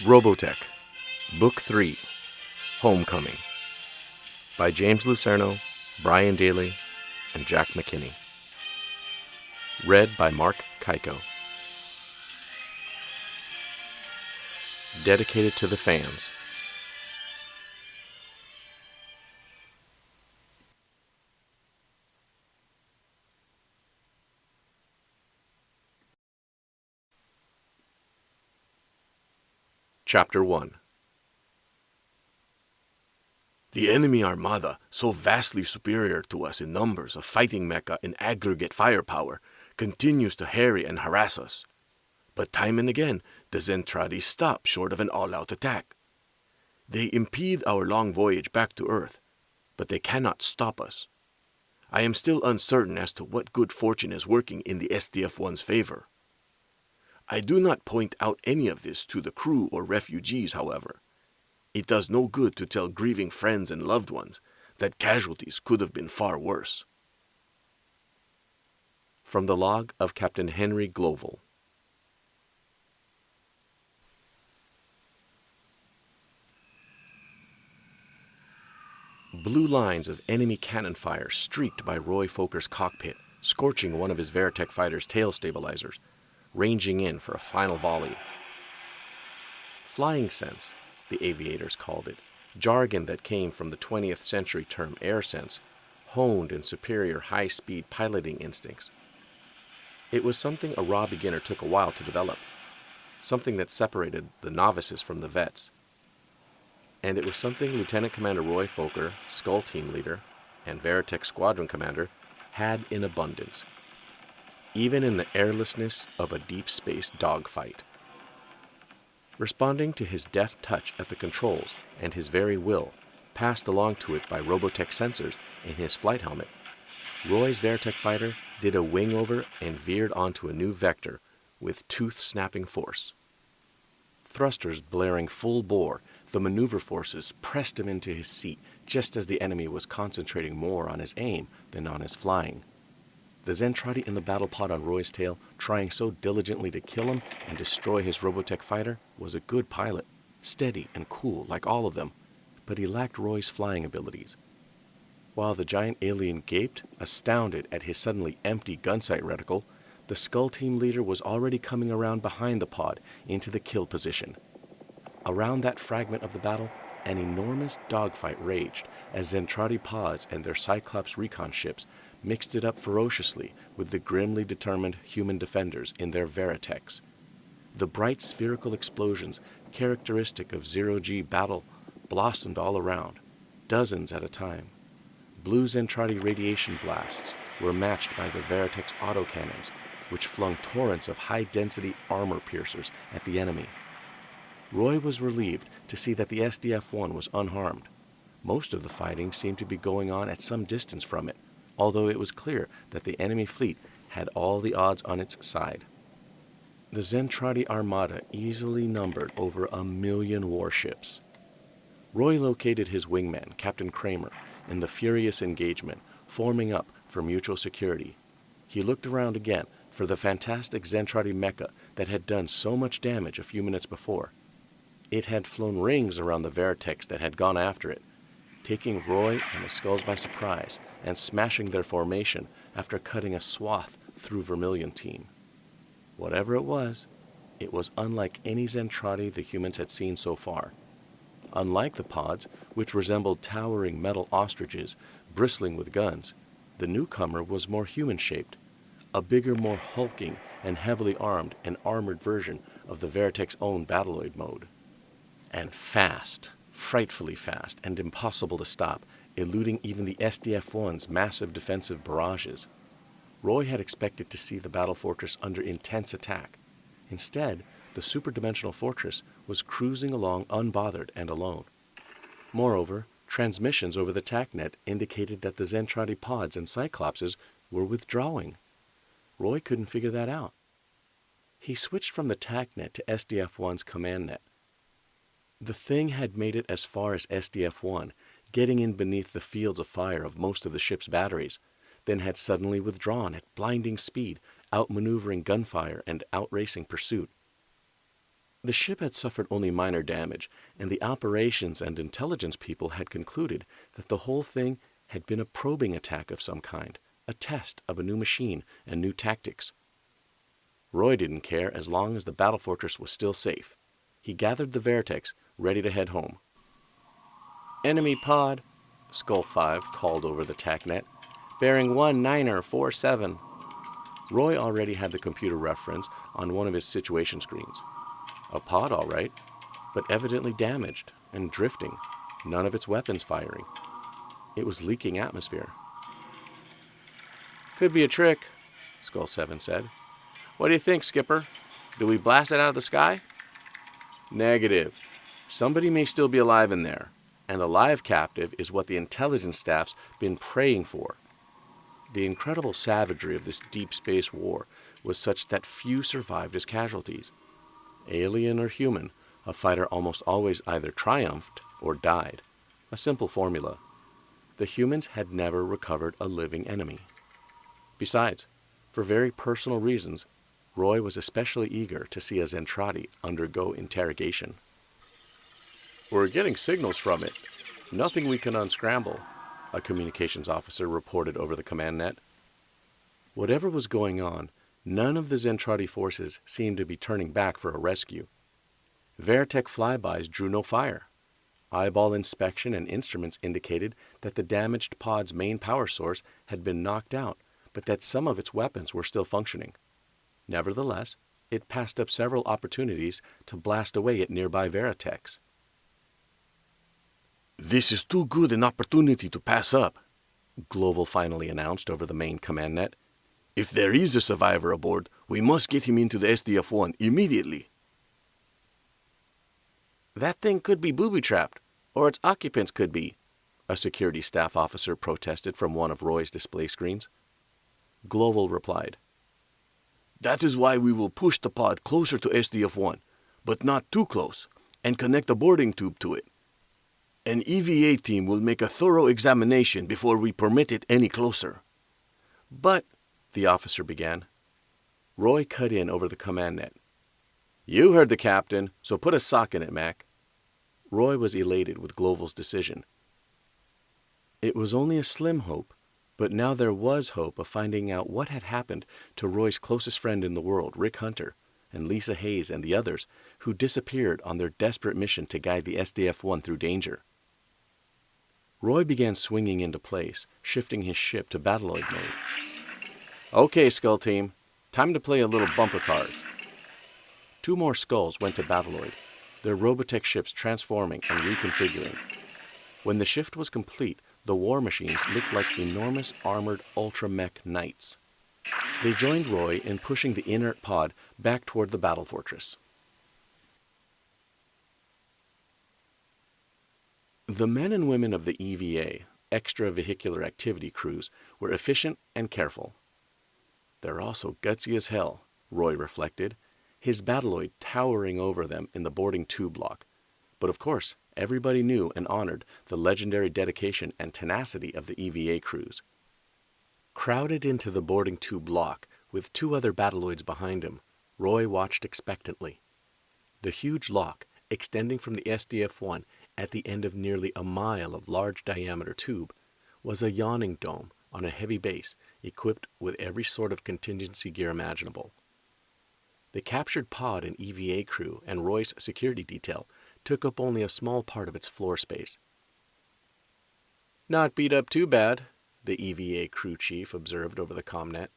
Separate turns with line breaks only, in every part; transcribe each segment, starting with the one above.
ROBOTECH, Book 3, Homecoming, by James Lucerno, Brian Daly, and Jack McKinney. Read by Mark Keiko. Dedicated to the fans. Chapter 1. The enemy armada, so vastly superior to us in numbers of fighting mecha and aggregate firepower, continues to harry and harass us. But time and again, the Zentradi stop short of an all-out attack. They impede our long voyage back to Earth, but they cannot stop us. I am still uncertain as to what good fortune is working in the SDF-1's favor. I do not point out any of this to the crew or refugees, however. It does no good to tell grieving friends and loved ones that casualties could have been far worse. From the log of Captain Henry Gloval. Blue lines of enemy cannon fire streaked by Roy Foker's cockpit, scorching one of his Veritech fighter's tail stabilizers, ranging in for a final volley. Flying sense, the aviators called it, jargon that came from the 20th century term air sense, honed in superior high-speed piloting instincts. It was something a raw beginner took a while to develop, something that separated the novices from the vets. And it was something Lieutenant Commander Roy Foker, Skull Team Leader, and Veritech Squadron Commander had in abundance, even in the airlessness of a deep space dogfight. Responding to his deft touch at the controls and his very will, passed along to it by Robotech sensors in his flight helmet, Roy's Veritech fighter did a wing over and veered onto a new vector with tooth-snapping force. Thrusters blaring full bore, the maneuver forces pressed him into his seat just as the enemy was concentrating more on his aim than on his flying. The Zentradi in the battle pod on Roy's tail, trying so diligently to kill him and destroy his Robotech fighter, was a good pilot, steady and cool like all of them, but he lacked Roy's flying abilities. While the giant alien gaped, astounded at his suddenly empty gunsight reticle, the Skull Team leader was already coming around behind the pod into the kill position. Around that fragment of the battle, an enormous dogfight raged as Zentradi pods and their Cyclops recon ships mixed it up ferociously with the grimly determined human defenders in their Veritechs. The bright spherical explosions characteristic of zero-G battle blossomed all around, dozens at a time. Blue Zentradi radiation blasts were matched by the Veritech's autocannons, which flung torrents of high-density armor piercers at the enemy. Roy was relieved to see that the SDF-1 was unharmed. Most of the fighting seemed to be going on at some distance from it, although it was clear that the enemy fleet had all the odds on its side. The Zentradi armada easily numbered over 1 million warships. Roy located his wingman, Captain Kramer, in the furious engagement, forming up for mutual security. He looked around again for the fantastic Zentradi mecha that had done so much damage a few minutes before. It had flown rings around the Veritechs that had gone after it, taking Roy and the Skulls by surprise and smashing their formation after cutting a swath through Vermilion Team. Whatever it was unlike any Zentradi the humans had seen so far. Unlike the pods, which resembled towering metal ostriches bristling with guns, the newcomer was more human-shaped, a bigger, more hulking and heavily armed and armored version of the Veritech's own Battloid mode. And fast, frightfully fast, and impossible to stop, eluding even the SDF-1's massive defensive barrages. Roy had expected to see the battle fortress under intense attack. Instead, the superdimensional fortress was cruising along unbothered and alone. Moreover, transmissions over the TACnet indicated that the Zentradi pods and Cyclopses were withdrawing. Roy couldn't figure that out. He switched from the TACnet to SDF-1's command net. The thing had made it as far as SDF-1, getting in beneath the fields of fire of most of the ship's batteries, then had suddenly withdrawn at blinding speed, outmaneuvering gunfire and outracing pursuit. The ship had suffered only minor damage, and the operations and intelligence people had concluded that the whole thing had been a probing attack of some kind, a test of a new machine and new tactics. Roy didn't care as long as the battle fortress was still safe. He gathered the Vertex, ready to head home. "Enemy pod," Skull 5 called over the TACnet. "Bearing 1947. Roy already had the computer reference on one of his situation screens. A pod, all right, but evidently damaged and drifting, none of its weapons firing. It was leaking atmosphere. "Could be a trick," Skull 7 said. "What do you think, Skipper? Do we blast it out of the sky?" "Negative. Somebody may still be alive in there, and a live captive is what the intelligence staff's been praying for." The incredible savagery of this deep space war was such that few survived as casualties. Alien or human, a fighter almost always either triumphed or died. A simple formula. The humans had never recovered a living enemy. Besides, for very personal reasons, Roy was especially eager to see a Zentradi undergo interrogation. "We're getting signals from it. Nothing we can unscramble," a communications officer reported over the command net. Whatever was going on, none of the Zentradi forces seemed to be turning back for a rescue. Veritech flybys drew no fire. Eyeball inspection and instruments indicated that the damaged pod's main power source had been knocked out, but that some of its weapons were still functioning. Nevertheless, it passed up several opportunities to blast away at nearby Veritechs. "This is too good an opportunity to pass up," Global finally announced over the main command net. "If there is a survivor aboard, we must get him into the SDF-1 immediately." "That thing could be booby-trapped, or its occupants could be," a security staff officer protested from one of Roy's display screens. Global replied, "That is why we will push the pod closer to SDF-1, but not too close, and connect a boarding tube to it. An EVA team will make a thorough examination before we permit it any closer." "But," the officer began. Roy cut in over the command net. "You heard the captain, so put a sock in it, Mac." Roy was elated with Global's decision. It was only a slim hope, but now there was hope of finding out what had happened to Roy's closest friend in the world, Rick Hunter, and Lisa Hayes and the others who disappeared on their desperate mission to guide the SDF-1 through danger. Roy began swinging into place, shifting his ship to Battloid mode. "Okay, Skull Team, time to play a little bumper cars." 2 more Skulls went to Battloid, their Robotech ships transforming and reconfiguring. When the shift was complete, the war machines looked like enormous armored ultra-mech knights. They joined Roy in pushing the inert pod back toward the battle fortress. The men and women of the EVA, extravehicular activity crews, were efficient and careful. "They're also gutsy as hell," Roy reflected, his Battloid towering over them in the boarding tube lock. But of course, everybody knew and honored the legendary dedication and tenacity of the EVA crews. Crowded into the boarding tube lock, with 2 other Battloids behind him, Roy watched expectantly. The huge lock, extending from the SDF-1 at the end of nearly a mile of large-diameter tube, was a yawning dome on a heavy base equipped with every sort of contingency gear imaginable. The captured pod and EVA crew and Roy's security detail took up only a small part of its floor space. "Not beat up too bad," the EVA crew chief observed over the comnet.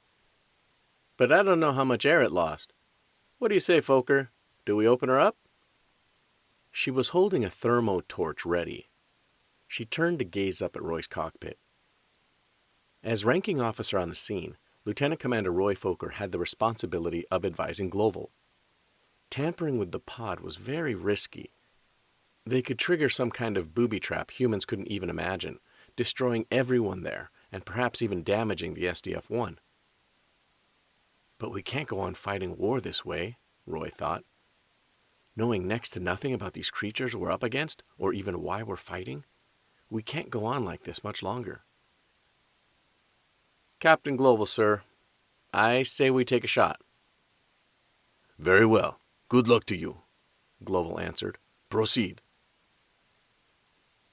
"But I don't know how much air it lost. What do you say, Fokker? Do we open her up?" She was holding a thermo torch ready. She turned to gaze up at Roy's cockpit. As ranking officer on the scene, Lieutenant Commander Roy Fokker had the responsibility of advising Global. Tampering with the pod was very risky. They could trigger some kind of booby trap humans couldn't even imagine, destroying everyone there and perhaps even damaging the SDF-1. "But we can't go on fighting war this way," Roy thought. "Knowing next to nothing about these creatures we're up against, or even why we're fighting, we can't go on like this much longer." "Captain Global, sir. I say we take a shot." "Very well. Good luck to you. Global answered. Proceed.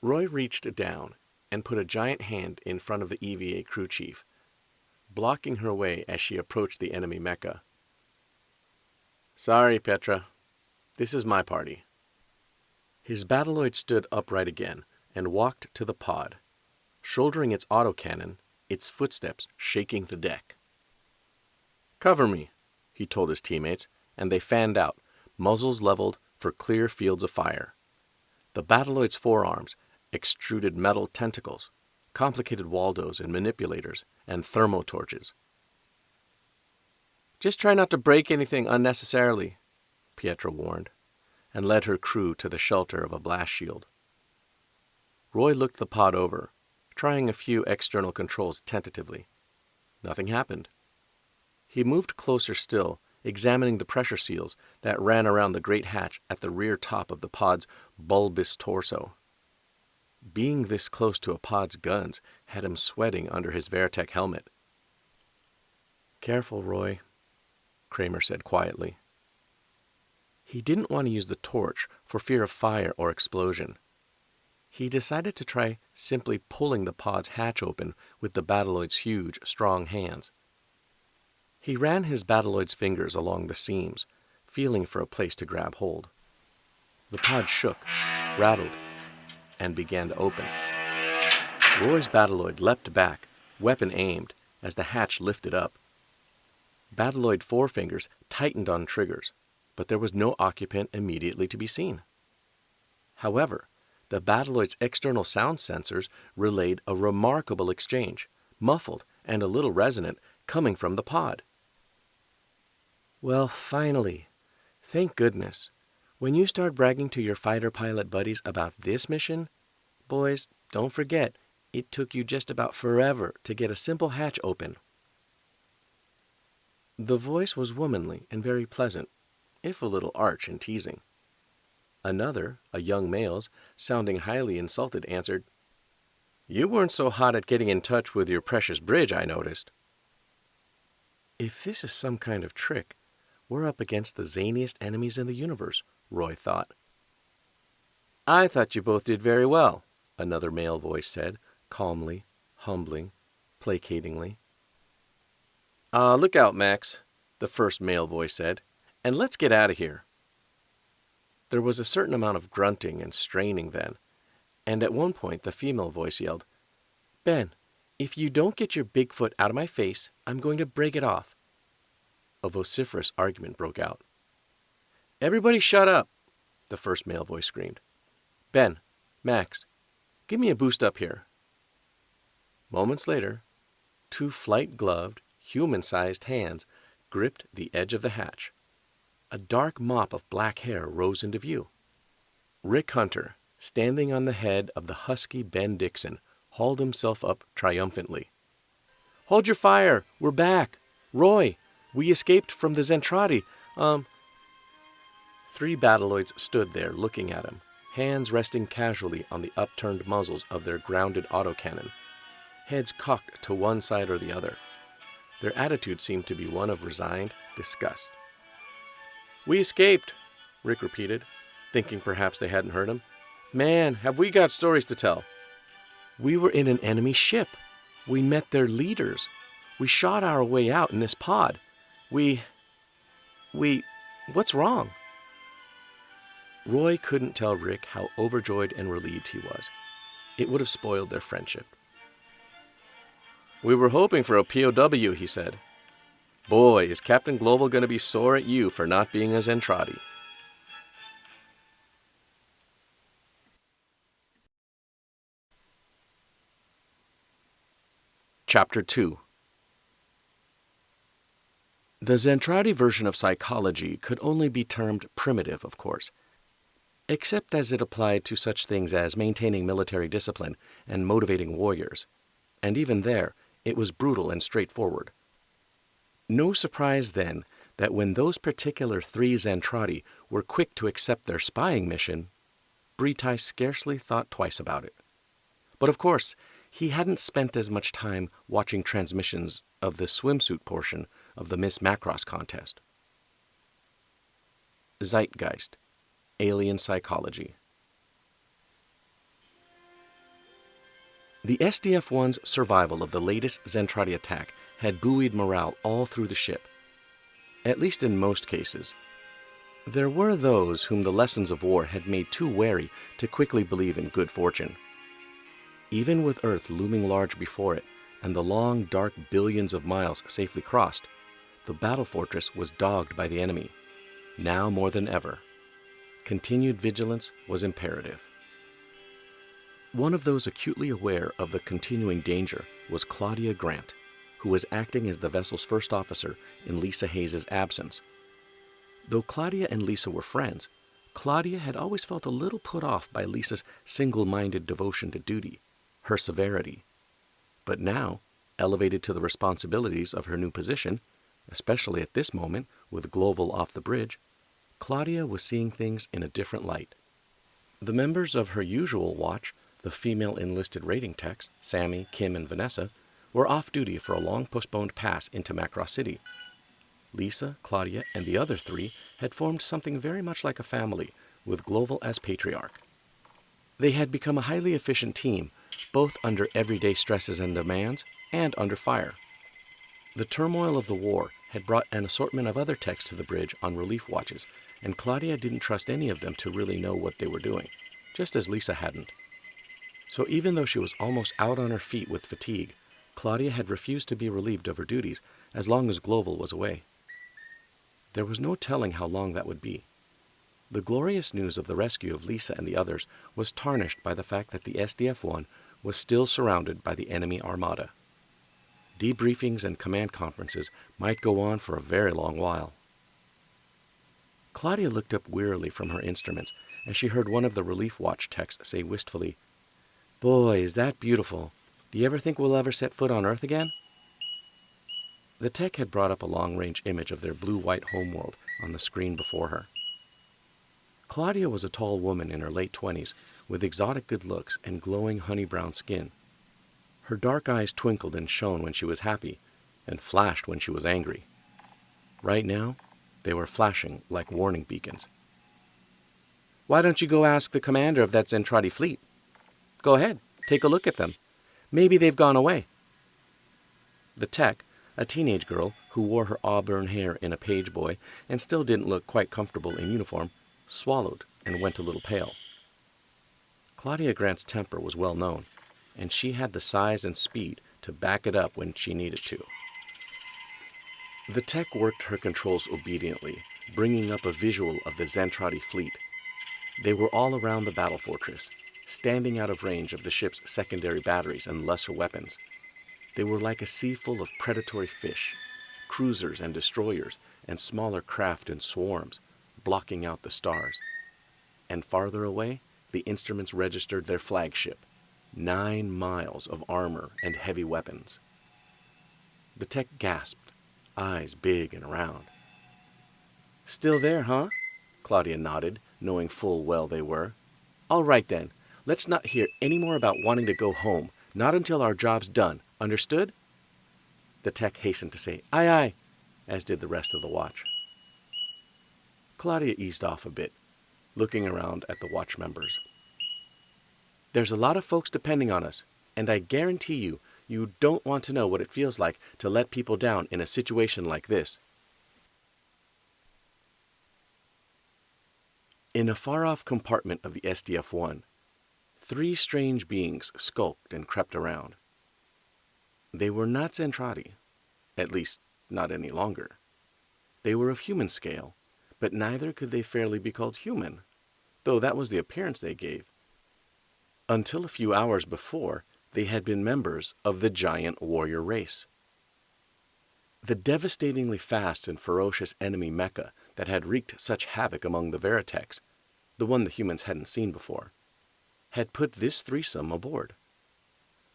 Roy reached down and put a giant hand in front of the EVA crew chief, blocking her way as she approached the enemy mecha. Sorry, Petra. This is my party. His battloid stood upright again and walked to the pod, shouldering its autocannon, its footsteps shaking the deck. Cover me, he told his teammates, and they fanned out, muzzles leveled for clear fields of fire. The battloid's forearms extruded metal tentacles, complicated Waldos and manipulators, and thermotorches. Just try not to break anything unnecessarily, Pietra warned, and led her crew to the shelter of a blast shield. Roy looked the pod over, trying a few external controls tentatively. Nothing happened. He moved closer still, examining the pressure seals that ran around the great hatch at the rear top of the pod's bulbous torso. Being this close to a pod's guns had him sweating under his Veritech helmet. Careful, Roy, Kramer said quietly. He didn't want to use the torch for fear of fire or explosion. He decided to try simply pulling the pod's hatch open with the battloid's huge, strong hands. He ran his battloid's fingers along the seams, feeling for a place to grab hold. The pod shook, rattled, and began to open. Roy's battloid leapt back, weapon aimed, as the hatch lifted up. Battloid forefingers tightened on triggers, but there was no occupant immediately to be seen. However, the battloid's external sound sensors relayed a remarkable exchange, muffled and a little resonant, coming from the pod. Well, finally. Thank goodness. When you start bragging to your fighter pilot buddies about this mission, boys, don't forget, it took you just about forever to get a simple hatch open. The voice was womanly and very pleasant, if a little arch and teasing. Another, a young male's, sounding highly insulted, answered, You weren't so hot at getting in touch with your precious bridge, I noticed. If this is some kind of trick, we're up against the zaniest enemies in the universe, Roy thought. I thought you both did very well, another male voice said, calmly, humbling, placatingly. Look out, Max, the first male voice said, and let's get out of here. There was a certain amount of grunting and straining then, and at one point the female voice yelled, Ben, if you don't get your big foot out of my face, I'm going to break it off. A vociferous argument broke out. Everybody shut up, the first male voice screamed. Ben, Max, give me a boost up here. Moments later, two flight-gloved, human-sized hands gripped the edge of the hatch. A dark mop of black hair rose into view. Rick Hunter, standing on the head of the husky Ben Dixon, hauled himself up triumphantly. Hold your fire! We're back! Roy, we escaped from the Zentradi. Three battloids stood there looking at him, hands resting casually on the upturned muzzles of their grounded autocannon, heads cocked to one side or the other. Their attitude seemed to be one of resigned disgust. We escaped, Rick repeated, thinking perhaps they hadn't heard him. Man, have we got stories to tell. We were in an enemy ship. We met their leaders. We shot our way out in this pod. What's wrong? Roy couldn't tell Rick how overjoyed and relieved he was. It would have spoiled their friendship. We were hoping for a POW, he said. Boy, is Captain Global going to be sore at you for not being a Zentradi. Chapter 2. The Zentradi version of psychology could only be termed primitive, of course, except as it applied to such things as maintaining military discipline and motivating warriors, and even there, it was brutal and straightforward. No surprise, then, that when those particular three Zentradi were quick to accept their spying mission, Britai scarcely thought twice about it. But of course, he hadn't spent as much time watching transmissions of the swimsuit portion of the Miss Macross contest. Zeitgeist. Alien Psychology. The SDF-1's survival of the latest Zentradi attack had buoyed morale all through the ship, at least in most cases. There were those whom the lessons of war had made too wary to quickly believe in good fortune. Even with Earth looming large before it, and the long, dark billions of miles safely crossed, the battle fortress was dogged by the enemy, now more than ever. Continued vigilance was imperative. One of those acutely aware of the continuing danger was Claudia Grant, who was acting as the vessel's first officer in Lisa Hayes' absence. Though Claudia and Lisa were friends, Claudia had always felt a little put off by Lisa's single-minded devotion to duty, her severity. But now, elevated to the responsibilities of her new position, especially at this moment with Global off the bridge, Claudia was seeing things in a different light. The members of her usual watch, the female enlisted rating techs, Sammy, Kim, and Vanessa, were off duty for a long-postponed pass into Macross City. Lisa, Claudia, and the other three had formed something very much like a family, with Global as patriarch. They had become a highly efficient team, both under everyday stresses and demands, and under fire. The turmoil of the war had brought an assortment of other techs to the bridge on relief watches, and Claudia didn't trust any of them to really know what they were doing, just as Lisa hadn't. So even though she was almost out on her feet with fatigue, Claudia had refused to be relieved of her duties as long as Global was away. There was no telling how long that would be. The glorious news of the rescue of Lisa and the others was tarnished by the fact that the SDF-1 was still surrounded by the enemy armada. Debriefings and command conferences might go on for a very long while. Claudia looked up wearily from her instruments as she heard one of the relief watch techs say wistfully, "Boy, is that beautiful. Do you ever think we'll ever set foot on Earth again?" The tech had brought up a long-range image of their blue-white homeworld on the screen before her. Claudia was a tall woman in her late 20s with exotic good looks and glowing honey-brown skin. Her dark eyes twinkled and shone when she was happy and flashed when she was angry. Right now, they were flashing like warning beacons. "Why don't you go ask the commander of that Zentradi fleet? Go ahead, take a look at them. Maybe they've gone away." The tech, a teenage girl who wore her auburn hair in a page boy and still didn't look quite comfortable in uniform, swallowed and went a little pale. Claudia Grant's temper was well known, and she had the size and speed to back it up when she needed to. The tech worked her controls obediently, bringing up a visual of the Zentradi fleet. They were all around the battle fortress, standing out of range of the ship's secondary batteries and lesser weapons. They were like a sea full of predatory fish, cruisers and destroyers, and smaller craft in swarms, blocking out the stars. And farther away, the instruments registered their flagship, 9 miles of armor and heavy weapons. The tech gasped, eyes big and round. "Still there, huh?" Claudia nodded, knowing full well they were. "All right then, let's not hear any more about wanting to go home, not until our job's done, understood?" The tech hastened to say, "Aye, aye," as did the rest of the watch. Claudia eased off a bit, looking around at the watch members. "There's a lot of folks depending on us, and I guarantee you, you don't want to know what it feels like to let people down in a situation like this." In a far-off compartment of the SDF-1, 3 strange beings skulked and crept around. They were not Zentradi, at least not any longer. They were of human scale, but neither could they fairly be called human, though that was the appearance they gave. Until a few hours before, they had been members of the giant warrior race. The devastatingly fast and ferocious enemy mecha that had wreaked such havoc among the Veritechs, the one the humans hadn't seen before, had put this threesome aboard.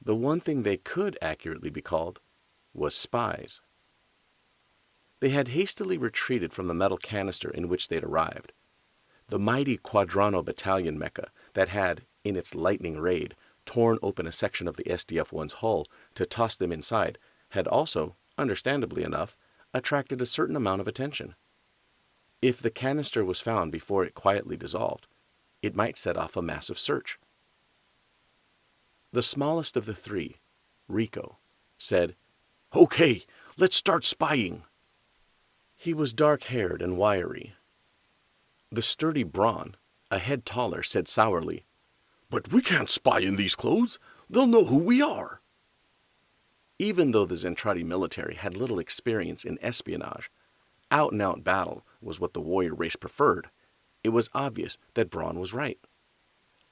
The one thing they could accurately be called was spies. They had hastily retreated from the metal canister in which they'd arrived. The mighty Quadrano battalion mecha that had, in its lightning raid, torn open a section of the SDF-1's hull to toss them inside, had also, understandably enough, attracted a certain amount of attention. If the canister was found before it quietly dissolved, it might set off a massive search. The smallest of the three, Rico, said, "Okay, let's start spying." He was dark-haired and wiry. The sturdy Braun, a head taller, said sourly, "But we can't spy in these clothes. They'll know who we are." Even though the Zentradi military had little experience in espionage, out-and-out battle was what the warrior race preferred, it was obvious that Braun was right.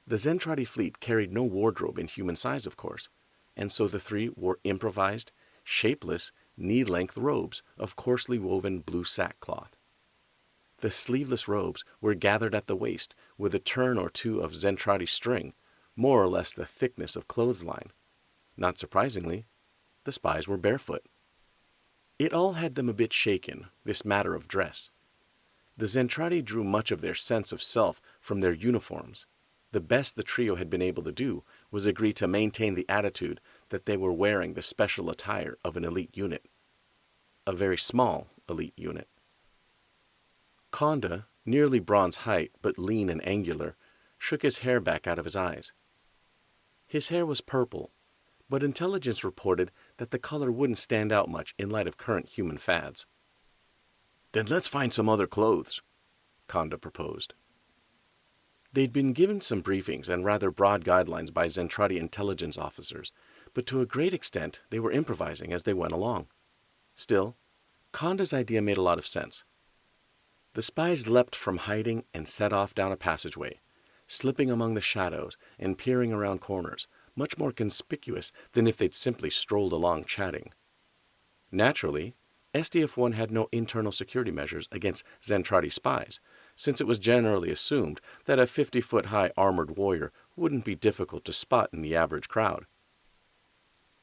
The Zentradi fleet carried no wardrobe in human size, of course, and so the three wore improvised, shapeless, knee-length robes of coarsely woven blue sackcloth. The sleeveless robes were gathered at the waist with a turn or two of Zentradi string, more or less the thickness of clothesline. Not surprisingly, the spies were barefoot. It all had them a bit shaken, this matter of dress. The Zentradi drew much of their sense of self from their uniforms. The best the trio had been able to do was agree to maintain the attitude that they were wearing the special attire of an elite unit. A very small elite unit. Konda, nearly Braun's height but lean and angular, shook his hair back out of his eyes. His hair was purple, but intelligence reported that the color wouldn't stand out much in light of current human fads. "Then let's find some other clothes," Konda proposed. They'd been given some briefings and rather broad guidelines by Zentradi intelligence officers, but to a great extent they were improvising as they went along. Still, Konda's idea made a lot of sense. The spies leapt from hiding and set off down a passageway, slipping among the shadows and peering around corners, much more conspicuous than if they'd simply strolled along chatting. Naturally, SDF-1 had no internal security measures against Zentradi spies, since it was generally assumed that a 50-foot-high armored warrior wouldn't be difficult to spot in the average crowd.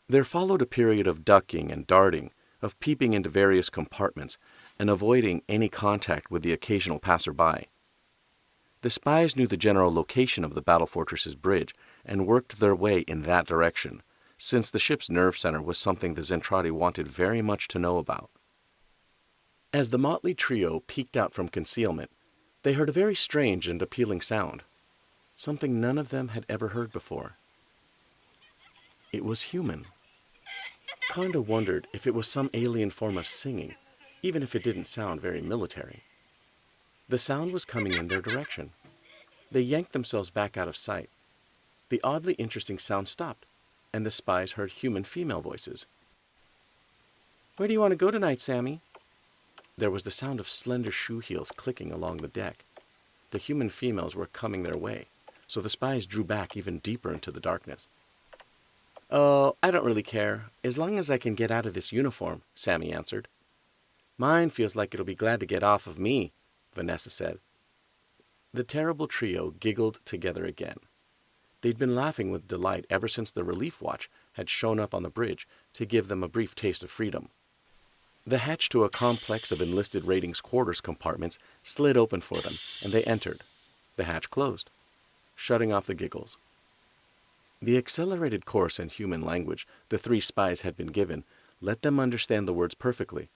There followed a period of ducking and darting, of peeping into various compartments, and avoiding any contact with the occasional passerby. The spies knew the general location of the battle fortress's bridge and worked their way in that direction, since the ship's nerve center was something the Zentradi wanted very much to know about. As the motley trio peeked out from concealment, they heard a very strange and appealing sound, something none of them had ever heard before. It was human. Konda wondered if it was some alien form of singing, even if it didn't sound very military. The sound was coming in their direction. They yanked themselves back out of sight. The oddly interesting sound stopped, and the spies heard human female voices. "Where do you want to go tonight, Sammy?" There was the sound of slender shoe heels clicking along the deck. The human females were coming their way, so the spies drew back even deeper into the darkness. "Oh, I don't really care, as long as I can get out of this uniform," Sammy answered. "Mine feels like it'll be glad to get off of me," Vanessa said. The terrible trio giggled together again. They'd been laughing with delight ever since the relief watch had shown up on the bridge to give them a brief taste of freedom. The hatch to a complex of enlisted ratings quarters compartments slid open for them, and they entered. The hatch closed, shutting off the giggles. The accelerated course in human language the three spies had been given let them understand the words perfectly,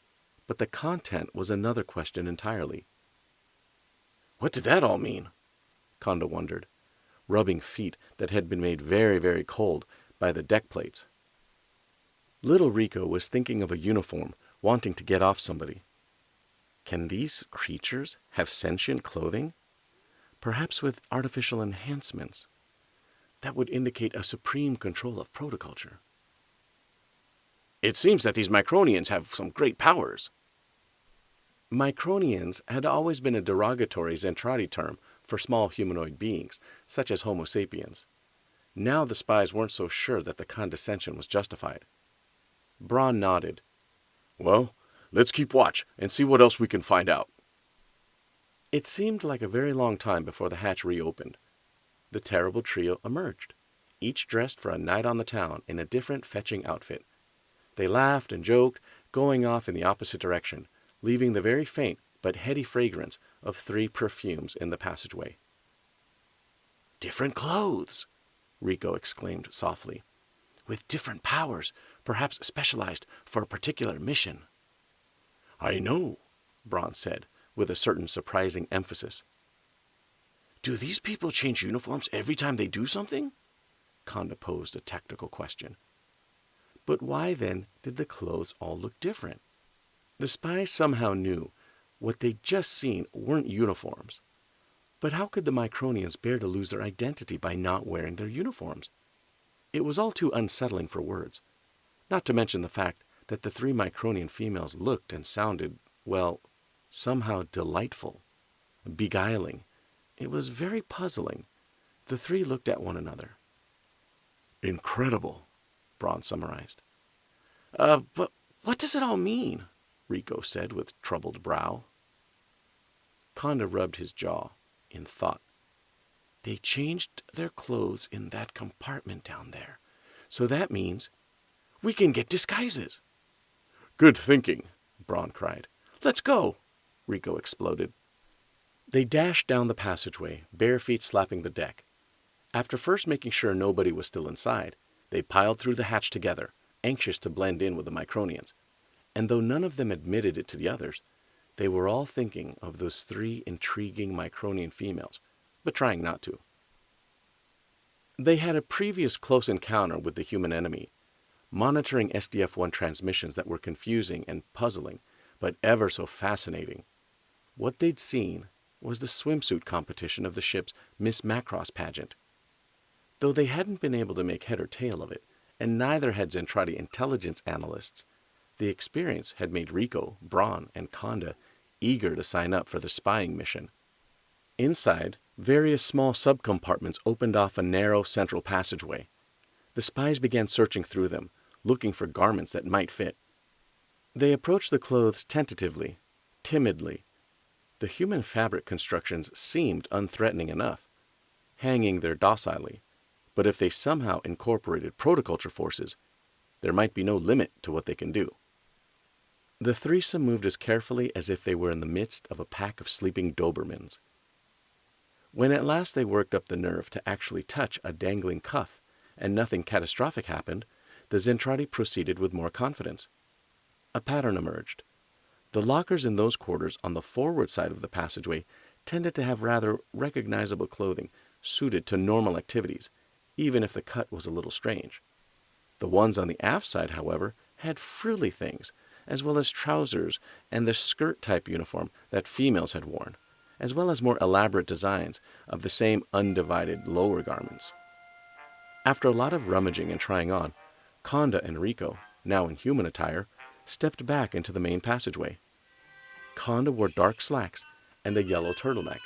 but the content was another question entirely. "What did that all mean?" Konda wondered, rubbing feet that had been made very, very cold by the deck plates. Little Rico was thinking of a uniform, wanting to get off somebody. Can these creatures have sentient clothing? Perhaps with artificial enhancements. That would indicate a supreme control of protoculture. "It seems that these Micronians have some great powers." Micronians had always been a derogatory Zentradi term for small humanoid beings, such as Homo sapiens. Now the spies weren't so sure that the condescension was justified. Braun nodded. "Well, let's keep watch and see what else we can find out." It seemed like a very long time before the hatch reopened. The terrible trio emerged, each dressed for a night on the town in a different fetching outfit. They laughed and joked, going off in the opposite direction, leaving the very faint but heady fragrance of 3 perfumes in the passageway. "Different clothes," Rico exclaimed softly. "With different powers, perhaps specialized for a particular mission." "I know," Braun said, with a certain surprising emphasis. "Do these people change uniforms every time they do something?" Conda posed a tactical question. But why then did the clothes all look different? The spies somehow knew what they'd just seen weren't uniforms. But how could the Micronians bear to lose their identity by not wearing their uniforms? It was all too unsettling for words, not to mention the fact that the three Micronian females looked and sounded, well, somehow delightful, beguiling. It was very puzzling. The three looked at one another. "Incredible," Braun summarized. But what does it all mean?" Rico said with troubled brow. Conda rubbed his jaw in thought. "They changed their clothes in that compartment down there. So that means we can get disguises." "Good thinking," Braun cried. "Let's go," Rico exploded. They dashed down the passageway, bare feet slapping the deck. After first making sure nobody was still inside, they piled through the hatch together, anxious to blend in with the Micronians. And though none of them admitted it to the others, they were all thinking of those three intriguing Micronian females, but trying not to. They had a previous close encounter with the human enemy, monitoring SDF-1 transmissions that were confusing and puzzling, but ever so fascinating. What they'd seen was the swimsuit competition of the ship's Miss Macross pageant. Though they hadn't been able to make head or tail of it, and neither had Zentradi intelligence analysts, the experience had made Rico, Braun, and Conda eager to sign up for the spying mission. Inside, various small subcompartments opened off a narrow central passageway. The spies began searching through them, looking for garments that might fit. They approached the clothes tentatively, timidly. The human fabric constructions seemed unthreatening enough, hanging there docilely, but if they somehow incorporated protoculture forces, there might be no limit to what they can do. The threesome moved as carefully as if they were in the midst of a pack of sleeping Dobermans. When at last they worked up the nerve to actually touch a dangling cuff, and nothing catastrophic happened, the Zentradi proceeded with more confidence. A pattern emerged. The lockers in those quarters on the forward side of the passageway tended to have rather recognizable clothing suited to normal activities, even if the cut was a little strange. The ones on the aft side, however, had frilly things, as well as trousers and the skirt-type uniform that females had worn, as well as more elaborate designs of the same undivided lower garments. After a lot of rummaging and trying on, Conda and Rico, now in human attire, stepped back into the main passageway. Conda wore dark slacks and a yellow turtleneck.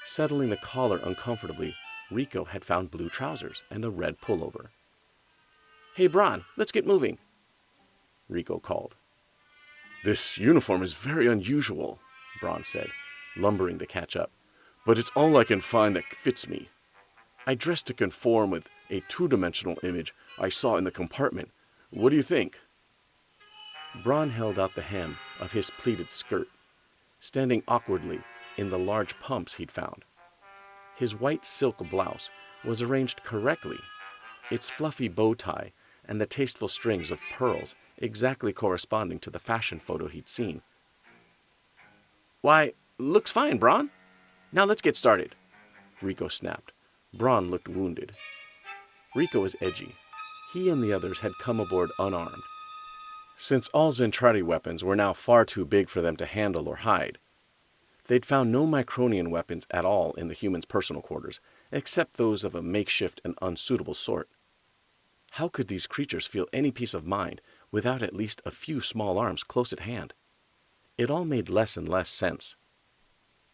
Settling the collar uncomfortably, Rico had found blue trousers and a red pullover. "Hey, Braun, let's get moving," Rico called. "This uniform is very unusual," Braun said, lumbering to catch up, "but it's all I can find that fits me. I dressed to conform with a two-dimensional image I saw in the compartment. What do you think?" Braun held out the hem of his pleated skirt, standing awkwardly in the large pumps he'd found. His white silk blouse was arranged correctly, its fluffy bow tie and the tasteful strings of pearls exactly corresponding to the fashion photo he'd seen. "Why, looks fine, Braun. Now let's get started," Rico snapped. Braun looked wounded. Rico was edgy. He and the others had come aboard unarmed. Since all Zentradi weapons were now far too big for them to handle or hide, they'd found no Micronian weapons at all in the humans' personal quarters, except those of a makeshift and unsuitable sort. How could these creatures feel any peace of mind without at least a few small arms close at hand? It all made less and less sense.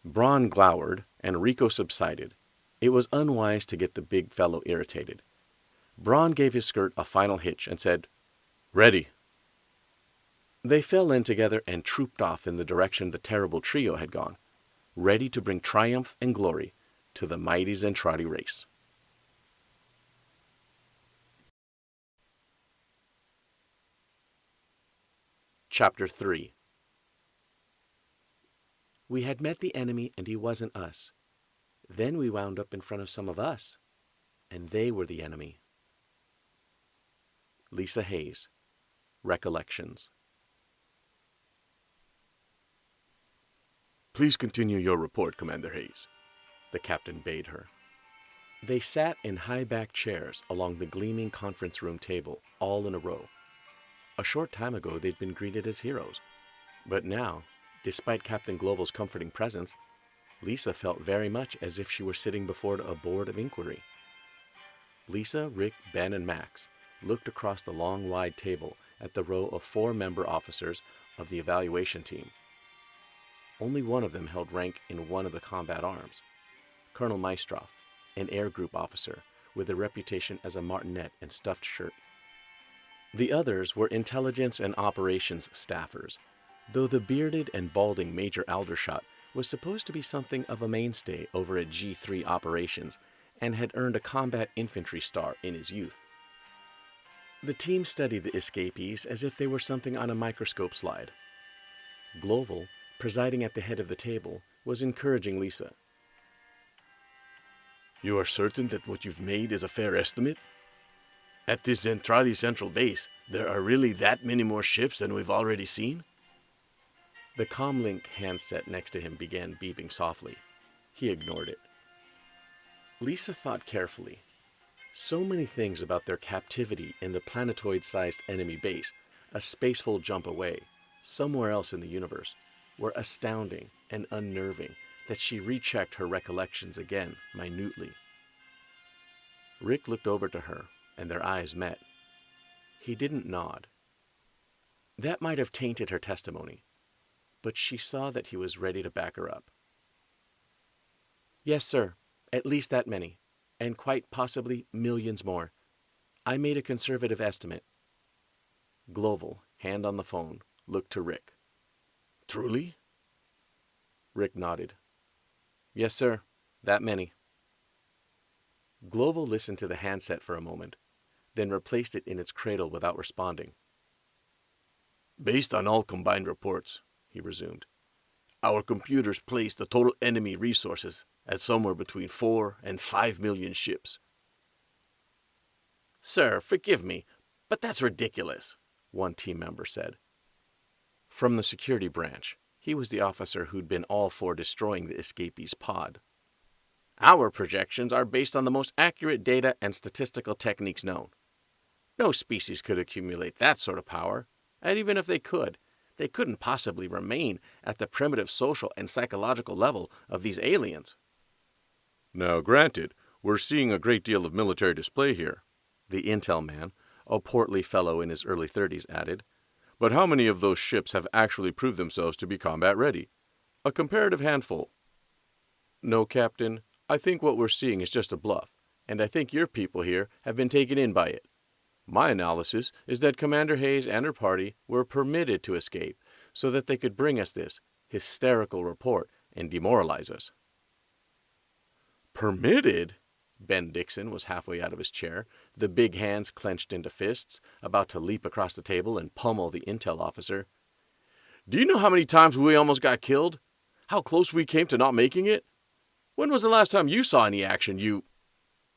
Braun glowered, and Rico subsided. It was unwise to get the big fellow irritated. Braun gave his skirt a final hitch and said, "Ready." They fell in together and trooped off in the direction the terrible trio had gone, ready to bring triumph and glory to the mighty Zentradi race. Chapter 3. We had met the enemy and he wasn't us. Then we wound up in front of some of us, and they were the enemy. Lisa Hayes, Recollections. Please continue your report, Commander Hayes, the captain bade her. They sat in high-backed chairs along the gleaming conference room table, all in a row. A short time ago, they'd been greeted as heroes. But now, despite Captain Global's comforting presence, Lisa felt very much as if she were sitting before a board of inquiry. Lisa, Rick, Ben, and Max looked across the long, wide table at the row of 4 member officers of the evaluation team. Only one of them held rank in one of the combat arms, Colonel Maestroff, an air group officer with a reputation as a martinet and stuffed shirt. The others were intelligence and operations staffers, though the bearded and balding Major Aldershot was supposed to be something of a mainstay over at G3 operations and had earned a combat infantry star in his youth. The team studied the escapees as if they were something on a microscope slide. Gloval, presiding at the head of the table, was encouraging Lisa. You are certain that what you've made is a fair estimate? At this Zentradi Central Base, there are really that many more ships than we've already seen? The comlink handset next to him began beeping softly. He ignored it. Lisa thought carefully. So many things about their captivity in the planetoid-sized enemy base, a spaceful jump away, somewhere else in the universe, were astounding and unnerving that she rechecked her recollections again minutely. Rick looked over to her, and their eyes met. He didn't nod. That might have tainted her testimony, but she saw that he was ready to back her up. Yes, sir, at least that many, and quite possibly millions more. I made a conservative estimate. Gloval, hand on the phone, looked to Rick. Truly? Rick nodded. Yes, sir, that many. Gloval listened to the handset for a moment, then replaced it in its cradle without responding. Based on all combined reports, he resumed, our computers place the total enemy resources at somewhere between 4 and 5 million ships. Sir, forgive me, but that's ridiculous, one team member said. From the security branch, he was the officer who'd been all for destroying the escapee's pod. Our projections are based on the most accurate data and statistical techniques known. No species could accumulate that sort of power, and even if they could, they couldn't possibly remain at the primitive social and psychological level of these aliens. Now, granted, we're seeing a great deal of military display here, the intel man, a portly fellow in his early 30s, added. But how many of those ships have actually proved themselves to be combat ready? A comparative handful. No, Captain, I think what we're seeing is just a bluff, and I think your people here have been taken in by it. My analysis is that Commander Hayes and her party were permitted to escape so that they could bring us this hysterical report and demoralize us. Permitted? Ben Dixon was halfway out of his chair, the big hands clenched into fists, about to leap across the table and pummel the intel officer. Do you know how many times we almost got killed? How close we came to not making it? When was the last time you saw any action, you...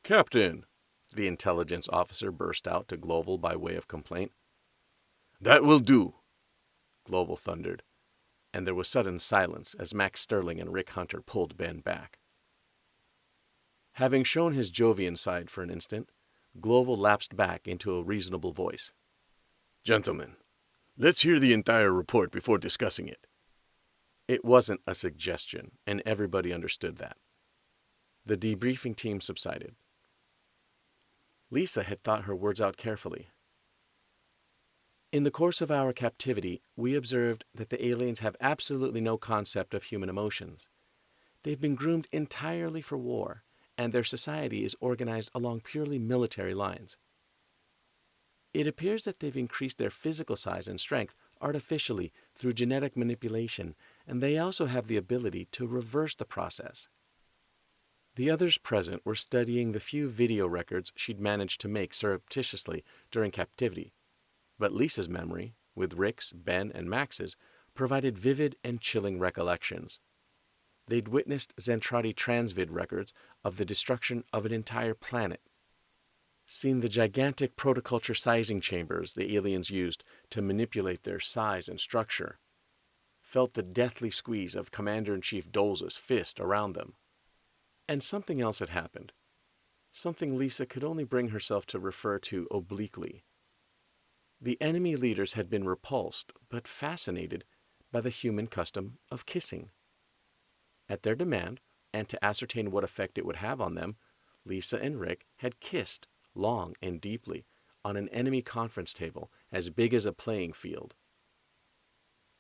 Captain, the intelligence officer burst out to Gloval by way of complaint. That will do, Gloval thundered, and there was sudden silence as Max Sterling and Rick Hunter pulled Ben back. Having shown his Jovian side for an instant, Gloval lapsed back into a reasonable voice. Gentlemen, let's hear the entire report before discussing it. It wasn't a suggestion, and everybody understood that. The debriefing team subsided. Lisa had thought her words out carefully. In the course of our captivity, we observed that the aliens have absolutely no concept of human emotions. They've been groomed entirely for war, and their society is organized along purely military lines. It appears that they've increased their physical size and strength artificially through genetic manipulation, and they also have the ability to reverse the process. The others present were studying the few video records she'd managed to make surreptitiously during captivity, but Lisa's memory, with Rick's, Ben, and Max's, provided vivid and chilling recollections. They'd witnessed Zentradi transvid records of the destruction of an entire planet, seen the gigantic protoculture sizing chambers the aliens used to manipulate their size and structure, felt the deathly squeeze of Commander-in-Chief Dole's fist around them. And something else had happened. Something Lisa could only bring herself to refer to obliquely. The enemy leaders had been repulsed, but fascinated, by the human custom of kissing. At their demand, and to ascertain what effect it would have on them, Lisa and Rick had kissed, long and deeply, on an enemy conference table as big as a playing field.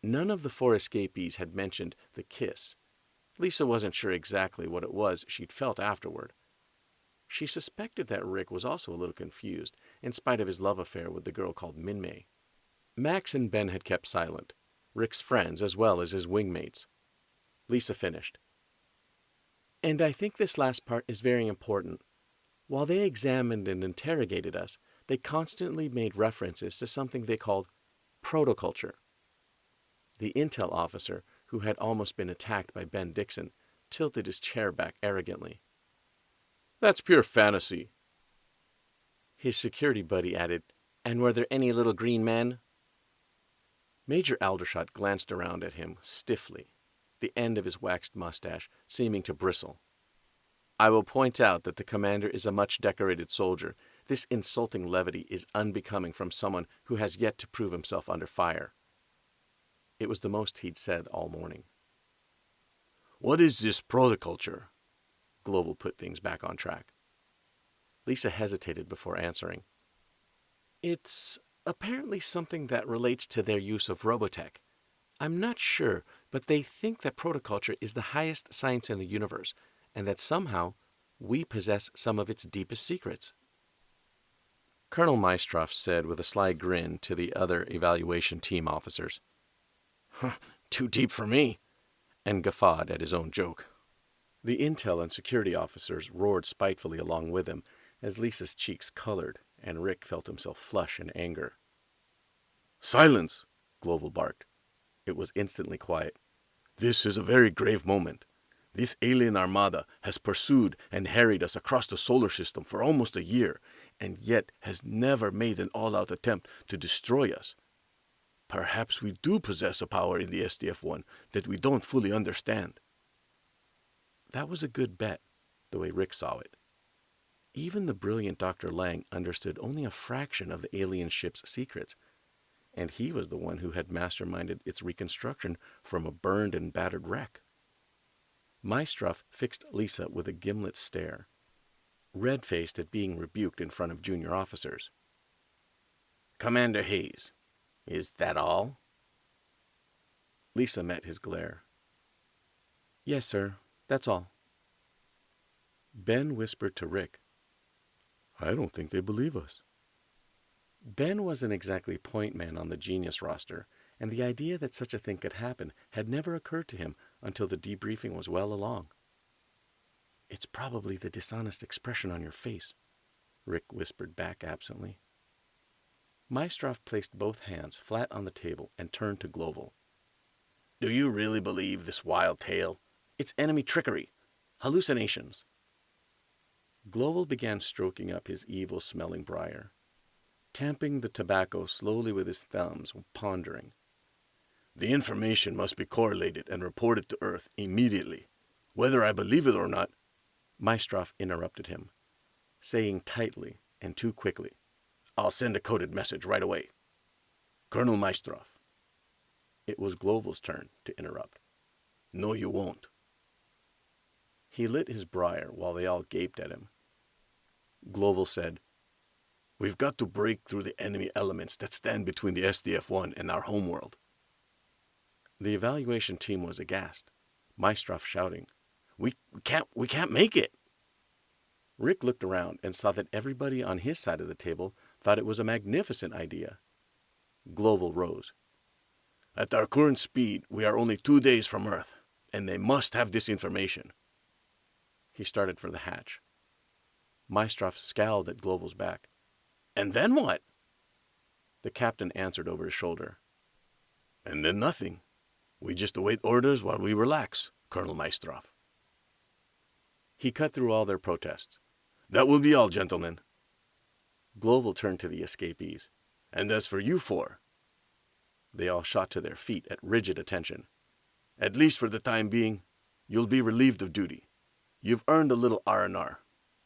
None of the 4 escapees had mentioned the kiss. Lisa wasn't sure exactly what it was she'd felt afterward. She suspected that Rick was also a little confused, in spite of his love affair with the girl called Minmay. Max and Ben had kept silent, Rick's friends as well as his wingmates. Lisa finished. And I think this last part is very important. While they examined and interrogated us, they constantly made references to something they called protoculture. The intel officer, who had almost been attacked by Ben Dixon, tilted his chair back arrogantly. That's pure fantasy. His security buddy added, And were there any little green men? Major Aldershot glanced around at him stiffly, the end of his waxed mustache seeming to bristle. I will point out that the commander is a much decorated soldier. This insulting levity is unbecoming from someone who has yet to prove himself under fire. It was the most he'd said all morning. What is this protoculture? Global put things back on track. Lisa hesitated before answering. It's apparently something that relates to their use of Robotech. I'm not sure, but they think that protoculture is the highest science in the universe, and that somehow we possess some of its deepest secrets. Colonel Maestroff said with a sly grin to the other evaluation team officers. Too deep for me, and guffawed at his own joke. The intel and security officers roared spitefully along with him as Lisa's cheeks colored and Rick felt himself flush in anger. Silence, Global barked. It was instantly quiet. This is a very grave moment. This alien armada has pursued and harried us across the solar system for almost a year, and yet has never made an all-out attempt to destroy us. Perhaps we do possess a power in the SDF-1 that we don't fully understand. That was a good bet, the way Rick saw it. Even the brilliant Dr. Lang understood only a fraction of the alien ship's secrets, and he was the one who had masterminded its reconstruction from a burned and battered wreck. Maestroff fixed Lisa with a gimlet stare, red-faced at being rebuked in front of junior officers. Commander Hayes, is that all? Lisa met his glare. Yes, sir, that's all. Ben whispered to Rick. I don't think they believe us. Ben wasn't exactly point man on the Genius roster, and the idea that such a thing could happen had never occurred to him until the debriefing was well along. It's probably the dishonest expression on your face, Rick whispered back absently. Maestroff placed both hands flat on the table and turned to Global. Do you really believe this wild tale? It's enemy trickery, hallucinations. Global began stroking up his evil-smelling briar, tamping the tobacco slowly with his thumbs, pondering. The information must be correlated and reported to Earth immediately. Whether I believe it or not, Maestroff interrupted him, saying tightly and too quickly, I'll send a coded message right away. Colonel Maestroff. It was Global's turn to interrupt. No, you won't. He lit his briar while they all gaped at him. Global said, We've got to break through the enemy elements that stand between the SDF-1 and our homeworld. The evaluation team was aghast, Maestroff shouting, We can't make it. Rick looked around and saw that everybody on his side of the table thought it was a magnificent idea. Global rose. At our current speed, we are only 2 days from Earth, and they must have this information. He started for the hatch. Maestroff scowled at Global's back. And then what? The captain answered over his shoulder. And then nothing. We just await orders while we relax, Colonel Maestroff. He cut through all their protests. That will be all, gentlemen. Global turned to the escapees. And as for you 4. They all shot to their feet at rigid attention.
At least for the time being, you'll be relieved of duty. You've earned a little R&R.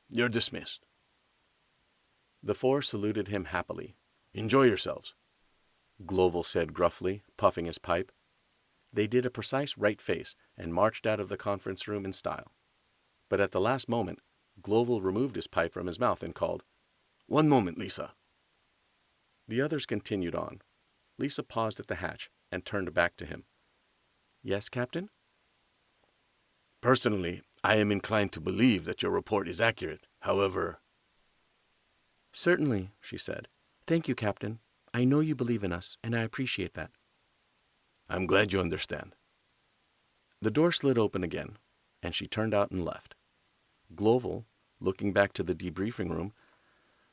You're dismissed.
The four saluted him happily.
Enjoy yourselves,
Gloval said gruffly, puffing his pipe. They did a precise right face and marched out of the conference room in style. But at the last moment, Gloval removed his pipe from his mouth and called,
"One moment, Lisa."
The others continued on. Lisa paused at the hatch and turned back to him. "Yes, Captain?"
"Personally, I am inclined to believe that your report is accurate. However—"
"Certainly," she said. "Thank you, Captain. I know you believe in us, and I appreciate that."
"I'm glad you understand."
The door slid open again, and she turned out and left. Gloval, looking back to the debriefing room,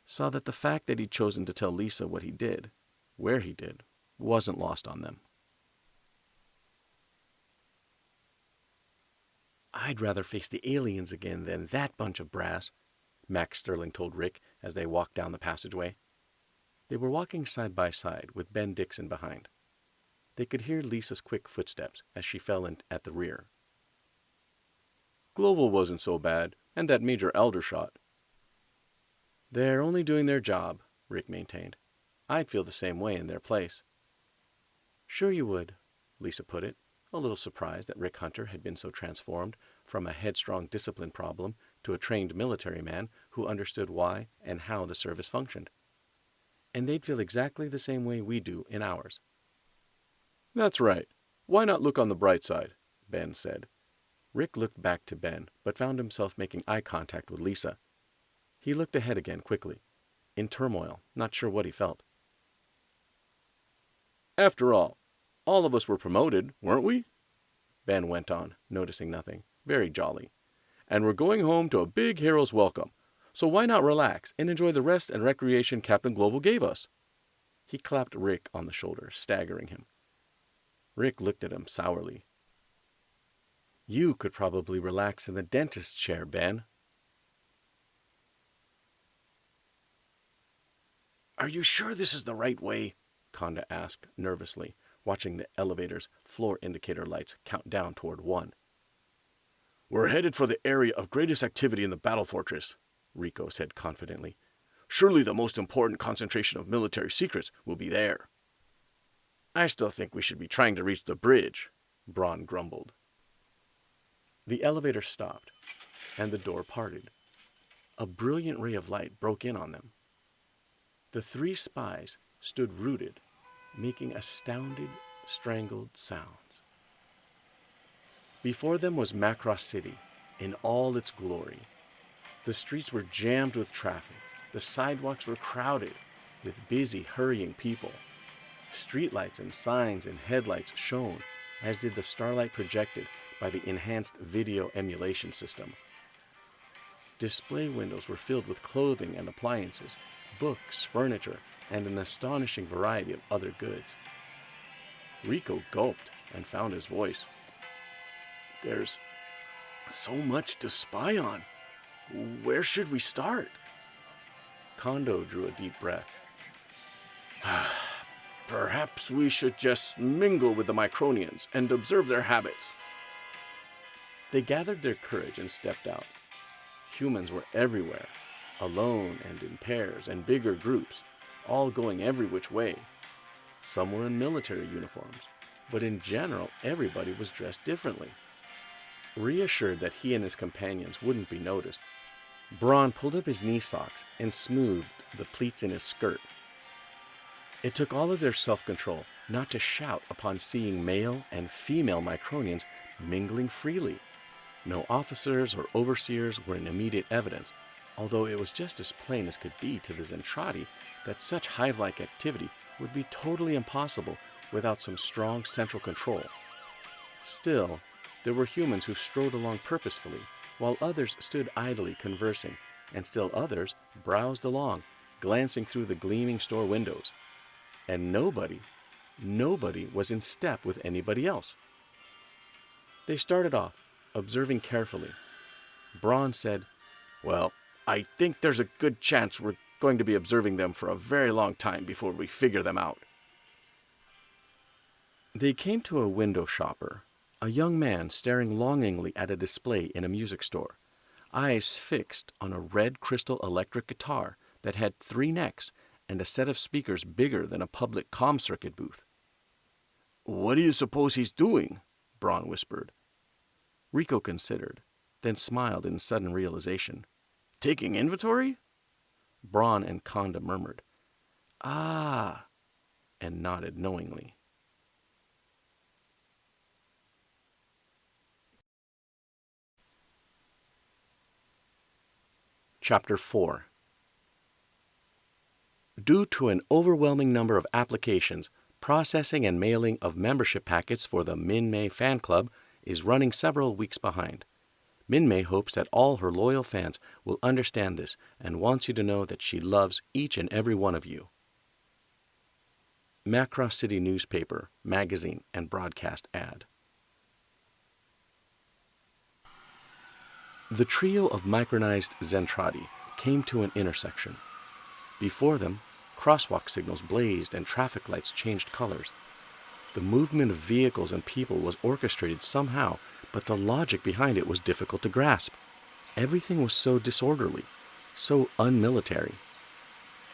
saw that the fact that he'd chosen to tell Lisa what he did, where he did, wasn't lost on them. "I'd rather face the aliens again than that bunch of brass," Max Sterling told Rick as they walked down the passageway. They were walking side by side, with Ben Dixon behind. They could hear Lisa's quick footsteps as she fell in at the rear.
"Global wasn't so bad, and that Major Aldershot."
"They're only doing their job," Rick maintained. "I'd feel the same way in their place." "Sure you would," Lisa put it, a little surprised that Rick Hunter had been so transformed from a headstrong discipline problem to a trained military man who understood why and how the service functioned. "And they'd feel exactly the same way we do in ours."
"That's right. Why not look on the bright side?"
Ben said. Rick looked back to Ben, but found himself making eye contact with Lisa. He looked ahead again quickly, in turmoil, not sure what he felt.
"After all of us were promoted, weren't we?"
Ben went on, noticing nothing, very jolly.
"And we're going home to a big hero's welcome. So why not relax and enjoy the rest and recreation Captain Global gave us?"
He clapped Rick on the shoulder, staggering him. Rick looked at him sourly. "You could probably relax in the dentist's chair, Ben."
"Are you sure this is the right way?"
Konda asked nervously, watching the elevator's floor indicator lights count down toward 1.
"We're headed for the area of greatest activity in the battle fortress," Rico said confidently. "Surely the most important concentration of military secrets will be there."
"I still think we should be trying to reach the bridge," Braun grumbled. The elevator stopped, and the door parted. A brilliant ray of light broke in on them. The three spies stood rooted, making astounded, strangled sounds. Before them was Macross City, in all its glory. The streets were jammed with traffic. The sidewalks were crowded with busy, hurrying people. Streetlights and signs and headlights shone, as did the starlight projected by the enhanced video emulation system. Display windows were filled with clothing and appliances, books, furniture, and an astonishing variety of other goods. Rico gulped and found his voice.
"There's so much to spy on. Where should we start?"
Kondo drew a deep breath.
"Perhaps we should just mingle with the Micronians and observe their habits."
They gathered their courage and stepped out. Humans were everywhere, alone and in pairs and bigger groups, all going every which way. Some were in military uniforms, but in general everybody was dressed differently. Reassured that he and his companions wouldn't be noticed, Braun pulled up his knee socks and smoothed the pleats in his skirt. It took all of their self-control not to shout upon seeing male and female Micronians mingling freely. No officers or overseers were in immediate evidence, although it was just as plain as could be to the Zentradi that such hive-like activity would be totally impossible without some strong central control. Still, there were humans who strode along purposefully, while others stood idly conversing, and still others browsed along, glancing through the gleaming store windows. And nobody was in step with anybody else. They started off, observing carefully. Braun said,
"Well, I think there's a good chance we're going to be observing them for a very long time before we figure them out."
They came to a window shopper, A young man staring longingly at a display in a music store, eyes fixed on a red crystal electric guitar that had 3 necks and a set of speakers bigger than a public comm circuit booth.
What do you suppose he's doing?
Braun whispered. Rico considered, then smiled in sudden realization.
Taking inventory?
Braun and Konda murmured, "Ah," and nodded knowingly. Chapter 4. Due to an overwhelming number of applications, processing and mailing of membership packets for the Min-Mei fan club is running several weeks behind. Min-Mei hopes that all her loyal fans will understand this and wants you to know that she loves each and every one of you. Macross City newspaper, magazine, and broadcast ad. The trio of micronized Zentradi came to an intersection. Before them, crosswalk signals blazed and traffic lights changed colors. The movement of vehicles and people was orchestrated somehow, but the logic behind it was difficult to grasp. Everything was so disorderly, so unmilitary.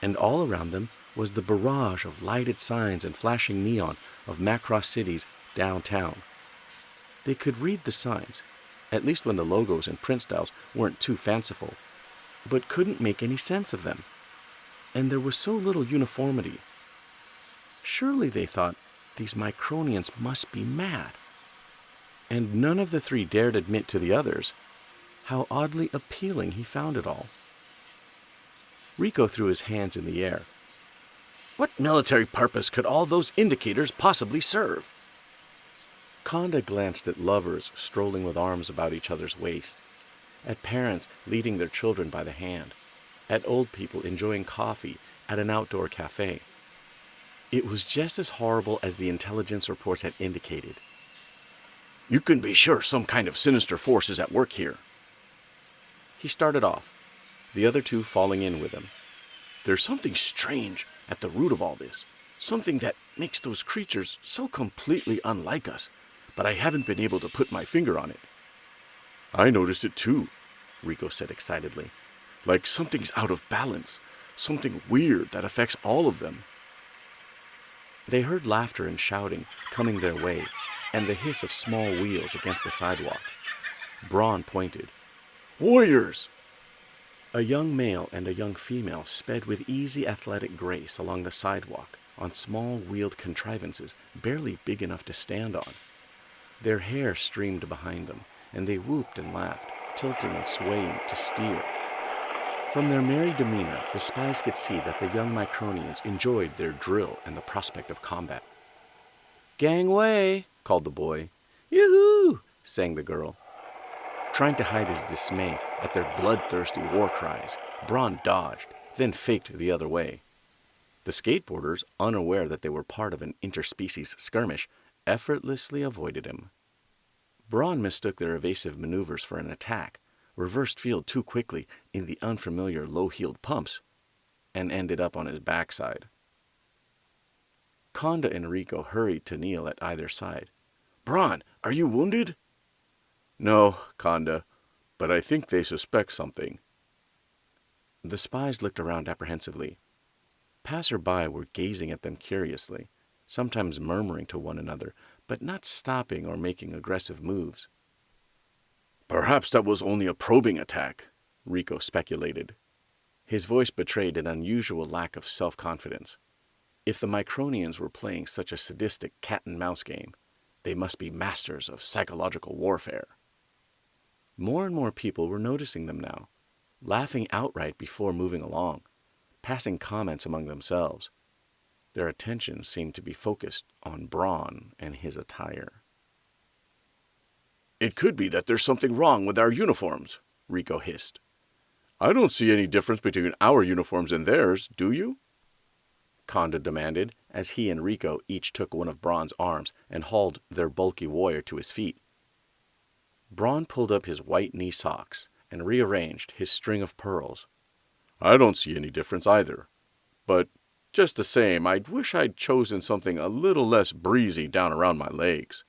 And all around them was the barrage of lighted signs and flashing neon of Macross City's downtown. They could read the signs, at least when the logos and print styles weren't too fanciful, but couldn't make any sense of them. And there was so little uniformity. Surely, they thought, these Micronians must be mad. And none of the 3 dared admit to the others how oddly appealing he found it all. Rico threw his hands in the air.
What military purpose could all those indicators possibly serve?
Konda glanced at lovers strolling with arms about each other's waists, at parents leading their children by the hand, at old people enjoying coffee at an outdoor cafe. It was just as horrible as the intelligence reports had indicated.
You can be sure some kind of sinister force is at work here.
He started off, the other 2 falling in with him.
There's something strange at the root of all this, something that makes those creatures so completely unlike us, but I haven't been able to put my finger on it. I noticed it too, Rico said excitedly. Like something's out of balance, something weird that affects all of them.
They heard laughter and shouting coming their way, and the hiss of small wheels against the sidewalk. Braun pointed.
Warriors!
A young male and a young female sped with easy athletic grace along the sidewalk on small wheeled contrivances barely big enough to stand on. Their hair streamed behind them, and they whooped and laughed, tilting and swaying to steer. From their merry demeanor, the spies could see that the young Micronians enjoyed their drill and the prospect of combat. "Gangway!" called the boy. "Yoo-hoo!" sang the girl. Trying to hide his dismay at their bloodthirsty war cries, Braun dodged, then faked the other way. The skateboarders, unaware that they were part of an interspecies skirmish, effortlessly avoided him. Braun mistook their evasive maneuvers for an attack, reversed field too quickly in the unfamiliar low-heeled pumps, and ended up on his backside. Konda and Rico hurried to kneel at either side.
Braun, are you wounded?
No, Konda, but I think they suspect something. The spies looked around apprehensively. Passer-by were gazing at them curiously, sometimes murmuring to one another, but not stopping or making aggressive moves.
Perhaps that was only a probing attack,
Rico speculated. His voice betrayed an unusual lack of self-confidence. If the Micronians were playing such a sadistic cat-and-mouse game, they must be masters of psychological warfare. More and more people were noticing them now, laughing outright before moving along, passing comments among themselves. Their attention seemed to be focused on Braun and his attire.
It could be that there's something wrong with our uniforms, Rico hissed. I don't see any difference between our uniforms and theirs, do you?
Konda demanded, as he and Rico each took one of Braun's arms and hauled their bulky warrior to his feet. Braun pulled up his white knee socks and rearranged his string of pearls.
I don't see any difference either. But just the same, I'd wish I'd chosen something a little less breezy down around my legs.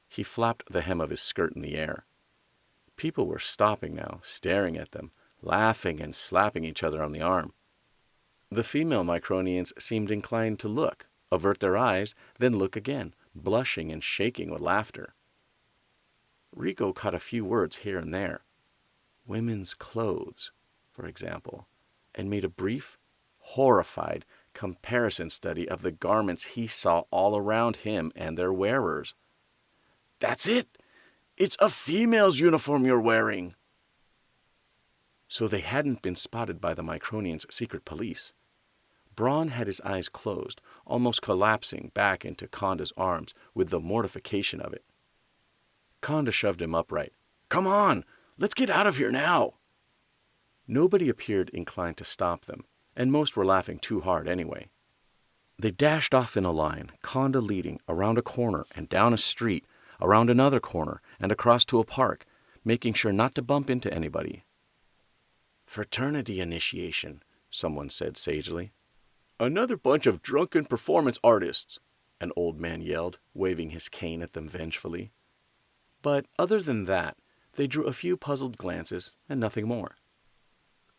He flapped the hem of his skirt in the air. People were stopping now, staring at them, laughing and slapping each other on the arm. The female Micronians seemed inclined to look, avert their eyes, then look again, blushing and shaking with laughter. Rico caught a few words here and there. Women's clothes, for example, and made a brief, horrified comparison study of the garments he saw all around him and their wearers. "That's it! It's a female's uniform you're wearing!" So they hadn't been spotted by the Micronians' secret police. Braun had his eyes closed, almost collapsing back into Konda's arms with the mortification of it. Konda shoved him upright. "Come on! Let's get out of here now!" Nobody appeared inclined to stop them, and most were laughing too hard anyway. They dashed off in a line, Konda leading, around a corner and down a street, around another corner and across to a park, making sure not to bump into anybody. "Fraternity initiation," someone said sagely. "Another bunch of drunken performance artists," an old man yelled, waving his cane at them vengefully. But other than that, they drew a few puzzled glances and nothing more.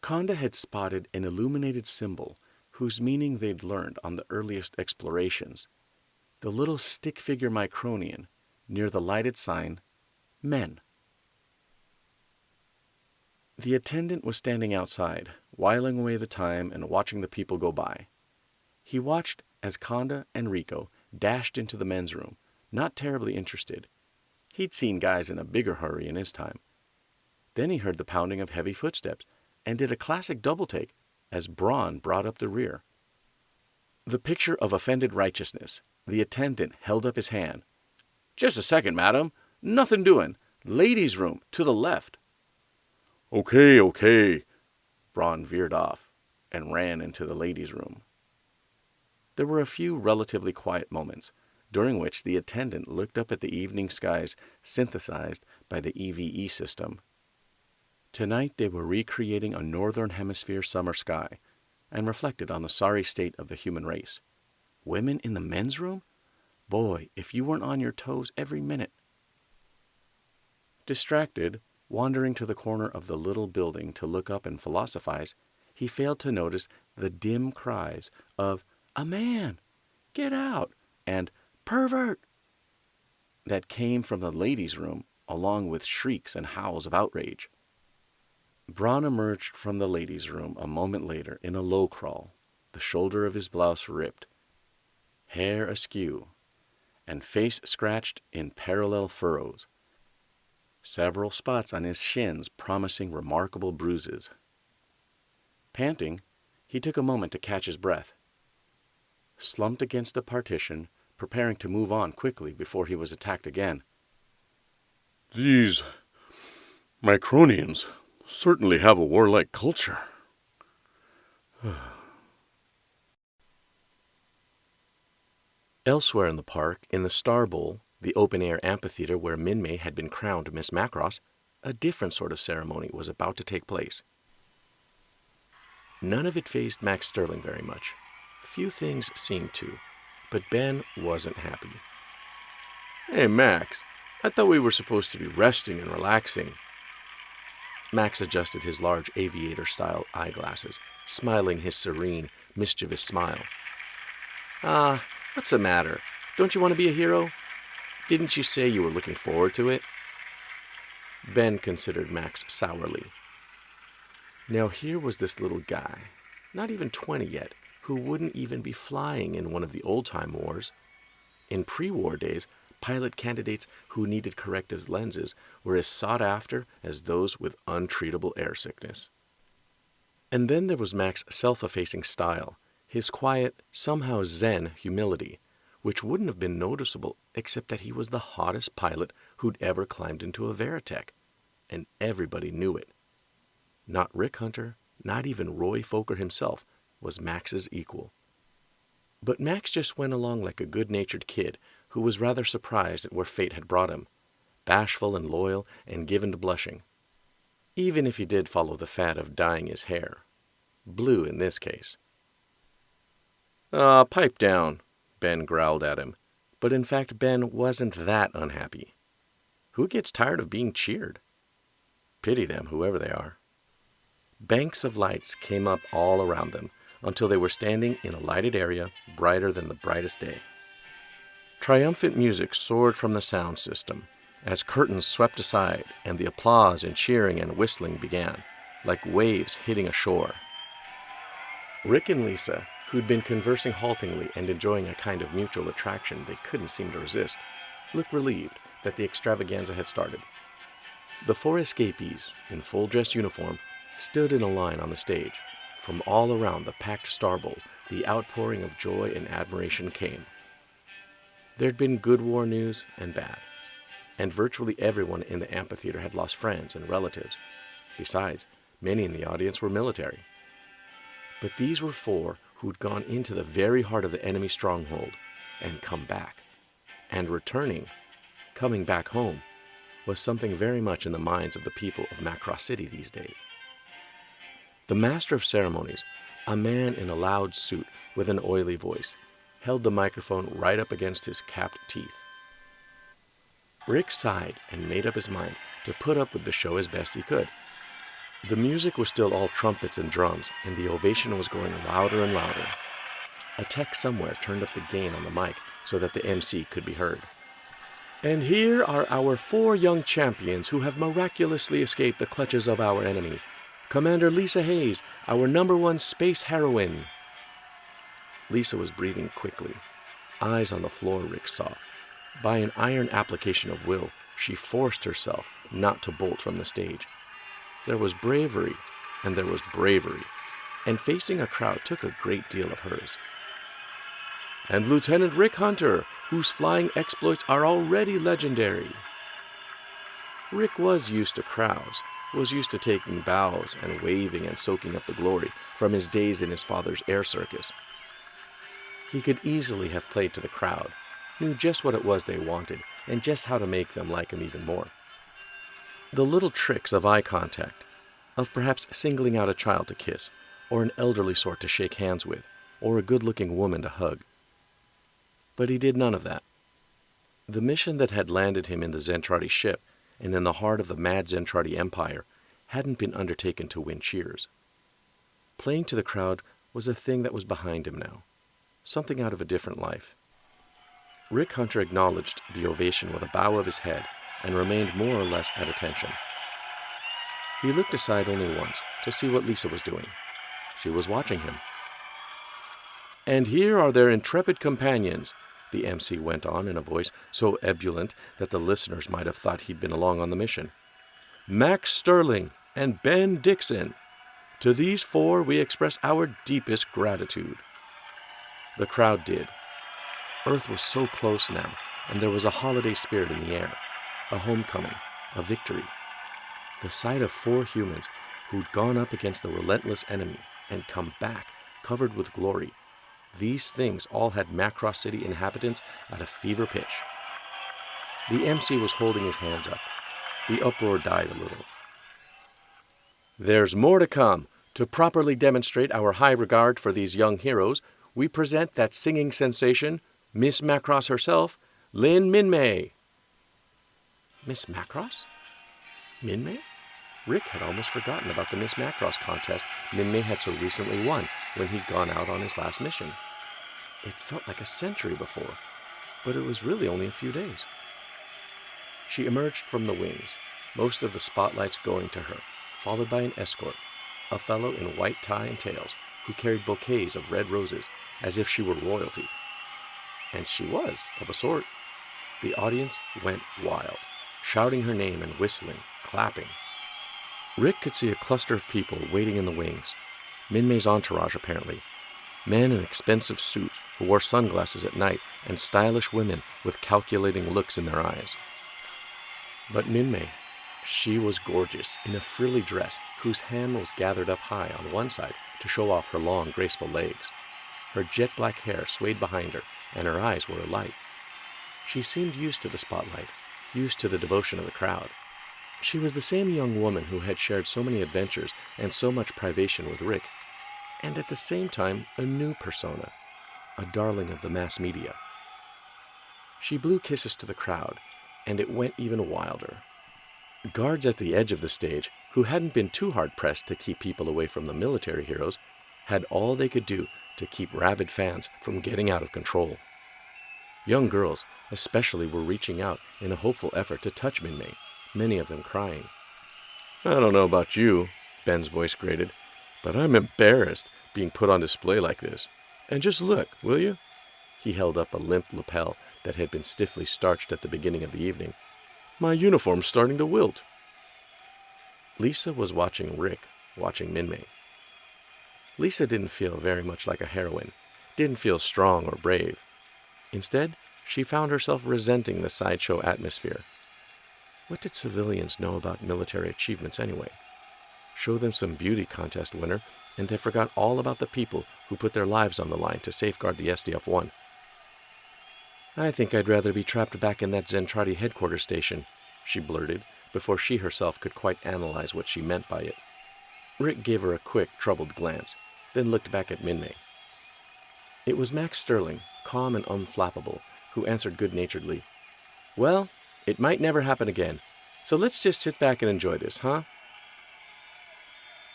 Konda had spotted an illuminated symbol whose meaning they'd learned on the earliest explorations. The little stick figure Micronian near the lighted sign, Men. The attendant was standing outside, whiling away the time and watching the people go by. He watched as Konda and Rico dashed into the men's room, not terribly interested. He'd seen guys in a bigger hurry in his time. Then he heard the pounding of heavy footsteps and did a classic double-take as Braun brought up the rear. The picture of offended righteousness, the attendant held up his hand. "Just a second, madam. Nothing doing. Ladies' room, to the left." Okay. Braun veered off and ran into the ladies' room. There were a few relatively quiet moments, during which the attendant looked up at the evening skies synthesized by the EVE system. Tonight they were recreating a northern hemisphere summer sky, and reflected on the sorry state of the human race. Women in the men's room? Boy, if you weren't on your toes every minute. Distracted, wandering to the corner of the little building to look up and philosophize, he failed to notice the dim cries of, "A man! Get out!" and "Pervert!" that came from the ladies' room, along with shrieks and howls of outrage. Braun emerged from the ladies' room a moment later in a low crawl, the shoulder of his blouse ripped, hair askew, and face scratched in parallel furrows, several spots on his shins promising remarkable bruises. Panting, he took a moment to catch his breath. Slumped against a partition, preparing to move on quickly before he was attacked again.
"These Micronians certainly have a warlike culture."
Elsewhere in the park, in the Star Bowl, the open-air amphitheater where Minmay had been crowned Miss Macross, a different sort of ceremony was about to take place. None of it fazed Max Sterling very much. Few things seemed to, but Ben wasn't happy.
"Hey, Max, I thought we were supposed to be resting and relaxing."
Max adjusted his large aviator-style eyeglasses, smiling his serene, mischievous smile. What's the matter? Don't you want to be a hero? Didn't you say you were looking forward to it?" Ben considered Max sourly. Now here was this little guy, not even 20 yet, who wouldn't even be flying in one of the old-time wars. In pre-war days, pilot candidates who needed corrective lenses were as sought after as those with untreatable air sickness. And then there was Max's self-effacing style, his quiet, somehow zen humility, which wouldn't have been noticeable except that he was the hottest pilot who'd ever climbed into a Veritech, and everybody knew it. Not Rick Hunter, not even Roy Fokker himself, was Max's equal. But Max just went along like a good-natured kid who was rather surprised at where fate had brought him, bashful and loyal and given to blushing, even if he did follow the fad of dyeing his hair. Blue in this case.
Pipe down,"
Ben growled at him, but in fact Ben wasn't that unhappy. Who gets tired of being cheered? Pity them, whoever they are. Banks of lights came up all around them until they were standing in a lighted area brighter than the brightest day. Triumphant music soared from the sound system as curtains swept aside and the applause and cheering and whistling began, like waves hitting a shore. Rick and Lisa, who'd been conversing haltingly and enjoying a kind of mutual attraction they couldn't seem to resist, looked relieved that the extravaganza had started. The four escapees, in full dress uniform, stood in a line on the stage. From all around the packed Star Bowl, the outpouring of joy and admiration came. There'd been good war news and bad, and virtually everyone in the amphitheater had lost friends and relatives. Besides, many in the audience were military. But these were four who'd gone into the very heart of the enemy stronghold and come back. And returning, coming back home, was something very much in the minds of the people of Macross City these days. The master of ceremonies, a man in a loud suit with an oily voice, held the microphone right up against his capped teeth. Rick sighed and made up his mind to put up with the show as best he could. The music was still all trumpets and drums, and the ovation was growing louder and louder. A tech somewhere turned up the gain on the mic so that the MC could be heard. And here are our four young champions who have miraculously escaped the clutches of our enemy. Commander Lisa Hayes, our #1 space heroine. Lisa was breathing quickly, eyes on the floor, Rick saw. By an iron application of will, she forced herself not to bolt from the stage. There was bravery, and there was bravery, and facing a crowd took a great deal of hers. And Lieutenant Rick Hunter, whose flying exploits are already legendary. Rick was used to crowds, was used to taking bows and waving and soaking up the glory from his days in his father's air circus. He could easily have played to the crowd, knew just what it was they wanted, and just how to make them like him even more. The little tricks of eye contact, of perhaps singling out a child to kiss, or an elderly sort to shake hands with, or a good-looking woman to hug. But he did none of that. The mission that had landed him in the Zentradi ship and in the heart of the mad Zentradi Empire hadn't been undertaken to win cheers. Playing to the crowd was a thing that was behind him now, something out of a different life. Rick Hunter acknowledged the ovation with a bow of his head and remained more or less at attention. He looked aside only once to see what Lisa was doing. She was watching him. And here are their intrepid companions, the MC went on in a voice so ebullient that the listeners might have thought he'd been along on the mission. Max Sterling and Ben Dixon. To these four we express our deepest gratitude. The crowd did. Earth was so close now, and there was a holiday spirit in the air, a homecoming, a victory. The sight of four humans who'd gone up against the relentless enemy and come back, covered with glory. These things all had Macross City inhabitants at a fever pitch. The MC was holding his hands up. The uproar died a little. There's more to come. To properly demonstrate our high regard for these young heroes, we present that singing sensation, Miss Macross herself, Lynn Minmay. Miss Macross? Minmay? Rick had almost forgotten about the Miss Macross contest Minmay had so recently won when he'd gone out on his last mission. It felt like a century before, but it was really only a few days. She emerged from the wings, most of the spotlights going to her, followed by an escort, a fellow in white tie and tails, who carried bouquets of red roses as if she were royalty. And she was, of a sort. The audience went wild, shouting her name and whistling, clapping. Rick could see a cluster of people waiting in the wings. Minmay's entourage, apparently. Men in expensive suits who wore sunglasses at night and stylish women with calculating looks in their eyes. But Minmay, she was gorgeous in a frilly dress whose hem was gathered up high on one side to show off her long, graceful legs. Her jet black hair swayed behind her, and her eyes were alight. She seemed used to the spotlight, used to the devotion of the crowd. She was the same young woman who had shared so many adventures and so much privation with Rick, and at the same time a new persona, a darling of the mass media. She blew kisses to the crowd, and it went even wilder. Guards at the edge of the stage, who hadn't been too hard-pressed to keep people away from the military heroes, had all they could do to keep rabid fans from getting out of control. Young girls, especially, were reaching out in a hopeful effort to touch Minmay, many of them crying. "I don't know about you," Ben's voice grated, "but I'm embarrassed being put on display like this. And just look, will you?" He held up a limp lapel that had been stiffly starched at the beginning of the evening. "My uniform's starting to wilt." Lisa was watching Rick, watching Minmay. Lisa didn't feel very much like a heroine, didn't feel strong or brave. Instead, she found herself resenting the sideshow atmosphere. What did civilians know about military achievements anyway? Show them some beauty contest winner, and they forgot all about the people who put their lives on the line to safeguard the SDF-1. "I think I'd rather be trapped back in that Zentradi headquarters station," she blurted, before she herself could quite analyze what she meant by it. Rick gave her a quick, troubled glance, then looked back at Minmay. It was Max Sterling, calm and unflappable, who answered good-naturedly, "Well, it might never happen again, so let's just sit back and enjoy this, huh?"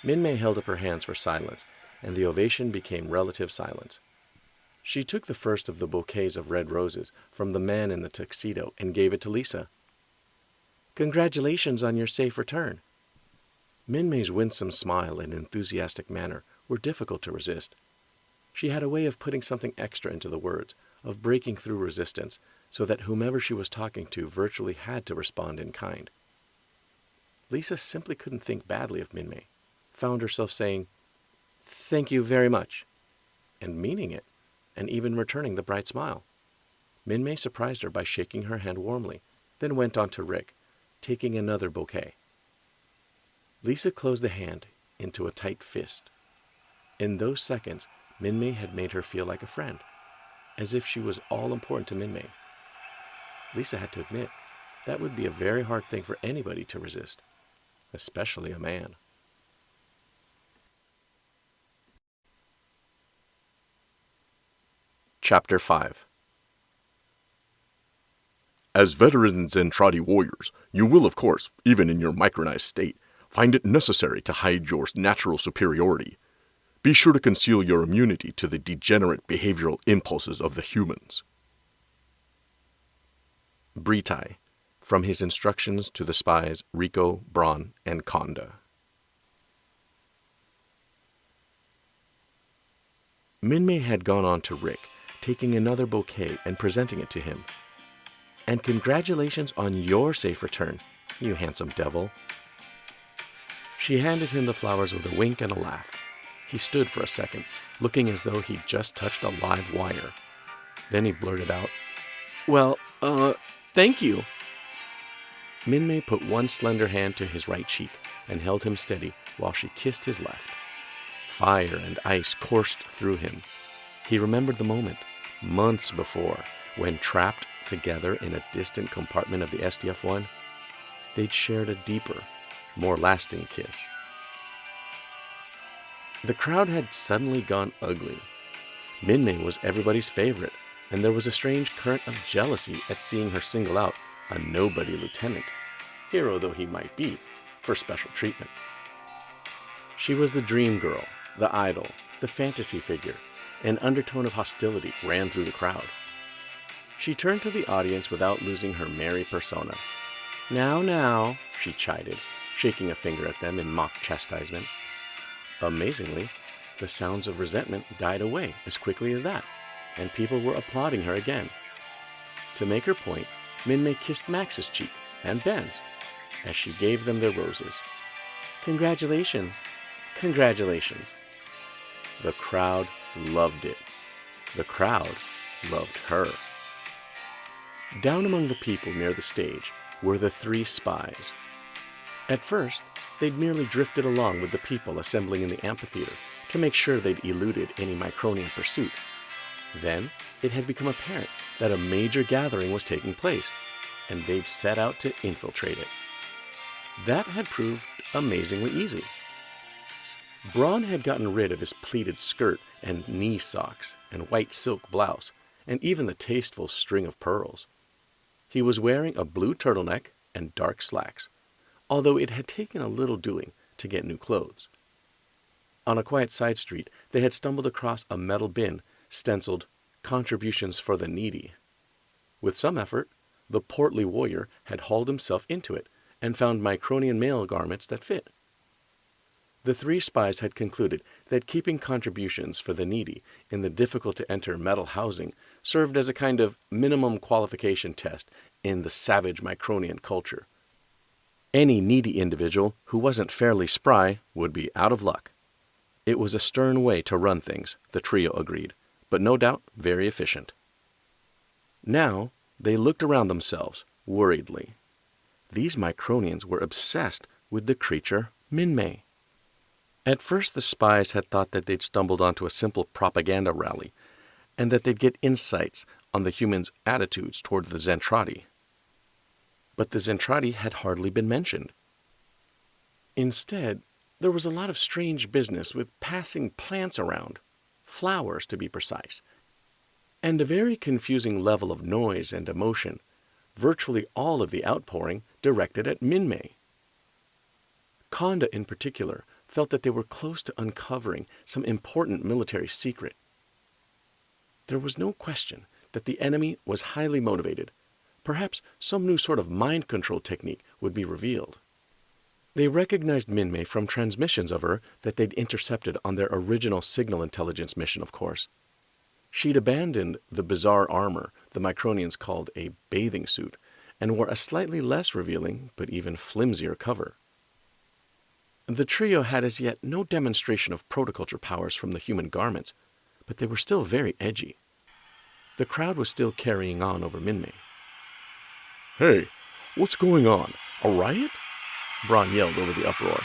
Minmay held up her hands for silence, and the ovation became relative silence. She took the first of the bouquets of red roses from the man in the tuxedo and gave it to Lisa. "Congratulations on your safe return." Minmay's winsome smile and enthusiastic manner were difficult to resist. She had a way of putting something extra into the words, of breaking through resistance, so that whomever she was talking to virtually had to respond in kind. Lisa simply couldn't think badly of Minmay, found herself saying, "Thank you very much," and meaning it, and even returning the bright smile. Minmay surprised her by shaking her hand warmly, then went on to Rick, taking another bouquet. Lisa closed the hand into a tight fist. In those seconds, Minmay had made her feel like a friend, as if she was all important to Minmay. Lisa had to admit, that would be a very hard thing for anybody to resist, especially a man. Chapter 5.
As veteran Zentradi warriors, you will, of course, even in your micronized state, find it necessary to hide your natural superiority. Be sure to conceal your immunity to the degenerate behavioral impulses of the humans.
Britai, from his instructions to the spies Rico, Braun, and Konda. Minmay had gone on to Rick, taking another bouquet and presenting it to him. "And congratulations on your safe return, you handsome devil." She handed him the flowers with a wink and a laugh. He stood for a second, looking as though he'd just touched a live wire. Then he blurted out, "Well, thank you." Minmay put one slender hand to his right cheek and held him steady while she kissed his left. Fire and ice coursed through him. He remembered the moment, months before, when trapped together in a distant compartment of the SDF-1, they'd shared a deeper, more lasting kiss. The crowd had suddenly gone ugly. Minmay was everybody's favorite, and there was a strange current of jealousy at seeing her single out a nobody lieutenant, hero though he might be, for special treatment. She was the dream girl, the idol, the fantasy figure. An undertone of hostility ran through the crowd. She turned to the audience without losing her merry persona. Now, she chided, shaking a finger at them in mock chastisement. Amazingly, the sounds of resentment died away as quickly as that, and people were applauding her again. To make her point, Minmay kissed Max's cheek and Ben's as she gave them their roses. "Congratulations, congratulations." The crowd loved it. The crowd loved her. Down among the people near the stage were the three spies. At first, they'd merely drifted along with the people assembling in the amphitheater to make sure they'd eluded any Micronian pursuit. Then, it had become apparent that a major gathering was taking place, and they'd set out to infiltrate it. That had proved amazingly easy. Braun had gotten rid of his pleated skirt and knee socks and white silk blouse, and even the tasteful string of pearls. He was wearing a blue turtleneck and dark slacks, although it had taken a little doing to get new clothes. On a quiet side street, they had stumbled across a metal bin stenciled "Contributions for the Needy." With some effort, the portly warrior had hauled himself into it and found Micronian male garments that fit. The three spies had concluded that keeping contributions for the needy in the difficult-to-enter metal housing served as a kind of minimum qualification test in the savage Micronian culture. Any needy individual who wasn't fairly spry would be out of luck. It was a stern way to run things, the trio agreed, but no doubt very efficient. Now they looked around themselves, worriedly. These Micronians were obsessed with the creature Minmay. At first the spies had thought that they'd stumbled onto a simple propaganda rally, and that they'd get insights on the humans' attitudes toward the Zentradi. But the Zentradi had hardly been mentioned. Instead, there was a lot of strange business with passing plants around, flowers to be precise, and a very confusing level of noise and emotion, virtually all of the outpouring directed at Minmay. Konda in particular felt that they were close to uncovering some important military secret. There was no question that the enemy was highly motivated. Perhaps some new sort of mind control technique would be revealed. They recognized Minmay from transmissions of her that they'd intercepted on their original signal intelligence mission, of course. She'd abandoned the bizarre armor the Micronians called a bathing suit and wore a slightly less revealing but even flimsier cover. The trio had as yet no demonstration of protoculture powers from the human garments, but they were still very edgy. The crowd was still carrying on over Minmay.
Hey, what's going on? A riot?
Braun yelled over the uproar.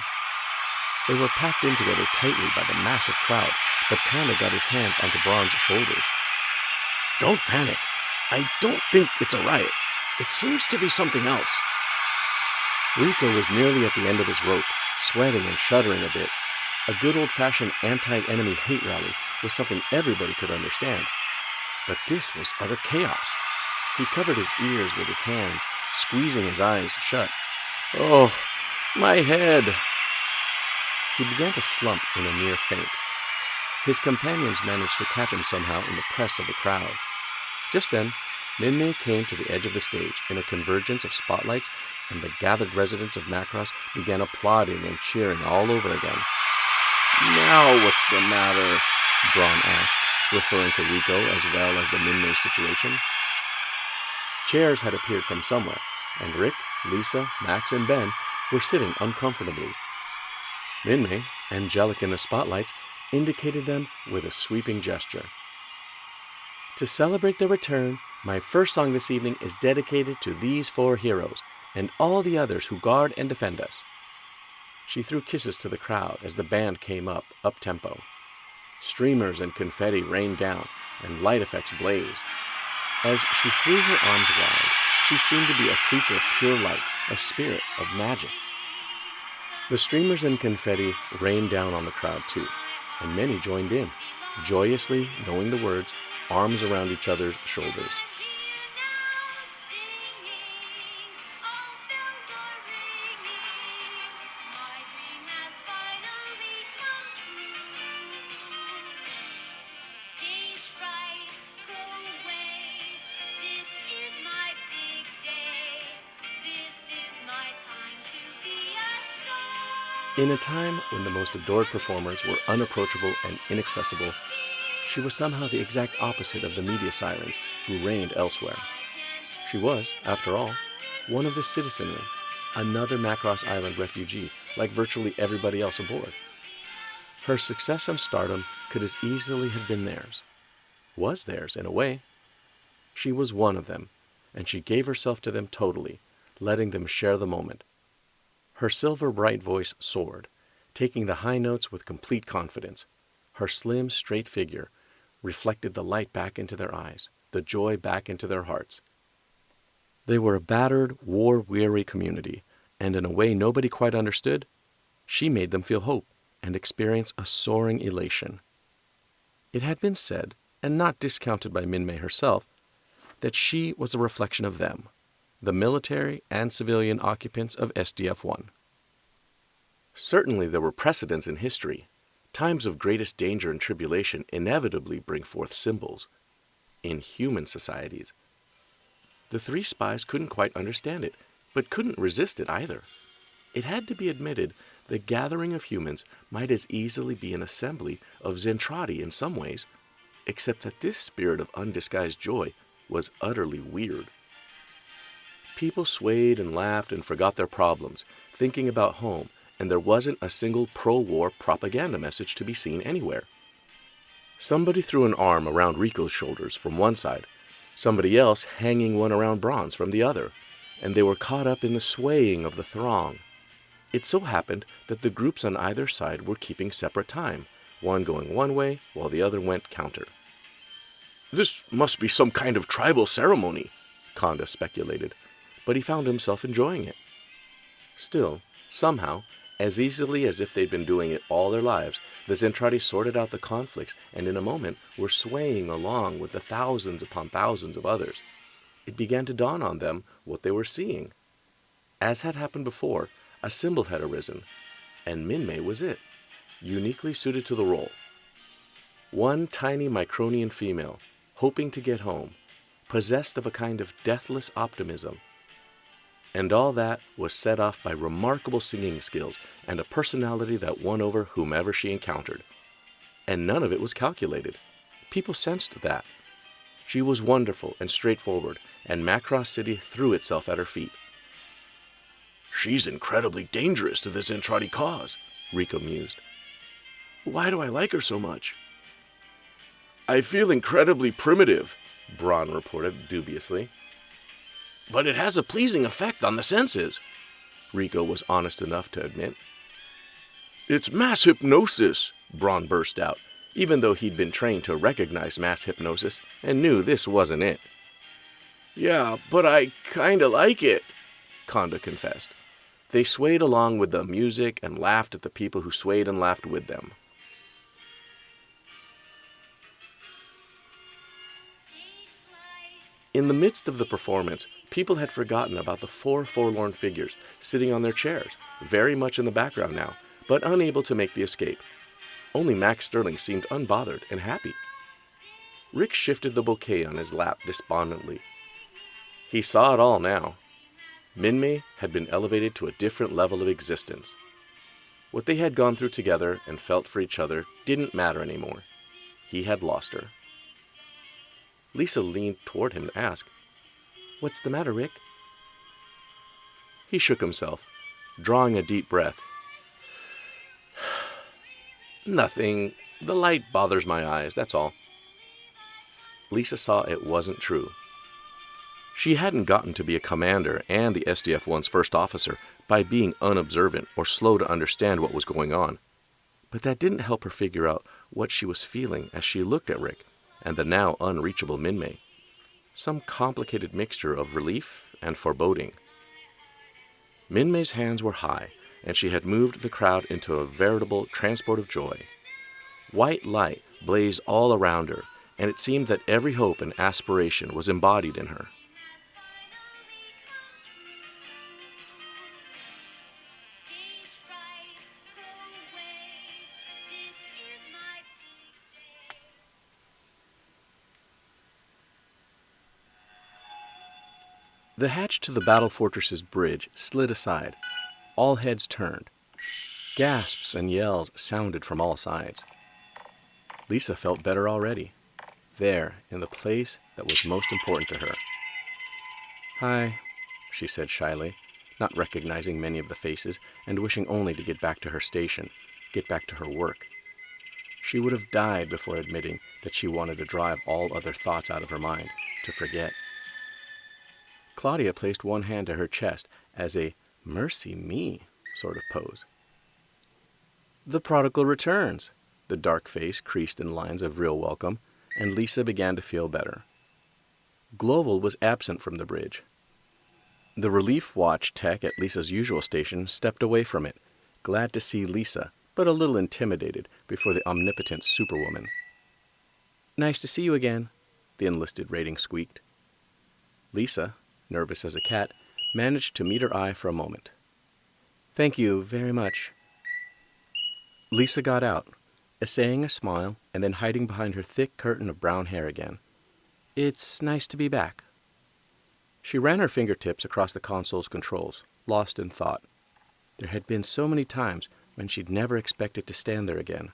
They were packed in together tightly by the massive crowd, but Konda got his hands onto Braun's shoulders.
Don't panic. I don't think it's a riot. It seems to be something else.
Rico was nearly at the end of his rope, sweating and shuddering a bit. A good old-fashioned anti-enemy hate rally was something everybody could understand. But this was utter chaos. He covered his ears with his hands, squeezing his eyes shut. "Oh, my head!" He began to slump in a near faint. His companions managed to catch him somehow in the press of the crowd. Just then, Minmay came to the edge of the stage in a convergence of spotlights, and the gathered residents of Macross began applauding and cheering all over again.
Now what's the matter?
Braun asked, referring to Rico as well as the Minmay situation. Chairs had appeared from somewhere, and Rick, Lisa, Max, and Ben were sitting uncomfortably. Minmay, angelic in the spotlights, indicated them with a sweeping gesture. "To celebrate their return, my first song this evening is dedicated to these 4 heroes and all the others who guard and defend us." She threw kisses to the crowd as the band came up-tempo. Streamers and confetti rained down, and light effects blazed. As she threw her arms wide, she seemed to be a creature of pure light, of spirit, of magic. The streamers and confetti rained down on the crowd too, and many joined in, joyously knowing the words, arms around each other's shoulders. In a time when the most adored performers were unapproachable and inaccessible, she was somehow the exact opposite of the media sirens who reigned elsewhere. She was, after all, one of the citizenry, another Macross Island refugee like virtually everybody else aboard. Her success and stardom could as easily have been theirs. Was theirs, in a way. She was one of them, and she gave herself to them totally, letting them share the moment. Her silver-bright voice soared, taking the high notes with complete confidence. Her slim, straight figure reflected the light back into their eyes, the joy back into their hearts. They were a battered, war-weary community, and in a way nobody quite understood, she made them feel hope and experience a soaring elation. It had been said, and not discounted by Minmay herself, that she was a reflection of them, the military and civilian occupants of SDF-1. Certainly there were precedents in history. Times of greatest danger and tribulation inevitably bring forth symbols. In human societies. The three spies couldn't quite understand it, but couldn't resist it either. It had to be admitted the gathering of humans might as easily be an assembly of Zentradi in some ways, except that this spirit of undisguised joy was utterly weird. People swayed and laughed and forgot their problems, thinking about home, and there wasn't a single pro-war propaganda message to be seen anywhere. Somebody threw an arm around Rico's shoulders from one side, somebody else hanging one around Braun's from the other, and they were caught up in the swaying of the throng. It so happened that the groups on either side were keeping separate time, one going one way while the other went counter.
This must be some kind of tribal ceremony,
Konda speculated, but he found himself enjoying it. Still, somehow, as easily as if they'd been doing it all their lives, the Zentradi sorted out the conflicts and in a moment were swaying along with the thousands upon thousands of others. It began to dawn on them what they were seeing. As had happened before, a symbol had arisen, and Minmay was it, uniquely suited to the role. One tiny Micronian female, hoping to get home, possessed of a kind of deathless optimism. And all that was set off by remarkable singing skills and a personality that won over whomever she encountered. And none of it was calculated. People sensed that. She was wonderful and straightforward, and Macross City threw itself at her feet.
She's incredibly dangerous to the Zentradi cause,
Rico mused.
Why do I like her so much? I feel incredibly primitive,
Braun reported dubiously.
But it has a pleasing effect on the senses,
Rico was honest enough to admit.
It's mass hypnosis,
Braun burst out, even though he'd been trained to recognize mass hypnosis and knew this wasn't it.
Yeah, but I kinda like it,
Konda confessed. They swayed along with the music and laughed at the people who swayed and laughed with them. In the midst of the performance, people had forgotten about the four forlorn figures sitting on their chairs, very much in the background now, but unable to make the escape. Only Max Sterling seemed unbothered and happy. Rick shifted the bouquet on his lap despondently. He saw it all now. Minmay had been elevated to a different level of existence. What they had gone through together and felt for each other didn't matter anymore. He had lost her. Lisa leaned toward him to ask, "What's the matter, Rick?" He shook himself, drawing a deep breath. "Nothing. The light bothers my eyes, that's all." Lisa saw it wasn't true. She hadn't gotten to be a commander and the SDF-1's first officer by being unobservant or slow to understand what was going on. But that didn't help her figure out what she was feeling as she looked at Rick and the now unreachable Minmay. Some complicated mixture of relief and foreboding. Minmay's hands were high, and she had moved the crowd into a veritable transport of joy. White light blazed all around her, and it seemed that every hope and aspiration was embodied in her. The hatch to the Battle Fortress's bridge slid aside. All heads turned. Gasps and yells sounded from all sides. Lisa felt better already, there in the place that was most important to her. "Hi," she said shyly, not recognizing many of the faces and wishing only to get back to her station, get back to her work. She would have died before admitting that she wanted to drive all other thoughts out of her mind, to forget. Claudia placed one hand to her chest as a "mercy me" sort of pose. "The prodigal returns." The dark face creased in lines of real welcome, and Lisa began to feel better. Global was absent from the bridge. The relief watch tech at Lisa's usual station stepped away from it, glad to see Lisa, but a little intimidated before the omnipotent superwoman. "Nice to see you again," the enlisted rating squeaked. Lisa, nervous as a cat, managed to meet her eye for a moment. "Thank you very much." Lisa got out, essaying a smile and then hiding behind her thick curtain of brown hair again. "It's nice to be back." She ran her fingertips across the console's controls, lost in thought. There had been so many times when she'd never expected to stand there again.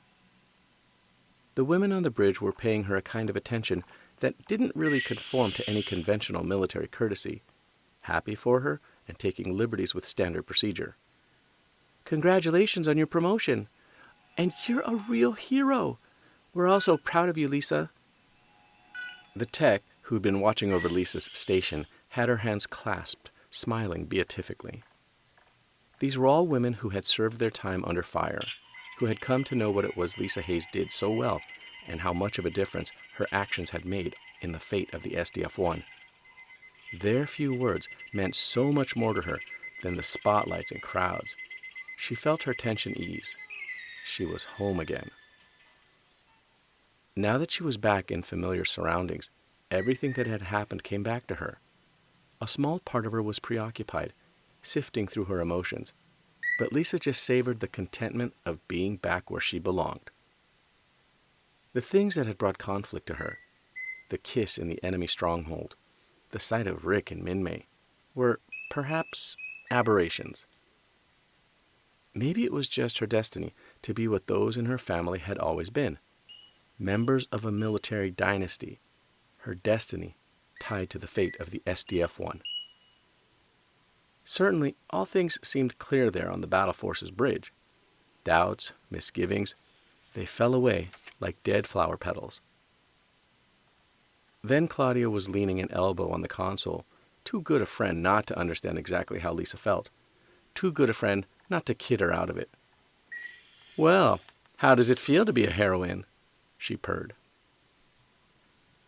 The women on the bridge were paying her a kind of attention that didn't really conform to any conventional military courtesy, happy for her and taking liberties with standard procedure. "Congratulations on your promotion! And you're a real hero! We're all so proud of you, Lisa." The tech, who'd been watching over Lisa's station, had her hands clasped, smiling beatifically. These were all women who had served their time under fire, who had come to know what it was Lisa Hayes did so well and how much of a difference her actions had made in the fate of the SDF-1. Their few words meant so much more to her than the spotlights and crowds. She felt her tension ease. She was home again. Now that she was back in familiar surroundings, everything that had happened came back to her. A small part of her was preoccupied, sifting through her emotions, but Lisa just savored the contentment of being back where she belonged. The things that had brought conflict to her, the kiss in the enemy stronghold, the sight of Rick and Minmay, were perhaps aberrations. Maybe it was just her destiny to be what those in her family had always been, members of a military dynasty, her destiny tied to the fate of the SDF-1. Certainly, all things seemed clear there on the battle force's bridge. Doubts, misgivings, they fell away like dead flower petals. Then Claudia was leaning an elbow on the console, too good a friend not to understand exactly how Lisa felt, too good a friend not to kid her out of it. "Well, how does it feel to be a heroine?" she purred.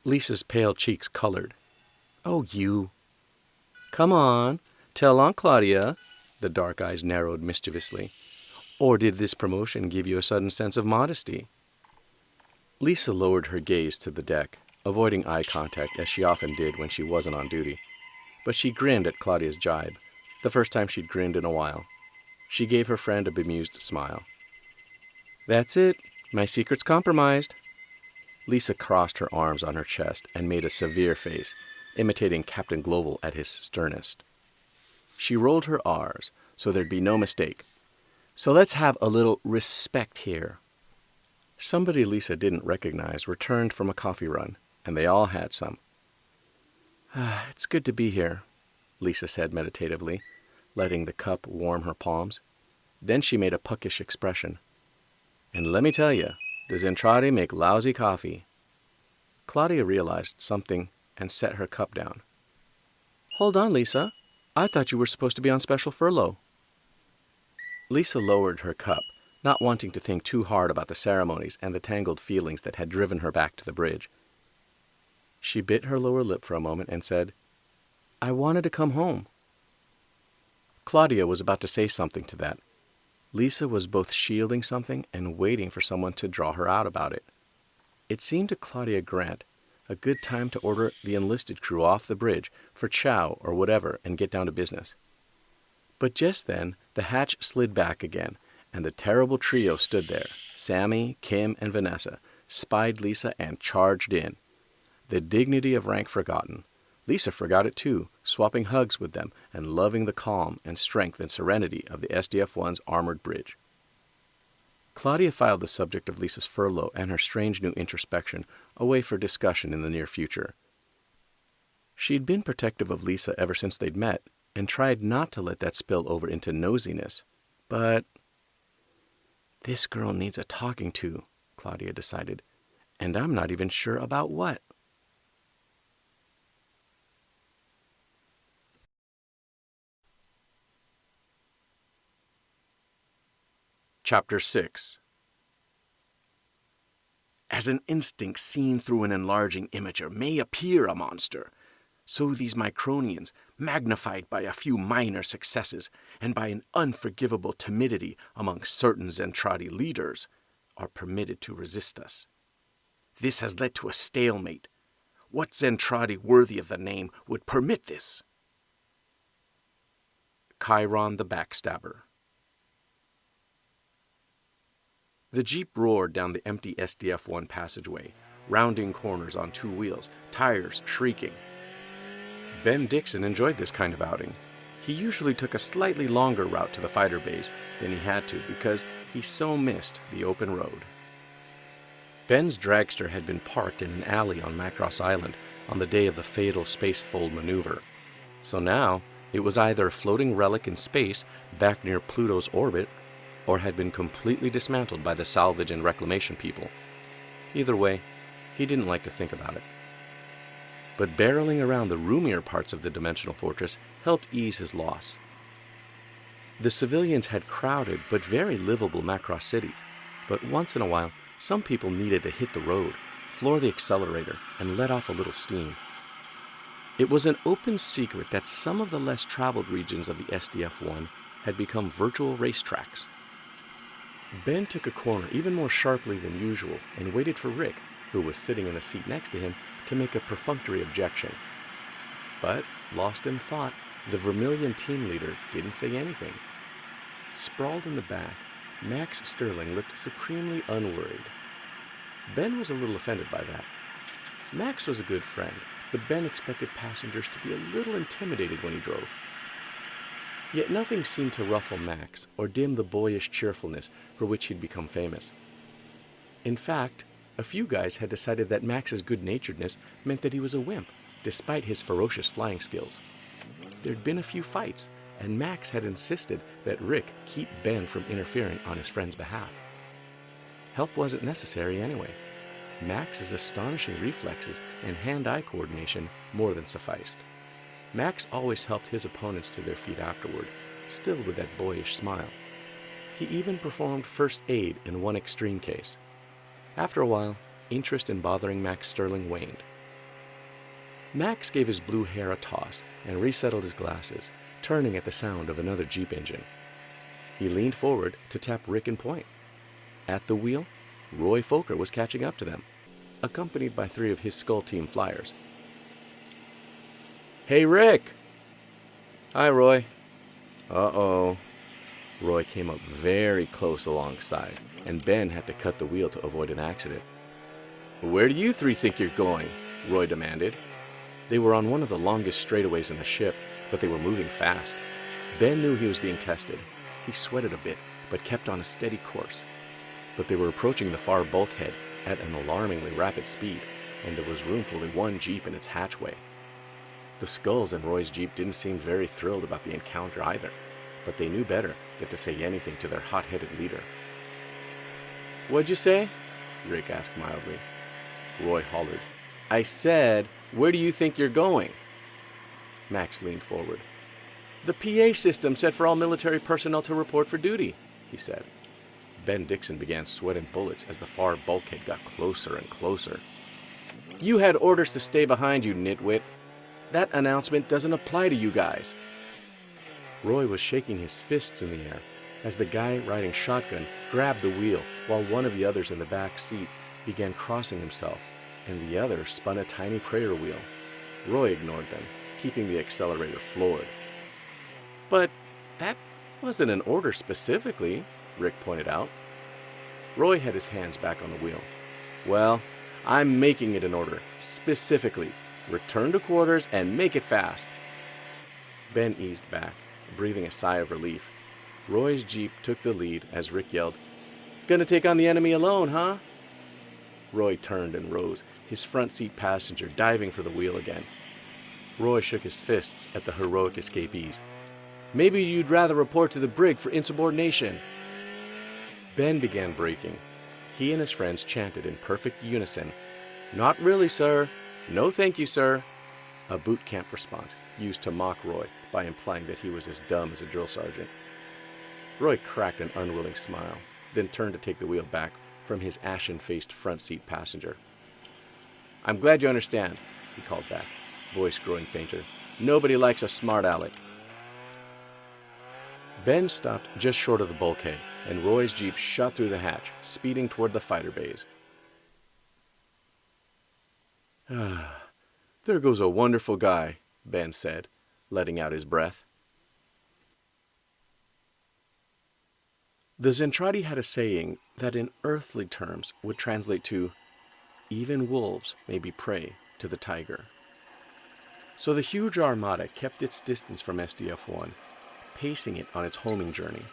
Lisa's pale cheeks colored. "Oh, you." "Come on, tell Aunt Claudia." The dark eyes narrowed mischievously. "Or did this promotion give you a sudden sense of modesty?" Lisa lowered her gaze to the deck, avoiding eye contact as she often did when she wasn't on duty. But she grinned at Claudia's jibe, the first time she'd grinned in a while. She gave her friend a bemused smile. "That's it. My secret's compromised." Lisa crossed her arms on her chest and made a severe face, imitating Captain Gloval at his sternest. She rolled her R's, so there'd be no mistake. "So let's have a little respect here." Somebody Lisa didn't recognize returned from a coffee run, and they all had some. "It's good to be here," Lisa said meditatively, letting the cup warm her palms. Then she made a puckish expression. "And let me tell you, the Zentradi make lousy coffee." Claudia realized something and set her cup down. "Hold on, Lisa. I thought you were supposed to be on special furlough." Lisa lowered her cup, not wanting to think too hard about the ceremonies and the tangled feelings that had driven her back to the bridge. She bit her lower lip for a moment and said, "I wanted to come home." Claudia was about to say something to that. Lisa was both shielding something and waiting for someone to draw her out about it. It seemed to Claudia Grant a good time to order the enlisted crew off the bridge for chow or whatever and get down to business. But just then, the hatch slid back again, and the terrible trio stood there. Sammy, Kim, and Vanessa spied Lisa and charged in. The dignity of rank forgotten. Lisa forgot it too, swapping hugs with them and loving the calm and strength and serenity of the SDF-1's armored bridge. Claudia filed the subject of Lisa's furlough and her strange new introspection away for discussion in the near future. She'd been protective of Lisa ever since they'd met, and tried not to let that spill over into nosiness. But this girl needs a talking to, Claudia decided, and I'm not even sure about what. Chapter 6.
As an instinct seen through an enlarging imager may appear a monster, so these Micronians, magnified by a few minor successes and by an unforgivable timidity among certain Zentradi leaders, are permitted to resist us. This has led to a stalemate. What Zentradi worthy of the name would permit this?
Chiron the Backstabber. The Jeep roared down the empty SDF-1 passageway, rounding corners on two wheels, tires shrieking. Ben Dixon enjoyed this kind of outing. He usually took a slightly longer route to the fighter base than he had to because he so missed the open road. Ben's dragster had been parked in an alley on Macross Island on the day of the fatal spacefold maneuver. So now, it was either a floating relic in space back near Pluto's orbit, or had been completely dismantled by the salvage and reclamation people. Either way, he didn't like to think about it. But barreling around the roomier parts of the dimensional fortress helped ease his loss. The civilians had crowded but very livable Macross City, but once in a while, some people needed to hit the road, floor the accelerator, and let off a little steam. It was an open secret that some of the less traveled regions of the SDF-1 had become virtual racetracks. Ben took a corner even more sharply than usual and waited for Rick, who was sitting in the seat next to him, to make a perfunctory objection. But, lost in thought, the Vermilion team leader didn't say anything. Sprawled in the back, Max Sterling looked supremely unworried. Ben was a little offended by that. Max was a good friend, but Ben expected passengers to be a little intimidated when he drove. Yet nothing seemed to ruffle Max or dim the boyish cheerfulness for which he'd become famous. In fact, a few guys had decided that Max's good-naturedness meant that he was a wimp, despite his ferocious flying skills. There'd been a few fights, and Max had insisted that Rick keep Ben from interfering on his friend's behalf. Help wasn't necessary anyway. Max's astonishing reflexes and hand-eye coordination more than sufficed. Max always helped his opponents to their feet afterward, still with that boyish smile. He even performed first aid in one extreme case. After a while, interest in bothering Max Sterling waned. Max gave his blue hair a toss and resettled his glasses, turning at the sound of another Jeep engine. He leaned forward to tap Rick in point. At the wheel, Roy Fokker was catching up to them, accompanied by 3 of his Skull Team flyers. "Hey, Rick!" "Hi, Roy." "Uh-oh." Roy came up very close alongside, and Ben had to cut the wheel to avoid an accident. "Where do you 3 think you're going?" Roy demanded. They were on one of the longest straightaways in the ship, but they were moving fast. Ben knew he was being tested. He sweated a bit, but kept on a steady course. But they were approaching the far bulkhead at an alarmingly rapid speed, and there was room for only one Jeep in its hatchway. The Skulls in Roy's Jeep didn't seem very thrilled about the encounter either, but they knew better than to say anything to their hot-headed leader. "What'd you say?" Rick asked mildly. Roy hollered, "I said, where do you think you're going?" Max leaned forward. "The PA system set for all military personnel to report for duty," he said. Ben Dixon began sweating bullets as the far bulkhead got closer and closer. "You had orders to stay behind, you nitwit. That announcement doesn't apply to you guys." Roy was shaking his fists in the air as the guy riding shotgun grabbed the wheel while one of the others in the back seat began crossing himself, and the other spun a tiny prayer wheel. Roy ignored them, keeping the accelerator floored. "But that wasn't an order specifically," Rick pointed out. Roy had his hands back on the wheel. "Well, I'm making it an order, specifically. Return to quarters and make it fast." Ben eased back, breathing a sigh of relief. Roy's Jeep took the lead as Rick yelled, "Gonna take on the enemy alone, huh?" Roy turned and rose, his front seat passenger diving for the wheel again. Roy shook his fists at the heroic escapees. "Maybe you'd rather report to the brig for insubordination." Ben began braking. He and his friends chanted in perfect unison, "Not really, sir. No thank you, sir." A boot camp response used to mock Roy by implying that he was as dumb as a drill sergeant. Roy cracked an unwilling smile, then turned to take the wheel back from his ashen-faced front seat passenger. "I'm glad you understand," he called back, voice growing fainter. "Nobody likes a smart aleck." Ben stopped just short of the bulkhead, and Roy's Jeep shot through the hatch, speeding toward the fighter bays. "There goes a wonderful guy," Ben said, letting out his breath. The Zentradi had a saying that in earthly terms would translate to, "Even wolves may be prey to the tiger." So the huge armada kept its distance from SDF-1, pacing it on its homing journey.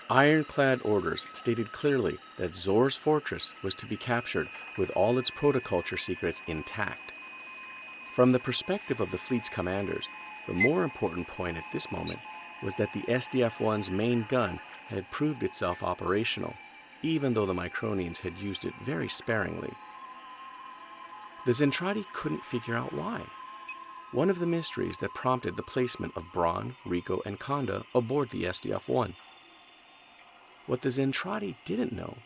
Ironclad orders stated clearly that Zor's fortress was to be captured with all its protoculture secrets intact. From the perspective of the fleet's commanders, the more important point at this moment was that the SDF-1's main gun had proved itself operational, even though the Micronians had used it very sparingly. The Zentradi couldn't figure out why. One of the mysteries that prompted the placement of Braun, Rico, and Konda aboard the SDF-1. What the Zentradi didn't know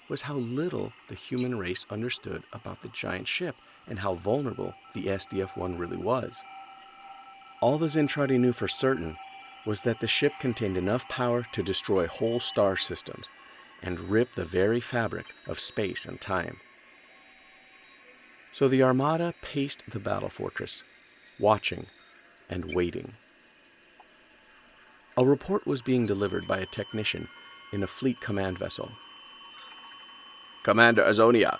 was how little the human race understood about the giant ship and how vulnerable the SDF-1 really was. All the Zentradi knew for certain was that the ship contained enough power to destroy whole star systems and rip the very fabric of space and time. So the Armada paced the battle fortress, watching and waiting. A report was being delivered by a technician in a fleet command vessel.
Commander Azonia,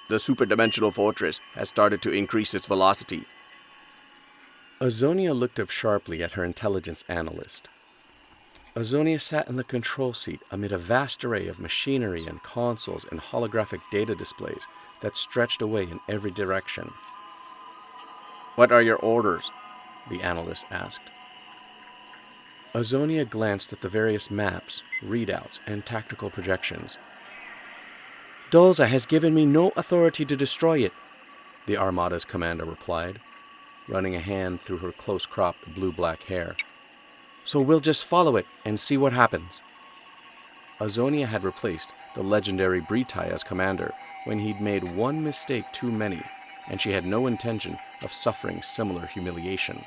the superdimensional fortress has started to increase its velocity.
Azonia looked up sharply at her intelligence analyst. Azonia sat in the control seat amid a vast array of machinery and consoles and holographic data displays that stretched away in every direction.
What are your orders?
The analyst asked. Azonia glanced at the various maps, readouts, and tactical projections. "Dolza has given me no authority to destroy it," the Armada's commander replied, running a hand through her close-cropped blue-black hair. "So we'll just follow it and see what happens." Azonia had replaced the legendary Britai as commander when he'd made one mistake too many, and she had no intention of suffering similar humiliation.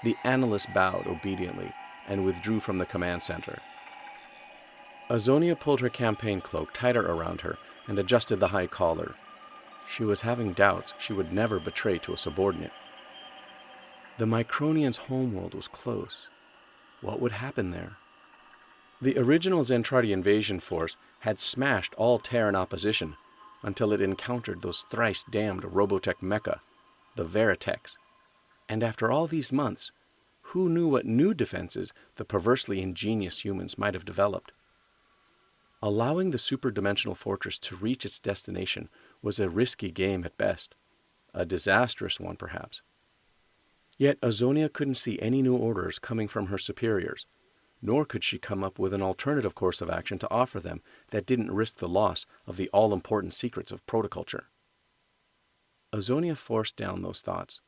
The analyst bowed obediently and withdrew from the command center. Azonia pulled her campaign cloak tighter around her and adjusted the high collar. She was having doubts she would never betray to a subordinate. The Micronians' homeworld was close. What would happen there? The original Zentradi invasion force had smashed all Terran opposition until it encountered those thrice-damned Robotech mecha, the Veritechs. And after all these months, who knew what new defenses the perversely ingenious humans might have developed? Allowing the superdimensional fortress to reach its destination was a risky game at best, a disastrous one perhaps. Yet Azonia couldn't see any new orders coming from her superiors, nor could she come up with an alternative course of action to offer them that didn't risk the loss of the all-important secrets of protoculture. Azonia forced down those thoughts.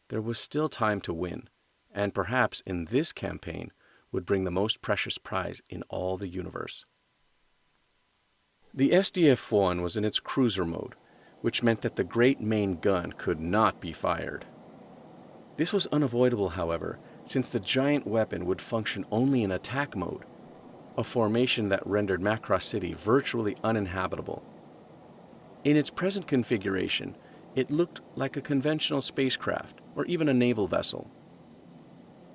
There was still time to win, and perhaps in this campaign would bring the most precious prize in all the universe. The SDF-1 was in its cruiser mode, which meant that the great main gun could not be fired. This was unavoidable, however, since the giant weapon would function only in attack mode, a formation that rendered Macross City virtually uninhabitable. In its present configuration, it looked like a conventional spacecraft or even a naval vessel.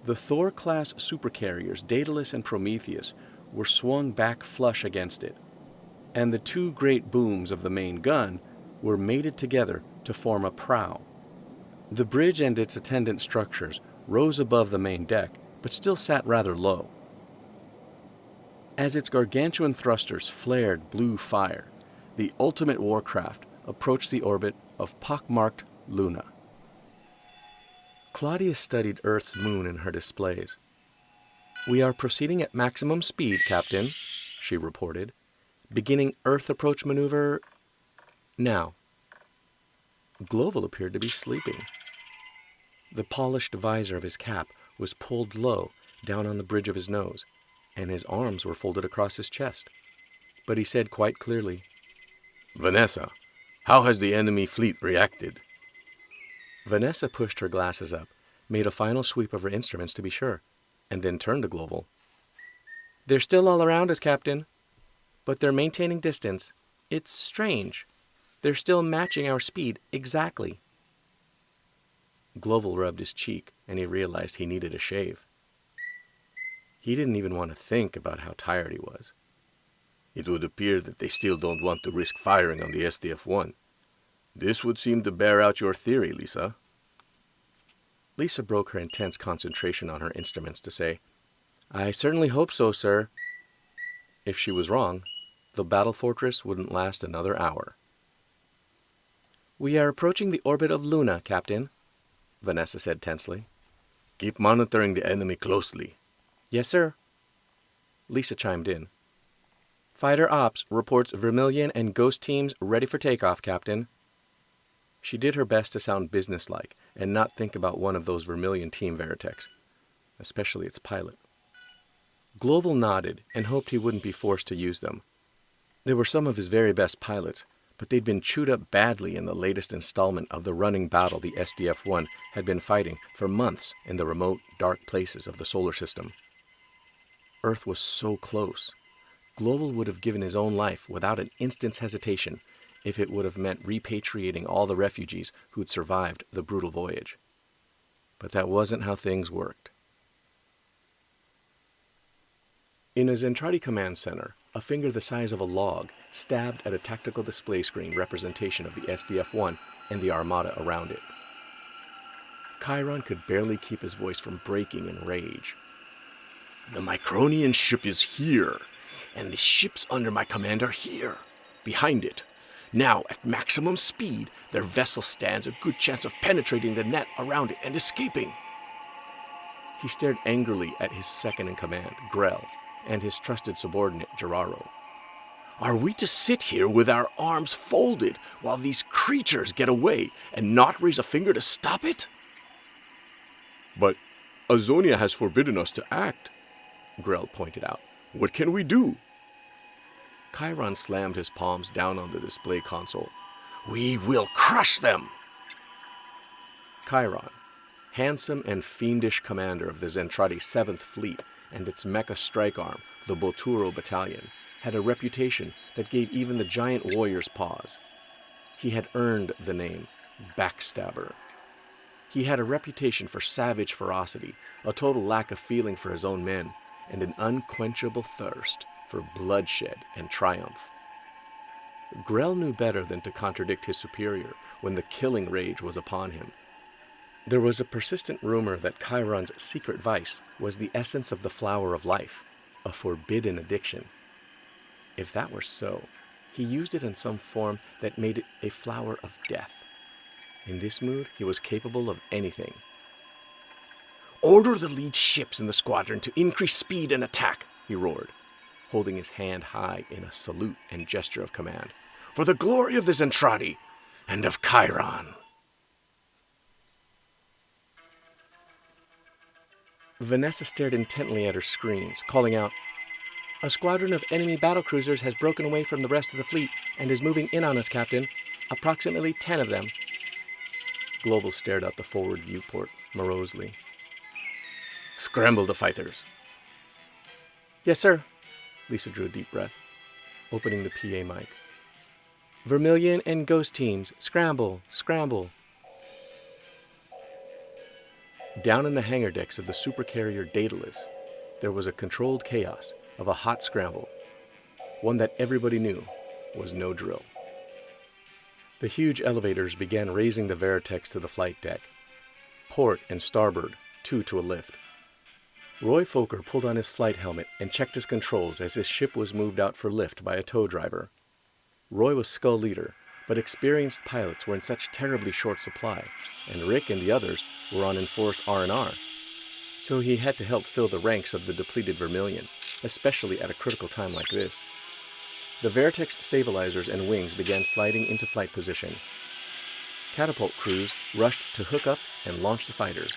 The Thor-class supercarriers Daedalus and Prometheus were swung back flush against it, and the two great booms of the main gun were mated together to form a prow. The bridge and its attendant structures rose above the main deck, but still sat rather low. As its gargantuan thrusters flared blue fire, the ultimate warcraft approached the orbit of pockmarked Luna. Claudia studied Earth's moon in her displays. "We are proceeding at maximum speed, Captain," she reported. "Beginning Earth approach maneuver now." Global appeared to be sleeping. The polished visor of his cap was pulled low down on the bridge of his nose, and his arms were folded across his chest. But he said quite clearly,
"Vanessa, how has the enemy fleet reacted?"
Vanessa pushed her glasses up, made a final sweep of her instruments to be sure, and then turned to Global. "They're still all around us, Captain, but they're maintaining distance. It's strange. They're still matching our speed exactly." Global rubbed his cheek, and he realized he needed a shave. He didn't even want to think about how tired he was.
It would appear that they still don't want to risk firing on the SDF-1. This would seem to bear out your theory, Lisa.
Lisa broke her intense concentration on her instruments to say, "I certainly hope so, sir." If she was wrong, the battle fortress wouldn't last another hour. "We are approaching the orbit of Luna, Captain," Vanessa said tensely.
Keep monitoring the enemy closely.
"Yes, sir." Lisa chimed in. "Fighter Ops reports Vermilion and Ghost teams ready for takeoff, Captain." She did her best to sound businesslike and not think about one of those Vermilion team Veritechs, especially its pilot. Global nodded and hoped he wouldn't be forced to use them. They were some of his very best pilots, but they'd been chewed up badly in the latest installment of the running battle the SDF-1 had been fighting for months in the remote, dark places of the solar system. Earth was so close. Global would have given his own life without an instant's hesitation if it would have meant repatriating all the refugees who'd survived the brutal voyage. But that wasn't how things worked. In a Zentradi command center, a finger the size of a log stabbed at a tactical display screen representation of the SDF-1 and the armada around it. Chiron could barely keep his voice from breaking in rage.
The Micronian ship is here, and the ships under my command are here, behind it. Now, at maximum speed, their vessel stands a good chance of penetrating the net around it and escaping.
He stared angrily at his second-in-command, Grell, and his trusted subordinate, Geraro.
Are we to sit here with our arms folded while these creatures get away and not raise a finger to stop it?
But Azonia has forbidden us to act,
Grell pointed out.
What can we do?
Chiron slammed his palms down on the display console.
We will crush them!
Chiron, handsome and fiendish commander of the Zentradi 7th Fleet and its mecha strike arm, the Boturo Battalion, had a reputation that gave even the giant warriors pause. He had earned the name Backstabber. He had a reputation for savage ferocity, a total lack of feeling for his own men, and an unquenchable thirst for bloodshed and triumph. Grell knew better than to contradict his superior when the killing rage was upon him. There was a persistent rumor that Chiron's secret vice was the essence of the flower of life, a forbidden addiction. If that were so, he used it in some form that made it a flower of death. In this mood, he was capable of anything.
Order the lead ships in the squadron to increase speed and attack, he roared, holding his hand high in a salute and gesture of command. For the glory of the Zentradi and of Chiron.
Vanessa stared intently at her screens, calling out, "A squadron of enemy battlecruisers has broken away from the rest of the fleet and is moving in on us, Captain. Approximately 10 of them." Global stared out the forward viewport morosely.
Scramble the fighters.
"Yes, sir." Lisa drew a deep breath, opening the PA mic. "Vermilion and Ghost teams, scramble, scramble." Down in the hangar decks of the supercarrier Daedalus, there was a controlled chaos of a hot scramble, one that everybody knew was no drill. The huge elevators began raising the Veritechs to the flight deck, port and starboard, two to a lift. Roy Fokker pulled on his flight helmet and checked his controls as his ship was moved out for lift by a tow driver. Roy was Skull Leader, but experienced pilots were in such terribly short supply, and Rick and the others were on enforced R&R. So he had to help fill the ranks of the depleted Vermilions, especially at a critical time like this. The Veritech's stabilizers and wings began sliding into flight position. Catapult crews rushed to hook up and launch the fighters.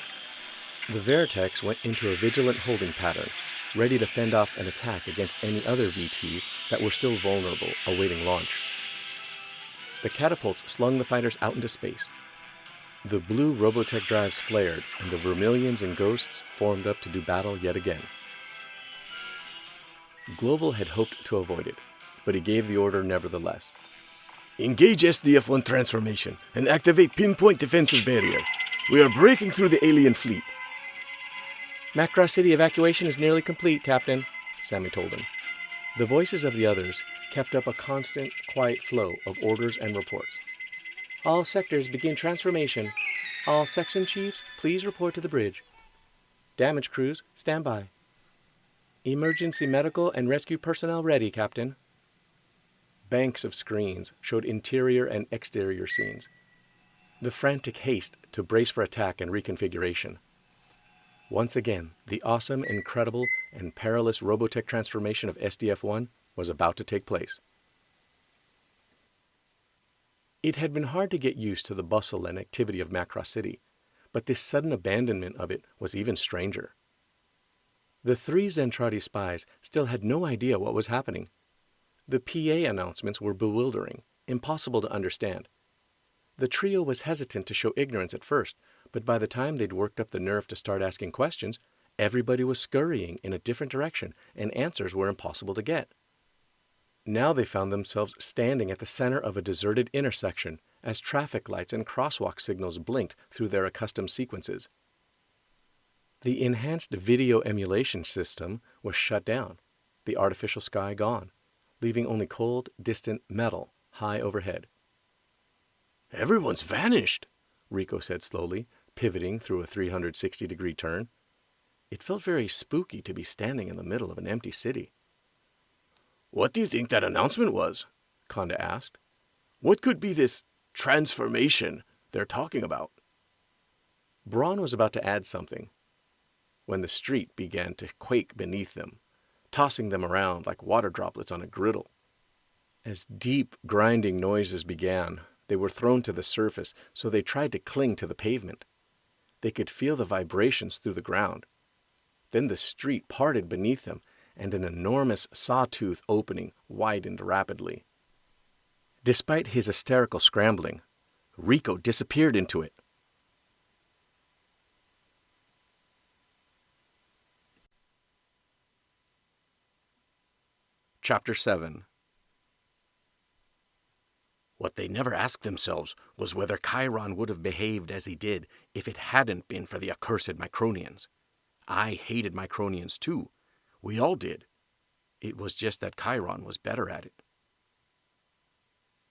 The Veritechs went into a vigilant holding pattern, ready to fend off an attack against any other VTs that were still vulnerable, awaiting launch. The catapults slung the fighters out into space. The blue Robotech drives flared, and the Vermilions and Ghosts formed up to do battle yet again. Global had hoped to avoid it, but he gave the order nevertheless.
Engage SDF-1 transformation and activate pinpoint defensive barrier. We are breaking through the alien fleet.
Macross City evacuation is nearly complete, Captain, Sammy told him. The voices of the others kept up a constant, quiet flow of orders and reports. All sectors begin transformation. All section chiefs, please report to the bridge. Damage crews, stand by. Emergency medical and rescue personnel ready, Captain. Banks of screens showed interior and exterior scenes. The frantic haste to brace for attack and reconfiguration. Once again, the awesome, incredible, and perilous Robotech transformation of SDF-1 was about to take place. It had been hard to get used to the bustle and activity of Macross City, but this sudden abandonment of it was even stranger. The three Zentradi spies still had no idea what was happening. The PA announcements were bewildering, impossible to understand. The trio was hesitant to show ignorance at first, but by the time they'd worked up the nerve to start asking questions, everybody was scurrying in a different direction, and answers were impossible to get. Now they found themselves standing at the center of a deserted intersection as traffic lights and crosswalk signals blinked through their accustomed sequences. The enhanced video emulation system was shut down, the artificial sky gone, leaving only cold, distant metal high overhead.
Everyone's vanished,
Rico said slowly, pivoting through a 360-degree turn. It felt very spooky to be standing in the middle of an empty city.
What do you think that announcement was?
Konda asked.
What could be this transformation they're talking about?
Braun was about to add something when the street began to quake beneath them, tossing them around like water droplets on a griddle. As deep, grinding noises began, they were thrown to the surface, so they tried to cling to the pavement. They could feel the vibrations through the ground. Then the street parted beneath them, and an enormous sawtooth opening widened rapidly. Despite his hysterical scrambling, Rico disappeared into it. Chapter 7.
What they never asked themselves was whether Chiron would have behaved as he did if it hadn't been for the accursed Micronians. I hated Micronians too. We all did. It was just that Chiron was better at it.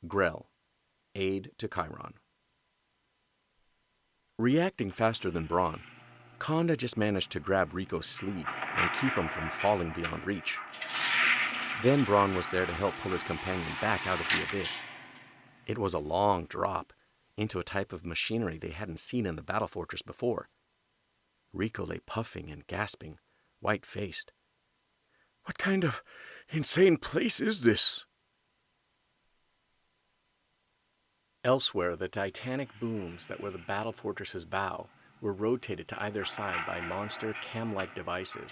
Grell, aide to Chiron. Reacting faster than Braun, Konda just managed to grab Rico's sleeve and keep him from falling beyond reach. Then Braun was there to help pull his companion back out of the abyss. It was a long drop into a type of machinery they hadn't seen in the battle fortress before. Rico lay puffing and gasping, white-faced.
What kind of insane place is this?
Elsewhere, the titanic booms that were the battle fortress's bow were rotated to either side by monster cam-like devices.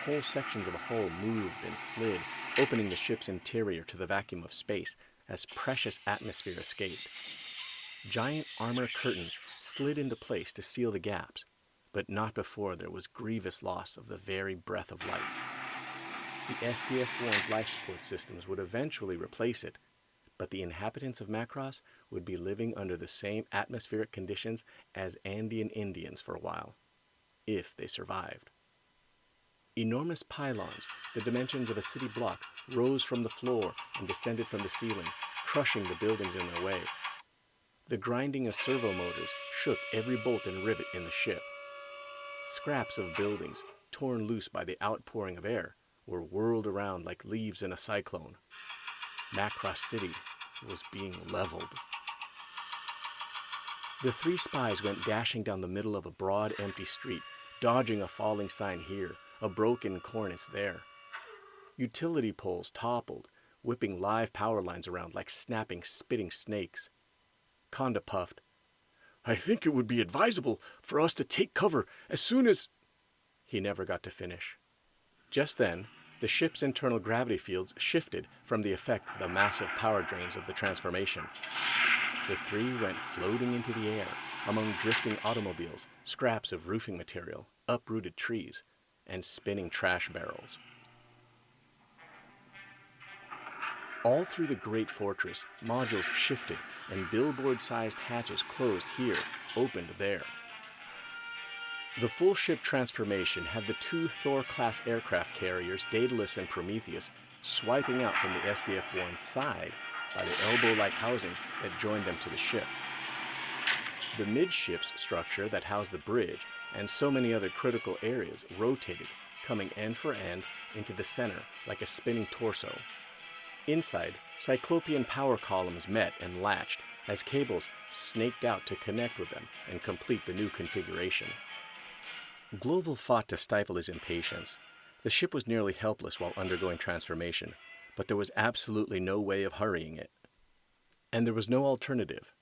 Whole sections of a hull moved and slid, opening the ship's interior to the vacuum of space as precious atmosphere escaped. Giant armor curtains slid into place to seal the gaps, but not before there was grievous loss of the very breath of life. The SDF-1's life support systems would eventually replace it, but the inhabitants of Macross would be living under the same atmospheric conditions as Andean Indians for a while, if they survived. Enormous pylons, the dimensions of a city block, rose from the floor and descended from the ceiling, crushing the buildings in their way. The grinding of servo motors shook every bolt and rivet in the ship. Scraps of buildings, torn loose by the outpouring of air, were whirled around like leaves in a cyclone. Macross City was being leveled. The three spies went dashing down the middle of a broad, empty street, dodging a falling sign here, a broken cornice there. Utility poles toppled, whipping live power lines around like snapping, spitting snakes. Konda puffed.
I think it would be advisable for us to take cover as soon as...
He never got to finish. Just then, the ship's internal gravity fields shifted from the effect of the massive power drains of the transformation. The three went floating into the air, among drifting automobiles, scraps of roofing material, uprooted trees, and spinning trash barrels. All through the great fortress, modules shifted, and billboard-sized hatches closed here, opened there. The full ship transformation had the two Thor-class aircraft carriers, Daedalus and Prometheus, swiping out from the SDF-1's side by the elbow-like housings that joined them to the ship. The midships structure that housed the bridge and so many other critical areas rotated, coming end for end into the center like a spinning torso. Inside, cyclopean power columns met and latched as cables snaked out to connect with them and complete the new configuration. Global fought to stifle his impatience. The ship was nearly helpless while undergoing transformation, but there was absolutely no way of hurrying it. And there was no alternative.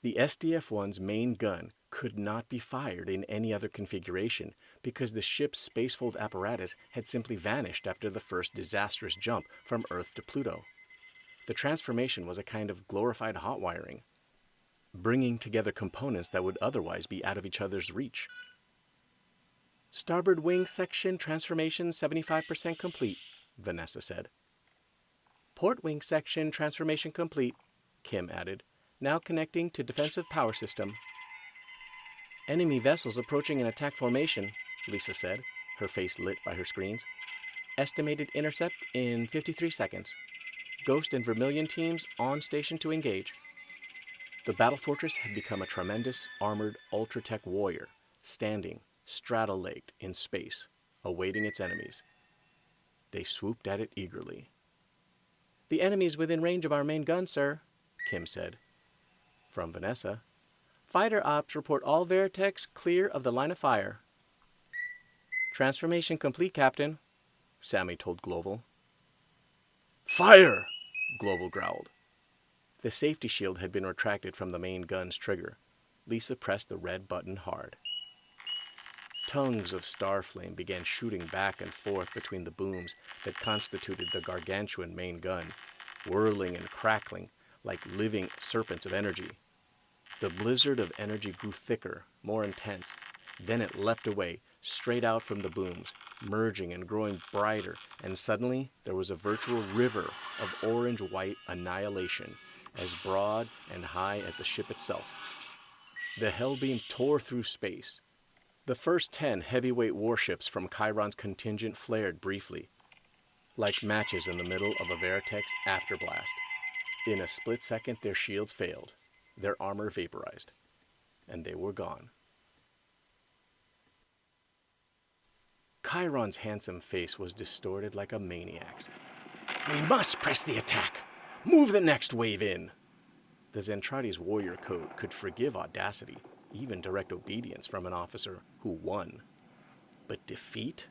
The SDF-1's main gun could not be fired in any other configuration because the ship's spacefold apparatus had simply vanished after the first disastrous jump from Earth to Pluto. The transformation was a kind of glorified hot wiring, bringing together components that would otherwise be out of each other's reach. "Starboard wing section transformation 75% complete," Vanessa said. "Port wing section transformation complete," Kim added. "Now connecting to defensive power system." "Enemy vessels approaching in attack formation," Lisa said, her face lit by her screens. "Estimated intercept in 53 seconds. Ghost and Vermilion teams on station to engage." The battle fortress had become a tremendous, armored ultra-tech warrior, standing, straddle-legged in space, awaiting its enemies. They swooped at it eagerly. "The enemy's within range of our main gun, sir," Kim said. From Vanessa, "Fighter ops report all Veritechs clear of the line of fire." "Transformation complete, Captain," Sammy told Global.
Fire!
Global growled. The safety shield had been retracted from the main gun's trigger. Lisa pressed the red button hard. Tongues of star flame began shooting back and forth between the booms that constituted the gargantuan main gun, whirling and crackling like living serpents of energy. The blizzard of energy grew thicker, more intense. Then it leapt away, straight out from the booms, merging and growing brighter, and suddenly there was a virtual river of orange-white annihilation, as broad and high as the ship itself. The hellbeam tore through space. The first 10 heavyweight warships from Chiron's contingent flared briefly, like matches in the middle of a Veritech's afterblast. In a split second, their shields failed, their armor vaporized, and they were gone. Chiron's handsome face was distorted like a maniac's. "We must press the attack! Move the next wave in!" The Zentradi's warrior code could forgive audacity, even direct obedience from an officer who won. But defeat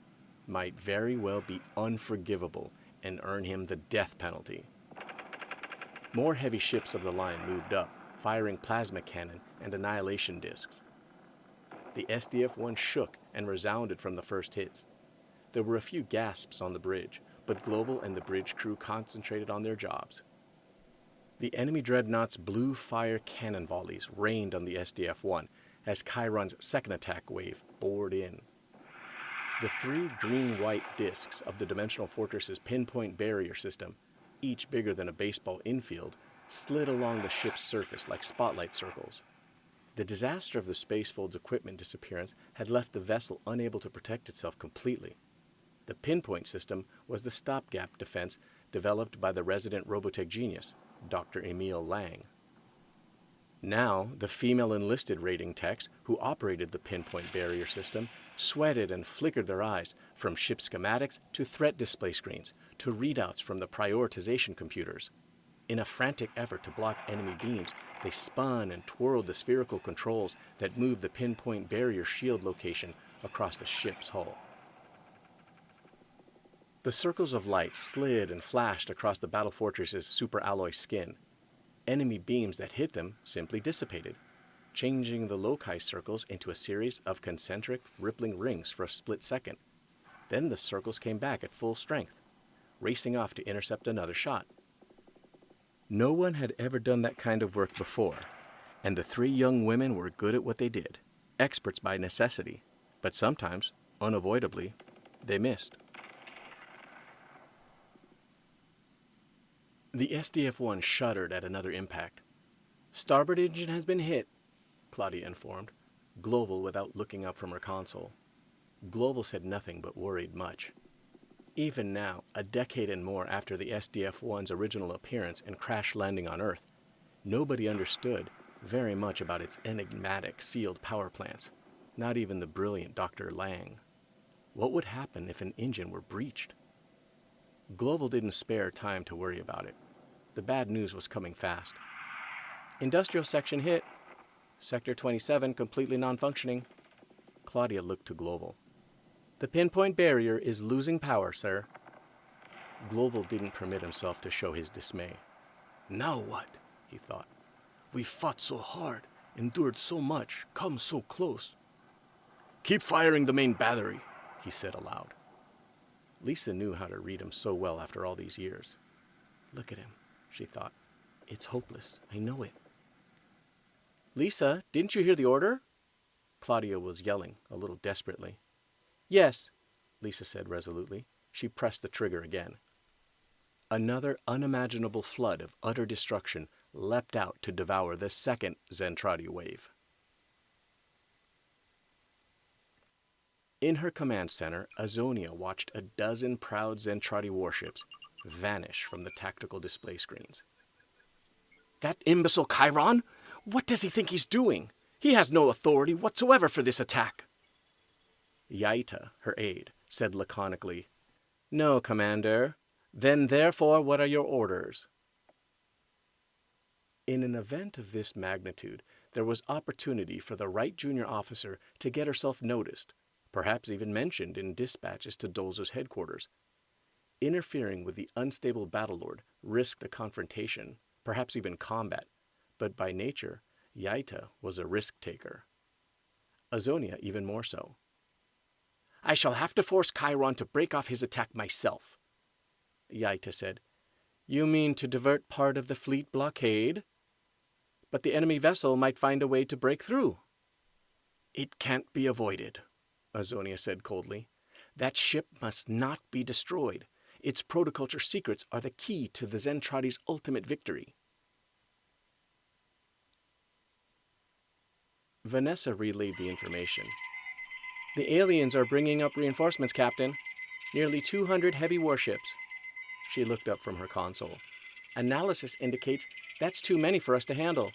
might very well be unforgivable and earn him the death penalty. More heavy ships of the line moved up, firing plasma cannon and annihilation discs. The SDF-1 shook and resounded from the first hits. There were a few gasps on the bridge, but Global and the bridge crew concentrated on their jobs. The enemy dreadnought's blue fire cannon volleys rained on the SDF-1 as Chiron's second attack wave bored in. The 3 green-white discs of the Dimensional Fortress's pinpoint barrier system, each bigger than a baseball infield, slid along the ship's surface like spotlight circles. The disaster of the Spacefold's equipment disappearance had left the vessel unable to protect itself completely. The pinpoint system was the stopgap defense developed by the resident Robotech genius, Dr. Emil Lang. Now, the female enlisted rating techs who operated the pinpoint barrier system sweated and flickered their eyes from ship schematics to threat display screens to readouts from the prioritization computers. In a frantic effort to block enemy beams, they spun and twirled the spherical controls that moved the pinpoint barrier shield location across the ship's hull. The circles of light slid and flashed across the battle fortress's superalloy skin. Enemy beams that hit them simply dissipated, changing the loci circles into a series of concentric, rippling rings for a split second. Then the circles came back at full strength, racing off to intercept another shot. No one had ever done that kind of work before, and the 3 young women were good at what they did, experts by necessity, but sometimes, unavoidably, they missed. The SDF-1 shuddered at another impact. "Starboard engine has been hit," Claudia informed. Global without looking up from her console. Global said nothing but worried much. Even now, a decade and more after the SDF-1's original appearance and crash landing on Earth, nobody understood very much about its enigmatic sealed power plants, not even the brilliant Dr. Lang. What would happen if an engine were breached? Global didn't spare time to worry about it. The bad news was coming fast. Industrial section hit. Sector 27 completely non-functioning. Claudia looked to Global. The pinpoint barrier is losing power, sir. Global didn't permit himself to show his dismay.
Now what? He thought. We fought so hard, endured so much, come so close. Keep firing the main battery, he said aloud.
Lisa knew how to read him so well after all these years. Look at him, she thought. It's hopeless. I know it. Lisa, didn't you hear the order? Claudia was yelling, a little desperately. Yes, Lisa said resolutely. She pressed the trigger again. Another unimaginable flood of utter destruction leapt out to devour the second Zentradi wave. In her command center, Azonia watched a dozen proud Zentradi warships vanish from the tactical display screens. That imbecile Chiron? What does he think he's doing? He has no authority whatsoever for this attack. Yaita, her aide, said laconically, No, Commander. Then therefore what are your orders? In an event of this magnitude, there was opportunity for the right junior officer to get herself noticed, perhaps even mentioned in dispatches to Dolzer's headquarters. Interfering with the unstable battlelord risked a confrontation, perhaps even combat, but by nature, Yaita was a risk-taker. Azonia even more so. I shall have to force Chiron to break off his attack myself, Yaita said. You mean to divert part of the fleet blockade? But the enemy vessel might find a way to break through. It can't be avoided, Azonia said coldly. That ship must not be destroyed. Its protoculture secrets are the key to the Zentradi's ultimate victory. Vanessa relayed the information. The aliens are bringing up reinforcements, Captain. Nearly 200 heavy warships. She looked up from her console. Analysis indicates that's too many for us to handle.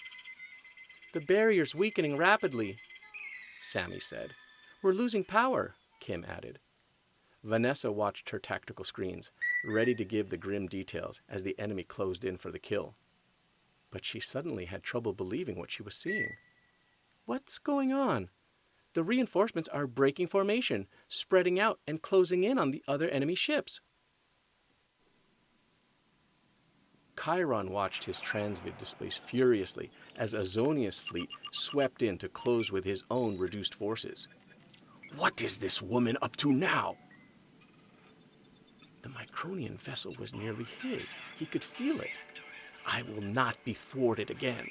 The barrier's weakening rapidly, Sammy said. We're losing power, Kim added. Vanessa watched her tactical screens, ready to give the grim details as the enemy closed in for the kill. But she suddenly had trouble believing what she was seeing. What's going on? The reinforcements are breaking formation, spreading out and closing in on the other enemy ships. Chiron watched his transvid displays furiously as Azonia's fleet swept in to close with his own reduced forces.
What is this woman up to now?
The Micronian vessel was nearly his. He could feel it. I will not be thwarted again.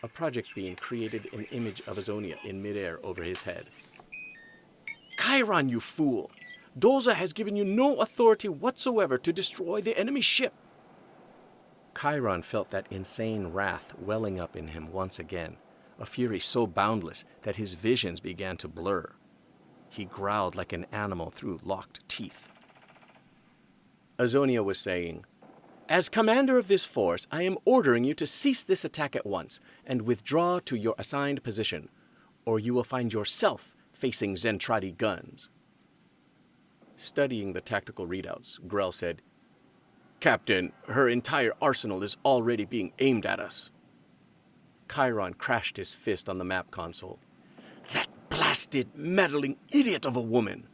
A project beam created an image of Azonia in midair over his head. Chiron, you fool! Dolza has given you no authority whatsoever to destroy the enemy ship. Chiron felt that insane wrath welling up in him once again, a fury so boundless that his visions began to blur. He growled like an animal through locked teeth. Azonia was saying, As commander of this force, I am ordering you to cease this attack at once and withdraw to your assigned position, or you will find yourself facing Zentradi guns. Studying the tactical readouts, Grell said, Captain, her entire arsenal is already being aimed at us. Chiron crashed his fist on the map console. That blasted, meddling idiot of a woman!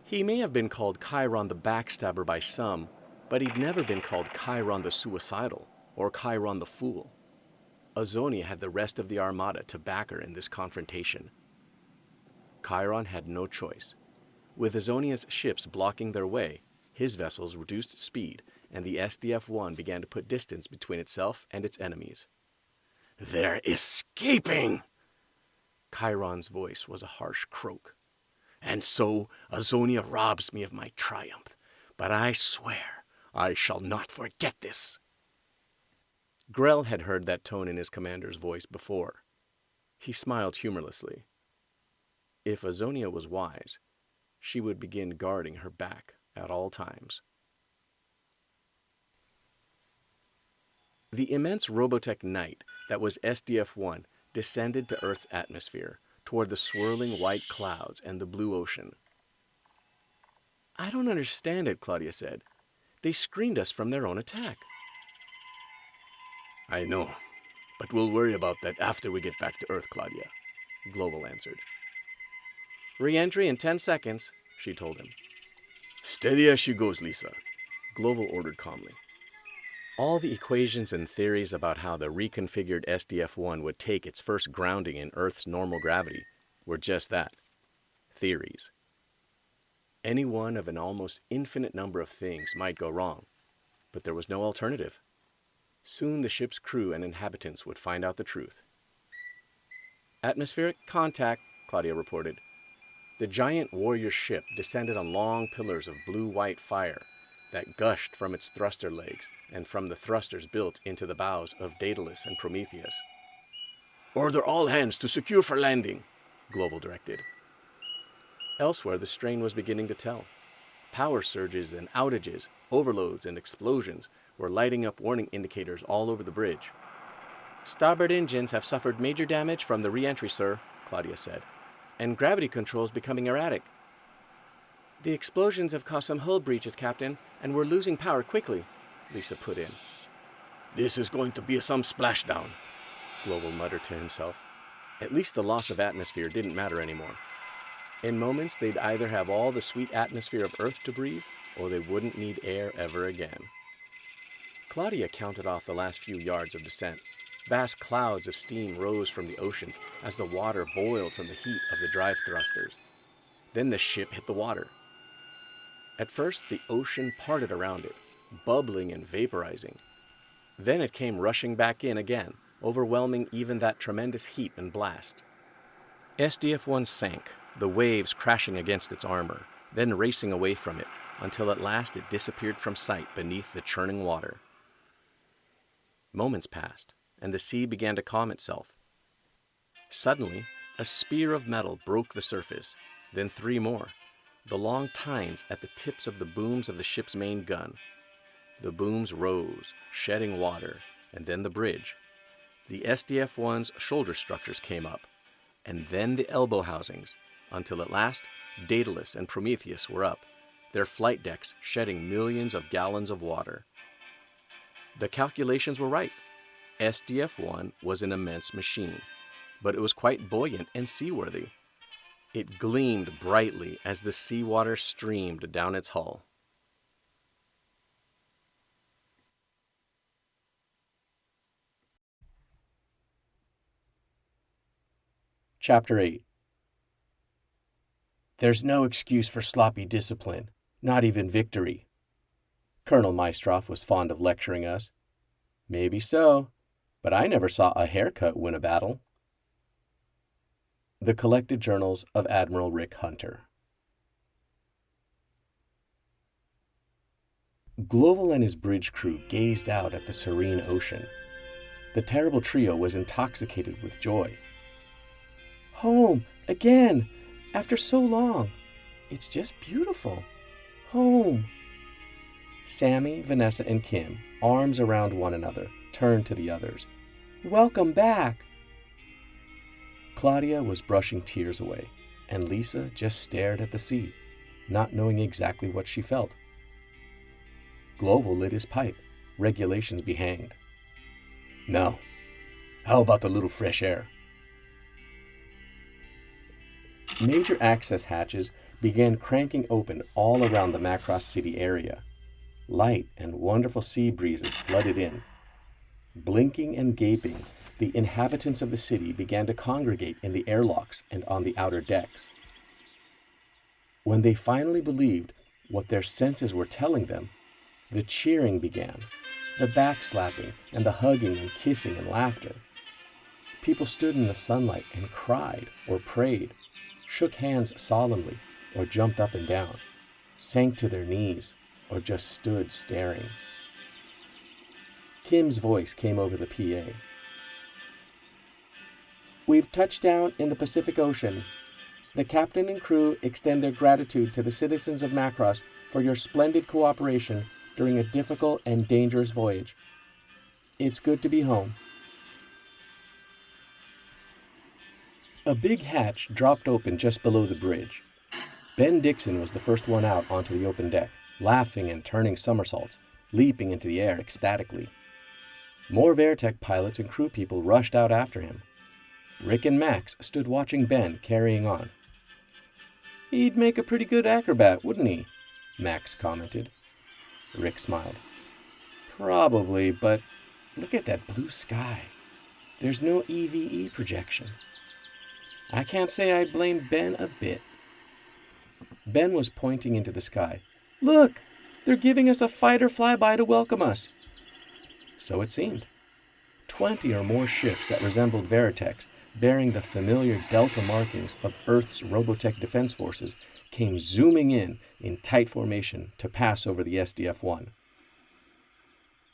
He may have been called Chiron the Backstabber by some, but he'd never been called Chiron the Suicidal or Chiron the Fool. Azonia had the rest of the armada to back her in this confrontation. Chiron had no choice. With Azonia's ships blocking their way, his vessels reduced speed, and the SDF-1 began to put distance between itself and its enemies.
They're escaping!
Chiron's voice was a harsh croak.
And so Azonia robs me of my triumph, but I swear I shall not forget this.
Grell had heard that tone in his commander's voice before. He smiled humorlessly. If Azonia was wise, she would begin guarding her back at all times. The immense Robotech night that was SDF-1 descended to Earth's atmosphere, toward the swirling white clouds and the blue ocean. "I don't understand it," Claudia said. "They screened us from their own attack."
I know, but we'll worry about that after we get back to Earth, Claudia, Global answered.
"Re-entry in 10 seconds, she told him.
Steady as she goes, Lisa,
Global ordered calmly. All the equations and theories about how the reconfigured SDF-1 would take its first grounding in Earth's normal gravity were just that, theories. Any one of an almost infinite number of things might go wrong, but there was no alternative. Soon the ship's crew and inhabitants would find out the truth. "Atmospheric contact," Claudia reported. The giant warrior ship descended on long pillars of blue-white fire that gushed from its thruster legs and from the thrusters built into the bows of Daedalus and Prometheus.
Order all hands to secure for landing,
Global directed. Elsewhere, the strain was beginning to tell. Power surges and outages, overloads and explosions were lighting up warning indicators all over the bridge. "Starboard engines have suffered major damage from the re-entry, sir," Claudia said, "and gravity controls becoming erratic." "The explosions have caused some hull breaches, Captain, and we're losing power quickly," Lisa put in.
This is going to be some splashdown,
Global muttered to himself. At least the loss of atmosphere didn't matter anymore. In moments, they'd either have all the sweet atmosphere of Earth to breathe, or they wouldn't need air ever again. Claudia counted off the last few yards of descent. Vast clouds of steam rose from the oceans as the water boiled from the heat of the drive thrusters. Then the ship hit the water. At first, the ocean parted around it, bubbling and vaporizing. Then it came rushing back in again, overwhelming even that tremendous heat and blast. SDF-1 sank, the waves crashing against its armor, then racing away from it, until at last it disappeared from sight beneath the churning water. Moments passed, and the sea began to calm itself. Suddenly, a spear of metal broke the surface, then 3 more, the long tines at the tips of the booms of the ship's main gun. The booms rose, shedding water, and then the bridge. The SDF-1's shoulder structures came up, and then the elbow housings, until at last Daedalus and Prometheus were up, their flight decks shedding millions of gallons of water. The calculations were right. SDF-1 was an immense machine, but it was quite buoyant and seaworthy. It gleamed brightly as the seawater streamed down its hull. Chapter 8. "There's no excuse for sloppy discipline, not even victory." Colonel Maestroff was fond of lecturing us. Maybe so, but I never saw a haircut win a battle. The Collected Journals of Admiral Rick Hunter. Global and his bridge crew gazed out at the serene ocean. The terrible trio was intoxicated with joy. "Home, again, after so long. It's just beautiful. Home." Sammy, Vanessa, and Kim, arms around one another, turned to the others. "Welcome back." Claudia was brushing tears away, and Lisa just stared at the sea, not knowing exactly what she felt. Global lit his pipe, regulations be hanged.
Now, how about a little fresh air?
Major access hatches began cranking open all around the Macross City area. Light and wonderful sea breezes flooded in. Blinking and gaping, the inhabitants of the city began to congregate in the airlocks and on the outer decks. When they finally believed what their senses were telling them, the cheering began, the backslapping and the hugging and kissing and laughter. People stood in the sunlight and cried or prayed, shook hands solemnly or jumped up and down, sank to their knees or just stood staring. Kim's voice came over the PA. We've touched down in the Pacific Ocean. The captain and crew extend their gratitude to the citizens of Macross for your splendid cooperation during a difficult and dangerous voyage. It's good to be home. A big hatch dropped open just below the bridge. Ben Dixon was the first one out onto the open deck, laughing and turning somersaults, leaping into the air ecstatically. More Veritech pilots and crew people rushed out after him. Rick and Max stood watching Ben carrying on. "He'd make a pretty good acrobat, wouldn't he?" Max commented. Rick smiled. "Probably, but look at that blue sky. There's no EVE projection. I can't say I blame Ben a bit." Ben was pointing into the sky. "Look! They're giving us a fighter flyby to welcome us." So it seemed. 20 or more ships that resembled Veritechs, bearing the familiar delta markings of Earth's Robotech defense forces, came zooming in tight formation to pass over the SDF-1.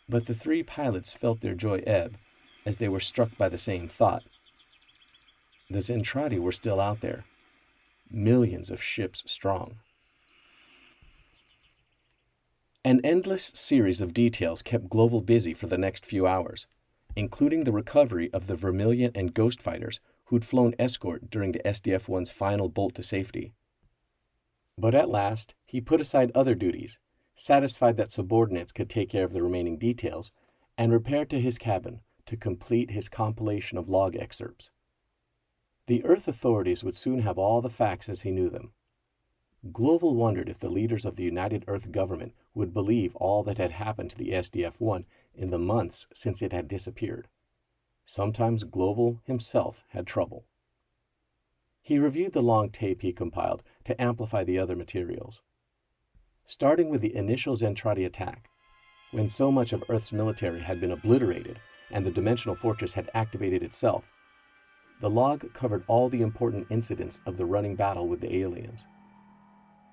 But the three pilots felt their joy ebb as they were struck by the same thought. The Zentradi were still out there, millions of ships strong. An endless series of details kept Global busy for the next few hours, including the recovery of the Vermilion and Ghost fighters who'd flown escort during the SDF-1's final bolt to safety. But at last, he put aside other duties, satisfied that subordinates could take care of the remaining details, and repaired to his cabin to complete his compilation of log excerpts. The Earth authorities would soon have all the facts as he knew them. Global wondered if the leaders of the United Earth government would believe all that had happened to the SDF-1 in the months since it had disappeared. Sometimes Global himself had trouble. He reviewed the long tape he compiled to amplify the other materials. Starting with the initial Zentradi attack, when so much of Earth's military had been obliterated and the Dimensional Fortress had activated itself, the log covered all the important incidents of the running battle with the aliens.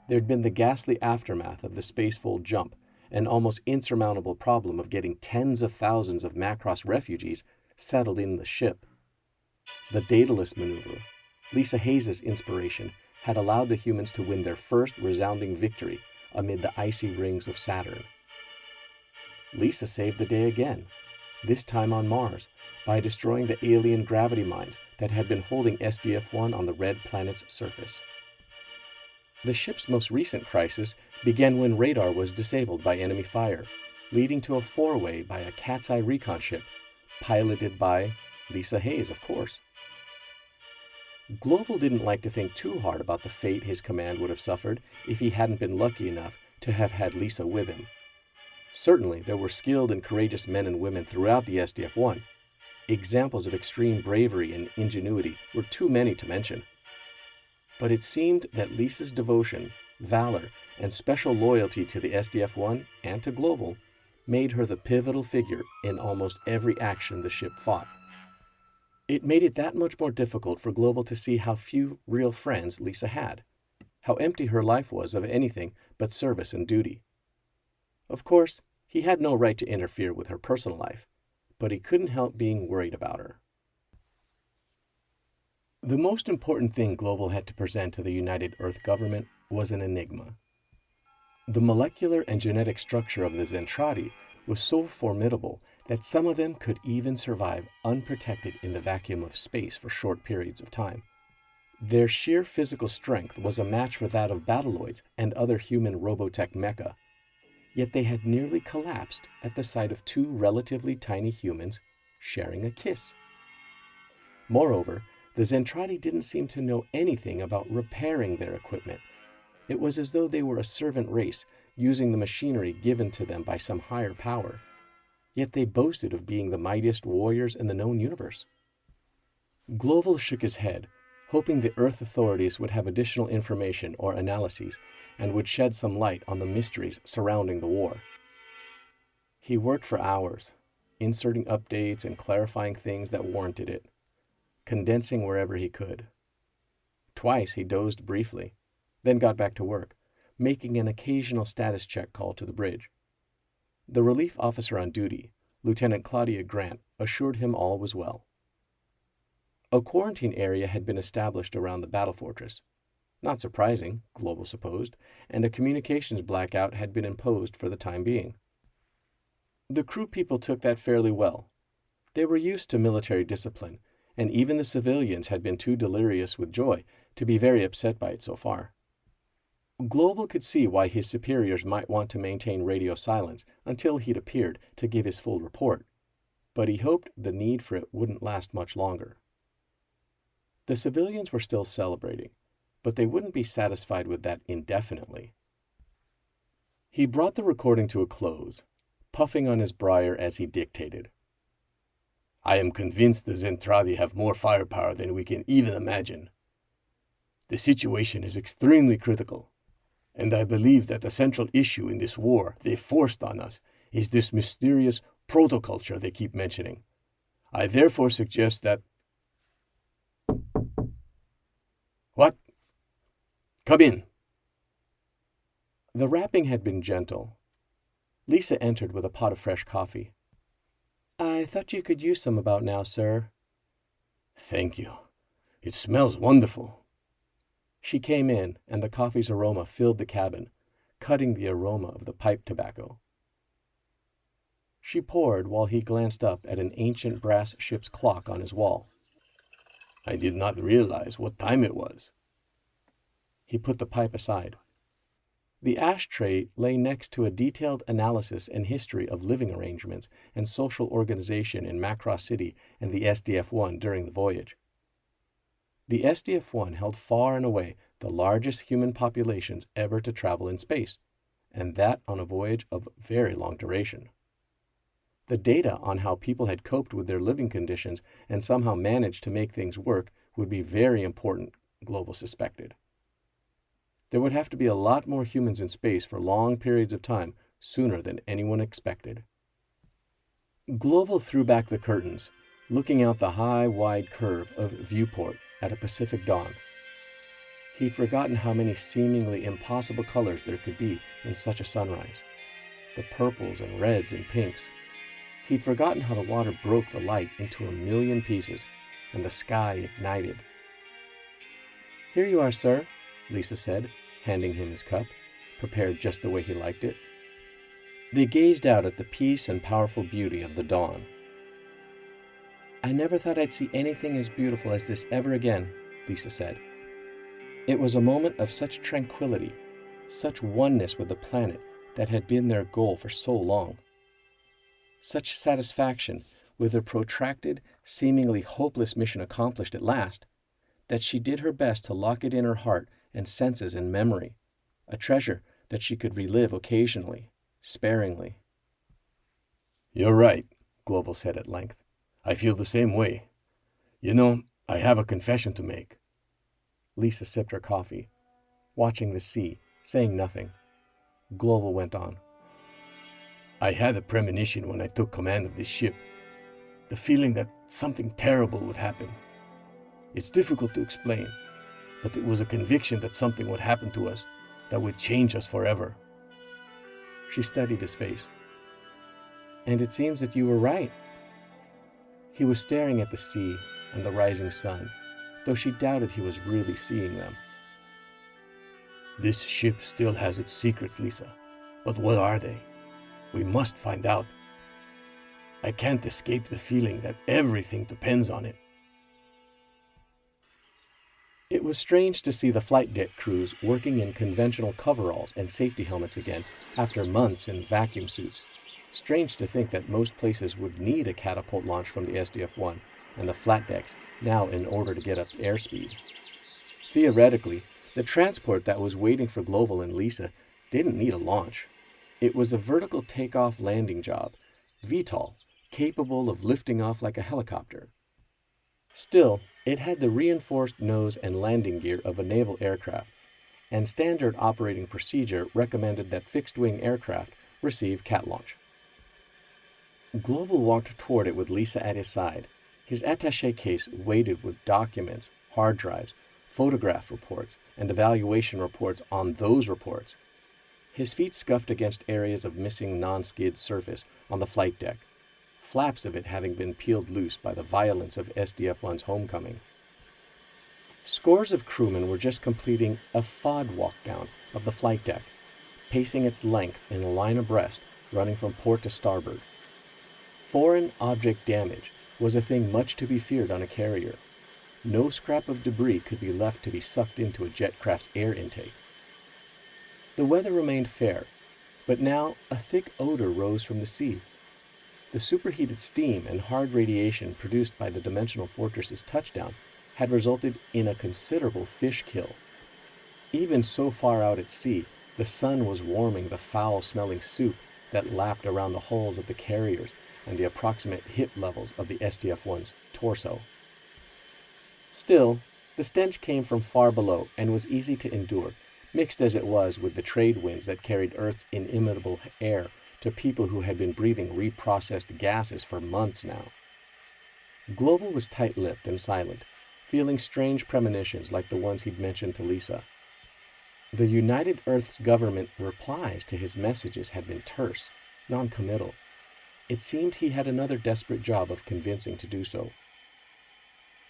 There'd been the ghastly aftermath of the spacefold jump, an almost insurmountable problem of getting tens of thousands of Macross refugees settled in the ship. The Daedalus maneuver, Lisa Hayes' inspiration, had allowed the humans to win their first resounding victory amid the icy rings of Saturn. Lisa saved the day again, this time on Mars, by destroying the alien gravity mines that had been holding SDF-1 on the red planet's surface. The ship's most recent crisis began when radar was disabled by enemy fire, leading to a four-way by a Cat's Eye recon ship, piloted by Lisa Hayes, of course. Global didn't like to think too hard about the fate his command would have suffered if he hadn't been lucky enough to have had Lisa with him. Certainly, there were skilled and courageous men and women throughout the SDF-1. Examples of extreme bravery and ingenuity were too many to mention. But it seemed that Lisa's devotion, valor, and special loyalty to the SDF-1 and to Global made her the pivotal figure in almost every action the ship fought. It made it that much more difficult for Global to see how few real friends Lisa had, how empty her life was of anything but service and duty. Of course, he had no right to interfere with her personal life, but he couldn't help being worried about her. The most important thing Global had to present to the United Earth government was an enigma. The molecular and genetic structure of the Zentradi was so formidable that some of them could even survive unprotected in the vacuum of space for short periods of time. Their sheer physical strength was a match for that of Battloids and other human Robotech mecha, yet they had nearly collapsed at the sight of two relatively tiny humans sharing a kiss. Moreover, the Zentradi didn't seem to know anything about repairing their equipment. It was as though they were a servant race using the machinery given to them by some higher power. Yet they boasted of being the mightiest warriors in the known universe. Global shook his head, hoping the Earth authorities would have additional information or analyses and would shed some light on the mysteries surrounding the war. He worked for hours, inserting updates and clarifying things that warranted it, condensing wherever he could. Twice he dozed briefly, then got back to work, making an occasional status check call to the bridge. The relief officer on duty, Lieutenant Claudia Grant, assured him all was well. A quarantine area had been established around the battle fortress. Not surprising, Global supposed, and a communications blackout had been imposed for the time being. The crew people took that fairly well. They were used to military discipline, and even the civilians had been too delirious with joy to be very upset by it so far. Global could see why his superiors might want to maintain radio silence until he'd appeared to give his full report, but he hoped the need for it wouldn't last much longer. The civilians were still celebrating, but they wouldn't be satisfied with that indefinitely. He brought the recording to a close, puffing on his briar as he dictated. I am convinced the Zentradi have more firepower than we can even imagine. The situation is extremely critical, and I believe that the central issue in this war they forced on us is this mysterious protoculture they keep mentioning. I therefore suggest that... What? Come in. The rapping had been gentle. Lisa entered with a pot of fresh coffee. I thought you could use some about now, sir. Thank you. It smells wonderful. She came in, and the coffee's aroma filled the cabin, cutting the aroma of the pipe tobacco. She poured while he glanced up at an ancient brass ship's clock on his wall. I did not realize what time it was. He put the pipe aside. The ashtray lay next to a detailed analysis and history of living arrangements and social organization in Macross City and the SDF-1 during the voyage. The SDF-1 held far and away the largest human populations ever to travel in space, and that on a voyage of very long duration. The data on how people had coped with their living conditions and somehow managed to make things work would be very important, Global suspected. There would have to be a lot more humans in space for long periods of time, sooner than anyone expected. Global threw back the curtains, looking out the high, wide curve of viewport at a Pacific dawn. He'd forgotten how many seemingly impossible colors there could be in such a sunrise. The purples and reds and pinks. He'd forgotten how the water broke the light into a million pieces, and the sky ignited. Here you are, sir, Lisa said, handing him his cup, prepared just the way he liked it. They gazed out at the peace and powerful beauty of the dawn. I never thought I'd see anything as beautiful as this ever again, Lisa said. It was a moment of such tranquility, such oneness with the planet that had been their goal for so long. Such satisfaction with her protracted, seemingly hopeless mission accomplished at last, that she did her best to lock it in her heart and senses and memory, a treasure that she could relive occasionally, sparingly. You're right, Global said at length. I feel the same way. You know, I have a confession to make. Lisa sipped her coffee, watching the sea, saying nothing. Global went on. I had a premonition when I took command of this ship. The feeling that something terrible would happen. It's difficult to explain, but it was a conviction that something would happen to us that would change us forever. She studied his face. And it seems that you were right. He was staring at the sea and the rising sun, though she doubted he was really seeing them. This ship still has its secrets, Lisa. But what are they? We must find out. I can't escape the feeling that everything depends on it. It was strange to see the flight deck crews working in conventional coveralls and safety helmets again after months in vacuum suits. Strange to think that most places would need a catapult launch from the SDF-1 and the flat decks now in order to get up airspeed. Theoretically, the transport that was waiting for Global and Lisa didn't need a launch. It was a vertical takeoff landing job, VTOL, capable of lifting off like a helicopter. Still, it had the reinforced nose and landing gear of a naval aircraft, and standard operating procedure recommended that fixed-wing aircraft receive cat launch. Global walked toward it with Lisa at his side, his attaché case weighted with documents, hard drives, photograph reports, and evaluation reports on those reports. His feet scuffed against areas of missing non-skid surface on the flight deck, flaps of it having been peeled loose by the violence of SDF-1's homecoming. Scores of crewmen were just completing a FOD walkdown of the flight deck, pacing its length in a line abreast, running from port to starboard. Foreign object damage was a thing much to be feared on a carrier. No scrap of debris could be left to be sucked into a jet craft's air intake. The weather remained fair, but now a thick odor rose from the sea. The superheated steam and hard radiation produced by the Dimensional Fortress's touchdown had resulted in a considerable fish kill. Even so far out at sea, the sun was warming the foul-smelling soup that lapped around the hulls of the carriers and the approximate hip levels of the SDF-1's torso. Still, the stench came from far below and was easy to endure, mixed as it was with the trade winds that carried Earth's inimitable air to people who had been breathing reprocessed gases for months now. Global was tight-lipped and silent, feeling strange premonitions like the ones he'd mentioned to Lisa. The United Earth's government replies to his messages had been terse, non-committal. It seemed he had another desperate job of convincing to do so.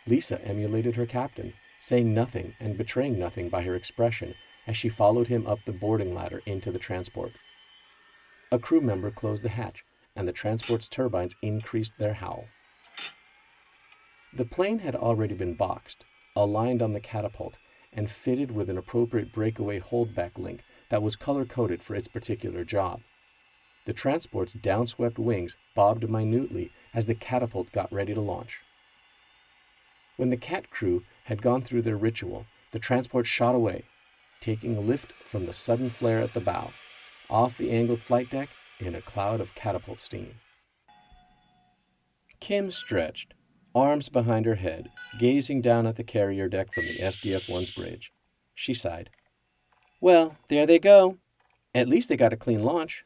Lisa emulated her captain, saying nothing and betraying nothing by her expression as she followed him up the boarding ladder into the transport. A crew member closed the hatch, and the transport's turbines increased their howl. The plane had already been boxed, aligned on the catapult, and fitted with an appropriate breakaway holdback link that was color-coded for its particular job. The transport's downswept wings bobbed minutely as the catapult got ready to launch. When the cat crew had gone through their ritual, the transport shot away, taking lift from the sudden flare at the bow, off the angled flight deck in a cloud of catapult steam. Kim stretched, arms behind her head, gazing down at the carrier deck from the SDF-1's bridge. She sighed. Well, there they go. At least they got a clean launch.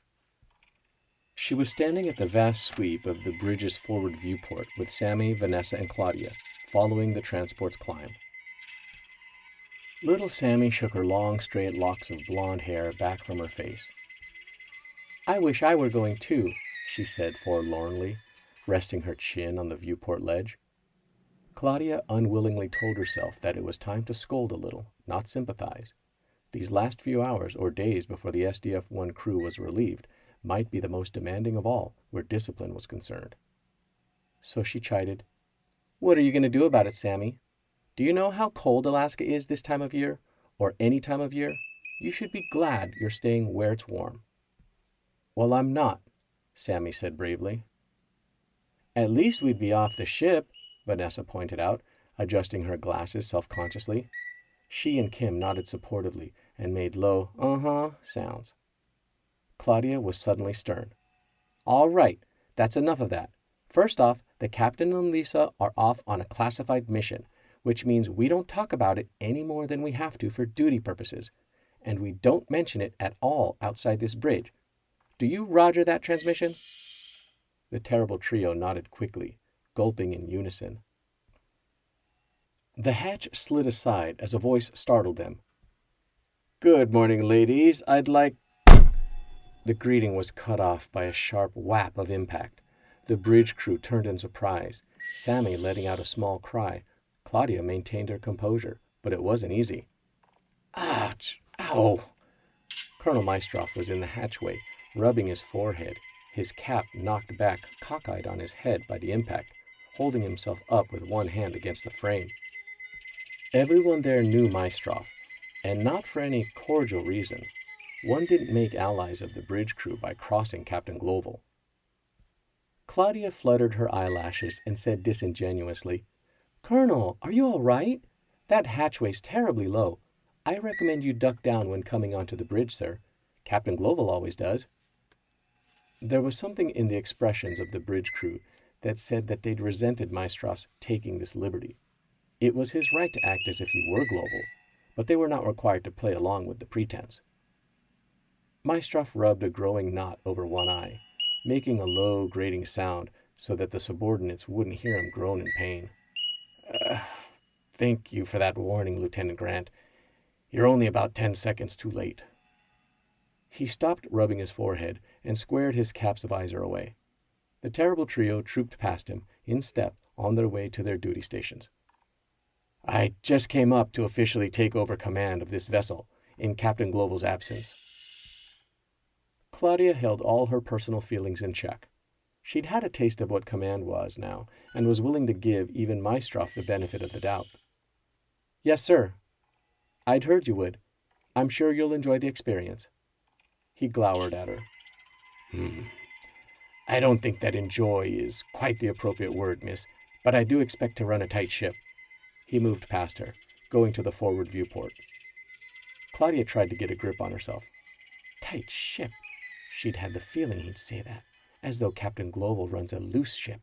She was standing at the vast sweep of the bridge's forward viewport with Sammy, Vanessa, and Claudia, following the transport's climb. Little Sammy shook her long, straight locks of blonde hair back from her face. I wish I were going too, she said forlornly, resting her chin on the viewport ledge. Claudia unwillingly told herself that it was time to scold a little, not sympathize. These last few hours or days before the SDF-1 crew was relieved might be the most demanding of all where discipline was concerned. So she chided, What are you going to do about it, Sammy? Do you know how cold Alaska is this time of year? Or any time of year? You should be glad you're staying where it's warm. Well, I'm not, Sammy said bravely. At least we'd be off the ship, Vanessa pointed out, adjusting her glasses self-consciously. She and Kim nodded supportively and made low, uh-huh sounds. Claudia was suddenly stern. All right, that's enough of that. First off, the captain and Lisa are off on a classified mission, which means we don't talk about it any more than we have to for duty purposes, and we don't mention it at all outside this bridge. Do you roger that transmission? The terrible trio nodded quickly, gulping in unison. The hatch slid aside as a voice startled them. Good morning, ladies. I'd like... The greeting was cut off by a sharp whap of impact. The bridge crew turned in surprise, Sammy letting out a small cry. Claudia maintained her composure, but it wasn't easy. Ouch! Ow! Colonel Maestroff was in the hatchway, rubbing his forehead, his cap knocked back cockeyed on his head by the impact, holding himself up with one hand against the frame. Everyone there knew Maestroff, and not for any cordial reason. One didn't make allies of the bridge crew by crossing Captain Gloval. Claudia fluttered her eyelashes and said disingenuously, Colonel, are you all right? That hatchway's terribly low. I recommend you duck down when coming onto the bridge, sir. Captain Gloval always does. There was something in the expressions of the bridge crew that said that they'd resented Maestroff's taking this liberty. It was his right to act as if he were Global, but they were not required to play along with the pretense. Maestroff rubbed a growing knot over one eye, making a low, grating sound so that the subordinates wouldn't hear him groan in pain. Thank you for that warning, Lieutenant Grant. You're only about 10 seconds too late. He stopped rubbing his forehead and squared his cap's visor away. The terrible trio trooped past him, in step, on their way to their duty stations. I just came up to officially take over command of this vessel, in Captain Global's absence. Claudia held all her personal feelings in check. She'd had a taste of what command was now, and was willing to give even Maestroff the benefit of the doubt. Yes, sir. I'd heard you would. I'm sure you'll enjoy the experience. He glowered at her. I don't think that enjoy is quite the appropriate word, miss, but I do expect to run a tight ship. He moved past her, going to the forward viewport. Claudia tried to get a grip on herself. Tight ship. She'd had the feeling he'd say that, as though Captain Global runs a loose ship,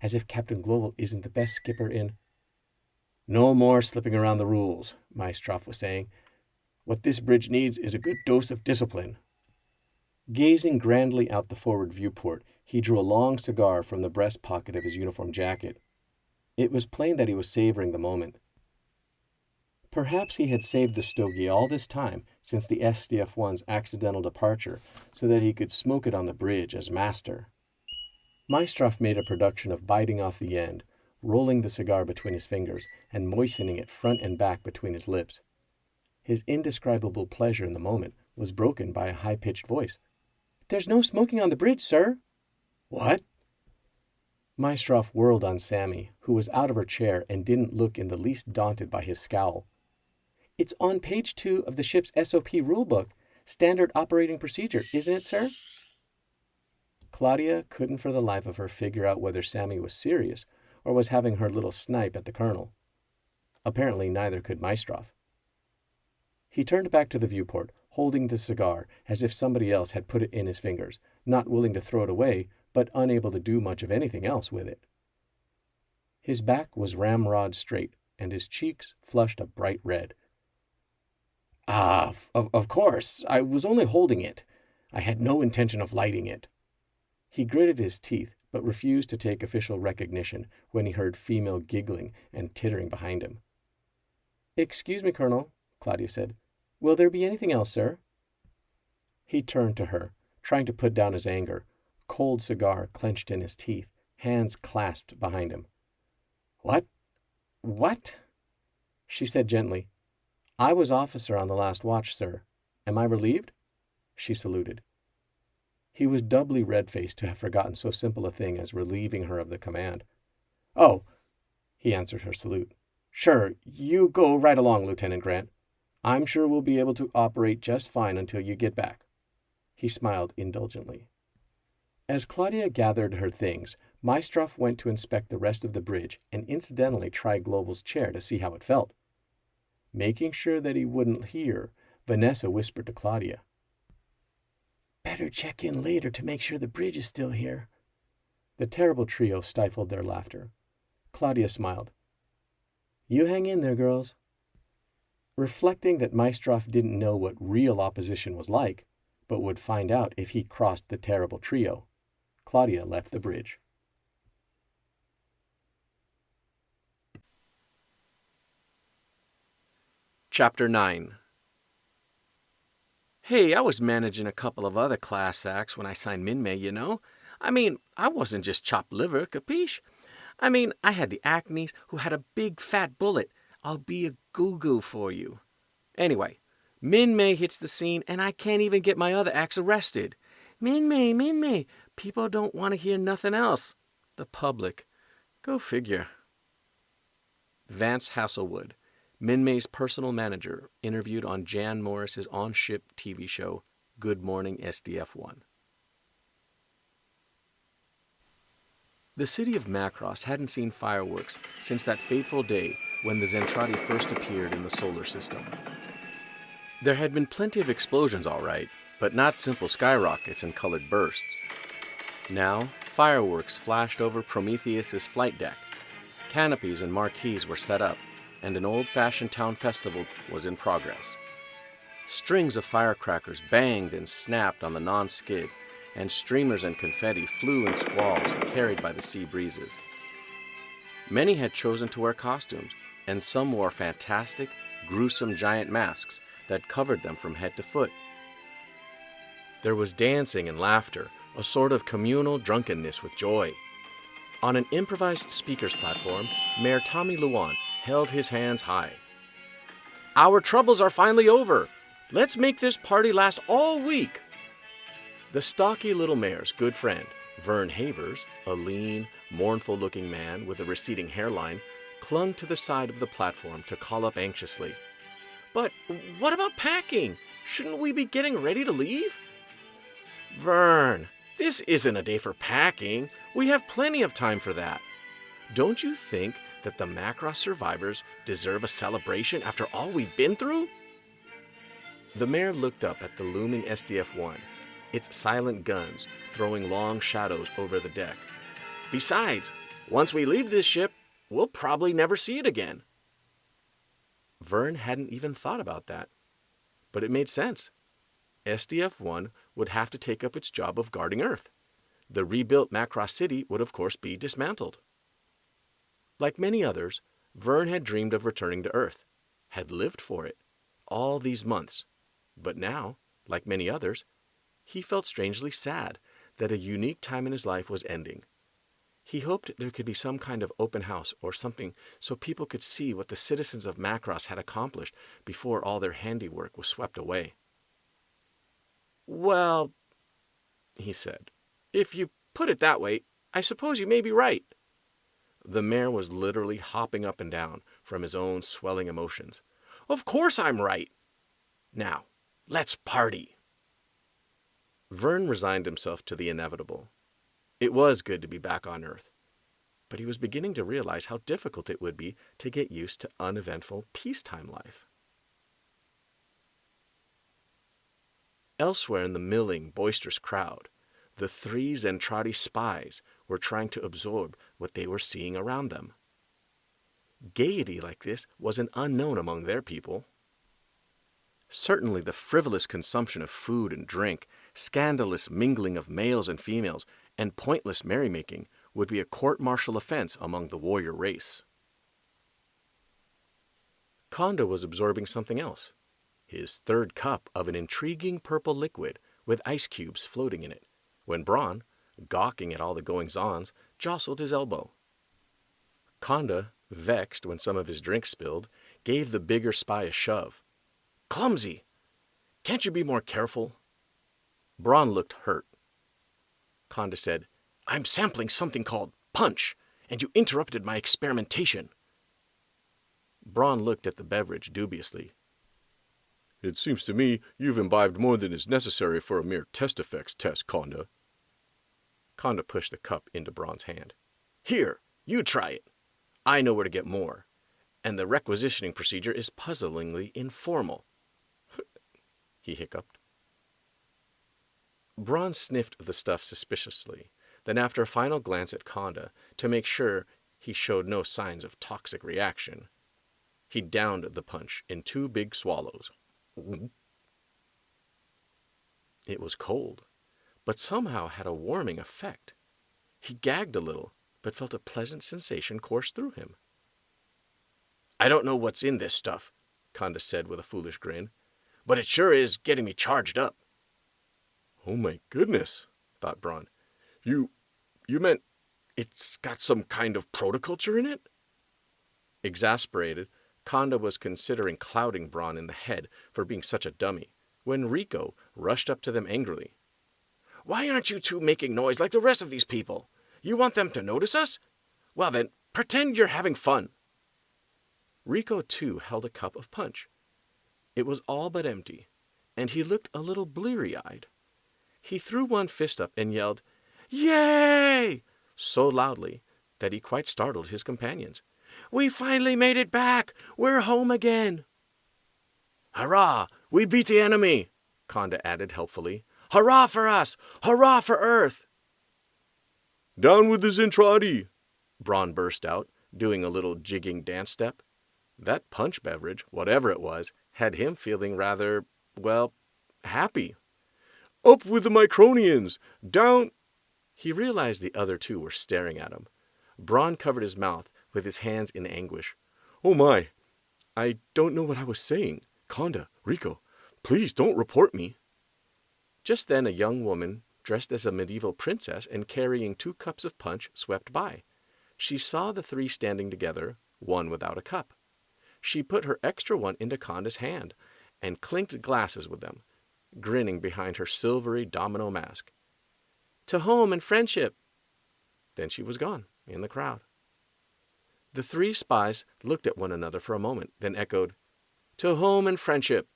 as if Captain Global isn't the best skipper in... No more slipping around the rules, Maestroff was saying. What this bridge needs is a good dose of discipline. Gazing grandly out the forward viewport, he drew a long cigar from the breast pocket of his uniform jacket. It was plain that he was savoring the moment. Perhaps he had saved the stogie all this time since the SDF-1's accidental departure so that he could smoke it on the bridge as master. Maestroff made a production of biting off the end, rolling the cigar between his fingers and moistening it front and back between his lips. His indescribable pleasure in the moment was broken by a high-pitched voice. There's no smoking on the bridge, sir. What? Maestroff whirled on Sammy, who was out of her chair and didn't look in the least daunted by his scowl. It's on page 2 of the ship's SOP rulebook, standard operating procedure, isn't it, sir? Claudia couldn't for the life of her figure out whether Sammy was serious or was having her little snipe at the colonel. Apparently neither could Maestroff. He turned back to the viewport, holding the cigar as if somebody else had put it in his fingers, not willing to throw it away, but unable to do much of anything else with it. His back was ramrod straight, and his cheeks flushed a bright red. Of course, I was only holding it. I had no intention of lighting it. He gritted his teeth, but refused to take official recognition when he heard female giggling and tittering behind him. Excuse me, Colonel, Claudia said. Will there be anything else, sir? He turned to her, trying to put down his anger, cold cigar clenched in his teeth, hands clasped behind him. What? She said gently. I was officer on the last watch, sir. Am I relieved? She saluted. He was doubly red-faced to have forgotten so simple a thing as relieving her of the command. Oh, he answered her salute. Sure, you go right along, Lieutenant Grant. I'm sure we'll be able to operate just fine until you get back. He smiled indulgently. As Claudia gathered her things, Maestroff went to inspect the rest of the bridge and incidentally try Global's chair to see how it felt. Making sure that he wouldn't hear, Vanessa whispered to Claudia. Better check in later to make sure the bridge is still here. The terrible trio stifled their laughter. Claudia smiled. You hang in there, girls. Reflecting that Maestroff didn't know what real opposition was like, but would find out if he crossed the terrible trio, Claudia left the bridge.
Chapter 9. Hey, I was managing a couple of other class acts when I signed Minmay, you know. I wasn't just chopped liver, capiche? I had the Acnes who had a big fat bullet. I'll be a goo-goo for you. Anyway, Minmay hits the scene and I can't even get my other acts arrested. Minmay, people don't want to hear nothing else. The public. Go figure. Vance Hasselwood, Minmay's personal manager, interviewed on Jan Morris's on-ship TV show, Good Morning SDF-1. The city of Macross hadn't seen fireworks since that fateful day when the Zentradi first appeared in the solar system. There had been plenty of explosions, all right, but not simple skyrockets and colored bursts. Now, fireworks flashed over Prometheus's flight deck. Canopies and marquees were set up, and an old-fashioned town festival was in progress. Strings of firecrackers banged and snapped on the non-skid, and streamers and confetti flew in squalls carried by the sea breezes. Many had chosen to wear costumes, and some wore fantastic, gruesome giant masks that covered them from head to foot. There was dancing and laughter, a sort of communal drunkenness with joy. On an improvised speaker's platform, Mayor Tommy Luan held his hands high. "Our troubles are finally over. Let's make this party last all week." The stocky little mayor's good friend, Vern Havers, a lean, mournful-looking man with a receding hairline, clung to the side of the platform to call up anxiously. "But what about packing? Shouldn't we be getting ready to leave?" "Vern, this isn't a day for packing. We have plenty of time for that. Don't you think that the Macross survivors deserve a celebration after all we've been through?" The mayor looked up at the looming SDF-1, its silent guns throwing long shadows over the deck. "Besides, once we leave this ship, we'll probably never see it again." Vern hadn't even thought about that, but it made sense. SDF-1 would have to take up its job of guarding Earth. The rebuilt Macross City would of course be dismantled. Like many others, Vern had dreamed of returning to Earth, had lived for it, all these months. But now, like many others, he felt strangely sad that a unique time in his life was ending. He hoped there could be some kind of open house or something so people could see what the citizens of Macross had accomplished before all their handiwork was swept away. "Well," he said, "if you put it that way, I suppose you may be right." The mayor was literally hopping up and down from his own swelling emotions. "Of course I'm right. Now, let's party." Vern resigned himself to the inevitable. It was good to be back on Earth, but he was beginning to realize how difficult it would be to get used to uneventful peacetime life. Elsewhere in the milling, boisterous crowd, the three Zentradi spies were trying to absorb what they were seeing around them. Gaiety like this was an unknown among their people. Certainly the frivolous consumption of food and drink, scandalous mingling of males and females, and pointless merrymaking would be a court-martial offense among the warrior race. Konda was absorbing something else, his third cup of an intriguing purple liquid with ice cubes floating in it, when Braun, gawking at all the goings-ons, jostled his elbow. Konda, vexed when some of his drink spilled, gave the bigger spy a shove. "Clumsy! Can't you be more careful?" Braun looked hurt. Konda said, "I'm sampling something called punch, and you interrupted my experimentation." Braun looked at the beverage dubiously.
It seems to me you've imbibed more than is necessary for a mere test effects test, Konda.
Konda pushed the cup into Braun's hand. "Here, you try it. I know where to get more, and the requisitioning procedure is puzzlingly informal." He hiccuped. Braun sniffed the stuff suspiciously, then after a final glance at Konda to make sure he showed no signs of toxic reaction, he downed the punch in 2 big swallows. It was cold, but somehow had a warming effect. He gagged a little, but felt a pleasant sensation course through him. "I don't know what's in this stuff," Konda said with a foolish grin, "but it sure is getting me charged up."
Oh my goodness, thought Braun. You meant it's got some kind of protoculture in it?
Exasperated, Konda was considering clouting Braun in the head for being such a dummy, when Rico rushed up to them angrily. "Why aren't you two making noise like the rest of these people? You want them to notice us? Well then, pretend you're having fun." Rico too held a cup of punch. It was all but empty, and he looked a little bleary-eyed. He threw one fist up and yelled, "Yay!" so loudly that he quite startled his companions. "We finally made it back! We're home again!" "Hurrah! We beat the enemy!" Konda added helpfully. "Hurrah for us! Hurrah for Earth!"
"Down with the Zentradi!"
Braun burst out, doing a little jigging dance step. That punch beverage, whatever it was, had him feeling rather, well, happy.
"Up with the Micronians! Down—"
He realized the other two were staring at him. Braun covered his mouth with his hands in anguish.
"Oh my! I don't know what I was saying. Konda, Rico, please don't report me."
Just then a young woman dressed as a medieval princess and carrying 2 cups of punch, swept by. She saw the 3 standing together, one without a cup. She put her extra one into Conda's hand and clinked glasses with them, grinning behind her silvery domino mask. "To home and friendship!" Then she was gone, in the crowd. The 3 spies looked at one another for a moment, then echoed, "To home and friendship!"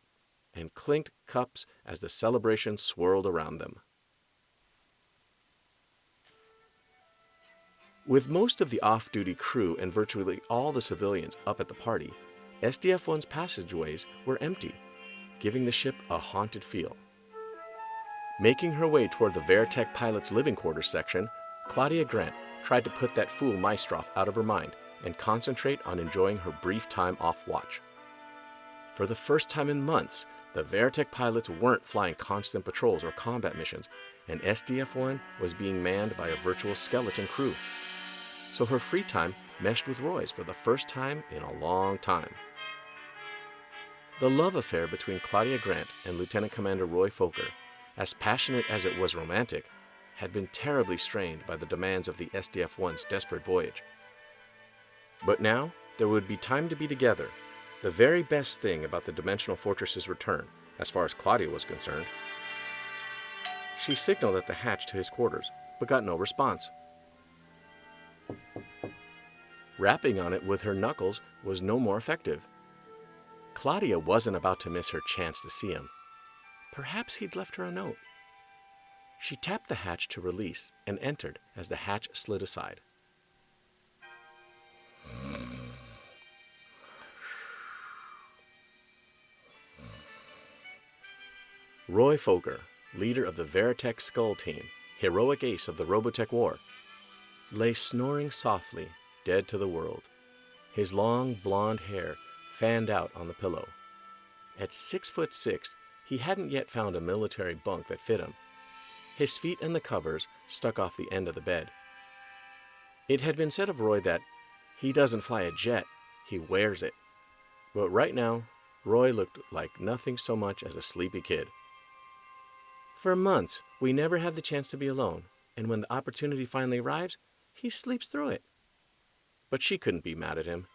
and clinked cups as the celebration swirled around them. With most of the off-duty crew and virtually all the civilians up at the party, SDF-1's passageways were empty, giving the ship a haunted feel. Making her way toward the Veritech pilot's living quarters section, Claudia Grant tried to put that fool Maestroff out of her mind and concentrate on enjoying her brief time off watch. For the first time in months, the Veritech pilots weren't flying constant patrols or combat missions, and SDF-1 was being manned by a virtual skeleton crew. So her free time meshed with Roy's for the first time in a long time. The love affair between Claudia Grant and Lieutenant Commander Roy Fokker, as passionate as it was romantic, had been terribly strained by the demands of the SDF-1's desperate voyage. But now, there would be time to be together, the very best thing about the Dimensional Fortress's return, as far as Claudia was concerned. She signaled at the hatch to his quarters, but got no response. Rapping on it with her knuckles was no more effective. Claudia wasn't about to miss her chance to see him. Perhaps he'd left her a note. She tapped the hatch to release and entered as the hatch slid aside. Roy Fokker, leader of the Veritech Skull Team, heroic ace of the Robotech War, lay snoring softly, dead to the world. His long blonde hair fanned out on the pillow. At 6'6", he hadn't yet found a military bunk that fit him. His feet and the covers stuck off the end of the bed. It had been said of Roy that he doesn't fly a jet, he wears it. But right now, Roy looked like nothing so much as a sleepy kid. For months, we never had the chance to be alone, and when the opportunity finally arrives, he sleeps through it. But she couldn't be mad at him.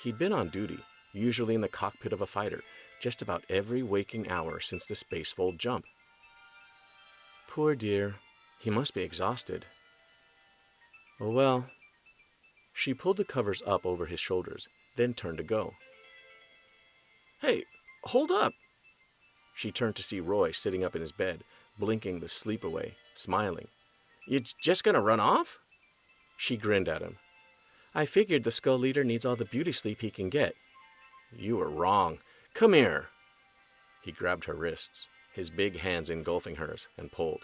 He'd been on duty, usually in the cockpit of a fighter, just about every waking hour since the spacefold jump. Poor dear, he must be exhausted. Oh well. She pulled the covers up over his shoulders, then turned to go. "Hey, hold up!" She turned to see Roy sitting up in his bed, blinking the sleep away, smiling. "You just gonna run off?" She grinned at him. "I figured the Skull Leader needs all the beauty sleep he can get." "You were wrong. Come here." He grabbed her wrists, his big hands engulfing hers, and pulled.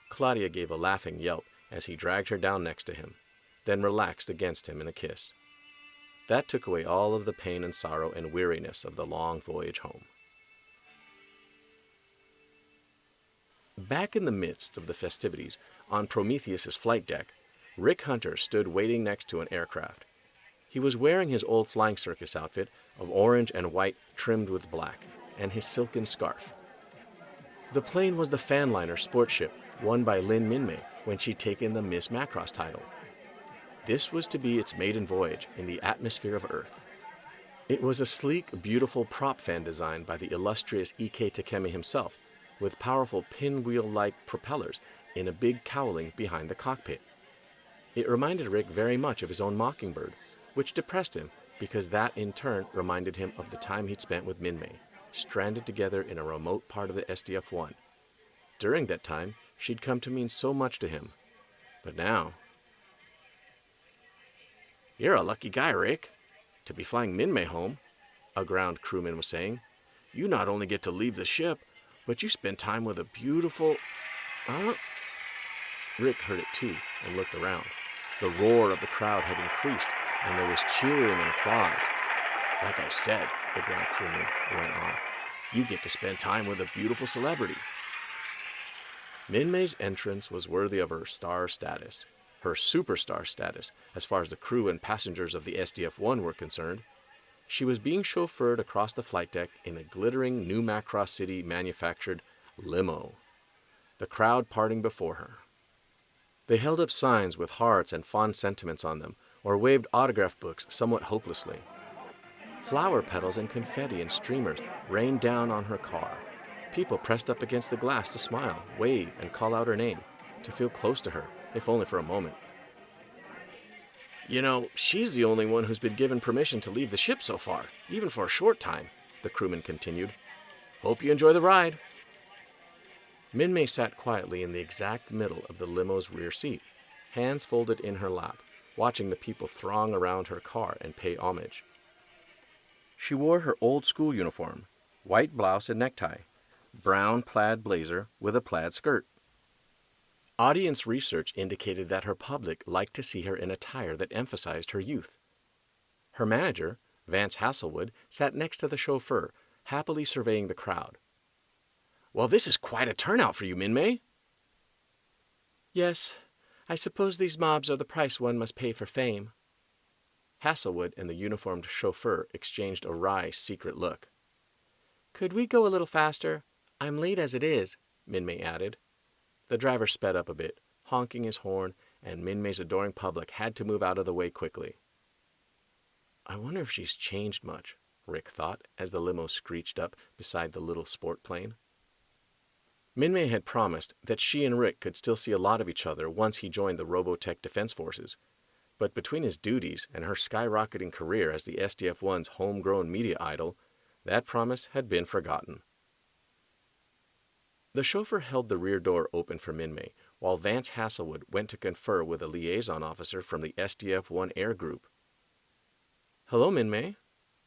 Claudia gave a laughing yelp as he dragged her down next to him, then relaxed against him in a kiss. That took away all of the pain and sorrow and weariness of the long voyage home. Back in the midst of the festivities, on Prometheus's flight deck, Rick Hunter stood waiting next to an aircraft. He was wearing his old flying circus outfit of orange and white trimmed with black, and his silken scarf. The plane was the Fanliner sport ship won by Lin Minmei when she'd taken the Miss Macross title. This was to be its maiden voyage in the atmosphere of Earth. It was a sleek, beautiful prop fan designed by the illustrious E.K. Takemi himself, with powerful pinwheel-like propellers in a big cowling behind the cockpit. It reminded Rick very much of his own Mockingbird, which depressed him because that in turn reminded him of the time he'd spent with Minmei, stranded together in a remote part of the SDF-1. During that time, she'd come to mean so much to him. But now... "You're a lucky guy, Rick, to be flying Minmei home," a ground crewman was saying. "You not only get to leave the ship, but you spend time with a beautiful..." Rick heard it too and looked around. The roar of the crowd had increased, and there was cheering and applause. "Like I said," the ground crewman went on, "you get to spend time with a beautiful celebrity." Minmei's entrance was worthy of her star status, her superstar status, as far as the crew and passengers of the SDF-1 were concerned. She was being chauffeured across the flight deck in a glittering New Macross City manufactured limo. the crowd parting before her. They held up signs with hearts and fond sentiments on them, or waved autograph books somewhat hopelessly. Flower petals and confetti and streamers rained down on her car. People pressed up against the glass to smile, wave, and call out her name, to feel close to her, if only for a moment. "You know, she's the only one who's been given permission to leave the ship so far, even for a short time," the crewman continued. "Hope you enjoy the ride." Minmay sat quietly in the exact middle of the limo's rear seat, hands folded in her lap, watching the people throng around her car and pay homage. She wore her old school uniform, white blouse and necktie, brown plaid blazer with a plaid skirt. Audience research indicated that her public liked to see her in attire that emphasized her youth. Her manager, Vance Hasselwood, sat next to the chauffeur, happily surveying the crowd. "Well, this is quite a turnout for you, Minmay." "Yes, I suppose these mobs are the price one must pay for fame." Hasselwood and the uniformed chauffeur exchanged a wry, secret look. "Could we go a little faster? I'm late as it is," Minmay added. The driver sped up a bit, honking his horn, and Minmay's adoring public had to move out of the way quickly. "I wonder if she's changed much," Rick thought as the limo screeched up beside the little sport plane. Minmay had promised that she and Rick could still see a lot of each other once he joined the ROBOTECH Defense Forces, but between his duties and her skyrocketing career as the SDF-1's homegrown media idol, that promise had been forgotten. The chauffeur held the rear door open for Minmay, while Vance Hasselwood went to confer with a liaison officer from the SDF-1 Air Group. "Hello, Minmay,"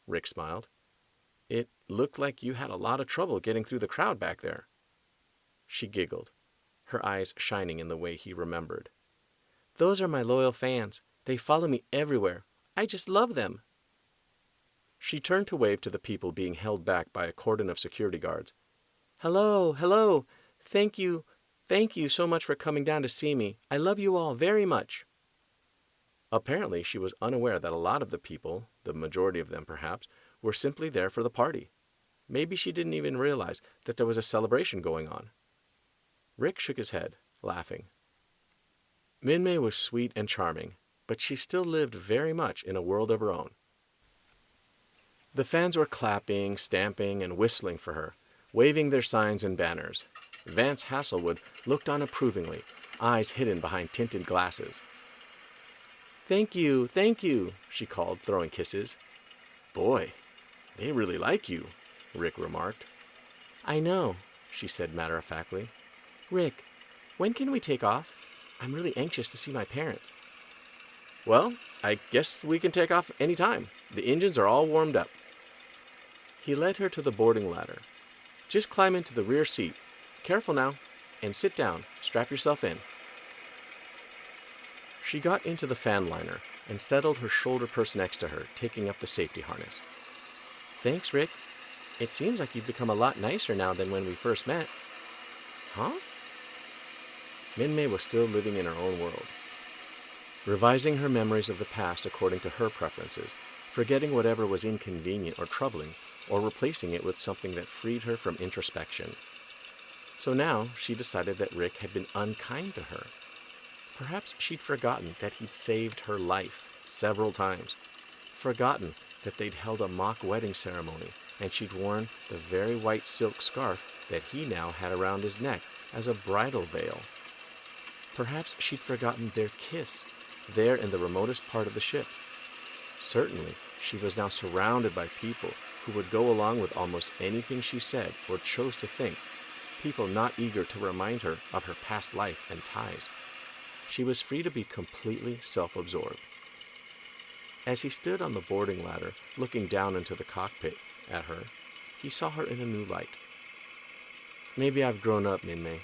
Rick smiled. "It looked like you had a lot of trouble getting through the crowd back there." She giggled, her eyes shining in the way he remembered. "Those are my loyal fans. They follow me everywhere. I just love them." She turned to wave to the people being held back by a cordon of security guards. "Hello, hello. Thank you so much for coming down to see me. I love you all very much." Apparently, she was unaware that a lot of the people, the majority of them perhaps, were simply there for the party. Maybe she didn't even realize that there was a celebration going on. Rick shook his head, laughing. Minmay was sweet and charming, but she still lived very much in a world of her own. The fans were clapping, stamping, and whistling for her, waving their signs and banners. Vance Hasselwood looked on approvingly, eyes hidden behind tinted glasses. Thank you," she called, throwing kisses. "Boy, they really like you," Rick remarked. "I know," she said matter-of-factly. "Rick, when can we take off? I'm really anxious to see my parents." "Well, I guess we can take off any time. The engines are all warmed up." He led her to the boarding ladder. "Just climb into the rear seat. Careful now, and sit down. Strap yourself in." She got into the fan liner and settled her shoulder purse next to her, taking up the safety harness. "Thanks, Rick. It seems like you've become a lot nicer now than when we first met." "Huh?" Minmay was still living in her own world, revising her memories of the past according to her preferences, forgetting whatever was inconvenient or troubling, or replacing it with something that freed her from introspection. So now she decided that Rick had been unkind to her. Perhaps she'd forgotten that he'd saved her life several times, forgotten that they'd held a mock wedding ceremony and she'd worn the very white silk scarf that he now had around his neck as a bridal veil. Perhaps she'd forgotten their kiss there in the remotest part of the ship. Certainly, she was now surrounded by people who would go along with almost anything she said or chose to think, people not eager to remind her of her past life and ties. She was free to be completely self-absorbed. As he stood on the boarding ladder, looking down into the cockpit at her, he saw her in a new light. "Maybe I've grown up, Minmay."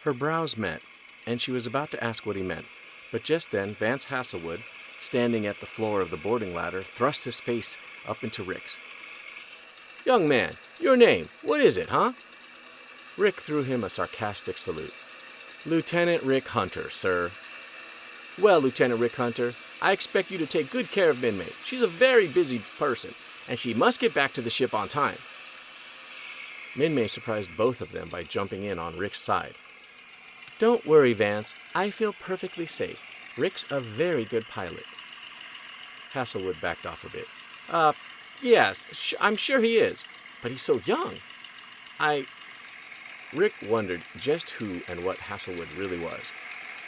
Her brows met, and she was about to ask what he meant, but just then Vance Hasselwood, standing at the floor of the boarding ladder, thrust his face up into Rick's. "Young man, your name, what is it, huh?" Rick threw him a sarcastic salute. "Lieutenant Rick Hunter, sir." "Well, Lieutenant Rick Hunter, I expect you to take good care of Minmay. She's a very busy person, and she must get back to the ship on time." Min-Mei surprised both of them by jumping in on Rick's side. "Don't worry, Vance. I feel perfectly safe. Rick's a very good pilot." Hasselwood backed off a bit. Yes, I'm sure he is. But he's so young. Rick wondered just who and what Hasselwood really was.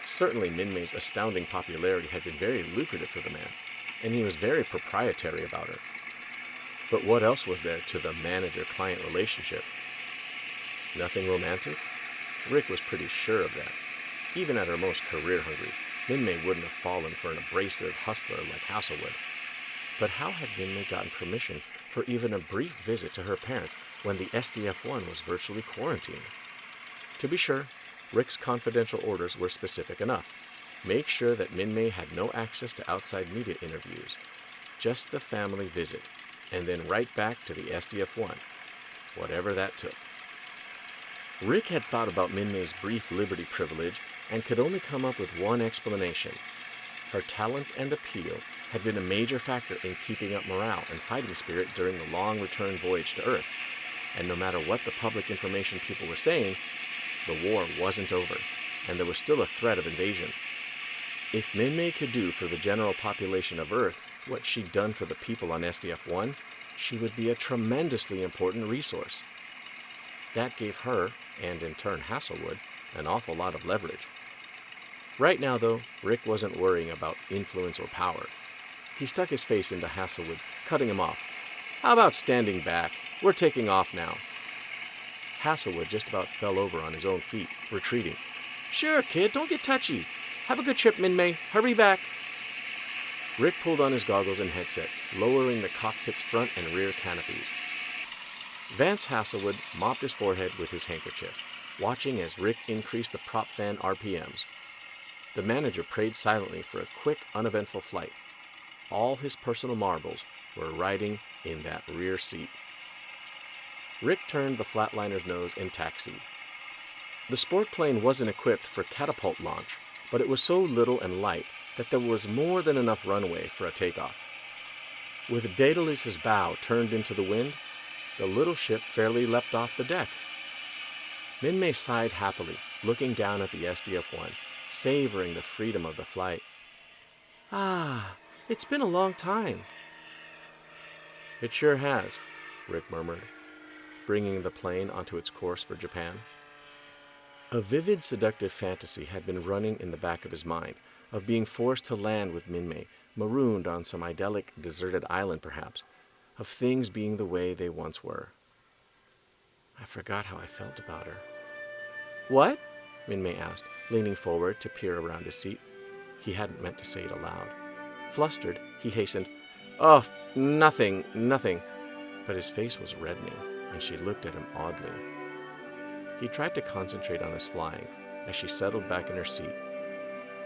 Certainly Min-Mei's astounding popularity had been very lucrative for the man, and he was very proprietary about her. But what else was there to the manager-client relationship? Nothing romantic? Rick was pretty sure of that. Even at her most career-hungry, Min-Mei wouldn't have fallen for an abrasive hustler like Hasselwood. But how had Min-Mei gotten permission for even a brief visit to her parents when the SDF-1 was virtually quarantined? To be sure, Rick's confidential orders were specific enough. Make sure that Min-Mei had no access to outside media interviews. Just the family visit, and then right back to the SDF-1, whatever that took. Rick had thought about Min-Mei's brief liberty privilege and could only come up with one explanation. Her talents and appeal had been a major factor in keeping up morale and fighting spirit during the long return voyage to Earth. And no matter what the public information people were saying, the war wasn't over, and there was still a threat of invasion. If Min-Mei could do for the general population of Earth what she'd done for the people on SDF-1, she would be a tremendously important resource. That gave her, and in turn Hasselwood, an awful lot of leverage. Right now, though, Rick wasn't worrying about influence or power. He stuck his face into Hasselwood, cutting him off. "How about standing back? We're taking off now." Hasselwood just about fell over on his own feet, retreating. "Sure, kid, don't get touchy. Have a good trip, Min-Mei. Hurry back." Rick pulled on his goggles and headset, lowering the cockpit's front and rear canopies. Vance Hasselwood mopped his forehead with his handkerchief, watching as Rick increased the prop fan RPMs. The manager prayed silently for a quick, uneventful flight. All his personal marbles were riding in that rear seat. Rick turned the flatliner's nose and taxied. The sport plane wasn't equipped for catapult launch, but it was so little and light that there was more than enough runway for a takeoff. With Daedalus's bow turned into the wind, the little ship fairly leapt off the deck. Min-Mei sighed happily, looking down at the SDF-1, savoring the freedom of the flight. "Ah, it's been a long time." "It sure has," Rick murmured, bringing the plane onto its course for Japan. A vivid, seductive fantasy had been running in the back of his mind, of being forced to land with Min-Mei, marooned on some idyllic, deserted island perhaps, of things being the way they once were. I forgot how I felt about her. "What?" Min-Mei asked, leaning forward to peer around his seat. He hadn't meant to say it aloud. Flustered, he hastened, "Oh, nothing. But his face was reddening, and she looked at him oddly. He tried to concentrate on his flying as she settled back in her seat,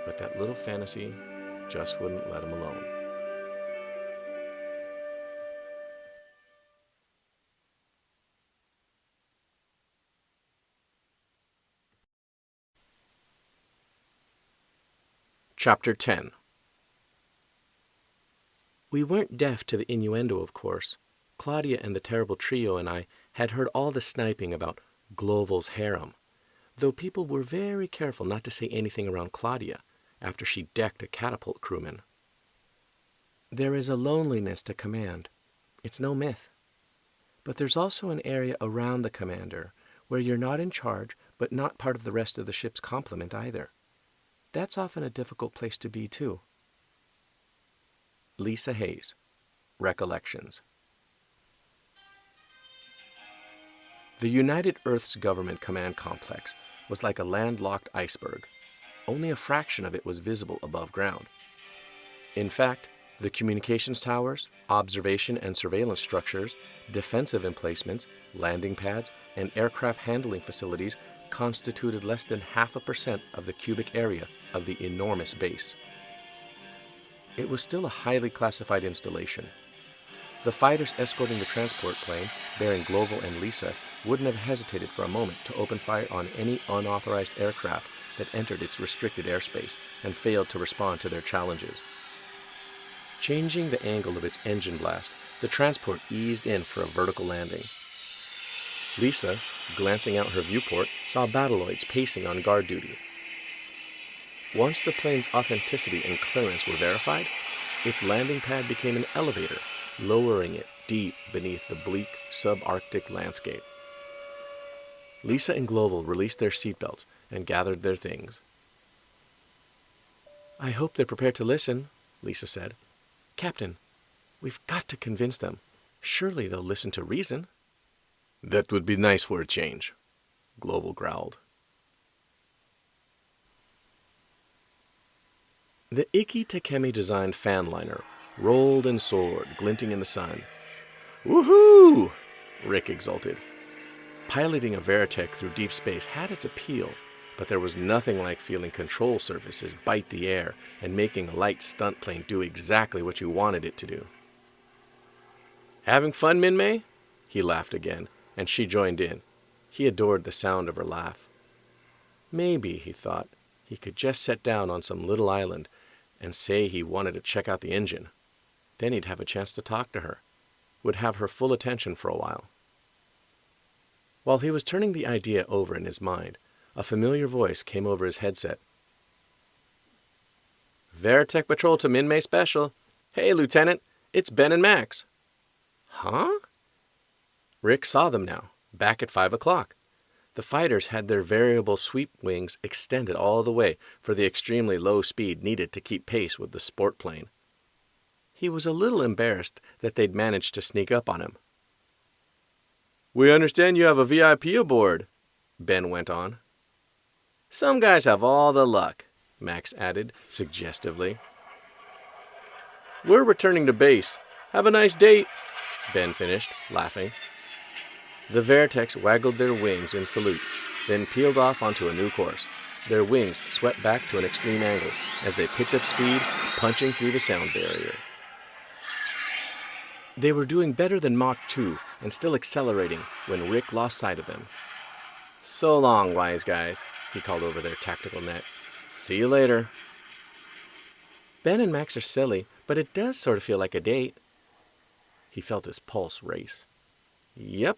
but that little fantasy just wouldn't let him alone. Chapter 10. We weren't deaf to the innuendo, of course. Claudia and the terrible trio and I had heard all the sniping about Gloval's harem, though people were very careful not to say anything around Claudia after she decked a catapult crewman. There is a loneliness to command. It's no myth. But there's also an area around the commander where you're not in charge, but not part of the rest of the ship's complement either. That's often a difficult place to be, too. Lisa Hayes, Recollections. The United Earth's government command complex was like a landlocked iceberg. Only a fraction of it was visible above ground. In fact, the communications towers, observation and surveillance structures, defensive emplacements, landing pads, and aircraft handling facilities constituted less than 0.5% of the cubic area of the enormous base. It was still a highly classified installation. The fighters escorting the transport plane, bearing Gloval and Lisa, wouldn't have hesitated for a moment to open fire on any unauthorized aircraft that entered its restricted airspace and failed to respond to their challenges. Changing the angle of its engine blast, the transport eased in for a vertical landing. Lisa, glancing out her viewport, saw battloids pacing on guard duty. Once the plane's authenticity and clearance were verified, its landing pad became an elevator, lowering it deep beneath the bleak subarctic landscape. Lisa and Global released their seatbelts and gathered their things. "I hope they're prepared to listen," Lisa said. "Captain, we've got to convince them. Surely they'll listen to reason."
"That would be nice for a change," Global growled.
The Ikki Takemi-designed fan liner rolled and soared, glinting in the sun. "Woohoo!" Rick exulted. Piloting a Veritech through deep space had its appeal, but there was nothing like feeling control surfaces bite the air and making a light stunt plane do exactly what you wanted it to do. "Having fun, Min-Mei?" He laughed again, and she joined in. He adored the sound of her laugh. Maybe, he thought, he could just set down on some little island and say he wanted to check out the engine. Then he'd have a chance to talk to her, would have her full attention for a while. While he was turning the idea over in his mind, a familiar voice came over his headset. "Veritech Patrol to Min-Mei Special. Hey, Lieutenant, it's Ben and Max." "Huh?" Rick saw them now, back at 5 o'clock. The fighters had their variable sweep wings extended all the way for the extremely low speed needed to keep pace with the sport plane. He was a little embarrassed that they'd managed to sneak up on him. "We understand you have a VIP aboard," Ben went on. "Some guys have all the luck," Max added suggestively. "We're returning to base. Have a nice date," Ben finished, laughing. The Veritechs waggled their wings in salute, then peeled off onto a new course. Their wings swept back to an extreme angle as they picked up speed, punching through the sound barrier. They were doing better than Mach 2 and still accelerating when Rick lost sight of them. "So long, wise guys," he called over their tactical net. "See you later." "Ben and Max are silly, but it does sort of feel like a date." He felt his pulse race. "Yep."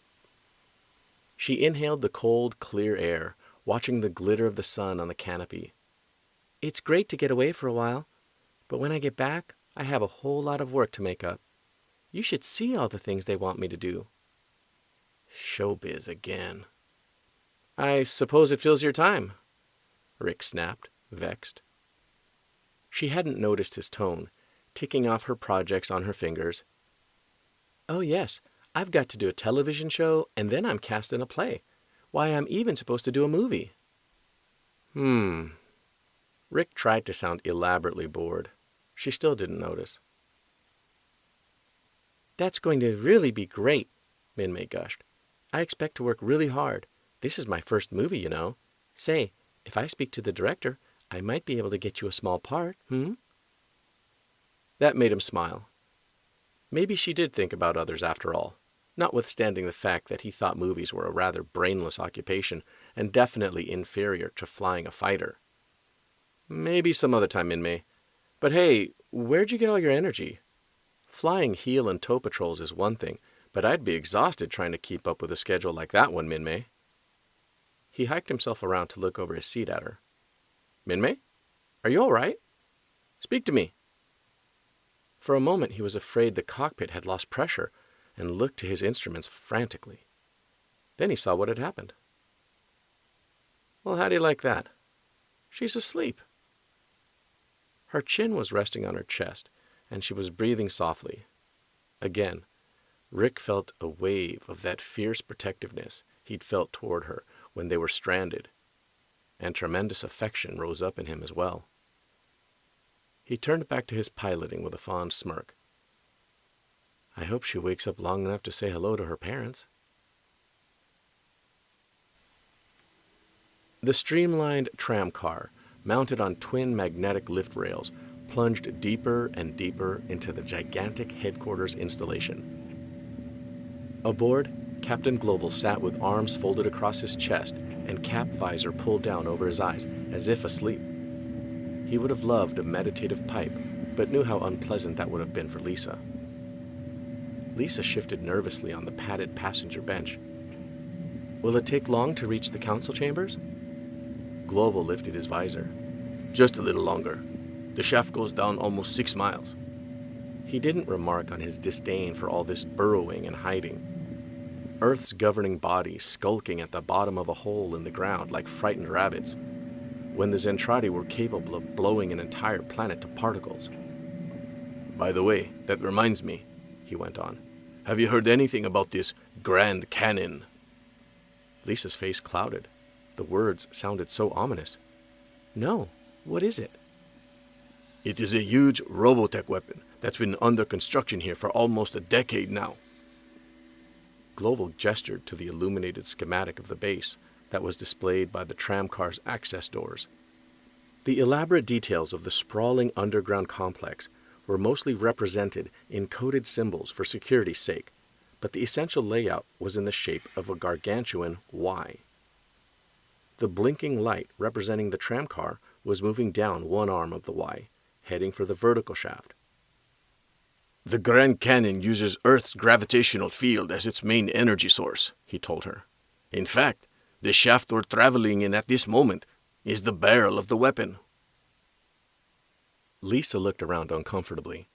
She inhaled the cold, clear air, watching the glitter of the sun on the canopy. "It's great to get away for a while, but when I get back, I have a whole lot of work to make up. You should see all the things they want me to do." Showbiz again. "I suppose it fills your time," Rick snapped, vexed. She hadn't noticed his tone, ticking off her projects on her fingers. "Oh yes, I've got to do a television show, and then I'm cast in a play. Why, I'm even supposed to do a movie." Rick tried to sound elaborately bored. She still didn't notice. "That's going to really be great," Min-Mei gushed. "I expect to work really hard. This is my first movie, you know. Say, if I speak to the director, I might be able to get you a small part, That made him smile. Maybe she did think about others after all, notwithstanding the fact that he thought movies were a rather brainless occupation and definitely inferior to flying a fighter. "Maybe some other time, Min-Mei. But hey, where'd you get all your energy? Flying heel and toe patrols is one thing, but I'd be exhausted trying to keep up with a schedule like that one, Min-Mei." He hiked himself around to look over his seat at her. "Min-Mei? Are you all right? Speak to me." For a moment he was afraid the cockpit had lost pressure and looked to his instruments frantically. Then he saw what had happened. "Well, how do you like that? She's asleep." Her chin was resting on her chest, and she was breathing softly. Again, Rick felt a wave of that fierce protectiveness he'd felt toward her when they were stranded, and tremendous affection rose up in him as well. He turned back to his piloting with a fond smirk. "I hope she wakes up long enough to say hello to her parents." The streamlined tram car, mounted on twin magnetic lift rails, plunged deeper and deeper into the gigantic headquarters installation. Aboard, Captain Global sat with arms folded across his chest and cap visor pulled down over his eyes, as if asleep. He would have loved a meditative pipe, but knew how unpleasant that would have been for Lisa. Lisa shifted nervously on the padded passenger bench. Will it take long to reach the council chambers? Global lifted his visor.
Just a little longer. The shaft goes down almost 6 miles.
He didn't remark on his disdain for all this burrowing and hiding. Earth's governing bodies skulking at the bottom of a hole in the ground like frightened rabbits, when the Zentradi were capable of blowing an entire planet to particles.
By the way, that reminds me, he went on. Have you heard anything about this Grand Cannon?
Lisa's face clouded. The words sounded so ominous. No, what is it?
It is a huge Robotech weapon that's been under construction here for almost a decade now.
Global gestured to the illuminated schematic of the base that was displayed by the tramcar's access doors. The elaborate details of the sprawling underground complex were mostly represented in coded symbols for security's sake, but the essential layout was in the shape of a gargantuan Y. The blinking light representing the tramcar was moving down one arm of the Y, heading for the vertical shaft.
The Grand Cannon uses Earth's gravitational field as its main energy source, he told her. In fact, the shaft we're traveling in at this moment is the barrel of the weapon.
Lisa looked around uncomfortably.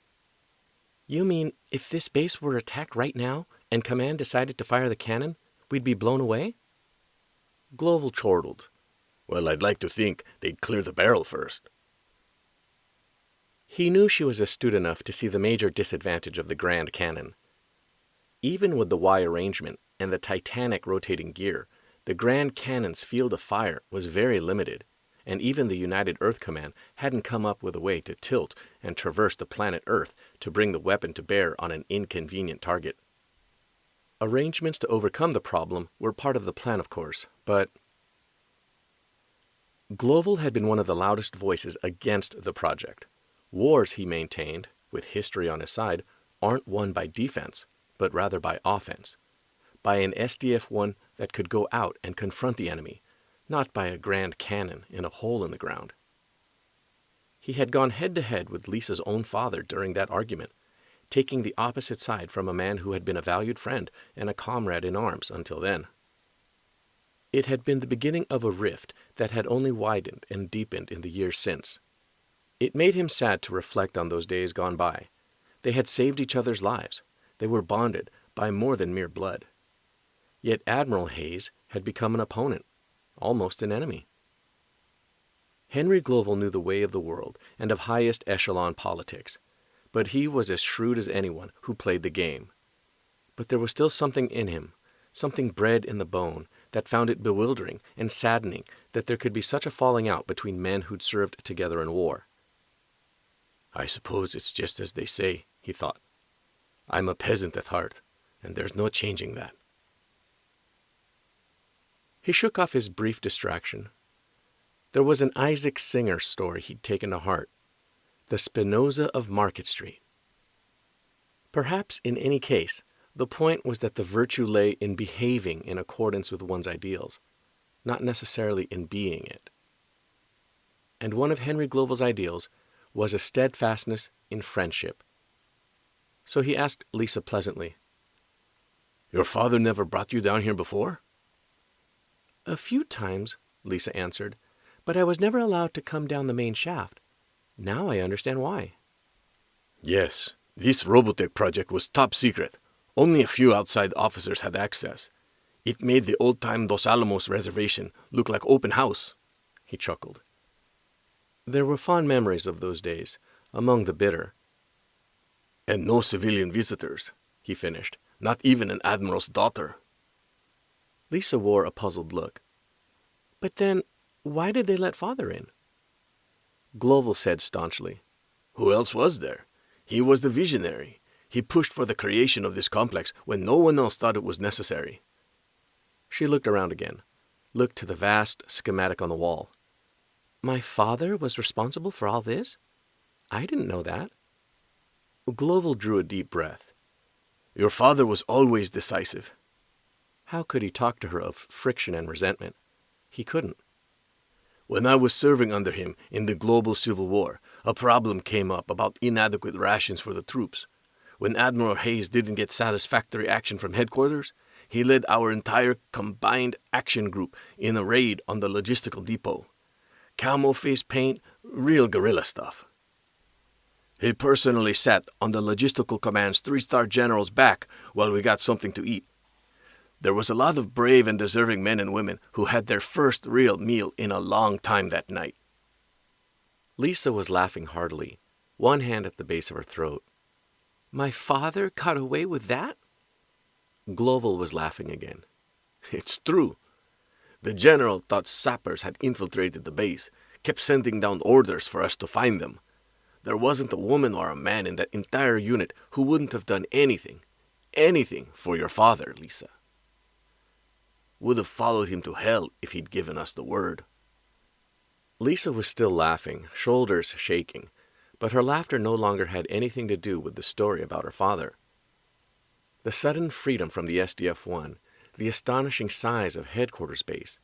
You mean if this base were attacked right now and Command decided to fire the cannon, we'd be blown away?
Global chortled. Well, I'd like to think they'd clear the barrel first.
He knew she was astute enough to see the major disadvantage of the Grand Cannon. Even with the Y arrangement and the titanic rotating gear, the Grand Cannon's field of fire was very limited, and even the United Earth Command hadn't come up with a way to tilt and traverse the planet Earth to bring the weapon to bear on an inconvenient target. Arrangements to overcome the problem were part of the plan, of course, but Global had been one of the loudest voices against the project. Wars, he maintained, with history on his side, aren't won by defense, but rather by offense. By an SDF-1 that could go out and confront the enemy, not by a Grand Cannon in a hole in the ground. He had gone head-to-head with Lisa's own father during that argument, taking the opposite side from a man who had been a valued friend and a comrade in arms until then. It had been the beginning of a rift that had only widened and deepened in the years since. It made him sad to reflect on those days gone by. They had saved each other's lives. They were bonded by more than mere blood. Yet Admiral Hayes had become an opponent, almost an enemy. Henry Global knew the way of the world and of highest echelon politics, but he was as shrewd as anyone who played the game. But there was still something in him, something bred in the bone, that found it bewildering and saddening that there could be such a falling out between men who'd served together in war.
I suppose it's just as they say, he thought. I'm a peasant at heart, and there's no changing that.
He shook off his brief distraction. There was an Isaac Singer story he'd taken to heart, the Spinoza of Market Street. Perhaps in any case, the point was that the virtue lay in behaving in accordance with one's ideals, not necessarily in being it. And one of Henry Global's ideals was a steadfastness in friendship. So he asked Lisa pleasantly,
Your father never brought you down here before?
A few times, Lisa answered, but I was never allowed to come down the main shaft. Now I understand why.
Yes, this Robotech project was top secret. Only a few outside officers had access. It made the old-time Dos Alamos reservation look like open house, he chuckled.
There were fond memories of those days, among the bitter.
And no civilian visitors, he finished, not even an admiral's daughter.
Lisa wore a puzzled look. But then, why did they let Father in? Global said staunchly,
Who else was there? He was the visionary. He pushed for the creation of this complex when no one else thought it was necessary.
She looked around again, looked to the vast schematic on the wall. My father was responsible for all this? I didn't know that. Global drew a deep breath.
Your father was always decisive.
How could he talk to her of friction and resentment? He couldn't.
When I was serving under him in the global civil war, a problem came up about inadequate rations for the troops. When Admiral Hayes didn't get satisfactory action from headquarters, he led our entire combined action group in a raid on the logistical depot. Camo face paint, real guerrilla stuff. He personally sat on the logistical command's 3-star general's back while we got something to eat. There was a lot of brave and deserving men and women who had their first real meal in a long time that night.
Lisa was laughing heartily, one hand at the base of her throat. My father got away with that? Global was laughing again.
It's true. The general thought sappers had infiltrated the base, kept sending down orders for us to find them. There wasn't a woman or a man in that entire unit who wouldn't have done anything for your father, Lisa. Would have followed him to hell if he'd given us the word.
Lisa was still laughing, shoulders shaking, but her laughter no longer had anything to do with the story about her father. The sudden freedom from the SDF-1, the astonishing size of headquarters base,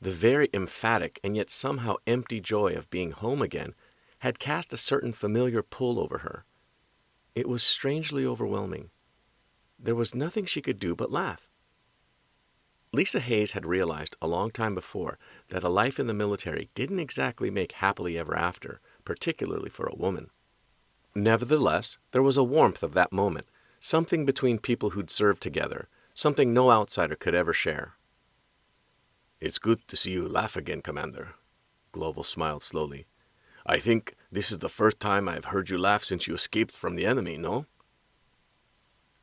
the very emphatic and yet somehow empty joy of being home again had cast a certain familiar pull over her. It was strangely overwhelming. There was nothing she could do but laugh. Lisa Hayes had realized a long time before that a life in the military didn't exactly make happily ever after, particularly for a woman. Nevertheless, there was a warmth of that moment, something between people who'd served together, something no outsider could ever share.
It's good to see you laugh again, Commander. Global smiled slowly. I think this is the first time I've heard you laugh since you escaped from the enemy, no?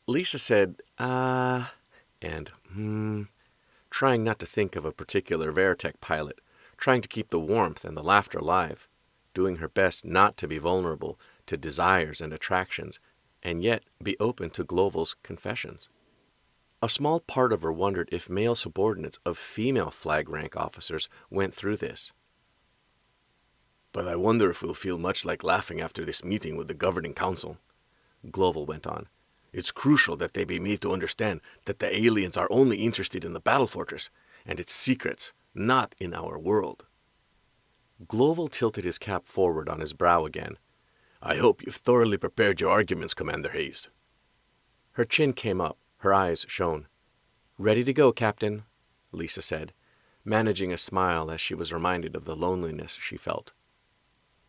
Lisa said, and trying not to think of a particular ROBOTECH pilot, trying to keep the warmth and the laughter alive, doing her best not to be vulnerable to desires and attractions, and yet be open to Global's confessions. A small part of her wondered if male subordinates of female flag rank officers went through this.
But I wonder if we'll feel much like laughing after this meeting with the governing council.
Global went on.
It's crucial that they be made to understand that the aliens are only interested in the battle fortress and its secrets, not in our world.
Global tilted his cap forward on his brow again.
I hope you've thoroughly prepared your arguments, Commander Hayes.
Her chin came up, her eyes shone. Ready to go, Captain, Lisa said, managing a smile as she was reminded of the loneliness she felt.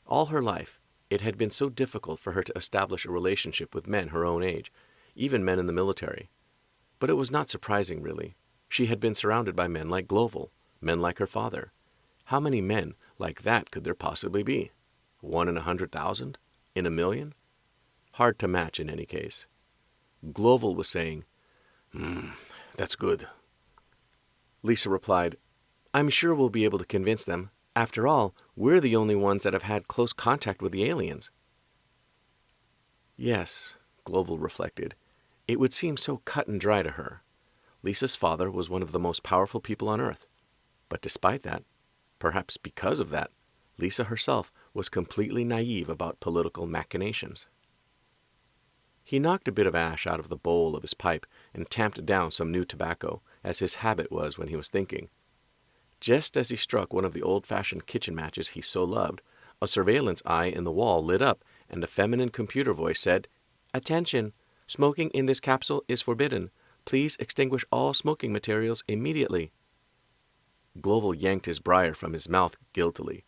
All her life, it had been so difficult for her to establish a relationship with men her own age, even men in the military. But it was not surprising, really. She had been surrounded by men like Global, men like her father. How many men like that could there possibly be? 1 in 100,000? In 1,000,000? Hard to match in any case. Global was saying,
That's good.
Lisa replied, I'm sure we'll be able to convince them. After all, we're the only ones that have had close contact with the aliens. Yes, Global reflected. It would seem so cut and dry to her. Lisa's father was one of the most powerful people on Earth. But despite that, perhaps because of that, Lisa herself was completely naive about political machinations. He knocked a bit of ash out of the bowl of his pipe and tamped down some new tobacco, as his habit was when he was thinking. Just as he struck one of the old-fashioned kitchen matches he so loved, a surveillance eye in the wall lit up, and a feminine computer voice said, Attention! Smoking in this capsule is forbidden. Please extinguish all smoking materials immediately. Global yanked his briar from his mouth guiltily.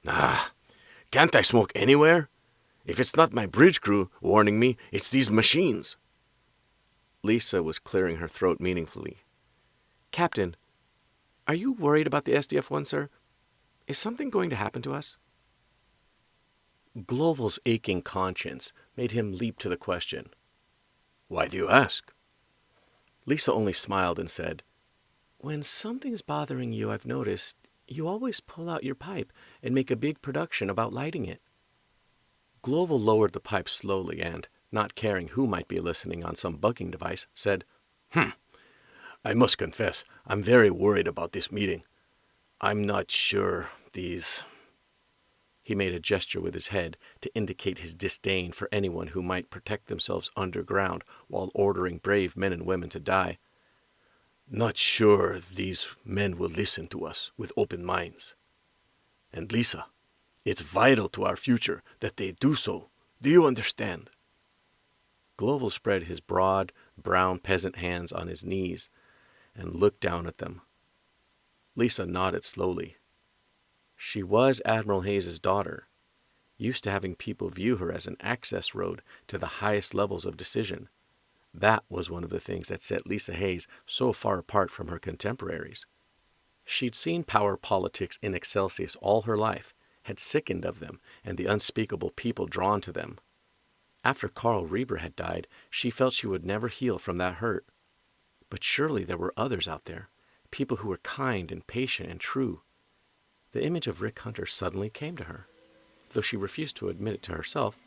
Can't I smoke anywhere? If it's not my bridge crew warning me, it's these machines.
Lisa was clearing her throat meaningfully. Captain, are you worried about the SDF-1, sir? Is something going to happen to us? Global's aching conscience made him leap to the question.
Why do you ask?
Lisa only smiled and said, When something's bothering you, I've noticed, you always pull out your pipe and make a big production about lighting it. Global lowered the pipe slowly and, not caring who might be listening on some bugging device, said,
I must confess, I'm very worried about this meeting. I'm not sure these...
He made a gesture with his head to indicate his disdain for anyone who might protect themselves underground while ordering brave men and women to die.
Not sure these men will listen to us with open minds. And Lisa, it's vital to our future that they do so. Do you understand?
Global spread his broad, brown peasant hands on his knees,
and looked down at them. Lisa nodded slowly. She was Admiral Hayes' daughter, used to having people view her as an access road to the highest levels of decision. That was one of the things that set Lisa Hayes so far apart from her contemporaries. She'd seen power politics in Excelsis all her life, had sickened of them and the unspeakable people drawn to them. After Carl Reber had died, she felt she would never heal from that hurt. But surely there were others out there, people who were kind and patient and true. The image of Rick Hunter suddenly came to her. Though she refused to admit it to herself,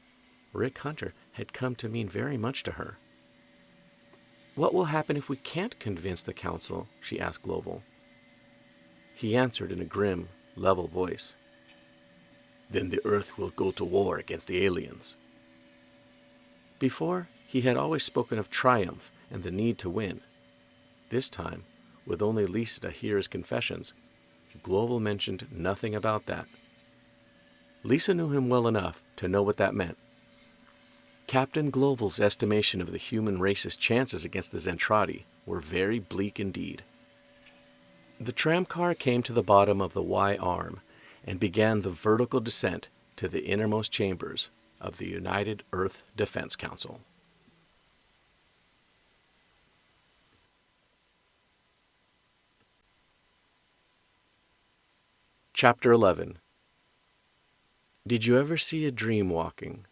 Rick Hunter had come to mean very much to her. "What will happen if we can't convince the council?" she asked Global. He answered in a grim, level voice. "Then the Earth will go to war against the aliens." Before, he had always spoken of triumph and the need to win. This time, with only Lisa to hear his confessions, Global mentioned nothing about that. Lisa knew him well enough to know what that meant. Captain Global's estimation of the human race's chances against the Zentradi were very bleak indeed. The tramcar came to the bottom of the Y arm and began the vertical descent to the innermost chambers of the United Earth Defense Council. Chapter 11. Did you ever see a dream walking?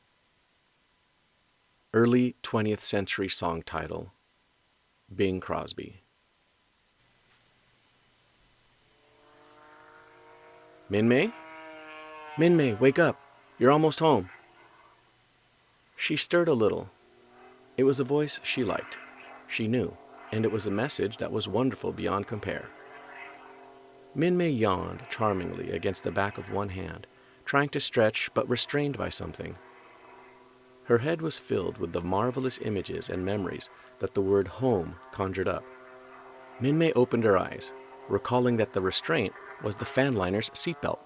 Early 20th century song title, Bing Crosby. Minmay? Minmay, wake up. You're almost home. She stirred a little. It was a voice she liked, she knew, and it was a message that was wonderful beyond compare. Minmay yawned charmingly against the back of one hand, trying to stretch but restrained by something. Her head was filled with the marvelous images and memories that the word home conjured up. Minmay opened her eyes, recalling that the restraint was the fan liner's seatbelt.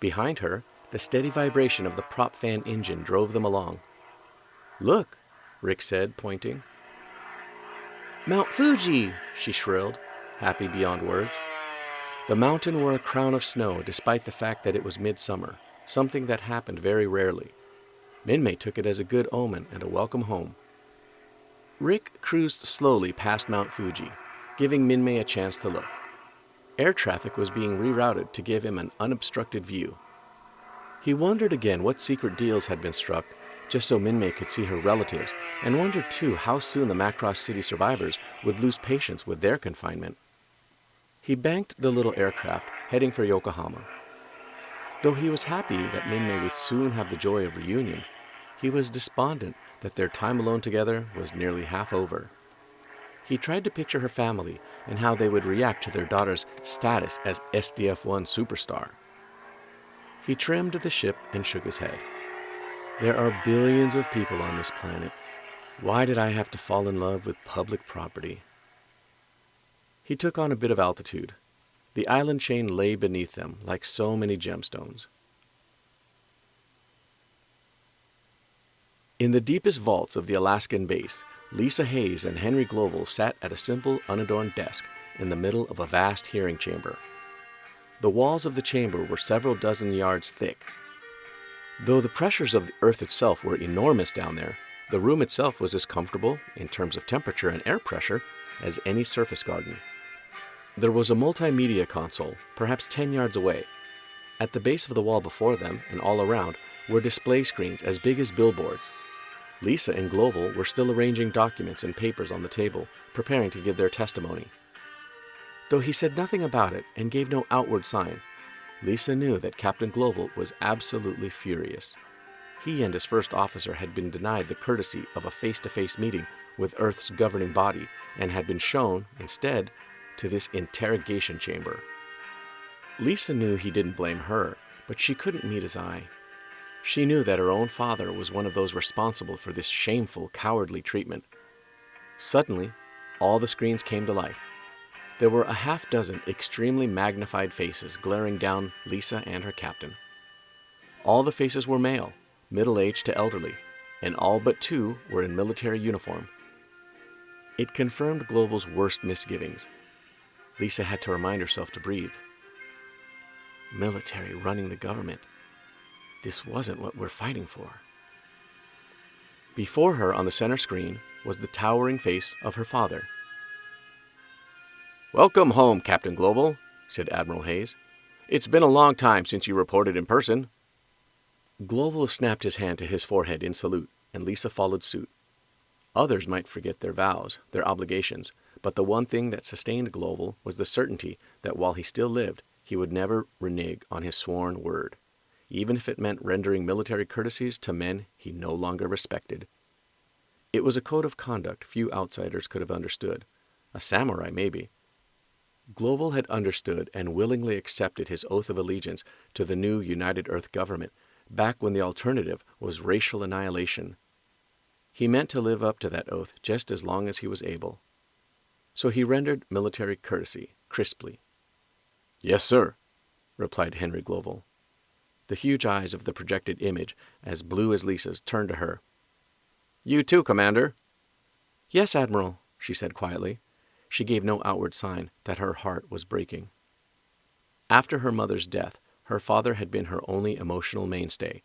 Behind her, the steady vibration of the prop fan engine drove them along. "Look," Rick said, pointing. "Mount Fuji!" she shrilled, happy beyond words. The mountain wore a crown of snow despite the fact that it was midsummer, something that happened very rarely. Minmay took it as a good omen and a welcome home. Rick cruised slowly past Mount Fuji, giving Minmay a chance to look. Air traffic was being rerouted to give him an unobstructed view. He wondered again what secret deals had been struck, just so Minmay could see her relatives, and wondered too how soon the Macross City survivors would lose patience with their confinement. He banked the little aircraft, heading for Yokohama. Though he was happy that Minmay would soon have the joy of reunion, he was despondent that their time alone together was nearly half over. He tried to picture her family and how they would react to their daughter's status as SDF-1 superstar. He trimmed the ship and shook his head. There are billions of people on this planet. Why did I have to fall in love with public property? He took on a bit of altitude. The island chain lay beneath them like so many gemstones. In the deepest vaults of the Alaskan base, Lisa Hayes and Henry Global sat at a simple, unadorned desk in the middle of a vast hearing chamber. The walls of the chamber were several dozen yards thick. Though the pressures of the Earth itself were enormous down there, the room itself was as comfortable, in terms of temperature and air pressure, as any surface garden. There was a multimedia console, perhaps 10 yards away. At the base of the wall before them, and all around, were display screens as big as billboards. Lisa and Global were still arranging documents and papers on the table, preparing to give their testimony. Though he said nothing about it and gave no outward sign, Lisa knew that Captain Global was absolutely furious. He and his first officer had been denied the courtesy of a face-to-face meeting with Earth's governing body and had been shown, instead, to this interrogation chamber. Lisa knew he didn't blame her, but she couldn't meet his eye. She knew that her own father was one of those responsible for this shameful, cowardly treatment. Suddenly, all the screens came to life. There were a half-dozen extremely magnified faces glaring down Lisa and her captain. All the faces were male, middle-aged to elderly, and all but two were in military uniform. It confirmed Global's worst misgivings. Lisa had to remind herself to breathe. Military running the government. This wasn't what we're fighting for. Before her on the center screen was the towering face of her father. "Welcome home, Captain Global," said Admiral Hayes. "It's been a long time since you reported in person." Global snapped his hand to his forehead in salute, and Lisa followed suit. Others might forget their vows, their obligations, but the one thing that sustained Global was the certainty that while he still lived, he would never renege on his sworn word, even if it meant rendering military courtesies to men he no longer respected. It was a code of conduct few outsiders could have understood. A samurai, maybe. Global had understood and willingly accepted his oath of allegiance to the new United Earth government back when the alternative was racial annihilation. He meant to live up to that oath just as long as he was able. So he rendered military courtesy crisply. "Yes, sir," replied Henry Global. The huge eyes of the projected image, as blue as Lisa's, turned to her. "You too, Commander." "Yes, Admiral," she said quietly. She gave no outward sign that her heart was breaking. After her mother's death, her father had been her only emotional mainstay,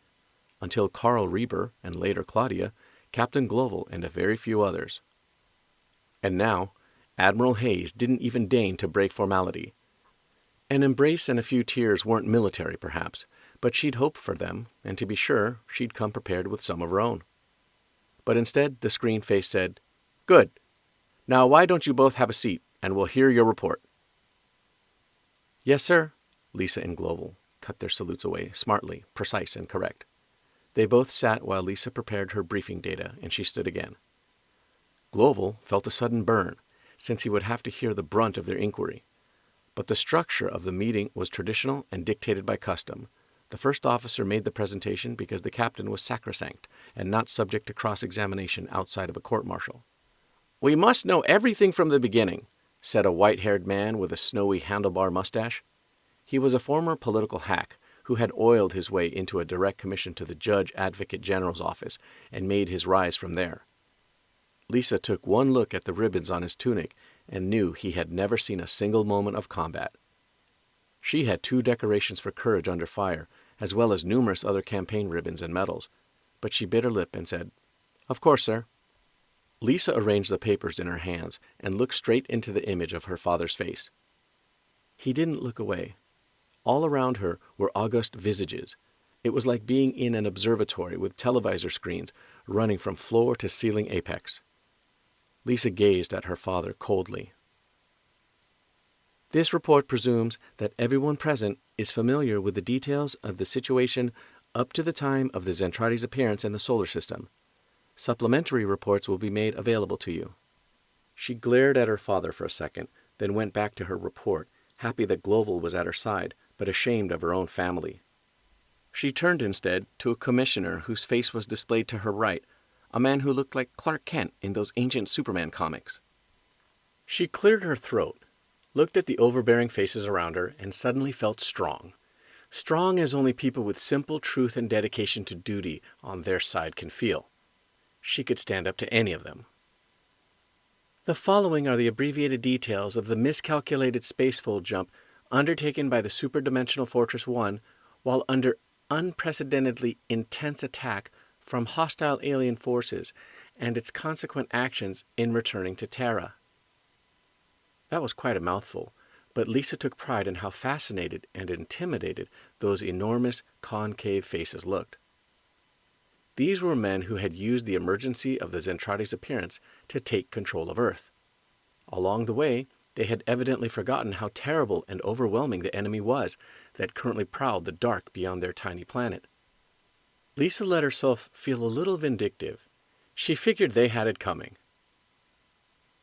until Karl Reber and later Claudia, Captain Global, and a very few others. And now, Admiral Hayes didn't even deign to break formality. An embrace and a few tears weren't military, perhaps, but she'd hoped for them, and to be sure, she'd come prepared with some of her own. But instead, the screen face said, "Good. Now why don't you both have a seat, and we'll hear your report." "Yes, sir." Lisa and Global cut their salutes away, smartly, precise, and correct. They both sat while Lisa prepared her briefing data, and she stood again. Global felt a sudden burn, since he would have to hear the brunt of their inquiry. But the structure of the meeting was traditional and dictated by custom. The first officer made the presentation because the captain was sacrosanct and not subject to cross-examination outside of a court-martial. "We must know everything from the beginning," said a white-haired man with a snowy handlebar mustache. He was a former political hack who had oiled his way into a direct commission to the Judge Advocate General's office and made his rise from there. Lisa took one look at the ribbons on his tunic and knew he had never seen a single moment of combat. She had 2 decorations for courage under fire, as well as numerous other campaign ribbons and medals, but she bit her lip and said, "Of course, sir." Lisa arranged the papers in her hands and looked straight into the image of her father's face. He didn't look away. All around her were august visages. It was like being in an observatory with televisor screens running from floor to ceiling apex. Lisa gazed at her father coldly. "This report presumes that everyone present is familiar with the details of the situation up to the time of the Zentradi's appearance in the solar system. Supplementary reports will be made available to you." She glared at her father for a second, then went back to her report, happy that Global was at her side, but ashamed of her own family. She turned instead to a commissioner whose face was displayed to her right, a man who looked like Clark Kent in those ancient Superman comics. She cleared her throat, looked at the overbearing faces around her, and suddenly felt strong. Strong as only people with simple truth and dedication to duty on their side can feel. She could stand up to any of them. "The following are the abbreviated details of the miscalculated spacefold jump undertaken by the Superdimensional Fortress 1 while under unprecedentedly intense attack from hostile alien forces and its consequent actions in returning to Terra." That was quite a mouthful, but Lisa took pride in how fascinated and intimidated those enormous concave faces looked. These were men who had used the emergency of the Zentradi's appearance to take control of Earth. Along the way, they had evidently forgotten how terrible and overwhelming the enemy was that currently prowled the dark beyond their tiny planet. Lisa let herself feel a little vindictive. She figured they had it coming.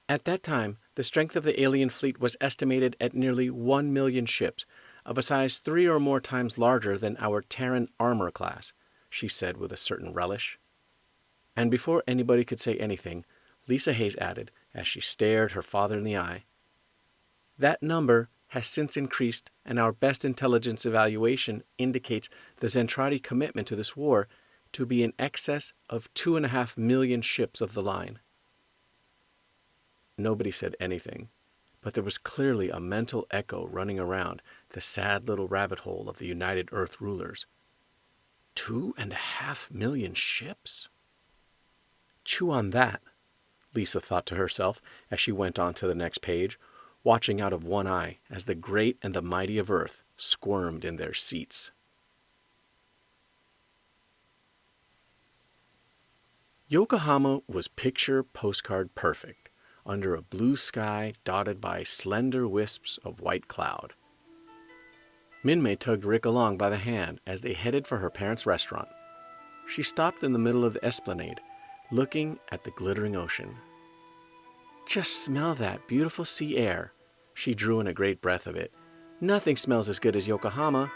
At that time, the strength of the alien fleet was estimated at nearly 1 million ships, of a size 3 or more times larger than our Terran armor class, she said with a certain relish. And before anybody could say anything, Lisa Hayes added, as she stared her father in the eye, "That number has since increased, and our best intelligence evaluation indicates the Zentradi commitment to this war to be in excess of 2.5 million ships of the line." Nobody said anything, but there was clearly a mental echo running around the sad little rabbit hole of the United Earth rulers. 2.5 million ships? Chew on that, Lisa thought to herself as she went on to the next page, watching out of one eye as the great and the mighty of Earth squirmed in their seats. Yokohama was picture postcard perfect, under a blue sky dotted by slender wisps of white cloud. Minmay tugged Rick along by the hand as they headed for her parents' restaurant. She stopped in the middle of the esplanade, looking at the glittering ocean. Just smell that beautiful sea air. She drew in a great breath of it. Nothing smells as good as Yokohama.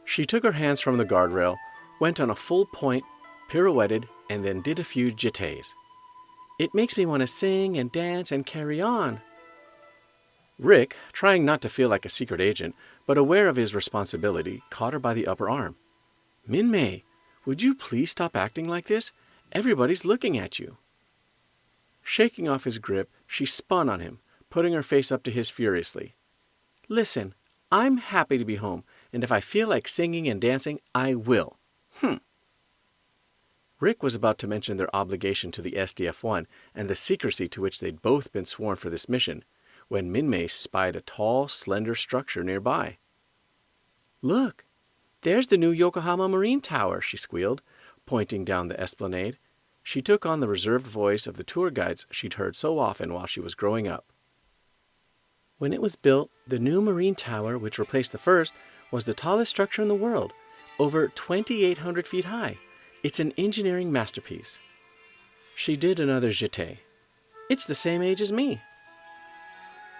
She took her hands from the guardrail, went on a full point, pirouetted, and then did a few jetés. It makes me want to sing and dance and carry on. Rick, trying not to feel like a secret agent, but aware of his responsibility, caught her by the upper arm. Minmay, would you please stop acting like this? Everybody's looking at you. Shaking off his grip, she spun on him, putting her face up to his furiously. Listen, I'm happy to be home, and if I feel like singing and dancing, I will. Rick was about to mention their obligation to the SDF-1 and the secrecy to which they'd both been sworn for this mission, when Minmay spied a tall, slender structure nearby. Look, there's the new Yokohama Marine Tower, she squealed, pointing down the esplanade. She took on the reserved voice of the tour guides she'd heard so often while she was growing up. When it was built, the new Marine Tower, which replaced the first, was the tallest structure in the world, over 2,800 feet high. It's an engineering masterpiece. She did another jeté. It's the same age as me.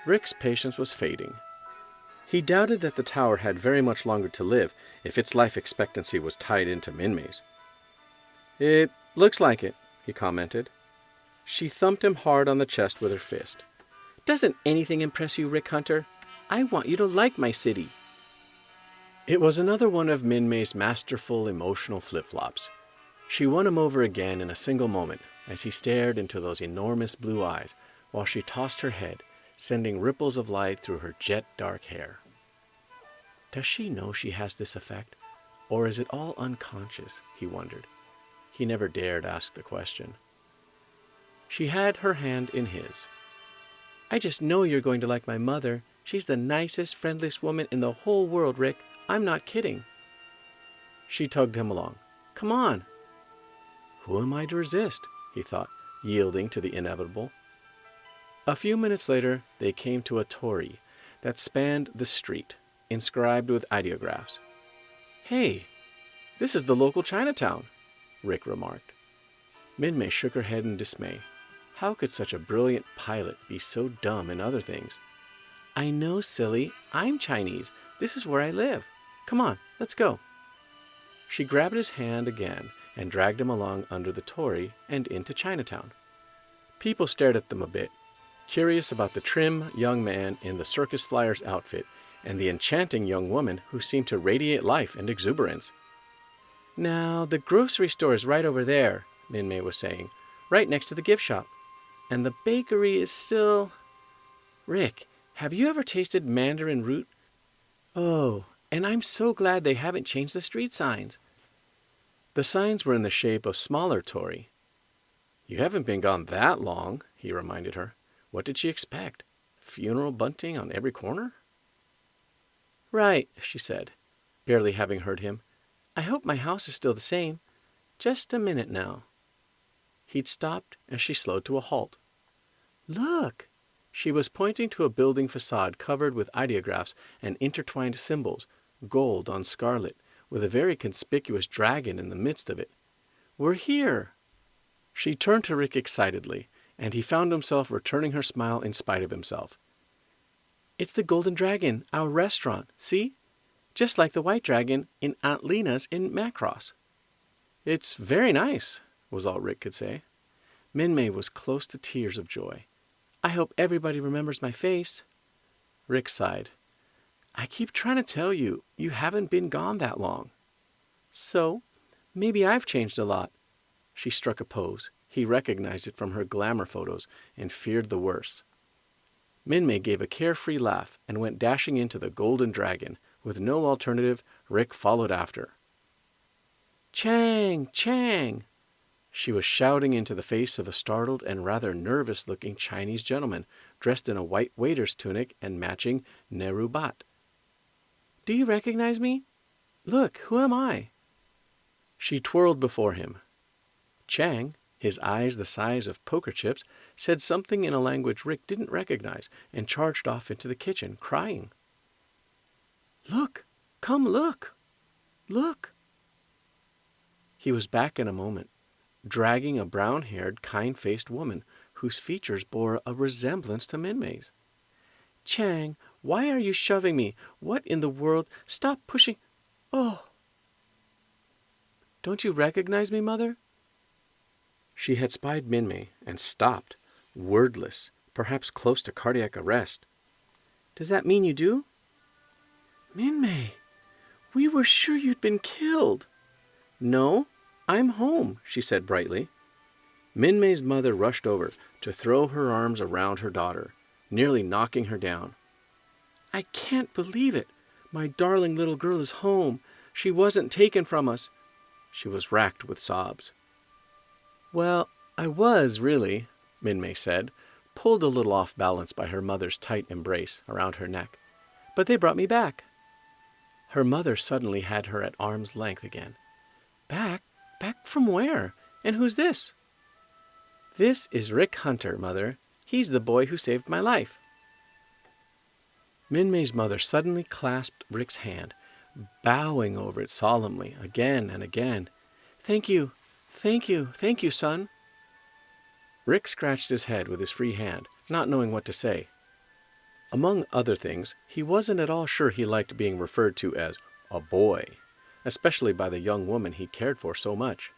Rick's patience was fading. He doubted that the tower had very much longer to live if its life expectancy was tied into Minmay's. It looks like it, he commented. She thumped him hard on the chest with her fist. Doesn't anything impress you, Rick Hunter? I want you to like my city. It was another one of Minmay's masterful emotional flip-flops. She won him over again in a single moment as he stared into those enormous blue eyes while she tossed her head, sending ripples of light through her jet-dark hair. Does she know she has this effect, or is it all unconscious, he wondered. He never dared ask the question. She had her hand in his. I just know you're going to like my mother. She's the nicest, friendliest woman in the whole world, Rick. I'm not kidding. She tugged him along. Come on. Who am I to resist? He thought, yielding to the inevitable. A few minutes later, they came to a torii that spanned the street, inscribed with ideographs. Hey, this is the local Chinatown, Rick remarked. Minmay shook her head in dismay. How could such a brilliant pilot be so dumb in other things? I know, silly. I'm Chinese. This is where I live. Come on, let's go. She grabbed his hand again and dragged him along under the torii and into Chinatown. People stared at them a bit, curious about the trim young man in the circus flyer's outfit and the enchanting young woman who seemed to radiate life and exuberance. Now, the grocery store is right over there, Minmay was saying, right next to the gift shop. And the bakery is still... Rick, have you ever tasted mandarin root? Oh, and I'm so glad they haven't changed the street signs. The signs were in the shape of smaller torii. You haven't been gone that long, he reminded her. What did she expect? Funeral bunting on every corner? Right, she said, barely having heard him. I hope my house is still the same. Just a minute now. He'd stopped as she slowed to a halt. Look! She was pointing to a building facade covered with ideographs and intertwined symbols, gold on scarlet, with a very conspicuous dragon in the midst of it. We're here! She turned to Rick excitedly, and he found himself returning her smile in spite of himself. It's the Golden Dragon, our restaurant, see? Just like the White Dragon in Aunt Lena's in Macross. It's very nice, was all Rick could say. Minmay was close to tears of joy. I hope everybody remembers my face. Rick sighed. I keep trying to tell you, you haven't been gone that long. So, maybe I've changed a lot. She struck a pose. He recognized it from her glamour photos and feared the worst. Minmay gave a carefree laugh and went dashing into the Golden Dragon. With no alternative, Rick followed after. "Chang! Chang!" She was shouting into the face of a startled and rather nervous-looking Chinese gentleman dressed in a white waiter's tunic and matching Nehru bat. "Do you recognize me? Look, who am I?" She twirled before him. Chang, his eyes the size of poker chips, said something in a language Rick didn't recognize and charged off into the kitchen, crying. "Look! Come look! Look!" He was back in a moment, dragging a brown-haired, kind-faced woman whose features bore a resemblance to Minmay's. "Chang, why are you shoving me? What in the world? Stop pushing! Oh!" "Don't you recognize me, Mother?" She had spied Minmay and stopped, wordless, perhaps close to cardiac arrest. "Does that mean you do?" "Minmay, we were sure you'd been killed." "No, I'm home," she said brightly. Minmay's mother rushed over to throw her arms around her daughter, nearly knocking her down. "I can't believe it. My darling little girl is home. She wasn't taken from us." She was racked with sobs. "Well, I was, really," Minmay said, pulled a little off balance by her mother's tight embrace around her neck. "But they brought me back." Her mother suddenly had her at arm's length again. "Back? Back from where? And who's this?" "This is Rick Hunter, Mother. He's the boy who saved my life." Minmay's mother suddenly clasped Rick's hand, bowing over it solemnly again and again. "Thank you, thank you, thank you, son." Rick scratched his head with his free hand, not knowing what to say. Among other things, he wasn't at all sure he liked being referred to as a boy, especially by the young woman he cared for so much.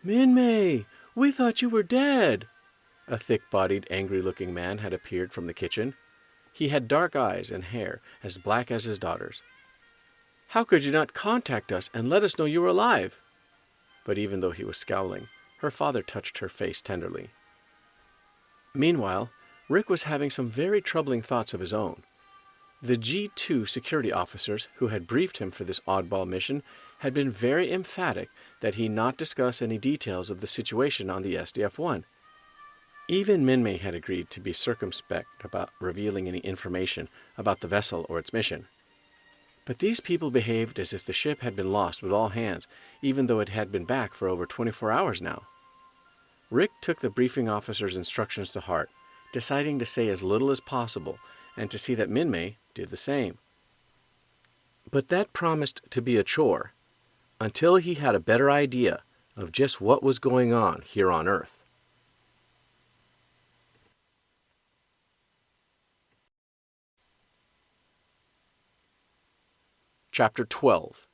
"Minmay, we thought you were dead." A thick-bodied, angry-looking man had appeared from the kitchen. He had dark eyes and hair as black as his daughter's. "How could you not contact us and let us know you were alive?" But even though he was scowling, her father touched her face tenderly. Meanwhile, Rick was having some very troubling thoughts of his own. The G2 security officers who had briefed him for this oddball mission had been very emphatic that he not discuss any details of the situation on the SDF-1. Even Minmay had agreed to be circumspect about revealing any information about the vessel or its mission. But these people behaved as if the ship had been lost with all hands, even though it had been back for over 24 hours now. Rick took the briefing officer's instructions to heart, deciding to say as little as possible and to see that Minmay did the same. But that promised to be a chore, until he had a better idea of just what was going on here on Earth. Chapter 12.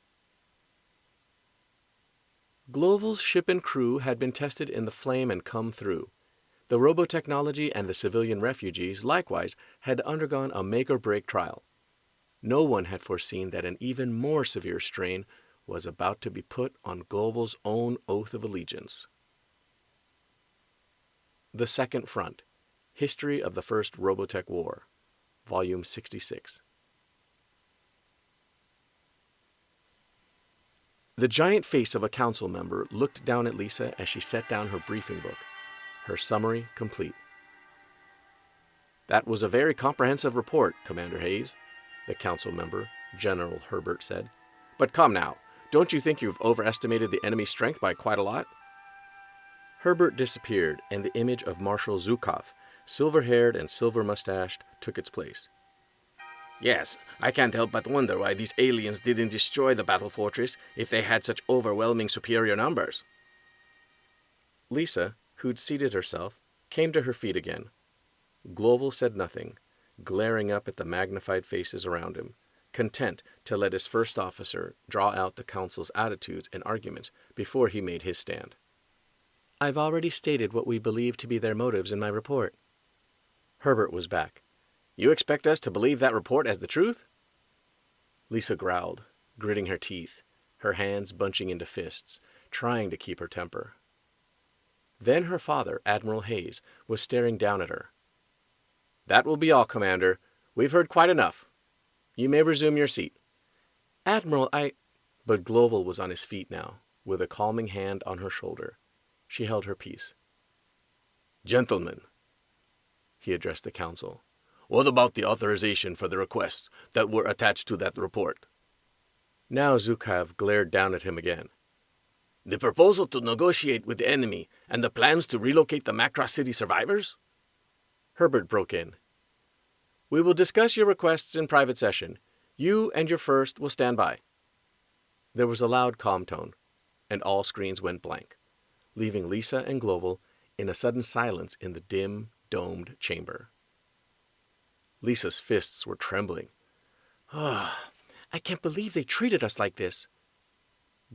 Gloval's ship and crew had been tested in the flame and come through. The robotechnology and the civilian refugees, likewise, had undergone a make-or-break trial. No one had foreseen that an even more severe strain was about to be put on Gloval's own oath of allegiance. The Second Front, History of the First Robotech War, Volume 66. The giant face of a council member looked down at Lisa as she set down her briefing book, her summary complete. "That was a very comprehensive report, Commander Hayes," the council member, General Herbert, said. "But come now, don't you think you've overestimated the enemy's strength by quite a lot?" Herbert disappeared, and the image of Marshal Zhukov, silver-haired and silver-mustached, took its place. "Yes, I can't help but wonder why these aliens didn't destroy the battle fortress if they had such overwhelming superior numbers." Lisa, who'd seated herself, came to her feet again. Gloval said nothing, glaring up at the magnified faces around him, content to let his first officer draw out the council's attitudes and arguments before he made his stand. "I've already stated what we believe to be their motives in my report." Herbert was back. "You expect us to believe that report as the truth?" Lisa growled, gritting her teeth, her hands bunching into fists, trying to keep her temper. Then her father, Admiral Hayes, was staring down at her. That will be all, Commander. We've heard quite enough. You may resume your seat. Admiral, But Global was on his feet now, with a calming hand on her shoulder. She held her peace.
Gentlemen, he addressed the council, what about the authorization for the requests that were attached to that report?
Now Zukhaev glared down at him again.
The proposal to negotiate with the enemy and the plans to relocate the Macross City survivors?
Herbert broke in. We will discuss your requests in private session. You and your first will stand by. There was a loud calm tone, and all screens went blank, leaving Lisa and Global in a sudden silence in the dim, domed chamber. Lisa's fists were trembling. I can't believe they treated us like this.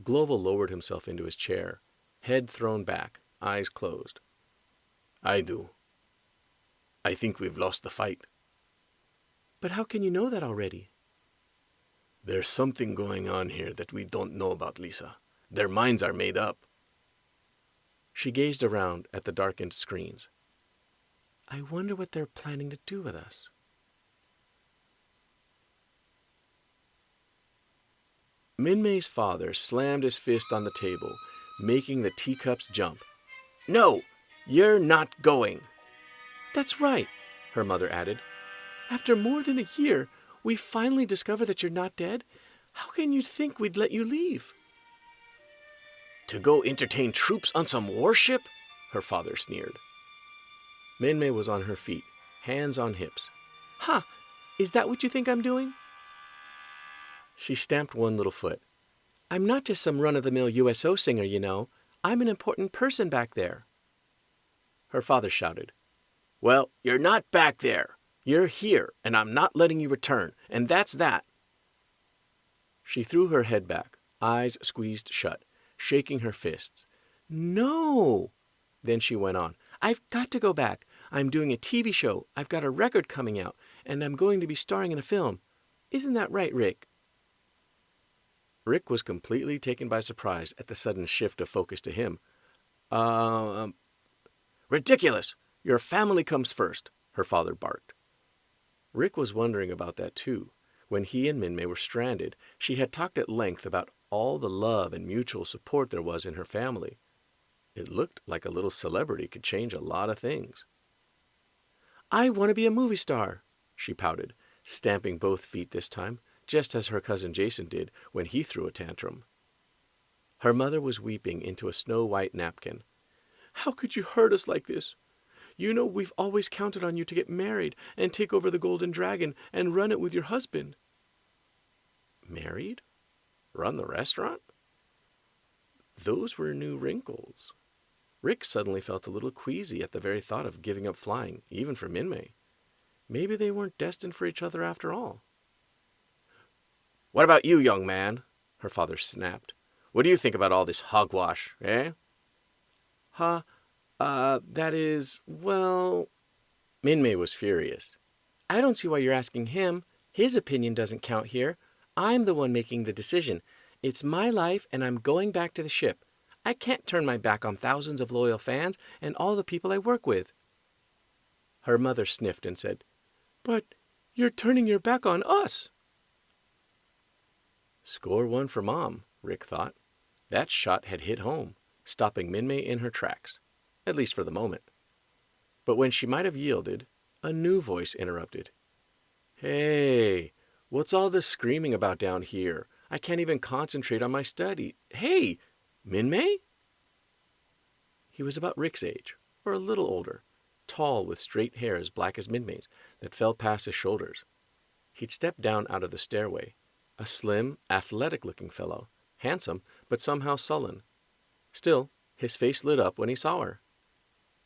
Global lowered himself into his chair, head thrown back, eyes closed.
I do. I think we've lost the fight.
But how can you know that already?
There's something going on here that we don't know about, Lisa. Their minds are made up.
She gazed around at the darkened screens. I wonder what they're planning to do with us. Minmay's father slammed his fist on the table, making the teacups jump. No, you're not going. That's right, her mother added. After more than a year, we finally discovered that you're not dead. How can you think we'd let you leave?
To go entertain troops on some warship?
Her father sneered. Minmay was on her feet, hands on hips. Ha! Is that what you think I'm doing? She stamped one little foot. I'm not just some run-of-the-mill USO singer, you know. I'm an important person back there. Her father shouted. Well, you're not back there. You're here, and I'm not letting you return, and that's that. She threw her head back, eyes squeezed shut, shaking her fists. No! Then she went on. I've got to go back. I'm doing a TV show. I've got a record coming out, and I'm going to be starring in a film. Isn't that right, Rick? Rick was completely taken by surprise at the sudden shift of focus to him. Ridiculous! Your family comes first, her father barked. Rick was wondering about that too. When he and Minmay were stranded, she had talked at length about all the love and mutual support there was in her family. It looked like a little celebrity could change a lot of things. I want to be a movie star, she pouted, stamping both feet this time, just as her cousin Jason did when he threw a tantrum. Her mother was weeping into a snow-white napkin. How could you hurt us like this? You know we've always counted on you to get married and take over the Golden Dragon and run it with your husband. Married? Run the restaurant? Those were new wrinkles. Rick suddenly felt a little queasy at the very thought of giving up flying, even for Minmay. Maybe they weren't destined for each other after all. What about you, young man? Her father snapped. What do you think about all this hogwash, eh? That is, well... Minmay was furious. I don't see why you're asking him. His opinion doesn't count here. I'm the one making the decision. It's my life, and I'm going back to the ship. I can't turn my back on thousands of loyal fans and all the people I work with. Her mother sniffed and said, But you're turning your back on us. Score one for Mom, Rick thought. That shot had hit home, stopping Minmay in her tracks, at least for the moment. But when she might have yielded, a new voice interrupted. Hey, what's all this screaming about down here? I can't even concentrate on my study. Hey, Minmay? He was about Rick's age, or a little older, tall with straight hair as black as Minmay's that fell past his shoulders. He'd stepped down out of the stairway, a slim, athletic-looking fellow, handsome but somehow sullen. Still, his face lit up when he saw her.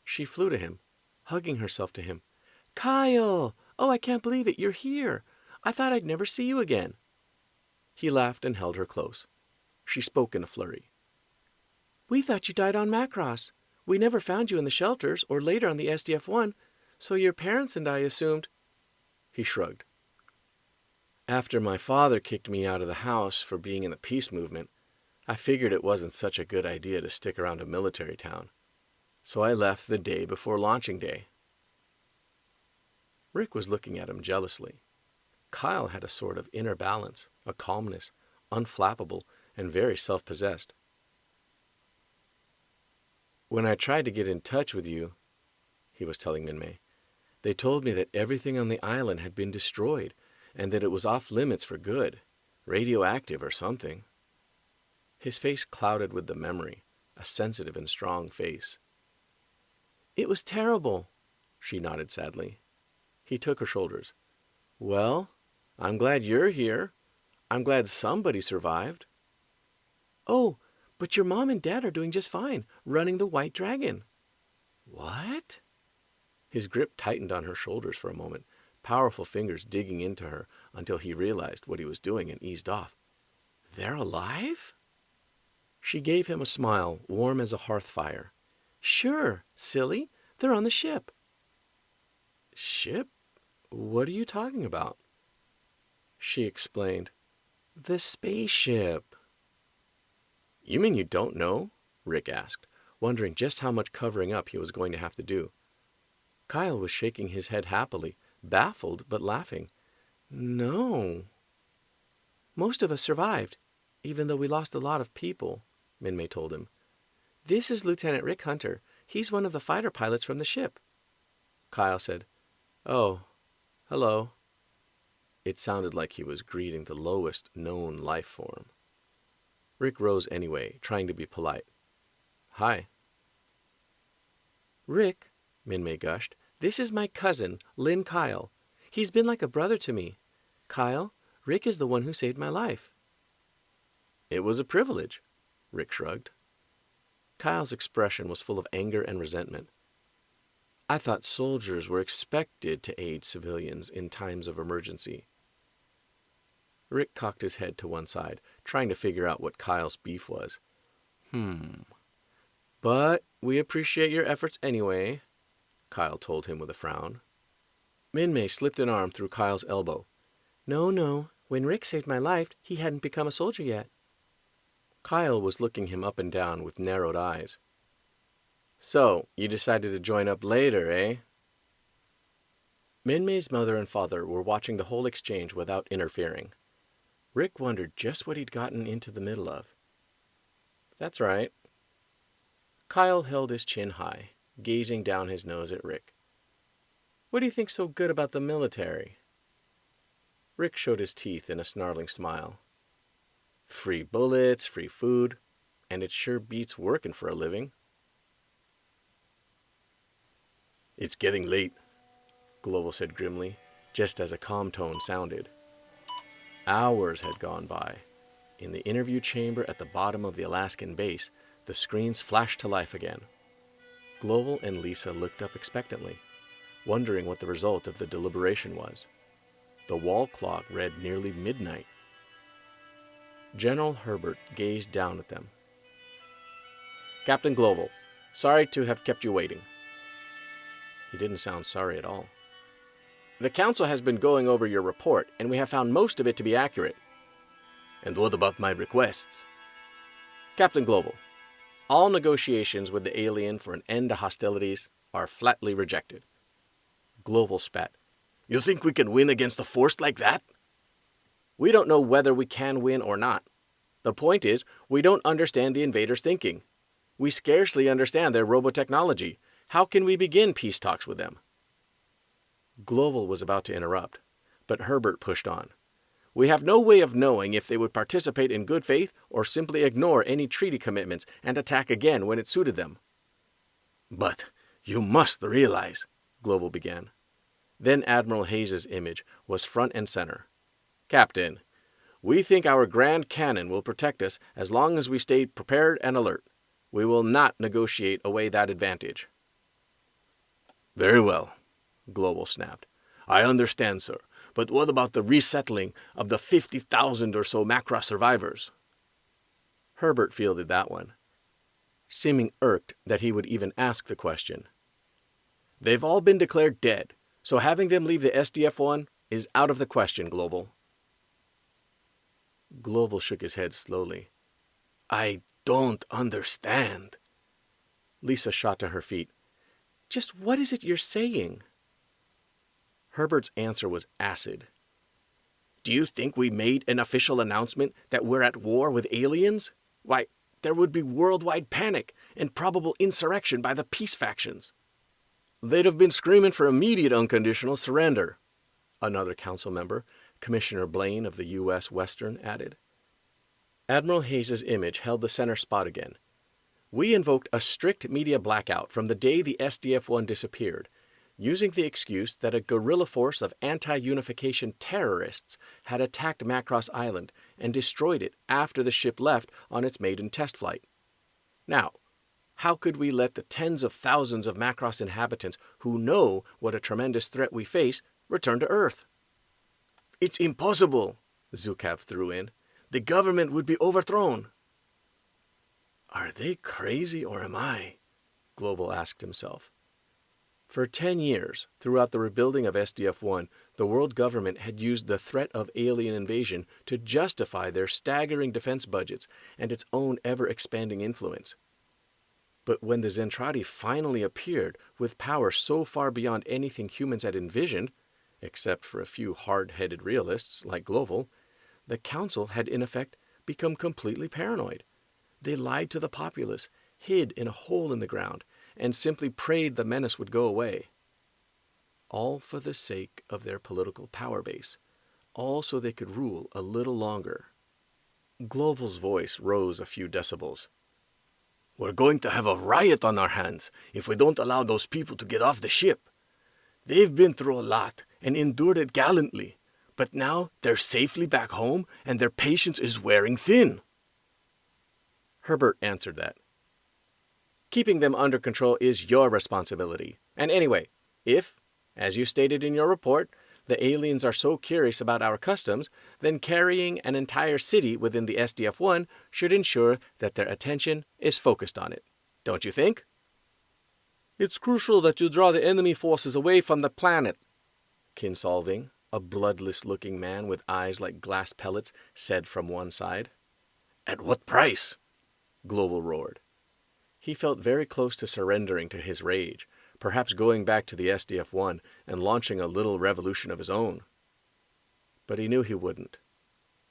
She flew to him, hugging herself to him. Kyle! Oh, I can't believe it. You're here. I thought I'd never see you again. He laughed and held her close. She spoke in a flurry. We thought you died on Macross. We never found you in the shelters or later on the SDF-1, so your parents and I assumed... He shrugged. After my father kicked me out of the house for being in the peace movement, I figured it wasn't such a good idea to stick around a military town. So I left the day before launching day. Rick was looking at him jealously. Kyle had a sort of inner balance, a calmness, unflappable and very self-possessed. When I tried to get in touch with you, he was telling Minmay, they told me that everything on the island had been destroyed and that it was off limits for good, radioactive or something. His face clouded with the memory, a sensitive and strong face. It was terrible, she nodded sadly. He took her shoulders. Well, I'm glad you're here. I'm glad somebody survived. Oh, but your mom and dad are doing just fine, running the White Dragon. What? His grip tightened on her shoulders for a moment, powerful fingers digging into her until he realized what he was doing and eased off. They're alive? She gave him a smile, warm as a hearth fire. Sure, silly. They're on the ship. Ship? What are you talking about? She explained. The spaceship. You mean you don't know? Rick asked, wondering just how much covering up he was going to have to do. Kyle was shaking his head happily, baffled but laughing. No. Most of us survived, even though we lost a lot of people, Minmay told him. This is Lieutenant Rick Hunter. He's one of the fighter pilots from the ship. Kyle said, Oh, hello. It sounded like he was greeting the lowest known life form. Rick rose anyway, trying to be polite. Hi. Rick, Minmay gushed, this is my cousin, Lynn Kyle. He's been like a brother to me. Kyle, Rick is the one who saved my life. It was a privilege, Rick shrugged. Kyle's expression was full of anger and resentment. I thought soldiers were expected to aid civilians in times of emergency. Rick cocked his head to one side, trying to figure out what Kyle's beef was. But we appreciate your efforts anyway, Kyle told him with a frown. Minmay slipped an arm through Kyle's elbow. No, when Rick saved my life, he hadn't become a soldier yet. Kyle was looking him up and down with narrowed eyes. So, you decided to join up later, eh? Minmay's mother and father were watching the whole exchange without interfering. Rick wondered just what he'd gotten into the middle of. That's right. Kyle held his chin high, gazing down his nose at Rick. What do you think's so good about the military? Rick showed his teeth in a snarling smile. Free bullets, free food, and it sure beats working for a living. It's getting late, Global said grimly, just as a calm tone sounded. Hours had gone by. In the interview chamber at the bottom of the Alaskan base, the screens flashed to life again. Global and Lisa looked up expectantly, wondering what the result of the deliberation was. The wall clock read nearly midnight. General Herbert gazed down at them. Captain Global, sorry to have kept you waiting. He didn't sound sorry at all. The Council has been going over your report, and we have found most of it to be accurate. And what about my requests? Captain Global, all negotiations with the alien for an end to hostilities are flatly rejected. Global spat. You think we can win against a force like that? We don't know whether we can win or not. The point is, we don't understand the invaders' thinking. We scarcely understand their robotechnology. How can we begin peace talks with them? Global was about to interrupt, but Herbert pushed on. We have no way of knowing if they would participate in good faith or simply ignore any treaty commitments and attack again when it suited them. But you must realize, Global began. Then Admiral Hayes's image was front and center. Captain, we think our Grand Cannon will protect us as long as we stay prepared and alert. We will not negotiate away that advantage. Very well, Global snapped. I understand, sir. But what about the resettling of the 50,000 or so Macross survivors? Herbert fielded that one, seeming irked that he would even ask the question. They've all been declared dead, so having them leave the SDF-1 is out of the question, Global. Global shook his head slowly. I don't understand. Lisa shot to her feet. Just what is it you're saying? Herbert's answer was acid. Do you think we made an official announcement that we're at war with aliens? Why, there would be worldwide panic and probable insurrection by the peace factions. They'd have been screaming for immediate unconditional surrender, another council member, Commissioner Blaine of the U.S. Western, added. Admiral Hayes's image held the center spot again. We invoked a strict media blackout from the day the SDF-1 disappeared, using the excuse that a guerrilla force of anti-unification terrorists had attacked Macross Island and destroyed it after the ship left on its maiden test flight. Now, how could we let the tens of thousands of Macross inhabitants who know what a tremendous threat we face return to Earth? It's impossible, Zhukav threw in. The government would be overthrown. Are they crazy or am I? Global asked himself. For 10 years, throughout the rebuilding of SDF-1, the world government had used the threat of alien invasion to justify their staggering defense budgets and its own ever-expanding influence. But when the Zentradi finally appeared with power so far beyond anything humans had envisioned, except for a few hard-headed realists like Global, the Council had in effect become completely paranoid. They lied to the populace, hid in a hole in the ground, and simply prayed the menace would go away. All for the sake of their political power base, all so they could rule a little longer. Global's voice rose a few decibels. We're going to have a riot on our hands if we don't allow those people to get off the ship. They've been through a lot and endured it gallantly, but now they're safely back home and their patience is wearing thin. Herbert answered that. Keeping them under control is your responsibility. And anyway, if, as you stated in your report, the aliens are so curious about our customs, then carrying an entire city within the SDF-1 should ensure that their attention is focused on it. Don't you think? It's crucial that you draw the enemy forces away from the planet, Kinsolving, a bloodless-looking man with eyes like glass pellets, said from one side. At what price? Global roared. He felt very close to surrendering to his rage, perhaps going back to the SDF-1 and launching a little revolution of his own. But he knew he wouldn't.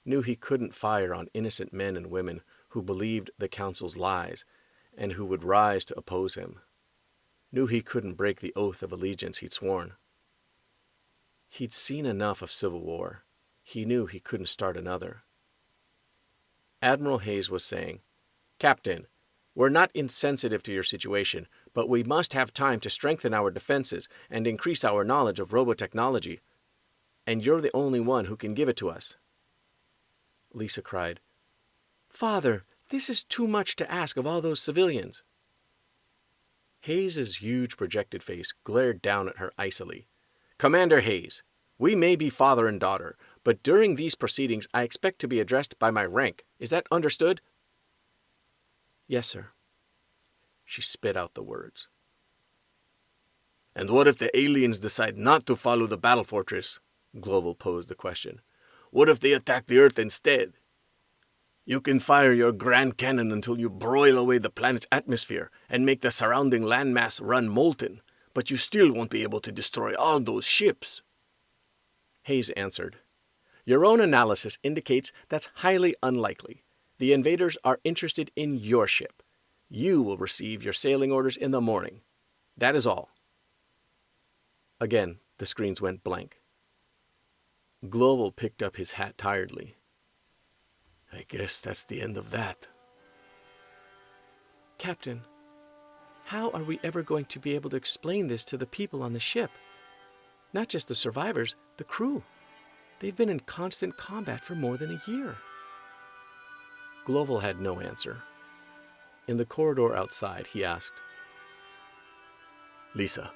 Knew he couldn't fire on innocent men and women who believed the Council's lies and who would rise to oppose him. Knew he couldn't break the oath of allegiance he'd sworn. He'd seen enough of civil war. He knew he couldn't start another. Admiral Hayes was saying, Captain, we're not insensitive to your situation, but we must have time to strengthen our defenses and increase our knowledge of robotechnology. And you're the only one who can give it to us. Lisa cried, Father, this is too much to ask of all those civilians. Hayes's huge projected face glared down at her icily. Commander Hayes, we may be father and daughter, but during these proceedings I expect to be addressed by my rank. Is that understood? Yes, sir. She spit out the words. And what if the aliens decide not to follow the battle fortress? Global posed the question. What if they attack the Earth instead? You can fire your grand cannon until you broil away the planet's atmosphere and make the surrounding landmass run molten, but you still won't be able to destroy all those ships. Hayes answered, Your own analysis indicates that's highly unlikely. The invaders are interested in your ship. You will receive your sailing orders in the morning. That is all. Again, the screens went blank. Global picked up his hat tiredly. I guess that's the end of that. Captain, how are we ever going to be able to explain this to the people on the ship? Not just the survivors, the crew. They've been in constant combat for more than a year. Global had no answer. In the corridor outside, he asked, Lisa,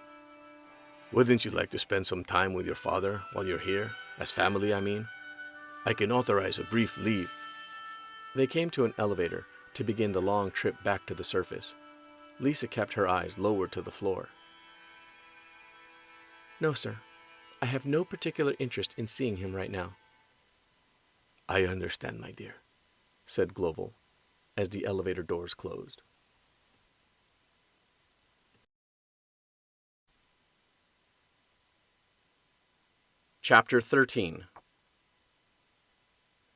wouldn't you like to spend some time with your father while you're here? As family, I mean. I can authorize a brief leave. They came to an elevator to begin the long trip back to the surface. Lisa kept her eyes lowered to the floor. No, sir. I have no particular interest in seeing him right now. I understand, my dear, said Global, as the elevator doors closed. Chapter 13.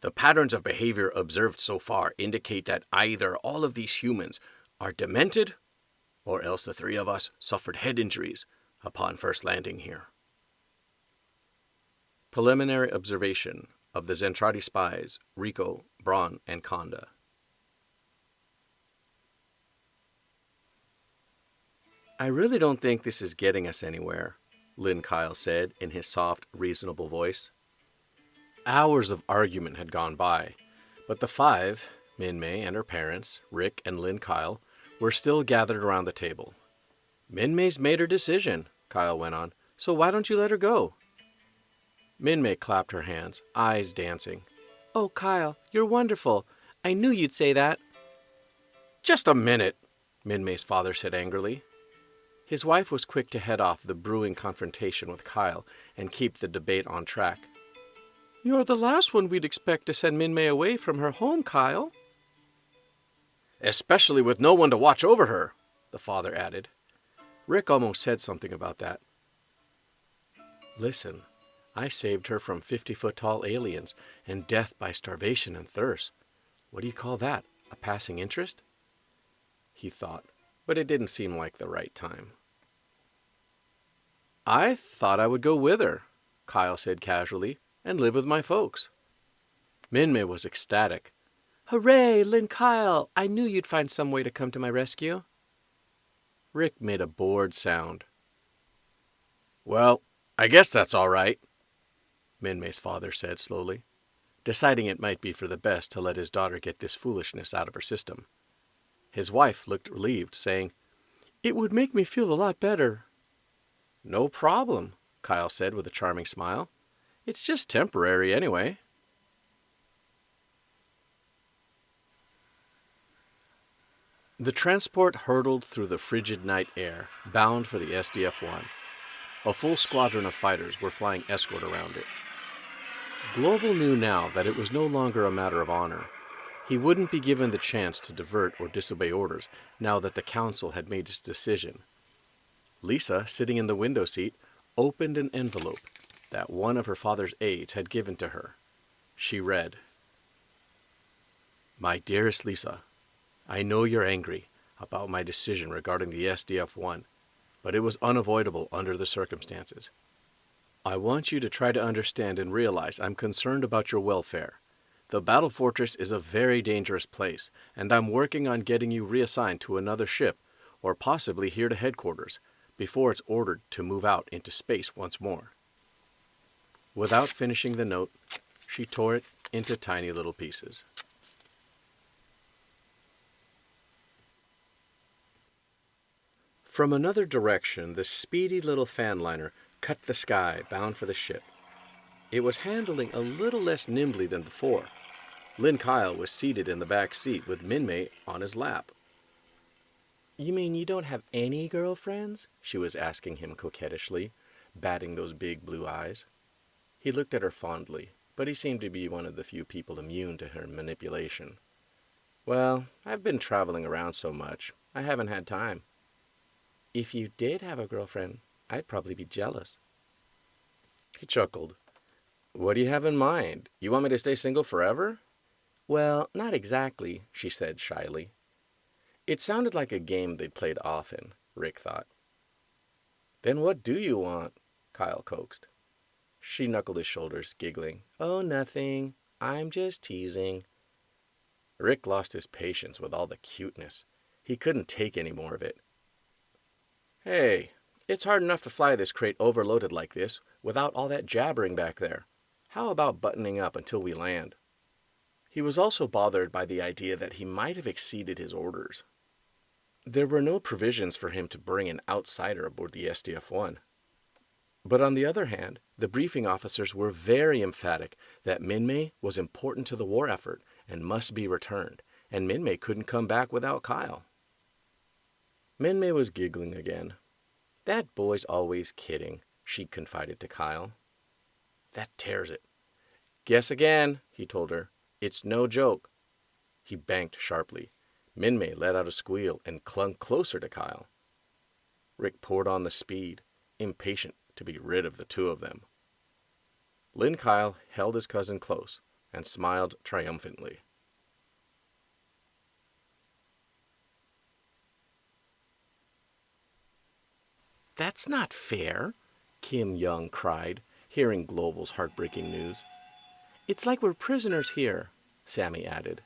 The patterns of behavior observed so far indicate that either all of these humans are demented, or else the three of us suffered head injuries upon first landing here. Preliminary observation of the Zentradi spies, Rico, Braun, and Konda. I really don't think this is getting us anywhere, Lin Kyle said in his soft, reasonable voice. Hours of argument had gone by, but the five, Minmay and her parents, Rick and Lin Kyle, were still gathered around the table. Minmay's made her decision, Kyle went on, so why don't you let her go? Minmay clapped her hands, eyes dancing. Oh, Kyle, you're wonderful. I knew you'd say that. Just a minute, Minmay's father said angrily. His wife was quick to head off the brewing confrontation with Kyle and keep the debate on track. You're the last one we'd expect to send Minmay away from her home, Kyle. Especially with no one to watch over her, the father added. Rick almost said something about that. Listen, I saved her from 50-foot-tall aliens and death by starvation and thirst. What do you call that? A passing interest? He thought, but it didn't seem like the right time. I thought I would go with her, Kyle said casually, and live with my folks. Minmay was ecstatic. Hooray, Lin Kyle! I knew you'd find some way to come to my rescue. Rick made a bored sound. Well, I guess that's all right, Minmay's father said slowly, deciding it might be for the best to let his daughter get this foolishness out of her system. His wife looked relieved, saying, It would make me feel a lot better. No problem, Kyle said with a charming smile. It's just temporary anyway. The transport hurtled through the frigid night air, bound for the SDF-1. A full squadron of fighters were flying escort around it. Global knew now that it was no longer a matter of honor. He wouldn't be given the chance to divert or disobey orders now that the council had made its decision. Lisa, sitting in the window seat, opened an envelope that one of her father's aides had given to her. She read, My dearest Lisa, I know you're angry about my decision regarding the SDF-1, but it was unavoidable under the circumstances. I want you to try to understand and realize I'm concerned about your welfare. The battle fortress is a very dangerous place, and I'm working on getting you reassigned to another ship, or possibly here to headquarters, before it's ordered to move out into space once more. Without finishing the note, she tore it into tiny little pieces. From another direction, the speedy little fan liner cut the sky, bound for the ship. It was handling a little less nimbly than before. Lin Kyle was seated in the back seat with Minmay on his lap. You mean you don't have any girlfriends? She was asking him coquettishly, batting those big blue eyes. He looked at her fondly, but he seemed to be one of the few people immune to her manipulation. Well, I've been traveling around so much, I haven't had time. If you did have a girlfriend, I'd probably be jealous. He chuckled. What do you have in mind? You want me to stay single forever? Well, not exactly, she said shyly. It sounded like a game they'd played often, Rick thought. Then what do you want? Kyle coaxed. She knuckled his shoulders, giggling. Oh, nothing. I'm just teasing. Rick lost his patience with all the cuteness. He couldn't take any more of it. Hey, it's hard enough to fly this crate overloaded like this without all that jabbering back there. How about buttoning up until we land? He was also bothered by the idea that he might have exceeded his orders. There were no provisions for him to bring an outsider aboard the SDF-1. But on the other hand, the briefing officers were very emphatic that Minmay was important to the war effort and must be returned, and Minmay couldn't come back without Kyle. Minmay was giggling again. That boy's always kidding, she confided to Kyle. That tears it. Guess again, he told her. It's no joke. He banked sharply. Minmay let out a squeal and clung closer to Kyle. Rick poured on the speed, impatient to be rid of the two of them.
Lynn Kyle held his cousin close and smiled triumphantly. "That's not fair," Kim Young cried, hearing Global's heartbreaking news. "It's like we're prisoners here," Sammy added.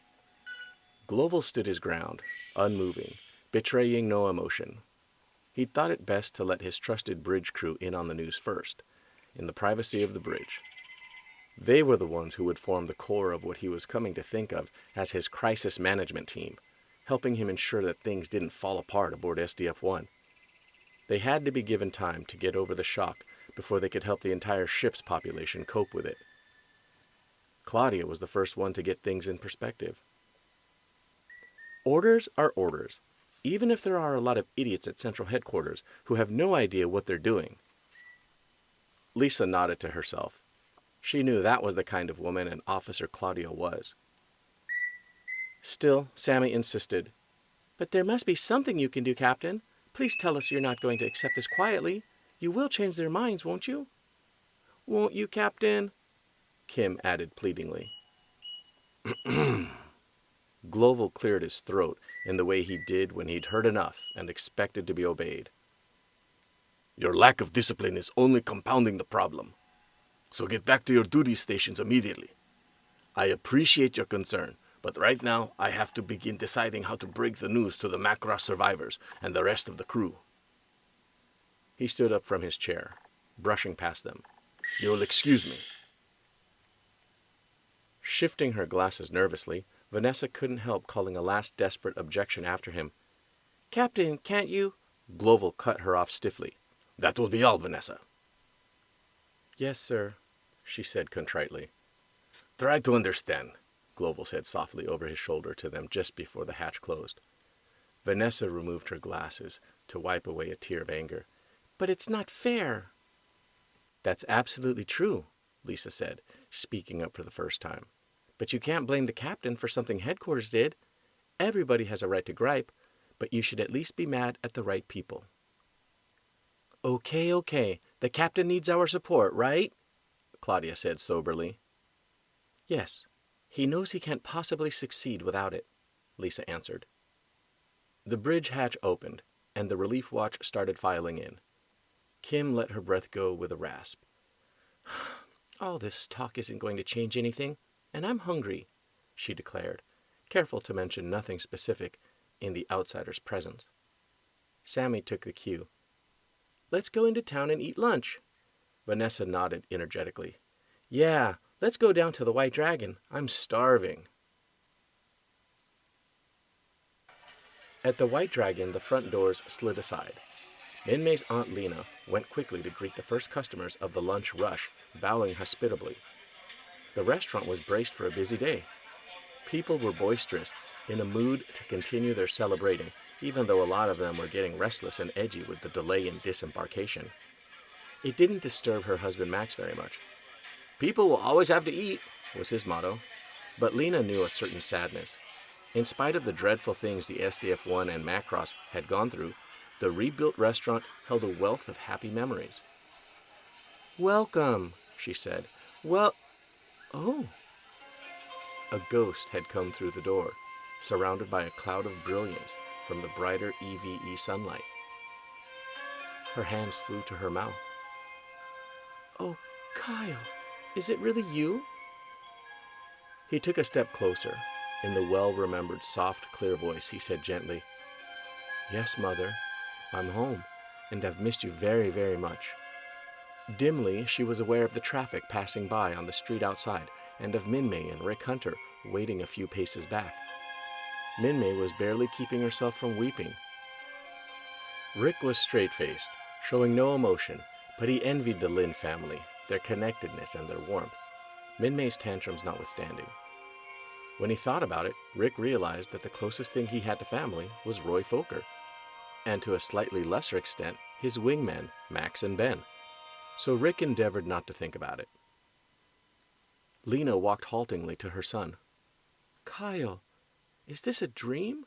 Global stood his ground, unmoving, betraying no emotion. He thought it best to let his trusted bridge crew in on the news first, in the privacy of the bridge. They were the ones who would form the core of what he was coming to think of as his crisis management team, helping him ensure that things didn't fall apart aboard SDF-1. They had to be given time to get over the shock before they could help the entire ship's population cope with it. Claudia was the first one to get things in perspective. Orders are orders, even if there are a lot of idiots at Central Headquarters who have no idea what they're doing. Lisa nodded to herself. She knew that was the kind of woman an Officer Claudia was. Still, Sammy insisted. "But there must be something you can do, Captain. Please tell us you're not going to accept this quietly. You will change their minds, won't you?" "Won't you, Captain?" Kim added pleadingly. Gloval cleared his throat in the way he did when he'd heard enough and expected to be obeyed.
Your lack of discipline is only compounding the problem. So get back to your duty stations immediately. I appreciate your concern, but right now I have to begin deciding how to break the news to the Macross survivors and the rest of the crew."
He stood up from his chair, brushing past them.
You'll excuse me.
Shifting her glasses nervously, Vanessa couldn't help calling a last desperate objection after him. "Captain, can't you—" Gloval cut her off stiffly.
That will be all, Vanessa.
"Yes, sir," she said contritely.
Try to understand.
Gloval said softly over his shoulder to them just before the hatch closed. Vanessa removed her glasses to wipe away a tear of anger. "But it's not fair." "That's absolutely true," Lisa said, speaking up for the first time. "But you can't blame the captain for something headquarters did. Everybody has a right to gripe, but you should at least be mad at the right people." Okay. The captain needs our support, right?" Claudia said soberly. "Yes. He knows he can't possibly succeed without it," Lisa answered. The bridge hatch opened, and the relief watch started filing in. Kim let her breath go with a rasp. "All this talk isn't going to change anything, and I'm hungry," she declared, careful to mention nothing specific in the outsider's presence. Sammy took the cue. "Let's go into town and eat lunch." Vanessa nodded energetically. "Yeah, let's go down to the White Dragon. I'm starving." At the White Dragon, the front doors slid aside. Minmay's Aunt Lena went quickly to greet the first customers of the lunch rush, bowing hospitably. The restaurant was braced for a busy day. People were boisterous, in a mood to continue their celebrating, even though a lot of them were getting restless and edgy with the delay in disembarkation. It didn't disturb her husband Max very much. "People will always have to eat," was his motto. But Lena knew a certain sadness. In spite of the dreadful things the SDF-1 and Macross had gone through, the rebuilt restaurant held a wealth of happy memories. "Welcome," she said. Oh." A ghost had come through the door, surrounded by a cloud of brilliance from the brighter EVE sunlight. Her hands flew to her mouth. "Oh, Kyle, is it really you?" He took a step closer. In the well-remembered, soft, clear voice, he said gently, "Yes, Mother, I'm home, and I've missed you very, very much." Dimly, she was aware of the traffic passing by on the street outside, and of Minmay and Rick Hunter waiting a few paces back. Minmay was barely keeping herself from weeping. Rick was straight-faced, showing no emotion, but he envied the Lin family, their connectedness and their warmth, Minmay's tantrums notwithstanding. When he thought about it, Rick realized that the closest thing he had to family was Roy Foker, and to a slightly lesser extent, his wingmen, Max and Ben. So Rick endeavored not to think about it. Lena walked haltingly to her son. "Kyle, is this a dream?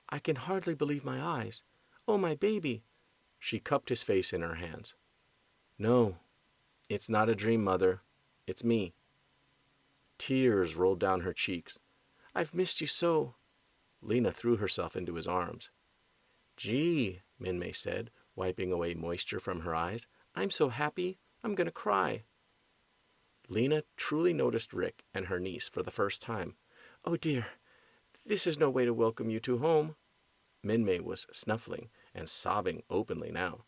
I can hardly believe my eyes. Oh, my baby." She cupped his face in her hands. "No, it's not a dream, Mother,"
It's me." Tears rolled down her cheeks. "I've missed you so." Lena threw herself into his arms. "Gee," Minmay said, wiping away moisture from her eyes. "I'm so happy, I'm going to cry." Lena truly noticed Rick and her niece for the first time. "Oh dear, this is no way to welcome you two home." Minmay was snuffling and sobbing openly now.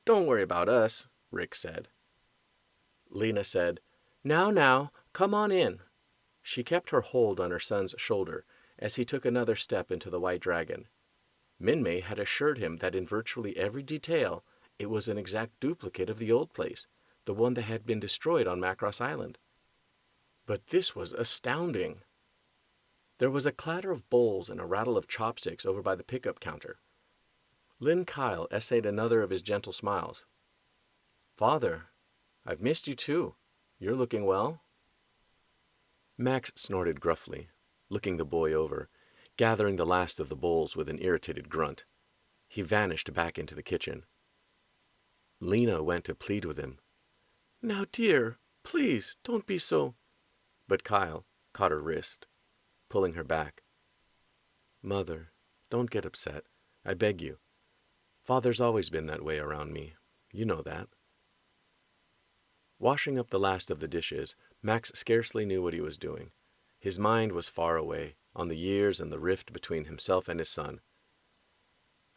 Don't worry about us," Rick said. Lena said, Now, come on in." She kept her hold on her son's shoulder as he took another step into the White Dragon. Minmay had assured him that in virtually every detail it was an exact duplicate of the old place, the one that had been destroyed on Macross Island. But this was astounding. There was a clatter of bowls and a rattle of chopsticks over by the pickup counter. Lynn Kyle essayed another of his gentle smiles. "Father, I've missed you too. You're looking well." Max snorted gruffly, looking the boy over, gathering the last of the bowls with an irritated grunt. He vanished back into the kitchen. Lena went to plead with him. "Now, dear, please, don't be so—" But Kyle caught her wrist, pulling her back. "Mother, don't get upset. I beg you. Father's always been that way around me. You know that." Washing up the last of the dishes, Max scarcely knew what he was doing. His mind was far away, on the years and the rift between himself and his son.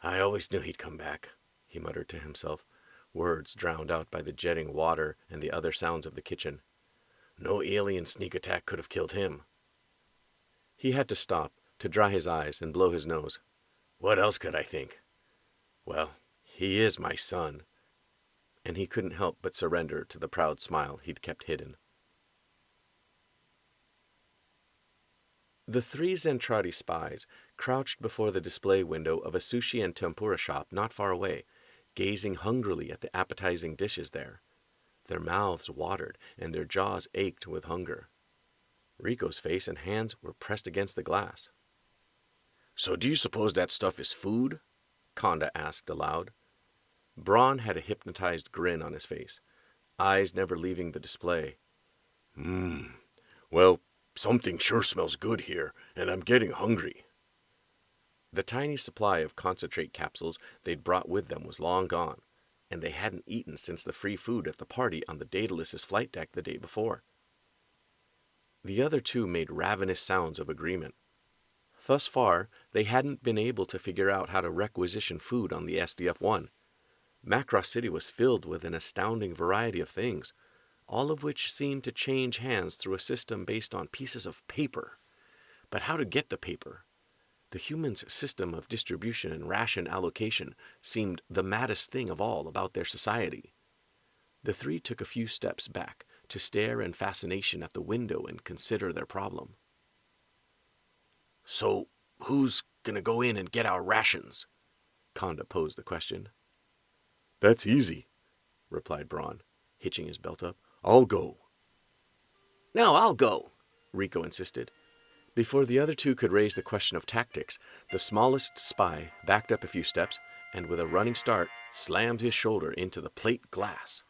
"I always knew he'd come back," he muttered to himself, words drowned out by the jetting water and the other sounds of the kitchen. "No alien sneak attack could have killed him." He had to stop, to dry his eyes and blow his nose. "What else could I think? Well, he is my son." And he couldn't help but surrender to the proud smile he'd kept hidden. The three Zentradi spies crouched before the display window of a sushi and tempura shop not far away, gazing hungrily at the appetizing dishes there. Their mouths watered and their jaws ached with hunger. Rico's face and hands were pressed against the glass.
"So do you suppose that stuff is food?"
Konda asked aloud. Braun had a hypnotized grin on his face, eyes never leaving the display.
Well, something sure smells good here, and I'm getting hungry."
The tiny supply of concentrate capsules they'd brought with them was long gone, and they hadn't eaten since the free food at the party on the Daedalus's flight deck the day before. The other two made ravenous sounds of agreement. Thus far, they hadn't been able to figure out how to requisition food on the SDF-1. Macross City was filled with an astounding variety of things, all of which seemed to change hands through a system based on pieces of paper. But how to get the paper? The humans' system of distribution and ration allocation seemed the maddest thing of all about their society. The three took a few steps back to stare in fascination at the window and consider their problem.
"So, who's gonna go in and get our rations?"
Konda posed the question.
"That's easy,"
replied Braun, hitching his belt up.
"I'll go."
"No, I'll go,"
Rico insisted. Before the other two could raise the question of tactics, the smallest spy backed up a few steps and with a running start slammed his shoulder into the plate glass.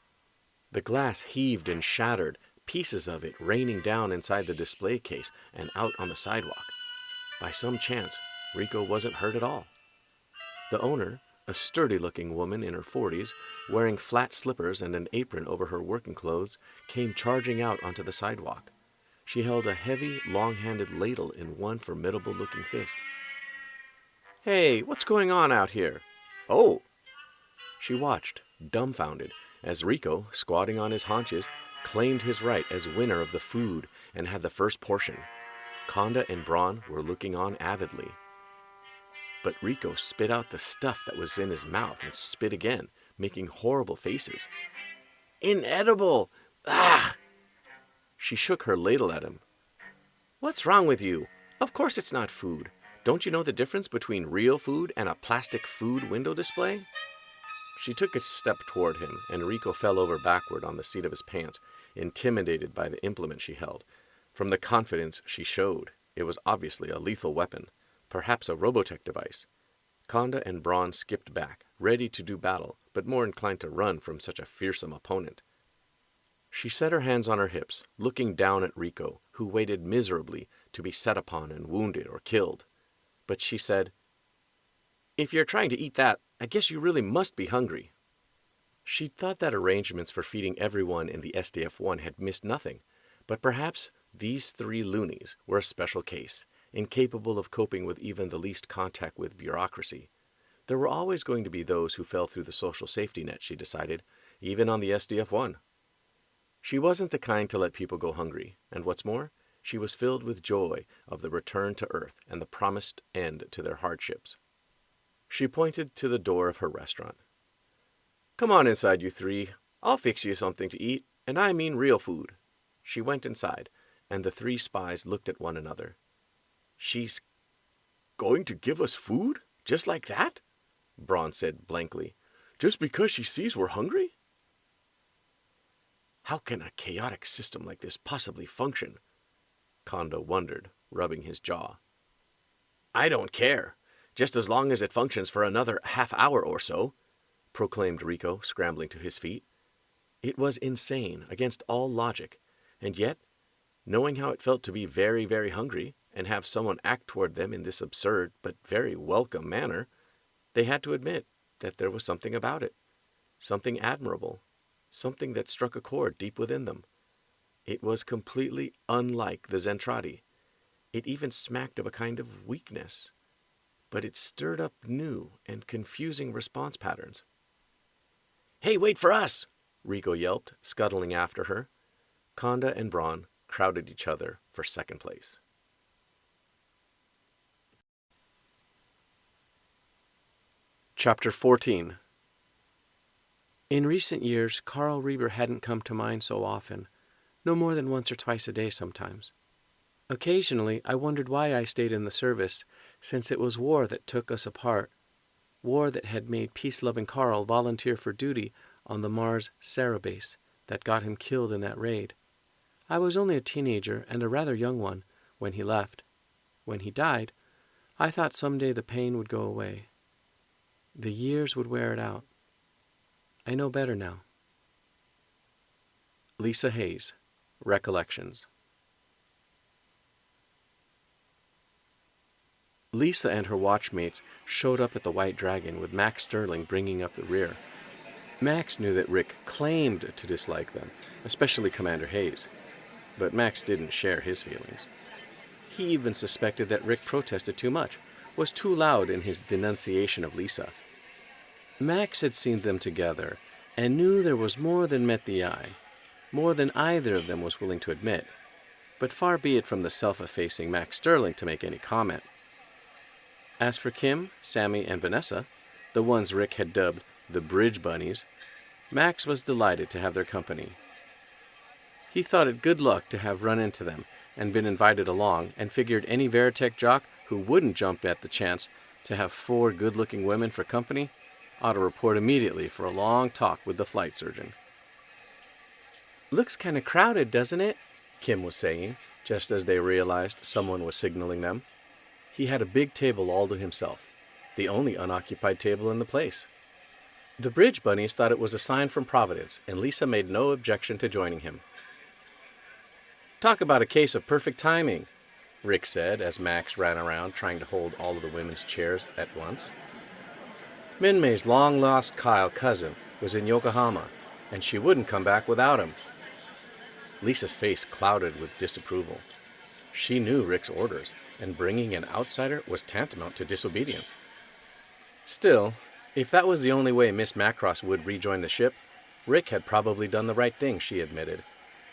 The glass heaved and shattered, pieces of it raining down inside the display case and out on the sidewalk. By some chance, Rico wasn't hurt at all. The owner, a sturdy-looking woman in her 40s, wearing flat slippers and an apron over her working clothes, came charging out onto the sidewalk. She held a heavy, long-handled ladle in one formidable-looking fist. "Hey, what's going on out here?"
"Oh!"
She watched, dumbfounded, as Rico, squatting on his haunches, claimed his right as winner of the food and had the first portion. Konda and Braun were looking on avidly. But Rico spit out the stuff that was in his mouth and spit again, making horrible faces.
"Inedible! Ah!"
She shook her ladle at him. "What's wrong with you? Of course it's not food. Don't you know the difference between real food and a plastic food window display?" She took a step toward him, and Rico fell over backward on the seat of his pants, intimidated by the implement she held. From the confidence she showed, it was obviously a lethal weapon, perhaps a Robotech device. Konda and Braun skipped back, ready to do battle, but more inclined to run from such a fearsome opponent.
She set her hands on her hips, looking down at Rico, who waited miserably to be set upon and wounded or killed. But she said, "If you're trying to eat that, I guess you really must be hungry." She'd thought that arrangements for feeding everyone in the SDF-1 had missed nothing, but perhaps these three loonies were a special case, incapable of coping with even the least contact with bureaucracy. There were always going to be those who fell through the social safety net, she decided, even on the SDF-1. She wasn't the kind to let people go hungry, and what's more, she was filled with joy of the return to Earth and the promised end to their hardships. She pointed to the door of her restaurant. "Come on inside, you three. I'll fix you something to eat, and I mean real food." She went inside, and the three spies looked at one another.
"She's going to give us food? Just like that?"
Braun said blankly.
"Just because she sees we're hungry?" How can a chaotic system like this possibly function?
Kondo wondered, rubbing his jaw.
"I don't care, just as long as it functions for another half hour or so,"
proclaimed Rico, scrambling to his feet. It was insane, against all logic, and yet, knowing how it felt to be very, very hungry and have someone act toward them in this absurd but very welcome manner, they had to admit that there was something about it, something admirable, something that struck a chord deep within them. It was completely unlike the Zentradi. It even smacked of a kind of weakness, but it stirred up new and confusing response patterns.
"Hey, wait for us!"
Rico yelped, scuttling after her. Konda and Braun crowded each other for second place. Chapter 14. In recent years, Karl Reber hadn't come to mind so often, no more than once or twice a day sometimes. Occasionally, I wondered why I stayed in the service, since it was war that took us apart, war that had made peace-loving Karl volunteer for duty on the Mars Sarah base that got him killed in that raid. I was only a teenager and a rather young one when he left. When he died, I thought someday the pain would go away. The years would wear it out. I know better now. Lisa Hayes, Recollections. Lisa and her watchmates showed up at the White Dragon with Max Sterling bringing up the rear. Max knew that Rick claimed to dislike them, especially Commander Hayes, but Max didn't share his feelings. He even suspected that Rick protested too much, was too loud in his denunciation of Lisa. Max had seen them together and knew there was more than met the eye, more than either of them was willing to admit, but far be it from the self-effacing Max Sterling to make any comment. As for Kim, Sammy, and Vanessa, the ones Rick had dubbed the Bridge Bunnies, Max was delighted to have their company. He thought it good luck to have run into them and been invited along, and figured any Veritech jock who wouldn't jump at the chance to have 4 good-looking women for company ought to report immediately for a long talk with the flight surgeon. "Looks kind of crowded, doesn't it?" Kim was saying, just as they realized someone was signaling them. He had a big table all to himself, the only unoccupied table in the place. The Bridge Bunnies thought it was a sign from Providence, and Lisa made no objection to joining him. "Talk about a case of perfect timing," Rick said as Max ran around trying to hold all of the women's chairs at once. "Minmay's long-lost Kyle cousin was in Yokohama, and she wouldn't come back without him." Lisa's face clouded with disapproval. She knew Rick's orders, and bringing an outsider was tantamount to disobedience. Still, if that was the only way Miss Macross would rejoin the ship, Rick had probably done the right thing, she admitted,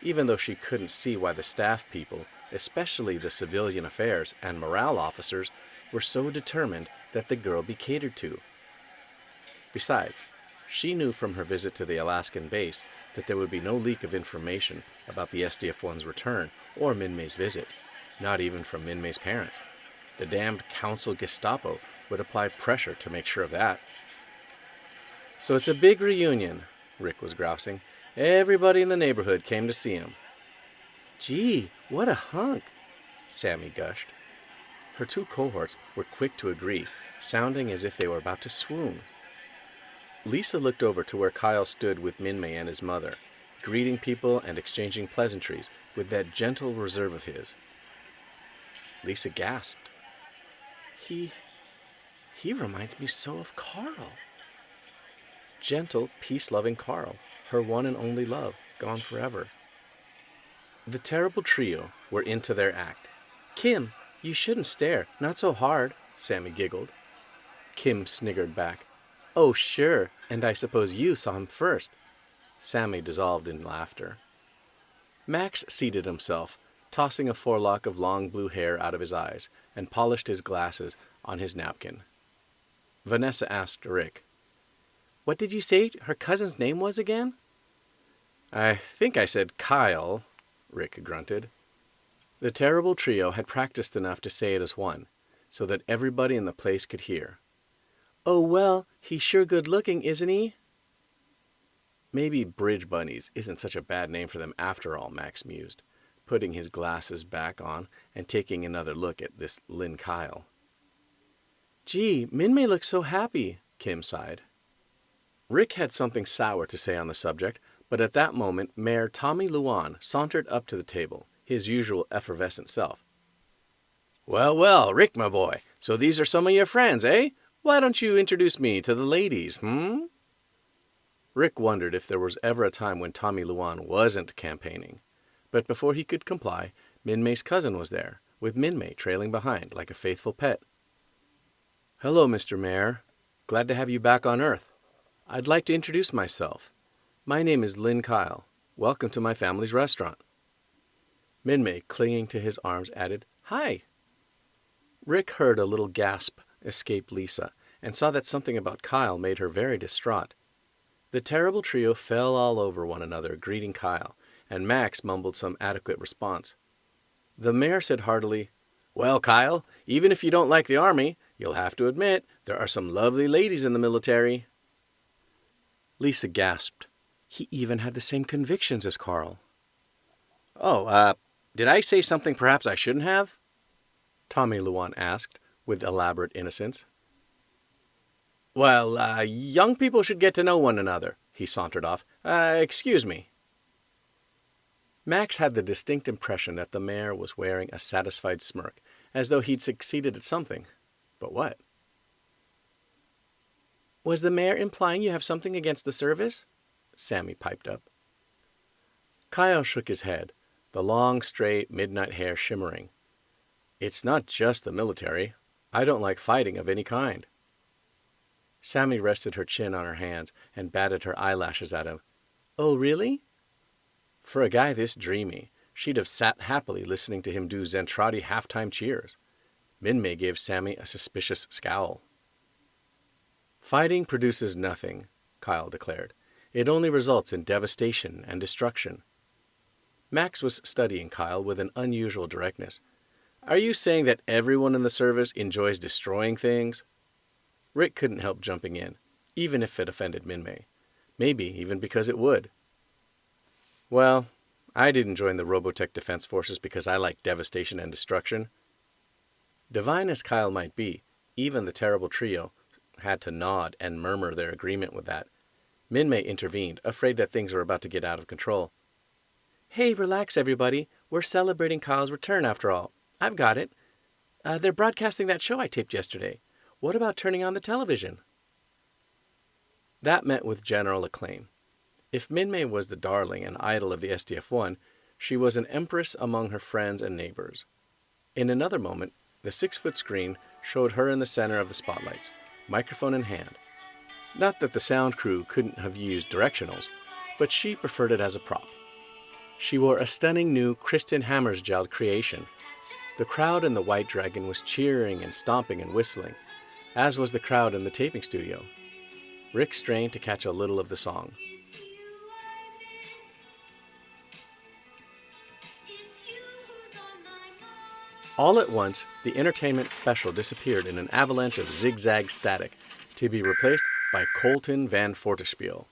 even though she couldn't see why the staff people, especially the civilian affairs and morale officers, were so determined that the girl be catered to. Besides, she knew from her visit to the Alaskan base that there would be no leak of information about the SDF-1's return or Minmay's visit, not even from Minmay's parents. The damned Council Gestapo would apply pressure to make sure of that. "So it's a big reunion," Rick was grousing. "Everybody in the neighborhood came to see him." "Gee, what a hunk," Sammy gushed. Her 2 cohorts were quick to agree, sounding as if they were about to swoon. Lisa looked over to where Kyle stood with Minmay and his mother,
greeting people and exchanging pleasantries with that gentle reserve of his. Lisa gasped. He reminds me so of Carl. Gentle, peace-loving Carl, her one and only love, gone forever. The terrible trio were into their act. Kim, you shouldn't stare, not so hard, Sammy giggled. Kim sniggered back. Oh, sure, and I suppose you saw him first. Sammy dissolved in laughter. Max seated himself, tossing a forelock of long blue hair out of his eyes, and polished his glasses on his napkin. Vanessa asked Rick, "What did you say her cousin's name was again?" "I think I said Kyle," Rick grunted. The terrible trio had practiced enough to say it as one, so that everybody in the place could hear. "Oh, well, he's sure good-looking, isn't he?" Maybe Bridge Bunnies isn't such a bad name for them after all, Max mused, putting his glasses back on and taking another look at this Lynn Kyle. "Gee, Minmay looks so happy," Kim sighed. Rick had something sour to say on the subject, but at that moment Mayor Tommy Luan sauntered up to the table, his usual effervescent self. "Well, well, Rick, my boy, so these are some of your friends, eh? Why don't you introduce me to the ladies, Rick wondered if there was ever a time when Tommy Luan wasn't campaigning. But before he could comply, Minmay's cousin was there, with Minmay trailing behind like a faithful pet. "Hello, Mr. Mayor. Glad to have you back on Earth. I'd like to introduce myself. My name is Lynn Kyle. Welcome to my family's restaurant." Minmay, clinging to his arms, added, "Hi." Rick heard a little gasp escape Lisa and saw that something about Kyle made her very distraught. The terrible trio fell all over one another, greeting Kyle, and Max mumbled some adequate response. The mayor said heartily, "Well, Kyle, even if you don't like the Army, you'll have to admit there are some lovely ladies in the military." Lisa gasped. He even had the same convictions as Carl. "Oh, did I say something perhaps I shouldn't have?" Tommy Luan asked, with elaborate innocence. "Well, young people should get to know one another," he sauntered off. Excuse me." Max had the distinct impression that the mayor was wearing a satisfied smirk, as though he'd succeeded at something. But what? "Was the mayor implying you have something against the service?" Sammy piped up. Kyle shook his head, the long, straight, midnight hair shimmering. "It's not just the military. I don't like fighting of any kind." Sammy rested her chin on her hands and batted her eyelashes at him. "Oh, really?" For a guy this dreamy, she'd have sat happily listening to him do Zentradi halftime cheers. Minmay gave Sammy a suspicious scowl. "Fighting produces nothing," Kyle declared. "It only results in devastation and destruction." Max was studying Kyle with an unusual directness. "Are you saying that everyone in the service enjoys destroying things?" Rick couldn't help jumping in, even if it offended Minmay. Maybe even because it would. "Well, I didn't join the Robotech Defense Forces because I like devastation and destruction." Divine as Kyle might be, even the terrible trio had to nod and murmur their agreement with that. Minmay intervened, afraid that things were about to get out of control. "Hey, relax, everybody. We're celebrating Kyle's return, after all. I've got it. They're broadcasting that show I taped yesterday. What about turning on the television?" That met with general acclaim. If Minmay was the darling and idol of the SDF-1, she was an empress among her friends and neighbors. In another moment, the 6-foot screen showed her in the center of the spotlights, microphone in hand. Not that the sound crew couldn't have used directionals, but she preferred it as a prop. She wore a stunning new Kristen Hammersjeld creation. The crowd in the White Dragon was cheering and stomping and whistling, as was the crowd in the taping studio. Rick strained to catch a little of the song. All at once, the entertainment special disappeared in an avalanche of zigzag static, to be replaced by Colton Van Fortespiel.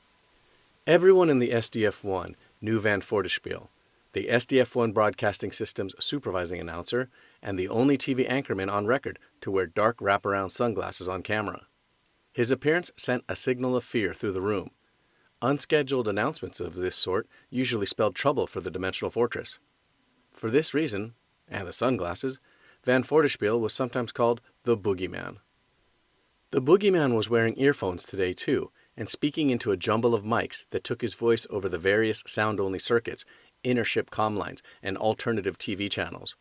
Everyone in the SDF-1 knew Van Fortespiel, the SDF-1 Broadcasting System's supervising announcer and the only TV anchorman on record to wear dark wraparound sunglasses on camera. His appearance sent a signal of fear through the room. Unscheduled announcements of this sort usually spelled trouble for the Dimensional Fortress. For this reason, and the sunglasses, Van Fortespiel was sometimes called the Boogeyman. The Boogeyman was wearing earphones today too, and speaking into a jumble of mics that took his voice over the various sound-only circuits, intership comm lines, and alternative TV channels.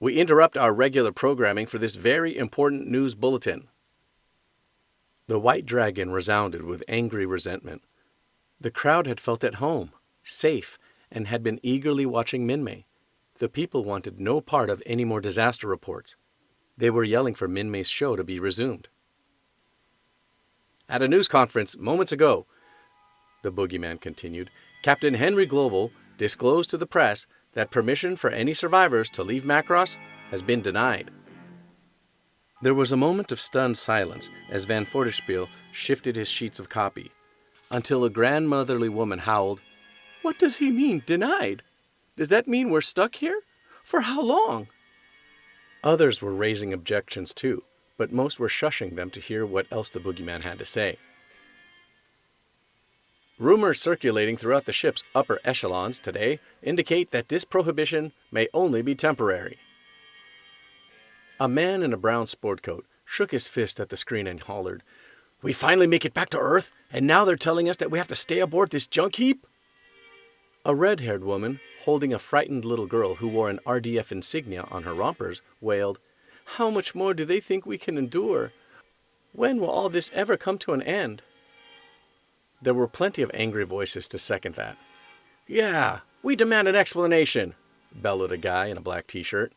We interrupt our regular programming for this very important news bulletin. The White Dragon resounded with angry resentment. The crowd had felt at home, safe, and had been eagerly watching Minmay. The people wanted no part of any more disaster reports. They were yelling for Minmay's show to be resumed. At a news conference moments ago, the Boogeyman continued, Captain Henry Global disclosed to the press that permission for any survivors to leave Macross has been denied. There was a moment of stunned silence as Van Fortespiel shifted his sheets of copy, until a grandmotherly woman howled, "What does he mean, denied? Does that mean we're stuck here? For how long?" Others were raising objections too, but most were shushing them to hear what else the Boogeyman had to say. Rumors circulating throughout the ship's upper echelons today indicate that this prohibition may only be temporary. A man in a brown sport coat shook his fist at the screen and hollered, "We finally make it back to Earth, and now they're telling us that we have to stay aboard this junk heap?" A red-haired woman, holding a frightened little girl who wore an RDF insignia on her rompers, wailed, "How much more do they think we can endure? When will all this ever come to an end?" There were plenty of angry voices to second that. "Yeah, we demand an explanation," bellowed a guy in a black t-shirt.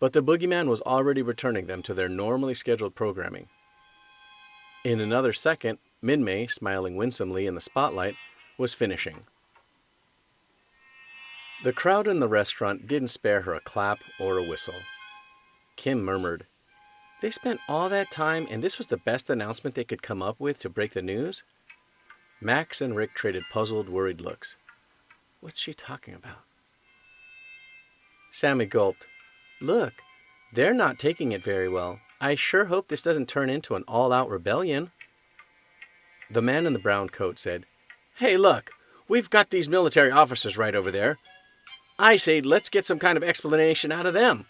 But the Boogeyman was already returning them to their normally scheduled programming. In another second, Minmay, smiling winsomely in the spotlight, was finishing. The crowd in the restaurant didn't spare her a clap or a whistle. Kim murmured, "They spent all that time and this was the best announcement they could come up with to break the news?" Max and Rick traded puzzled, worried looks. What's she talking about? Sammy gulped. "Look, they're not taking it very well. I sure hope this doesn't turn into an all-out rebellion." The man in the brown coat said, "Hey, look, we've got these military officers right over there. I say let's get some kind of explanation out of them."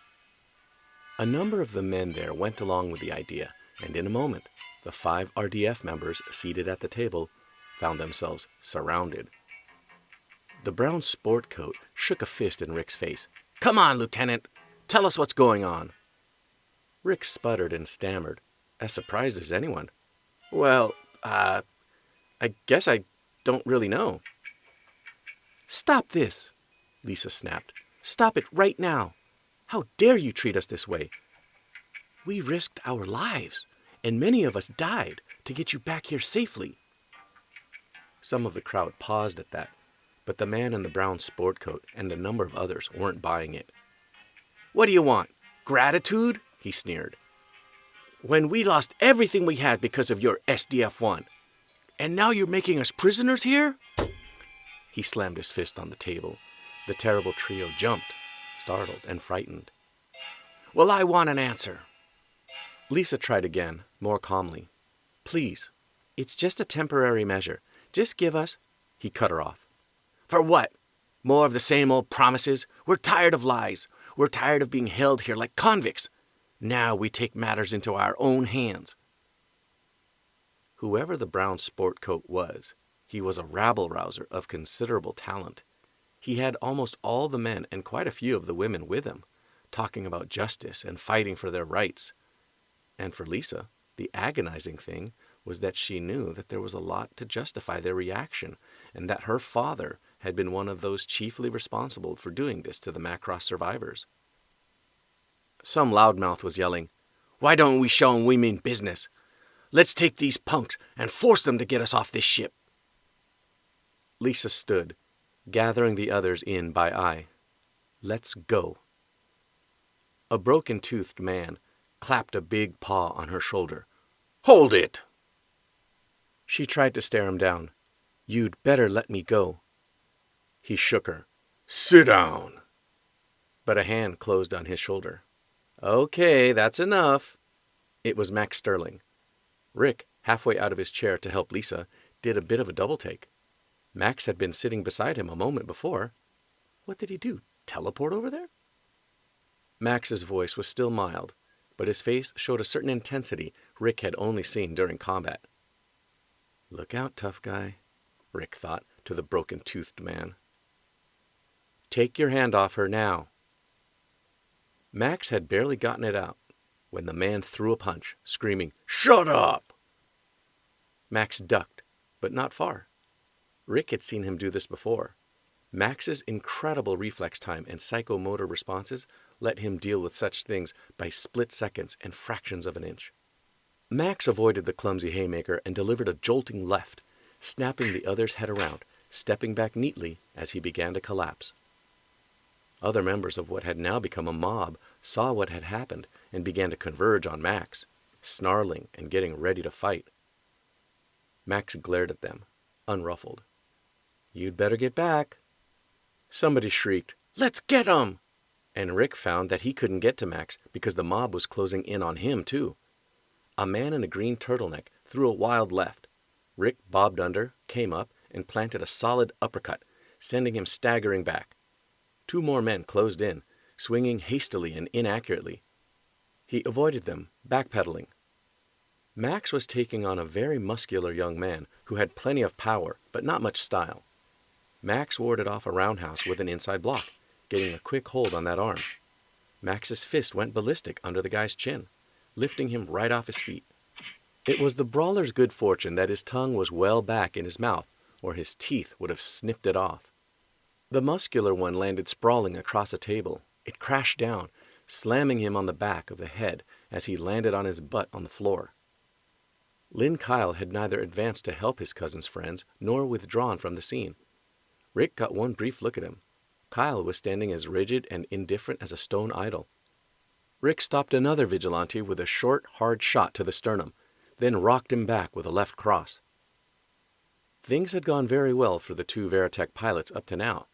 A number of the men there went along with the idea, and in a moment, the 5 RDF members seated at the table found themselves surrounded. The brown sport coat shook a fist in Rick's face. "Come on, Lieutenant! Tell us what's going on." Rick sputtered and stammered, as surprised as anyone. "Well, I guess I don't really know." "Stop this!" Lisa snapped. "Stop it right now! How dare you treat us this way? We risked our lives, and many of us died to get you back here safely." Some of the crowd paused at that, but the man in the brown sport coat and a number of others weren't buying it. "What do you want? Gratitude?" he sneered. "When we lost everything we had because of your SDF-1, and now you're making us prisoners here?" He slammed his fist on the table. The terrible trio jumped, startled and frightened. "Well, I want an answer." Lisa tried again, more calmly. "Please, it's just a temporary measure. Just give us—" He cut her off. "For what? More of the same old promises? We're tired of lies. We're tired of being held here like convicts. Now we take matters into our own hands." Whoever the brown sport coat was, he was a rabble-rouser of considerable talent. He had almost all the men and quite a few of the women with him, talking about justice and fighting for their rights. And for Lisa, the agonizing thing was that she knew that there was a lot to justify their reaction, and that her father had been one of those chiefly responsible for doing this to the Macross survivors. Some loudmouth was yelling, "Why don't we show 'em we mean business? Let's take these punks and force them to get us off this ship." Lisa stood, gathering the others in by eye. "Let's go." A broken-toothed man clapped a big paw on her shoulder. "Hold it!" She tried to stare him down. "You'd better let me go." He shook her. "Sit down." But a hand closed on his shoulder. "Okay, that's enough." It was Max Sterling. Rick, halfway out of his chair to help Lisa, did a bit of a double take. Max had been sitting beside him a moment before. What did he do? Teleport over there? Max's voice was still mild, but his face showed a certain intensity Rick had only seen during combat. Look out, tough guy, Rick thought to the broken-toothed man. Take your hand off her now. Max had barely gotten it out when the man threw a punch, screaming, "Shut up!" Max ducked, but not far. Rick had seen him do this before. Max's incredible reflex time and psychomotor responses let him deal with such things by split seconds and fractions of an inch. Max avoided the clumsy haymaker and delivered a jolting left, snapping the other's head around, stepping back neatly as he began to collapse. Other members of what had now become a mob saw what had happened and began to converge on Max, snarling and getting ready to fight. Max glared at them, unruffled. You'd better get back. Somebody shrieked, "Let's get 'em!" And Rick found that he couldn't get to Max because the mob was closing in on him too. A man in a green turtleneck threw a wild left. Rick bobbed under, came up, and planted a solid uppercut, sending him staggering back. 2 more men closed in, swinging hastily and inaccurately. He avoided them, backpedaling. Max was taking on a very muscular young man who had plenty of power but not much style. Max warded off a roundhouse with an inside block, getting a quick hold on that arm. Max's fist went ballistic under the guy's chin, lifting him right off his feet. It was the brawler's good fortune that his tongue was well back in his mouth, or his teeth would have snipped it off. The muscular one landed sprawling across a table. It crashed down, slamming him on the back of the head as he landed on his butt on the floor. Lynn Kyle had neither advanced to help his cousin's friends nor withdrawn from the scene. Rick got one brief look at him. Kyle was standing as rigid and indifferent as a stone idol. Rick stopped another vigilante with a short, hard shot to the sternum, then rocked him back with a left cross. Things had gone very well for the 2 Veritech pilots up to now,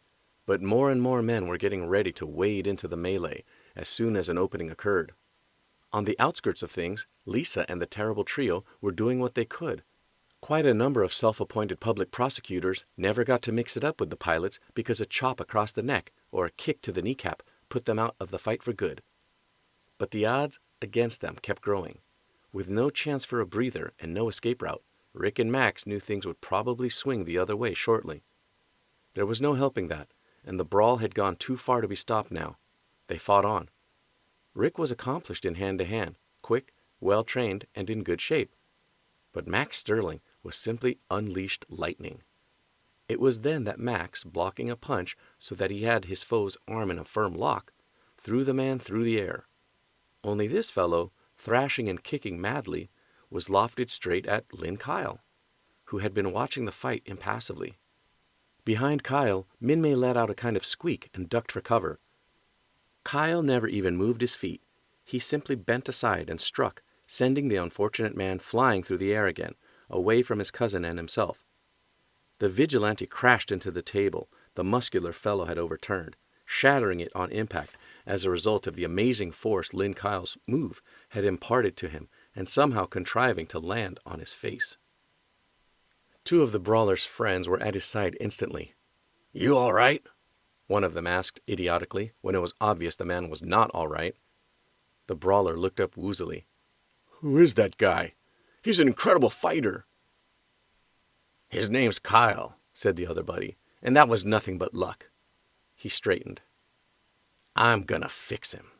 but more and more men were getting ready to wade into the melee as soon as an opening occurred. On the outskirts of things, Lisa and the terrible trio were doing what they could. Quite a number of self-appointed public prosecutors never got to mix it up with the pilots because a chop across the neck or a kick to the kneecap put them out of the fight for good. But the odds against them kept growing. With no chance for a breather and no escape route, Rick and Max knew things would probably swing the other way shortly. There was no helping that, and the brawl had gone too far to be stopped now. They fought on. Rick was accomplished in hand-to-hand, quick, well-trained, and in good shape. But Max Sterling was simply unleashed lightning. It was then that Max, blocking a punch so that he had his foe's arm in a firm lock, threw the man through the air. Only this fellow, thrashing and kicking madly, was lofted straight at Lynn Kyle, who had been watching the fight impassively. Behind Kyle, Minmay let out a kind of squeak and ducked for cover. Kyle never even moved his feet. He simply bent aside and struck, sending the unfortunate man flying through the air again, away from his cousin and himself. The vigilante crashed into the table the muscular fellow had overturned, shattering it on impact as a result of the amazing force Lynn Kyle's move had imparted to him and somehow contriving to land on his face. 2 of the brawler's friends were at his side instantly. "You all right?" one of them asked idiotically when it was obvious the man was not all right. The brawler looked up woozily.
Who is that guy? He's an incredible fighter.
"His name's Kyle," said the other buddy, "and that was nothing but luck." He straightened. "I'm gonna fix him."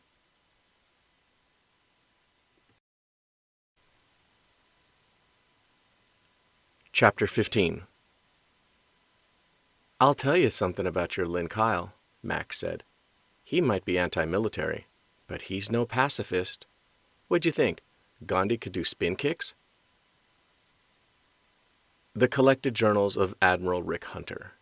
Chapter 15. "I'll tell you something about your Lynn Kyle," Max said. "He might be anti-military, but he's no pacifist. What'd you think? Gandhi could do spin kicks?" The Collected Journals of Admiral Rick Hunter.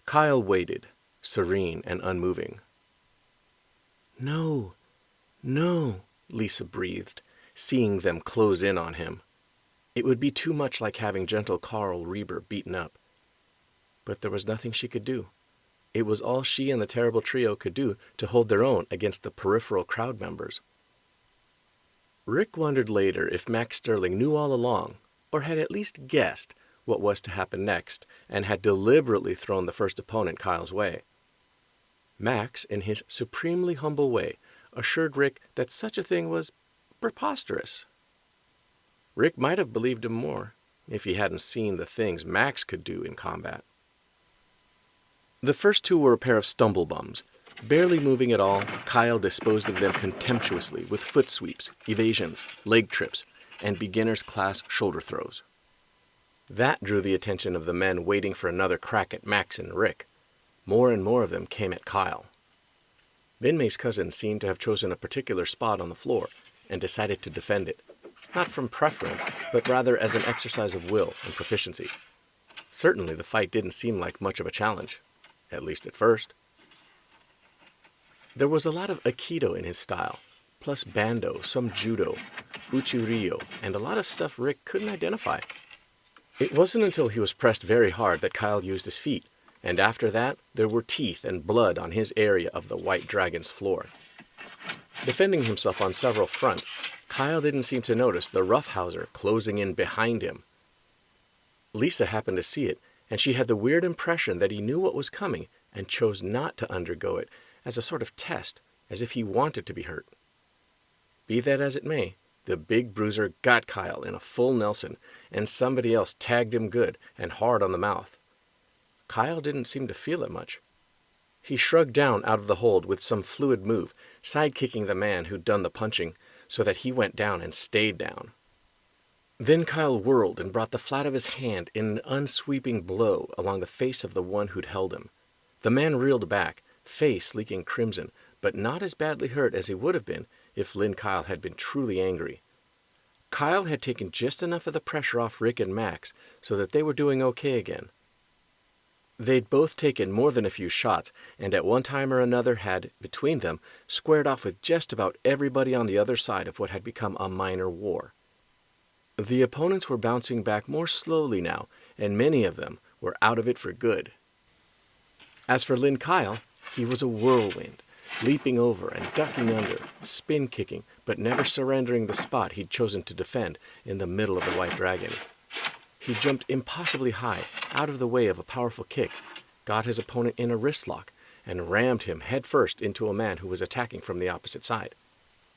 Kyle waited, serene and unmoving. "No, no," Lisa breathed, seeing them close in on him. It would be too much like having gentle Carl Reber beaten up. But there was nothing she could do. It was all she and the terrible trio could do to hold their own against the peripheral crowd members. Rick wondered later if Max Sterling knew all along, or had at least guessed what was to happen next, and had deliberately thrown the first opponent Kyle's way. Max, in his supremely humble way, assured Rick that such a thing was preposterous. Rick might have believed him more if he hadn't seen the things Max could do in combat. The first two were a pair of stumblebums. Barely moving at all, Kyle disposed of them contemptuously with foot sweeps, evasions, leg trips, and beginner's class shoulder throws. That drew the attention of the men waiting for another crack at Max and Rick. More and more of them came at Kyle. Bin-Mei's cousin seemed to have chosen a particular spot on the floor and decided to defend it, not from preference, but rather as an exercise of will and proficiency. Certainly the fight didn't seem like much of a challenge, at least at first. There was a lot of Aikido in his style, plus Bando, some Judo, Uchi-Ryo, and a lot of stuff Rick couldn't identify. It wasn't until he was pressed very hard that Kyle used his feet, and after that there were teeth and blood on his area of the White Dragon's floor. Defending himself on several fronts, Kyle didn't seem to notice the roughhouser closing in behind him. Lisa happened to see it, and she had the weird impression that he knew what was coming and chose not to undergo it as a sort of test, as if he wanted to be hurt. Be that as it may, the big bruiser got Kyle in a full Nelson, and somebody else tagged him good and hard on the mouth. Kyle didn't seem to feel it much. He shrugged down out of the hold with some fluid move, side-kicking the man who'd done the punching so that he went down and stayed down. Then Kyle whirled and brought the flat of his hand in an unsweeping blow along the face of the one who'd held him. The man reeled back, face leaking crimson, but not as badly hurt as he would have been if Lynn Kyle had been truly angry. Kyle had taken just enough of the pressure off Rick and Max so that they were doing okay again. They'd both taken more than a few shots, and at one time or another had, between them, squared off with just about everybody on the other side of what had become a minor war. The opponents were bouncing back more slowly now, and many of them were out of it for good. As for Lynn Kyle, he was a whirlwind, leaping over and ducking under, spin-kicking, but never surrendering the spot he'd chosen to defend in the middle of the White Dragon. He jumped impossibly high, out of the way of a powerful kick, got his opponent in a wrist lock, and rammed him headfirst into a man who was attacking from the opposite side.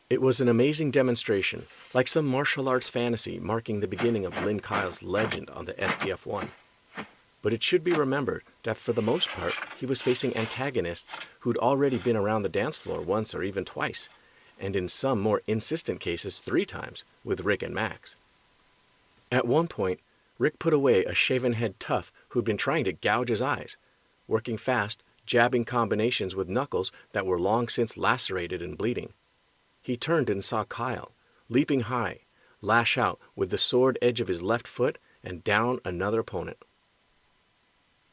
It was an amazing demonstration, like some martial arts fantasy marking the beginning of Lynn Kyle's legend on the STF-1. But it should be remembered that for the most part, he was facing antagonists who'd already been around the dance floor once or even twice, and in some more insistent cases 3 times, with Rick and Max. At one point, Rick put away a shaven-head tough who'd been trying to gouge his eyes, working fast, jabbing combinations with knuckles that were long since lacerated and bleeding. He turned and saw Kyle, leaping high, lash out with the sword edge of his left foot and down another opponent.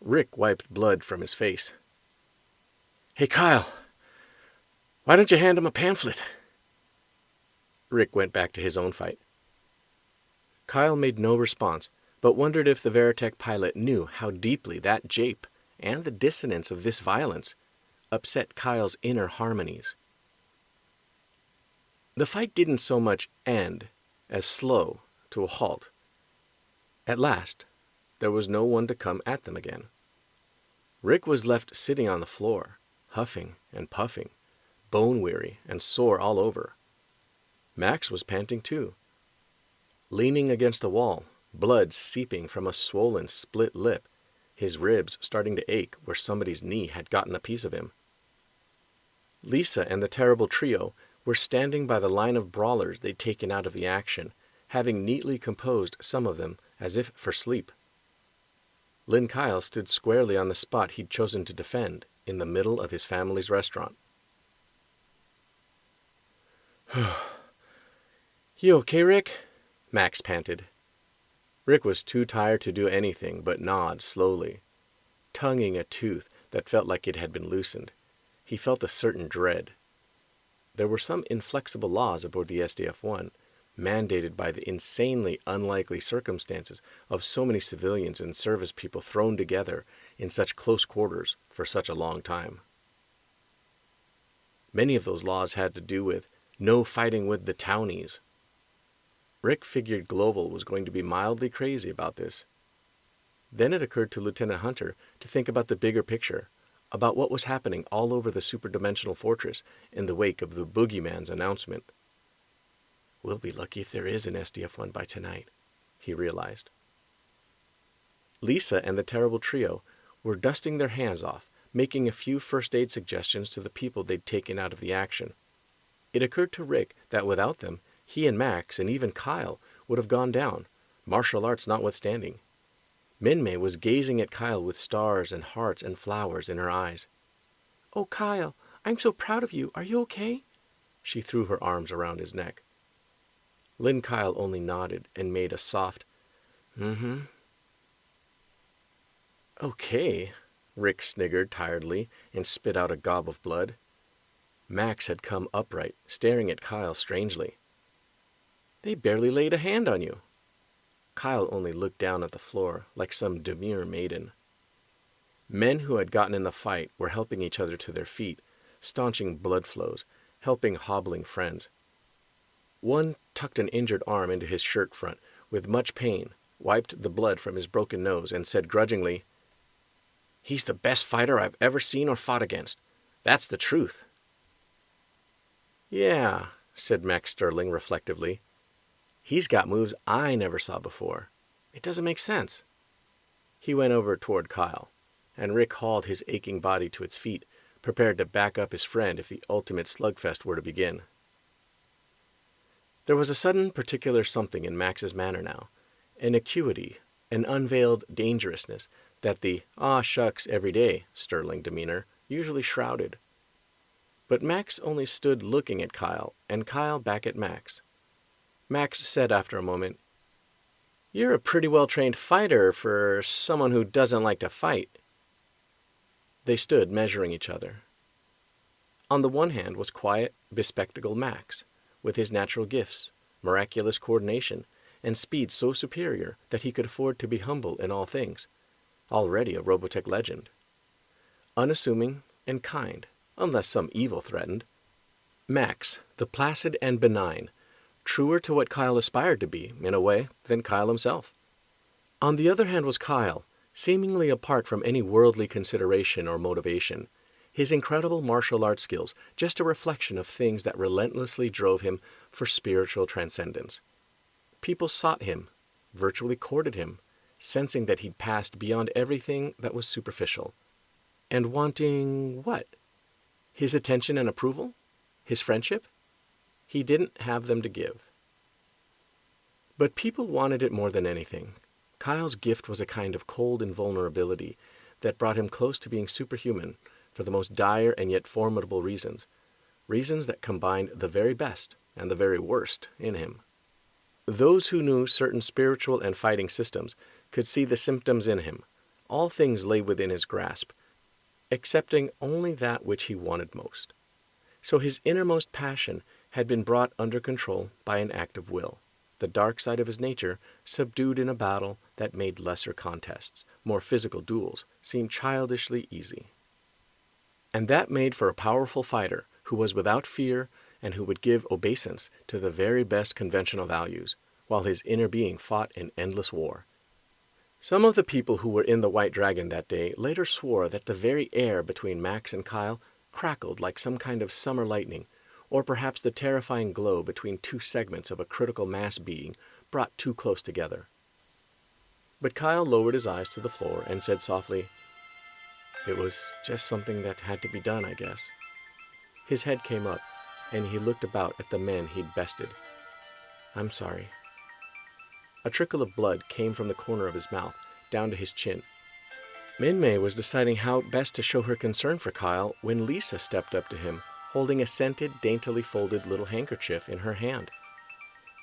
Rick wiped blood from his face. "Hey, Kyle, why don't you hand him a pamphlet?" Rick went back to his own fight. Kyle made no response, but wondered if the Veritech pilot knew how deeply that jape and the dissonance of this violence upset Kyle's inner harmonies. The fight didn't so much end as slow to a halt. At last, there was no one to come at them again. Rick was left sitting on the floor, huffing and puffing, bone-weary and sore all over. Max was panting too. Leaning against a wall, blood seeping from a swollen, split lip, his ribs starting to ache where somebody's knee had gotten a piece of him. Lisa and the terrible trio were standing by the line of brawlers they'd taken out of the action, having neatly composed some of them as if for sleep. Lynn Kyle stood squarely on the spot he'd chosen to defend, in the middle of his family's restaurant. "You okay, Rick?" Max panted. Rick was too tired to do anything but nod slowly, tonguing a tooth that felt like it had been loosened. He felt a certain dread. There were some inflexible laws aboard the SDF-1, mandated by the insanely unlikely circumstances of so many civilians and service people thrown together in such close quarters for such a long time. Many of those laws had to do with no fighting with the townies, Rick figured Global was going to be mildly crazy about this. Then it occurred to Lieutenant Hunter to think about the bigger picture, about what was happening all over the superdimensional fortress in the wake of the Boogeyman's announcement. We'll be lucky if there is an SDF-1 by tonight, he realized. Lisa and the terrible trio were dusting their hands off, making a few first aid suggestions to the people they'd taken out of the action. It occurred to Rick that without them, he and Max and even Kyle would have gone down, martial arts notwithstanding. Minmay was gazing at Kyle with stars and hearts and flowers in her eyes. "Oh, Kyle, I'm so proud of you. Are you okay?" She threw her arms around his neck. Lynn Kyle only nodded and made a soft, "Mm-hmm." "Okay," Rick sniggered tiredly and spit out a gob of blood. Max had come upright, staring at Kyle strangely. "They barely laid a hand on you." Kyle only looked down at the floor like some demure maiden. Men who had gotten in the fight were helping each other to their feet, staunching blood flows, helping hobbling friends. One tucked an injured arm into his shirt front with much pain, wiped the blood from his broken nose, and said grudgingly, "He's the best fighter I've ever seen or fought against. That's the truth." "Yeah," said Max Sterling reflectively. "He's got moves I never saw before. It doesn't make sense." He went over toward Kyle, and Rick hauled his aching body to its feet, prepared to back up his friend if the ultimate slugfest were to begin. There was a sudden particular something in Max's manner now, an acuity, an unveiled dangerousness that the "ah shucks every day" Sterling demeanor usually shrouded. But Max only stood looking at Kyle, and Kyle back at Max. Max said after a moment, "You're a pretty well-trained fighter for someone who doesn't like to fight." They stood measuring each other. On the one hand was quiet, bespectacled Max, with his natural gifts, miraculous coordination, and speed so superior that he could afford to be humble in all things, already a Robotech legend. Unassuming and kind, unless some evil threatened. Max, the placid and benign, truer to what Kyle aspired to be, in a way, than Kyle himself. On the other hand was Kyle, seemingly apart from any worldly consideration or motivation, his incredible martial arts skills just a reflection of things that relentlessly drove him for spiritual transcendence. People sought him, virtually courted him, sensing that he'd passed beyond everything that was superficial. And wanting what? His attention and approval? His friendship? He didn't have them to give. But people wanted it more than anything. Kyle's gift was a kind of cold invulnerability that brought him close to being superhuman for the most dire and yet formidable reasons, reasons that combined the very best and the very worst in him. Those who knew certain spiritual and fighting systems could see the symptoms in him. All things lay within his grasp, excepting only that which he wanted most. So his innermost passion had been brought under control by an act of will, the dark side of his nature subdued in a battle that made lesser contests, more physical duels, seem childishly easy. And that made for a powerful fighter who was without fear and who would give obeisance to the very best conventional values, while his inner being fought in endless war. Some of the people who were in the White Dragon that day later swore that the very air between Max and Kyle crackled like some kind of summer lightning, or perhaps the terrifying glow between two segments of a critical mass being brought too close together. But Kyle lowered his eyes to the floor and said softly, "It was just something that had to be done, I guess." His head came up, and he looked about at the men he'd bested. "I'm sorry." A trickle of blood came from the corner of his mouth, down to his chin. Minmay was deciding how best to show her concern for Kyle when Lisa stepped up to him, holding a scented, daintily folded little handkerchief in her hand.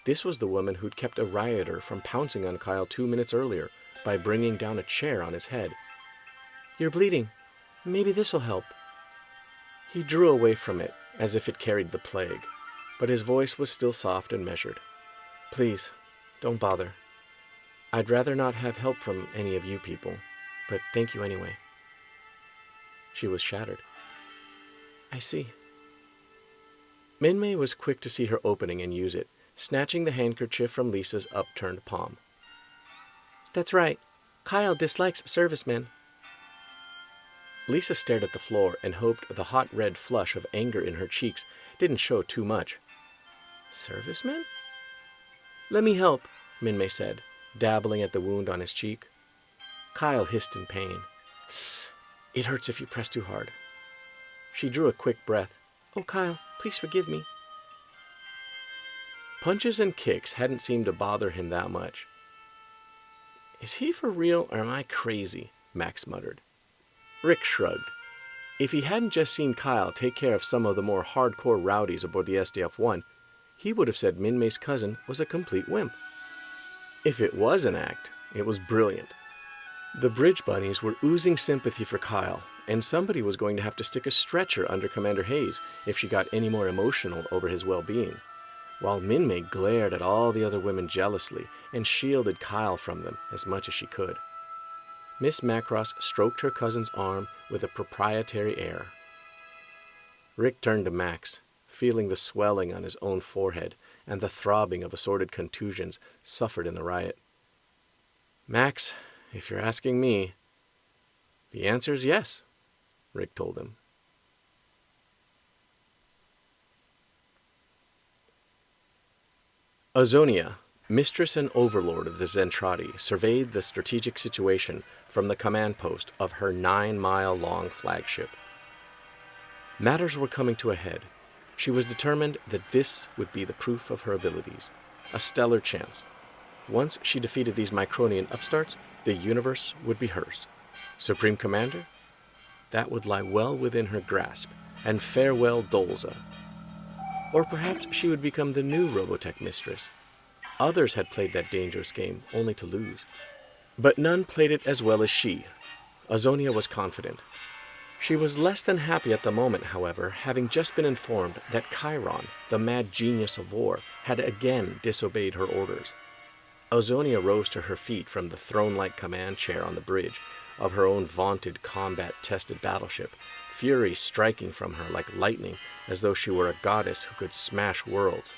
This was the woman who'd kept a rioter from pouncing on Kyle 2 minutes earlier by bringing down a chair on his head. "You're bleeding. Maybe this'll help." He drew away from it, as if it carried the plague, but his voice was still soft and measured. "Please, don't bother. I'd rather not have help from any of you people, but thank you anyway." She was shattered. "I see." Minmay was quick to see her opening and use it, snatching the handkerchief from Lisa's upturned palm. "That's right. Kyle dislikes servicemen." Lisa stared at the floor and hoped the hot red flush of anger in her cheeks didn't show too much. "Servicemen?" "Let me help," Minmay said, dabbling at the wound on his cheek. Kyle hissed in pain. "It hurts if you press too hard." She drew a quick breath. "Oh, Kyle, please forgive me." Punches and kicks hadn't seemed to bother him that much. "Is he for real or am I crazy?" Max muttered. Rick shrugged. If he hadn't just seen Kyle take care of some of the more hardcore rowdies aboard the SDF-1, he would have said Minmay's cousin was a complete wimp. If it was an act, it was brilliant. The bridge bunnies were oozing sympathy for Kyle, and somebody was going to have to stick a stretcher under Commander Hayes if she got any more emotional over his well-being, while Minmay glared at all the other women jealously and shielded Kyle from them as much as she could. Miss Macross stroked her cousin's arm with a proprietary air. Rick turned to Max, feeling the swelling on his own forehead and the throbbing of assorted contusions suffered in the riot. "Max, if you're asking me, the answer's yes," Rick told him. Azonia, mistress and overlord of the Zentradi, surveyed the strategic situation from the command post of her 9-mile-long flagship. Matters were coming to a head. She was determined that this would be the proof of her abilities, a stellar chance. Once she defeated these Micronian upstarts, the universe would be hers. Supreme Commander? That would lie well within her grasp, and farewell Dolza. Or perhaps she would become the new Robotech mistress. Others had played that dangerous game, only to lose. But none played it as well as she. Azonia was confident. She was less than happy at the moment, however, having just been informed that Chiron, the mad genius of war, had again disobeyed her orders. Azonia rose to her feet from the throne-like command chair on the bridge of her own vaunted combat-tested battleship, fury striking from her like lightning as though she were a goddess who could smash worlds.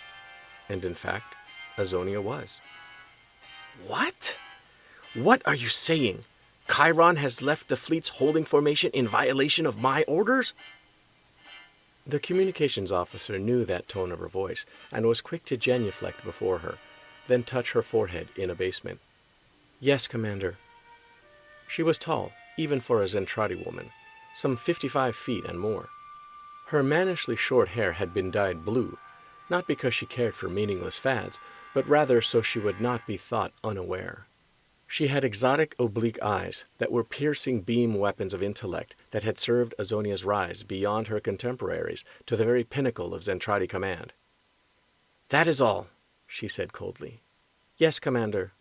And in fact, Azonia was. "What? What are you saying? Chiron has left the fleet's holding formation in violation of my orders?" The communications officer knew that tone of her voice and was quick to genuflect before her, then touch her forehead in abasement. "Yes, Commander." She was tall, even for a Zentradi woman, some 55 feet and more. Her mannishly short hair had been dyed blue, not because she cared for meaningless fads, but rather so she would not be thought unaware. She had exotic oblique eyes that were piercing beam weapons of intellect that had served Azonia's rise beyond her contemporaries to the very pinnacle of Zentradi command. "That is all," she said coldly. "Yes, Commander."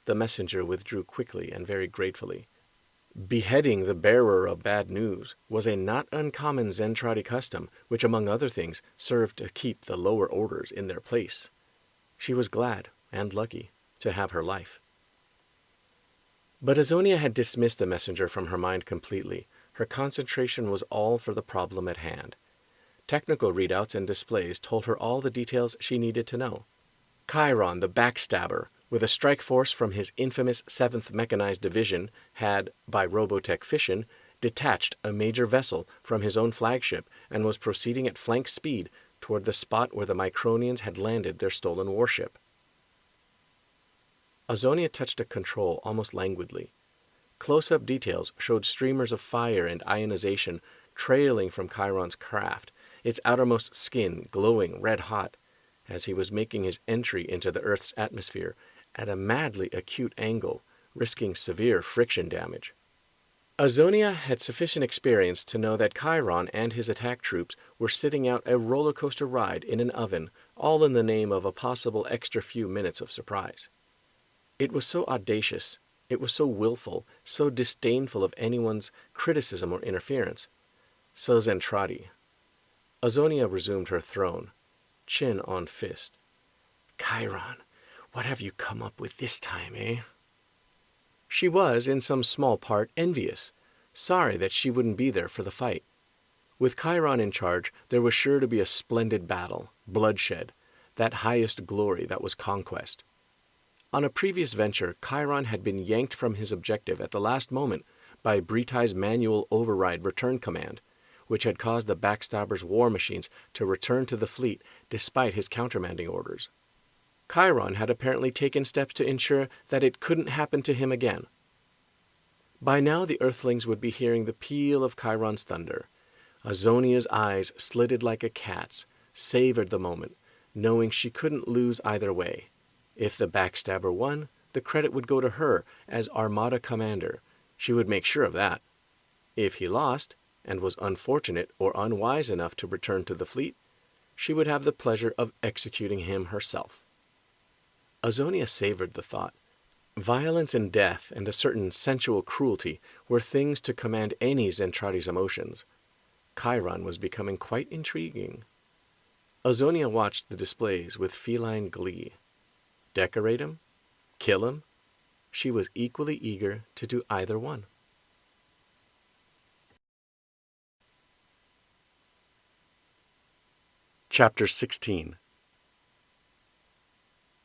The messenger withdrew quickly and very gratefully. Beheading the bearer of bad news was a not uncommon Zentradi custom which, among other things, served to keep the lower orders in their place. She was glad, and lucky, to have her life. But Azonia had dismissed the messenger from her mind completely. Her concentration was all for the problem at hand. Technical readouts and displays told her all the details she needed to know. Chiron, the backstabber, with a strike force from his infamous 7th Mechanized Division, had, by Robotech fission, detached a major vessel from his own flagship and was proceeding at flank speed toward the spot where the Micronians had landed their stolen warship. Azonia touched a control almost languidly. Close-up details showed streamers of fire and ionization trailing from Chiron's craft, its outermost skin glowing red-hot, as he was making his entry into the Earth's atmosphere at a madly acute angle, risking severe friction damage. Azonia had sufficient experience to know that Chiron and his attack troops were sitting out a roller coaster ride in an oven, all in the name of a possible extra few minutes of surprise. It was so audacious, it was so willful, so disdainful of anyone's criticism or interference. So Zentradi. Azonia resumed her throne, chin on fist. "Chiron, what have you come up with this time, eh?" She was, in some small part, envious, sorry that she wouldn't be there for the fight. With Chiron in charge, there was sure to be a splendid battle, bloodshed, that highest glory that was conquest. On a previous venture, Chiron had been yanked from his objective at the last moment by Britai's manual override return command, which had caused the Backstabber's war machines to return to the fleet despite his countermanding orders. Chiron had apparently taken steps to ensure that it couldn't happen to him again. By now the Earthlings would be hearing the peal of Chiron's thunder. Azonia's eyes, slitted like a cat's, savored the moment, knowing she couldn't lose either way. If the Backstabber won, the credit would go to her as Armada commander. She would make sure of that. If he lost, and was unfortunate or unwise enough to return to the fleet, she would have the pleasure of executing him herself. Azonia savored the thought. Violence and death and a certain sensual cruelty were things to command any Zentradi's emotions. Chiron was becoming quite intriguing. Azonia watched the displays with feline glee. Decorate him? Kill him? She was equally eager to do either one. Chapter 16.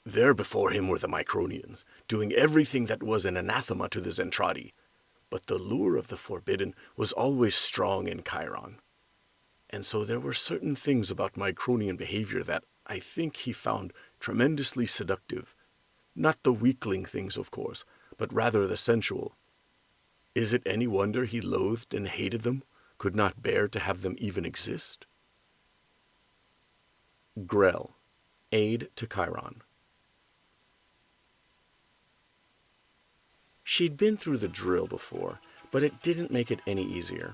There before him were the Micronians, doing everything that was an anathema to the Zentradi. But the lure of the forbidden was always strong in Chiron. And so there were certain things about Micronian behavior that I think he found tremendously seductive. Not the weakling things, of course, but rather the sensual. Is it any wonder he loathed and hated them, could not bear to have them even exist?
Grell, aide to Chiron. She'd been through the drill before, but it didn't make it any easier.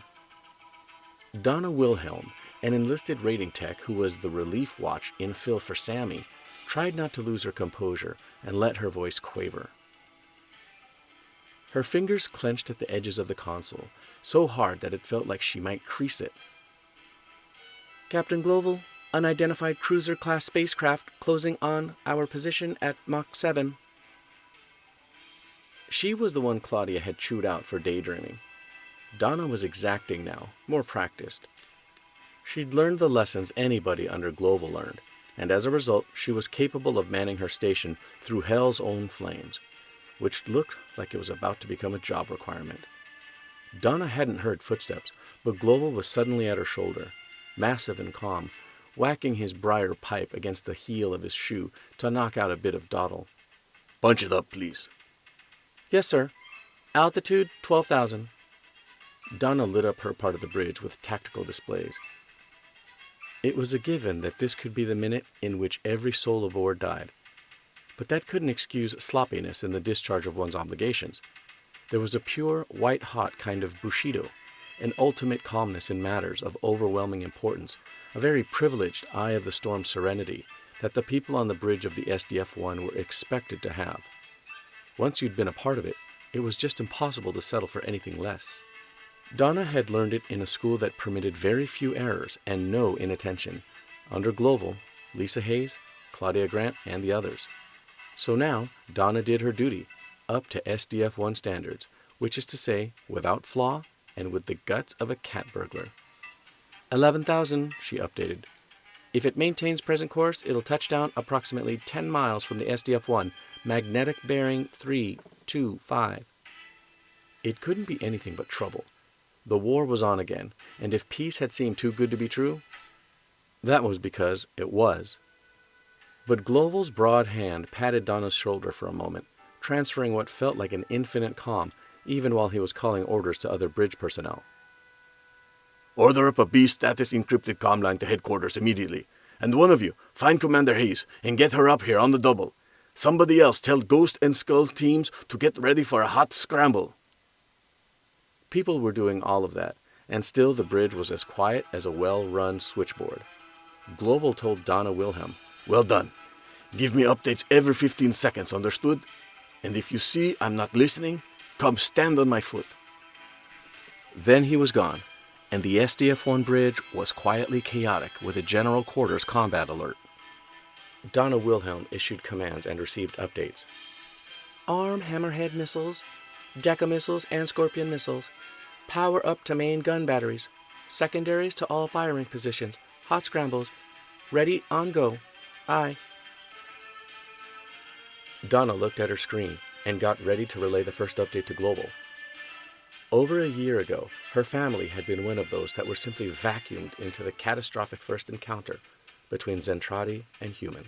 Donna Wilhelm, an enlisted rating tech who was the relief watch infill for Sammy, tried not to lose her composure and let her voice quaver. Her fingers clenched at the edges of the console, so hard that it felt like she might crease it. Captain Global, unidentified cruiser-class spacecraft closing on our position at Mach 7. She was the one Claudia had chewed out for daydreaming. Donna was exacting now, more practiced. She'd learned the lessons anybody under Global learned, and as a result, she was capable of manning her station through hell's own flames, which looked like it was about to become a job requirement. Donna hadn't heard footsteps, but Global was suddenly at her shoulder, massive and calm, whacking his briar pipe against the heel of his shoe to knock out a bit of dawdle.
Punch it up, please.
Yes, sir. Altitude 12,000. Donna lit up her part of the bridge with tactical displays. It was a given that this could be the minute in which every soul aboard died. But that couldn't excuse sloppiness in the discharge of one's obligations. There was a pure, white-hot kind of bushido, an ultimate calmness in matters of overwhelming importance, a very privileged eye-of-the-storm serenity that the people on the bridge of the SDF-1 were expected to have. Once you'd been a part of it, it was just impossible to settle for anything less. Donna had learned it in a school that permitted very few errors and no inattention, under Global, Lisa Hayes, Claudia Grant, and the others. So now, Donna did her duty, up to SDF-1 standards, which is to say, without flaw and with the guts of a cat burglar. 11,000, she updated. If it maintains present course, it'll touch down approximately 10 miles from the SDF-1, magnetic bearing 325. It couldn't be anything but trouble. The war was on again, and if peace had seemed too good to be true, that was because it was. But Global's broad hand patted Donna's shoulder for a moment, transferring what felt like an infinite calm, even while he was calling orders to other bridge personnel.
Order up a B-status encrypted comm line to headquarters immediately. And one of you, find Commander Hayes and get her up here on the double. Somebody else tell Ghost and Skull teams to get ready for a hot scramble.
People were doing all of that, and still the bridge was as quiet as a well-run switchboard. Global told Donna Wilhelm,
Well done. Give me updates every 15 seconds, understood? And if you see I'm not listening, come stand on my foot.
Then he was gone, and the SDF-1 bridge was quietly chaotic with a general quarters combat alert. Donna Wilhelm issued commands and received updates. Arm Hammerhead missiles, Deca missiles, and Scorpion missiles. Power up to main gun batteries. Secondaries to all firing positions. Hot scrambles. Ready, on go. Aye. Donna looked at her screen and got ready to relay the first update to Global. Over a year ago, her family had been one of those that were simply vacuumed into the catastrophic first encounter between Zentradi and human.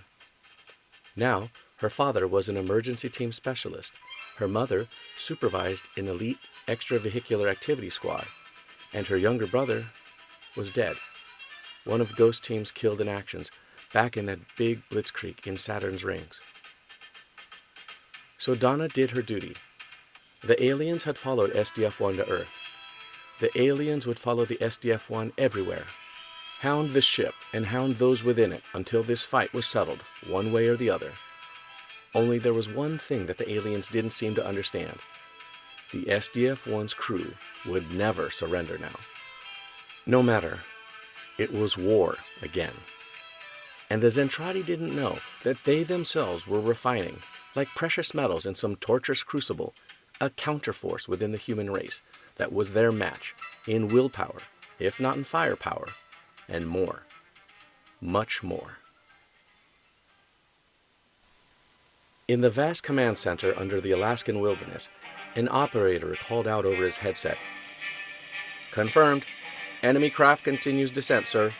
Now, her father was an emergency team specialist. Her mother supervised an elite extravehicular activity squad, and her younger brother was dead. One of Ghost Team's killed in actions back in that big blitzkrieg in Saturn's rings. So Donna did her duty. The aliens had followed SDF-1 to Earth. The aliens would follow the SDF-1 everywhere. Hound the ship and hound those within it until this fight was settled, one way or the other. Only there was one thing that the aliens didn't seem to understand. The SDF-1's crew would never surrender now. No matter. It was war again. And the Zentradi didn't know that they themselves were refining, like precious metals in some torturous crucible, a counterforce within the human race that was their match in willpower, if not in firepower, and more. Much more. In the vast command center under the Alaskan wilderness, an operator called out over his headset. Confirmed. Enemy craft continues descent, sir.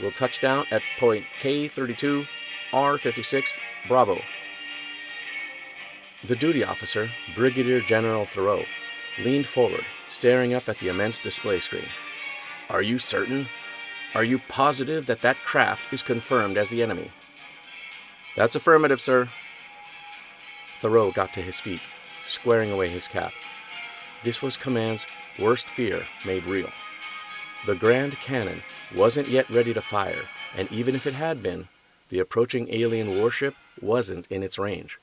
Will touch down at point K32, R56, Bravo. The duty officer, Brigadier General Thoreau, leaned forward, staring up at the immense display screen. Are you certain? Are you positive that that craft is confirmed as the enemy? That's affirmative, sir. Thoreau got to his feet, squaring away his cap. This was Command's worst fear made real. The Grand Cannon wasn't yet ready to fire, and even if it had been, the approaching alien warship wasn't in its range.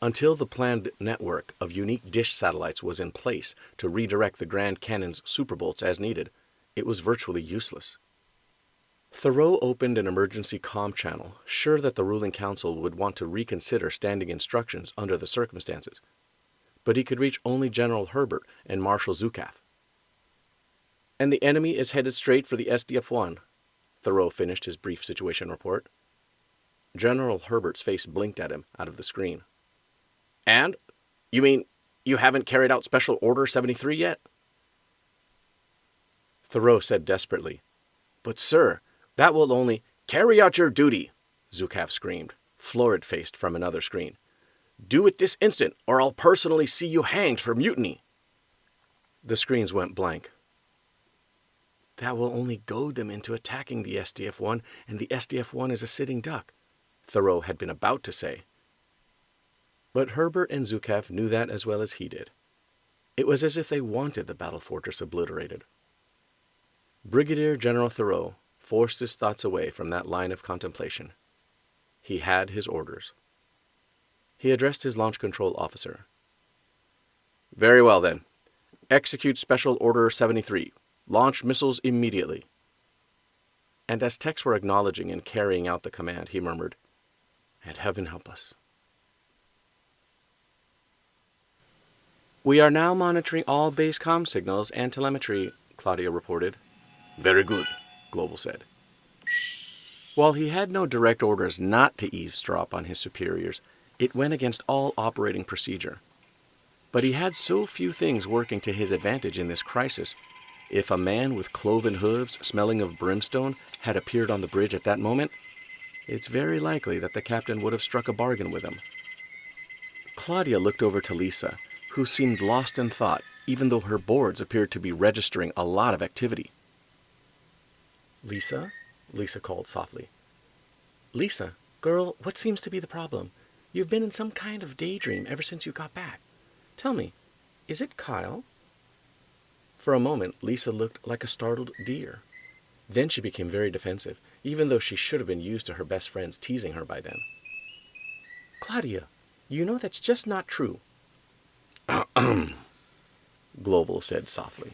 Until the planned network of unique dish satellites was in place to redirect the Grand Cannon's superbolts as needed, it was virtually useless. Thoreau opened an emergency comm channel, sure that the ruling council would want to reconsider standing instructions under the circumstances. But he could reach only General Herbert and Marshal Zukaf. And the enemy is headed straight for the SDF-1, Thoreau finished his brief situation report. General Herbert's face blinked at him out of the screen. And? You mean you haven't carried out Special Order 73 yet? Thoreau said desperately. But sir, that will only... Carry out your duty, Zukaf screamed, florid-faced from another screen. Do it this instant, or I'll personally see you hanged for mutiny. The screens went blank. That will only goad them into attacking the SDF-1, and the SDF-1 is a sitting duck, Thoreau had been about to say. But Herbert and Zukaf knew that as well as he did. It was as if they wanted the battle fortress obliterated. Brigadier General Thoreau forced his thoughts away from that line of contemplation. He had his orders. He addressed his launch control officer. Very well, then. Execute Special Order 73. Launch missiles immediately. And as techs were acknowledging and carrying out the command, he murmured, And heaven help us. We are now monitoring all base comm signals and telemetry, Claudia reported. Very good, Global said. While he had no direct orders not to eavesdrop on his superiors, it went against all operating procedure. But he had so few things working to his advantage in this crisis. If a man with cloven hooves smelling of brimstone had appeared on the bridge at that moment, it's very likely that the captain would have struck a bargain with him. Claudia looked over to Lisa, who seemed lost in thought, even though her boards appeared to be registering a lot of activity. Lisa? Lisa called softly. Lisa, girl, what seems to be the problem? You've been in some kind of daydream ever since you got back. Tell me, is it Kyle? For a moment, Lisa looked like a startled deer. Then she became very defensive, even though she should have been used to her best friends teasing her by then. Claudia, you know that's just not true. Global said softly,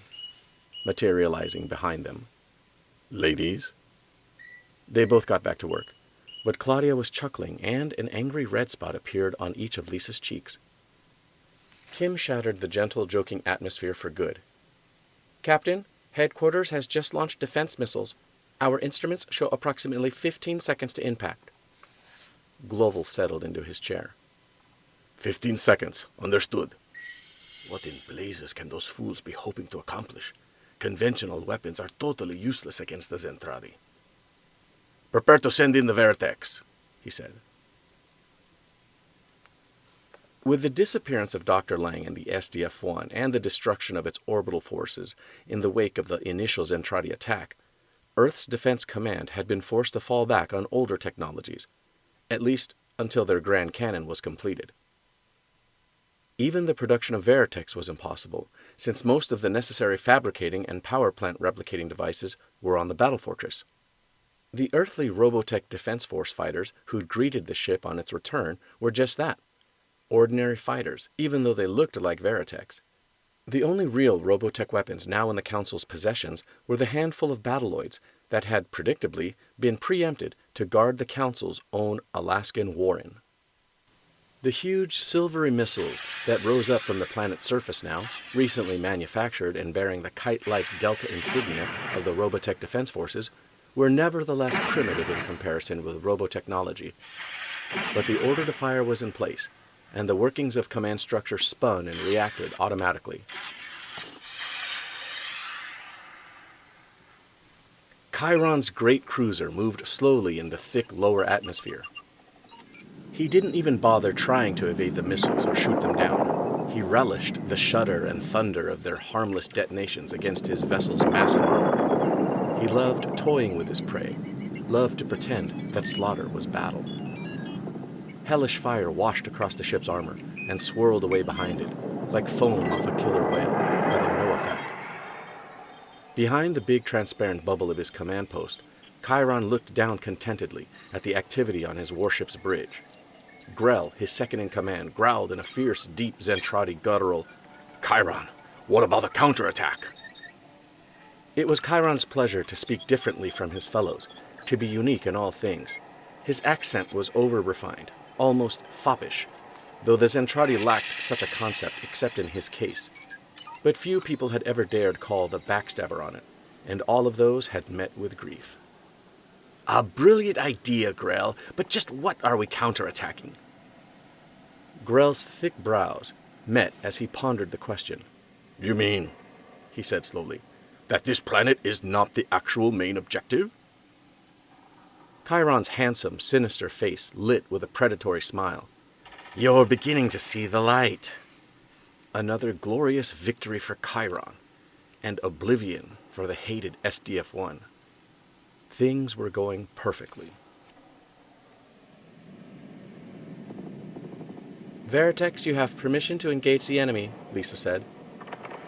materializing behind them. Ladies? They both got back to work, but Claudia was chuckling, and an angry red spot appeared on each of Lisa's cheeks. Kim shattered the gentle, joking atmosphere for good. Captain, headquarters has just launched defense missiles. Our instruments show approximately 15 seconds to impact. Global settled into his chair.
15 seconds. Understood. What in blazes can those fools be hoping to accomplish? Conventional weapons are totally useless against the Zentradi. Prepare to send in the Vertex, he said.
With the disappearance of Dr. Lang and the SDF-1 and the destruction of its orbital forces in the wake of the initial Zentradi attack, Earth's Defense Command had been forced to fall back on older technologies, at least until their Grand Cannon was completed. Even the production of Vertex was impossible, since most of the necessary fabricating and power plant replicating devices were on the battle fortress. The earthly Robotech Defense Force fighters who'd greeted the ship on its return were just that, ordinary fighters, even though they looked like Vertex. The only real Robotech weapons now in the Council's possessions were the handful of Battloids that had, predictably, been preempted to guard the Council's own Alaskan Warren. The huge silvery missiles that rose up from the planet's surface now, recently manufactured and bearing the kite-like Delta insignia of the Robotech Defense Forces, were nevertheless primitive in comparison with robotechnology. But the order to fire was in place, and the workings of command structure spun and reacted automatically. Chiron's great cruiser moved slowly in the thick lower atmosphere. He didn't even bother trying to evade the missiles or shoot them down. He relished the shudder and thunder of their harmless detonations against his vessel's massive armor. He loved toying with his prey, loved to pretend that slaughter was battle. Hellish fire washed across the ship's armor and swirled away behind it, like foam off a killer whale, having no effect. Behind the big transparent bubble of his command post, Chiron looked down contentedly at the activity on his warship's bridge. Grell, his second-in-command, growled in a fierce, deep Zentradi guttural,
Chiron, what about the counterattack?
It was Chiron's pleasure to speak differently from his fellows, to be unique in all things. His accent was over-refined, almost foppish, though the Zentradi lacked such a concept except in his case. But few people had ever dared call the backstabber on it, and all of those had met with grief.
A brilliant idea, Grell, but just what are we counterattacking?
Grell's thick brows met as he pondered the question.
You mean, he said slowly, that this planet is not the actual main objective?
Chiron's handsome, sinister face lit with a predatory smile.
You're beginning to see the light.
Another glorious victory for Chiron, and oblivion for the hated SDF-1. Things were going perfectly. Vertex, you have permission to engage the enemy, Lisa said.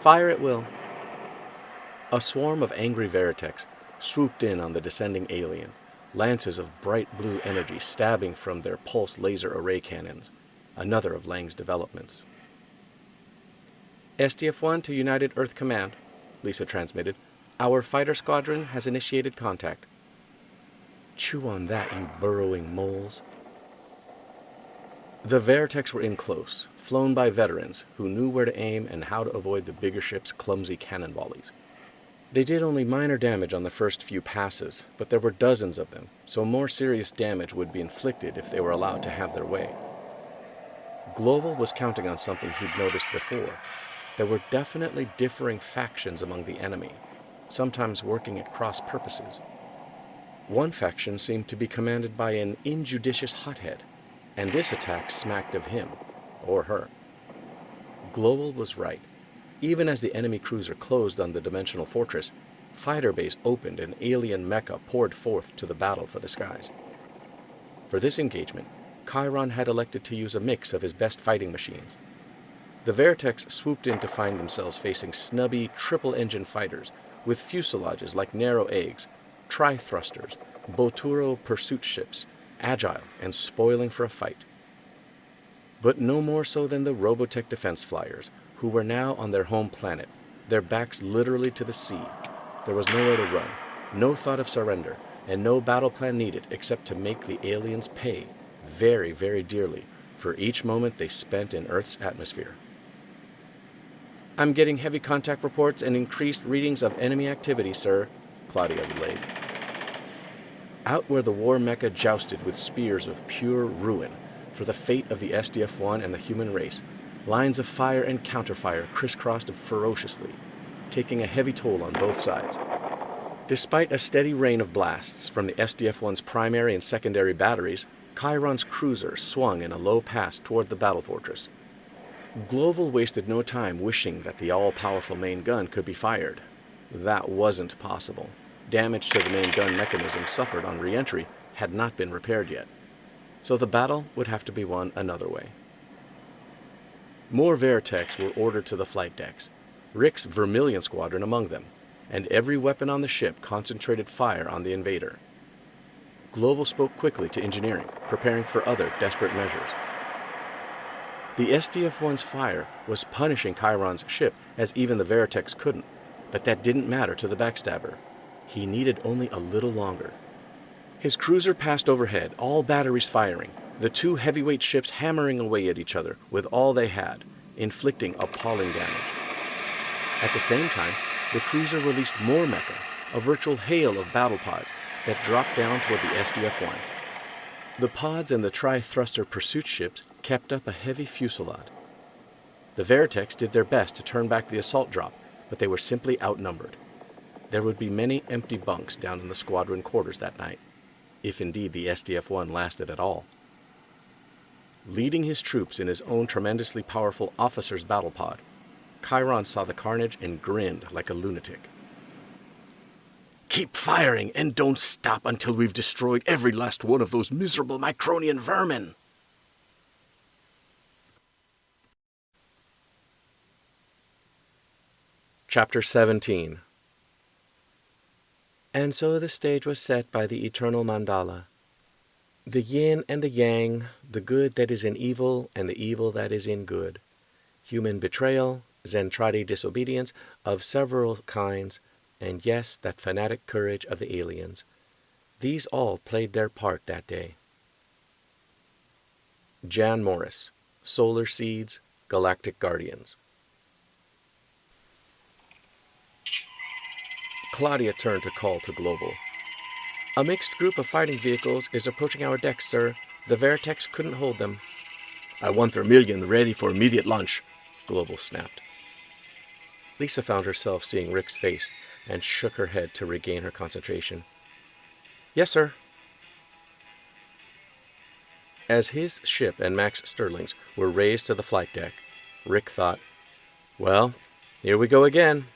Fire at will. A swarm of angry Vertex swooped in on the descending alien, lances of bright blue energy stabbing from their pulse laser array cannons, another of Lang's developments. SDF-1 to United Earth Command, Lisa transmitted. Our fighter squadron has initiated contact. Chew on that, you burrowing moles. The Vertex were in close, flown by veterans who knew where to aim and how to avoid the bigger ship's clumsy cannon volleys. They did only minor damage on the first few passes, but there were dozens of them, so more serious damage would be inflicted if they were allowed to have their way. Global was counting on something he'd noticed before. There were definitely differing factions among the enemy, sometimes working at cross purposes. One faction seemed to be commanded by an injudicious hothead, and this attack smacked of him, or her. Global was right. Even as the enemy cruiser closed on the dimensional fortress, fighter base opened and alien mecha poured forth to the battle for the skies. For this engagement, Chiron had elected to use a mix of his best fighting machines. The Vertex swooped in to find themselves facing snubby, triple-engine fighters with fuselages like narrow eggs, tri-thrusters, Boturo pursuit ships, agile and spoiling for a fight. But no more so than the Robotech defense flyers, who were now on their home planet, their backs literally to the sea. There was nowhere to run, no thought of surrender, and no battle plan needed except to make the aliens pay, very, very dearly, for each moment they spent in Earth's atmosphere. I'm getting heavy contact reports and increased readings of enemy activity, sir, Claudia relayed. Out where the war mecha jousted with spears of pure ruin for the fate of the SDF-1 and the human race, lines of fire and counterfire crisscrossed ferociously, taking a heavy toll on both sides. Despite a steady rain of blasts from the SDF-1's primary and secondary batteries, Chiron's cruiser swung in a low pass toward the battle fortress. Global wasted no time wishing that the all-powerful main gun could be fired. That wasn't possible. Damage to the main gun mechanism suffered on re-entry had not been repaired yet, so the battle would have to be won another way. More Veritechs were ordered to the flight decks, Rick's Vermilion Squadron among them, and every weapon on the ship concentrated fire on the invader. Global spoke quickly to engineering, preparing for other desperate measures. The SDF-1's fire was punishing Chiron's ship as even the Veritechs couldn't, but that didn't matter to the backstabber. He needed only a little longer. His cruiser passed overhead, all batteries firing, the two heavyweight ships hammering away at each other with all they had, inflicting appalling damage. At the same time, the cruiser released more mecha, a virtual hail of battle pods that dropped down toward the SDF-1. The pods and the tri-thruster pursuit ships kept up a heavy fusillade. The Veritechs did their best to turn back the assault drop, but they were simply outnumbered. There would be many empty bunks down in the squadron quarters that night, if indeed the SDF-1 lasted at all. Leading his troops in his own tremendously powerful officer's battle pod, Chiron saw the carnage and grinned like a lunatic.
Keep firing and don't stop until we've destroyed every last one of those miserable Micronian vermin.
Chapter 17. And so the stage was set by the eternal mandala. The yin and the yang, the good that is in evil and the evil that is in good. Human betrayal, Zentradi disobedience of several kinds, and yes, that fanatic courage of the aliens. These all played their part that day. Jan Morris, Solar Seeds, Galactic Guardians. Claudia turned to call to Global. A mixed group of fighting vehicles is approaching our decks, sir. The Veritechs couldn't hold them.
I want Vermilion ready for immediate launch,
Global snapped. Lisa found herself seeing Rick's face and shook her head to regain her concentration. Yes, sir. As his ship and Max Sterling's were raised to the flight deck, Rick thought, well, here we go again.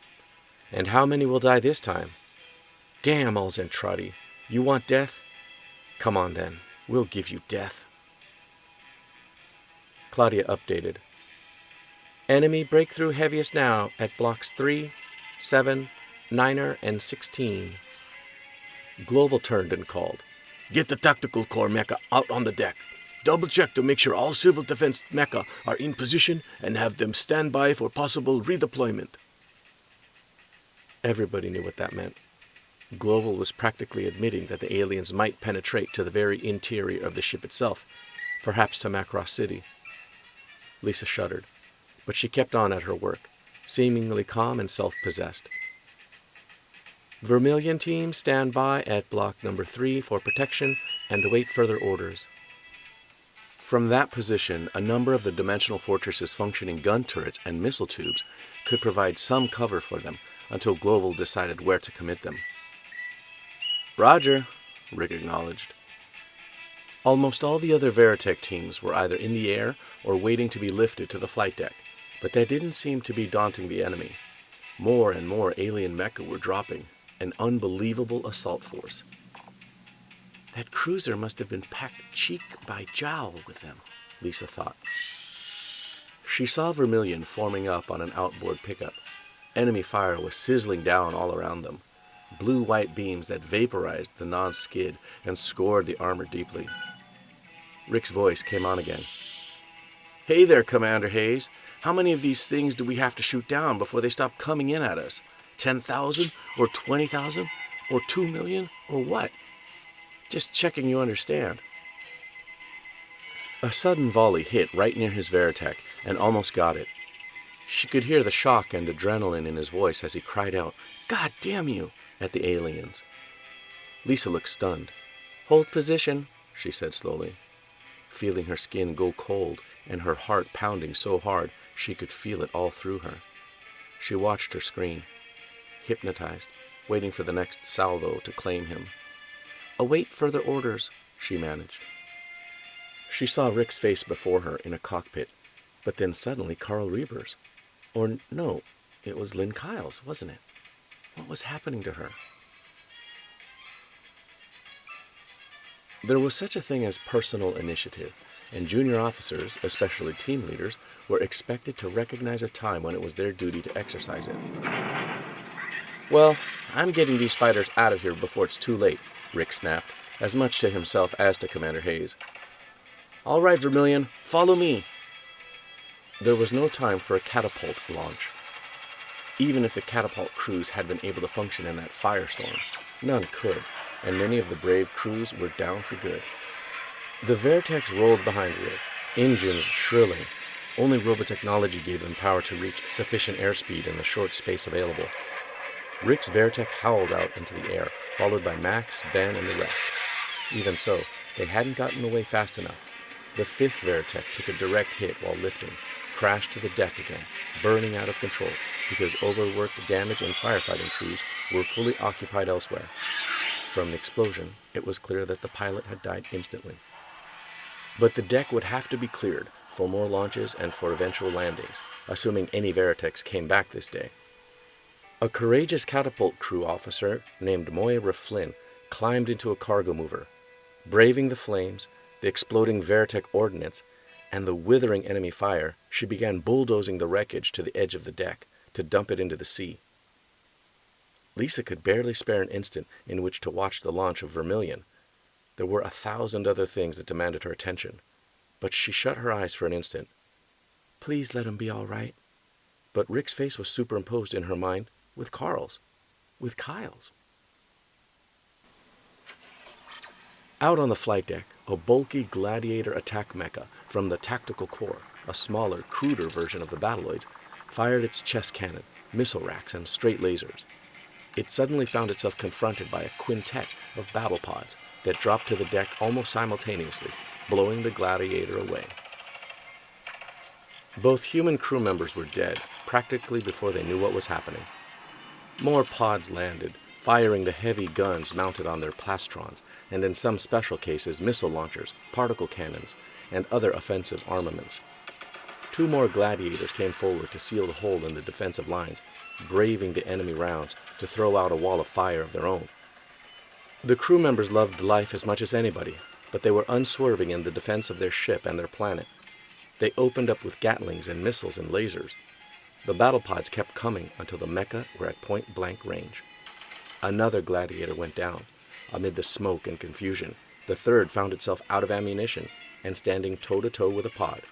And how many will die this time? Damn, all Zentradi. You want death? Come on then, we'll give you death. Claudia updated. Enemy breakthrough heaviest now at blocks 3, 7, 9er, and 16. Global turned and called.
Get the tactical core mecha out on the deck. Double check to make sure all civil defense mecha are in position and have them stand by for possible redeployment.
Everybody knew what that meant. Global was practically admitting that the aliens might penetrate to the very interior of the ship itself, perhaps to Macross City. Lisa shuddered, but she kept on at her work, seemingly calm and self-possessed. Vermilion team stand by at block number 3 for protection and await further orders. From that position, a number of the dimensional fortress's functioning gun turrets and missile tubes could provide some cover for them until Global decided where to commit them. Roger, Rick acknowledged. Almost all the other Veritech teams were either in the air or waiting to be lifted to the flight deck, but that didn't seem to be daunting the enemy. More and more alien mecha were dropping, an unbelievable assault force. That cruiser must have been packed cheek by jowl with them, Lisa thought. She saw Vermilion forming up on an outboard pickup. Enemy fire was sizzling down all around them, blue-white beams that vaporized the non-skid and scored the armor deeply. Rick's voice came on again. Hey there, Commander Hayes. How many of these things do we have to shoot down before they stop coming in at us? 10,000 or 20,000 or 2 million or what? Just checking you understand. A sudden volley hit right near his Veritech and almost got it. She could hear the shock and adrenaline in his voice as he cried out, God damn you, at the aliens. Lisa looked stunned. Hold position, she said slowly, feeling her skin go cold and her heart pounding so hard she could feel it all through her. She watched her screen, hypnotized, waiting for the next salvo to claim him. Await further orders, she managed. She saw Rick's face before her in a cockpit, but then suddenly Carl Reber's. Or no, it was Lynn Kyle's, wasn't it? What was happening to her? There was such a thing as personal initiative, and junior officers, especially team leaders, were expected to recognize a time when it was their duty to exercise it. Well, I'm getting these fighters out of here before it's too late, Rick snapped, as much to himself as to Commander Hayes. All right, Vermilion, follow me. There was no time for a catapult launch. Even if the catapult crews had been able to function in that firestorm, none could, and many of the brave crews were down for good. The Vertex rolled behind Rick, engines shrilling. Only robotechnology gave them power to reach sufficient airspeed in the short space available. Rick's Veritech howled out into the air, followed by Max, Ben, and the rest. Even so, they hadn't gotten away fast enough. The fifth Veritech took a direct hit while lifting, crashed to the deck again, burning out of control because overworked damage and firefighting crews were fully occupied elsewhere. From the explosion, it was clear that the pilot had died instantly. But the deck would have to be cleared for more launches and for eventual landings, assuming any Veritex came back this day. A courageous catapult crew officer named Moira Flynn climbed into a cargo mover. Braving the flames, the exploding Veritech ordnance, and the withering enemy fire, she began bulldozing the wreckage to the edge of the deck to dump it into the sea. Lisa could barely spare an instant in which to watch the launch of Vermilion. There were 1,000 other things that demanded her attention, but she shut her eyes for an instant. Please let him be all right. But Rick's face was superimposed in her mind with Carl's, with Kyle's. Out on the flight deck, a bulky Gladiator attack mecha from the Tactical Corps, a smaller, cruder version of the Battloids, fired its chest cannon, missile racks, and straight lasers. It suddenly found itself confronted by a quintet of battle pods that dropped to the deck almost simultaneously, blowing the Gladiator away. Both human crew members were dead, practically before they knew what was happening. More pods landed, firing the heavy guns mounted on their plastrons, and in some special cases missile launchers, particle cannons, and other offensive armaments. 2 more Gladiators came forward to seal the hole in the defensive lines, braving the enemy rounds to throw out a wall of fire of their own. The crew members loved life as much as anybody, but they were unswerving in the defense of their ship and their planet. They opened up with Gatlings and missiles and lasers. The battle pods kept coming until the mecha were at point-blank range. Another Gladiator went down. Amid the smoke and confusion, the third found itself out of ammunition and standing toe-to-toe with a pod.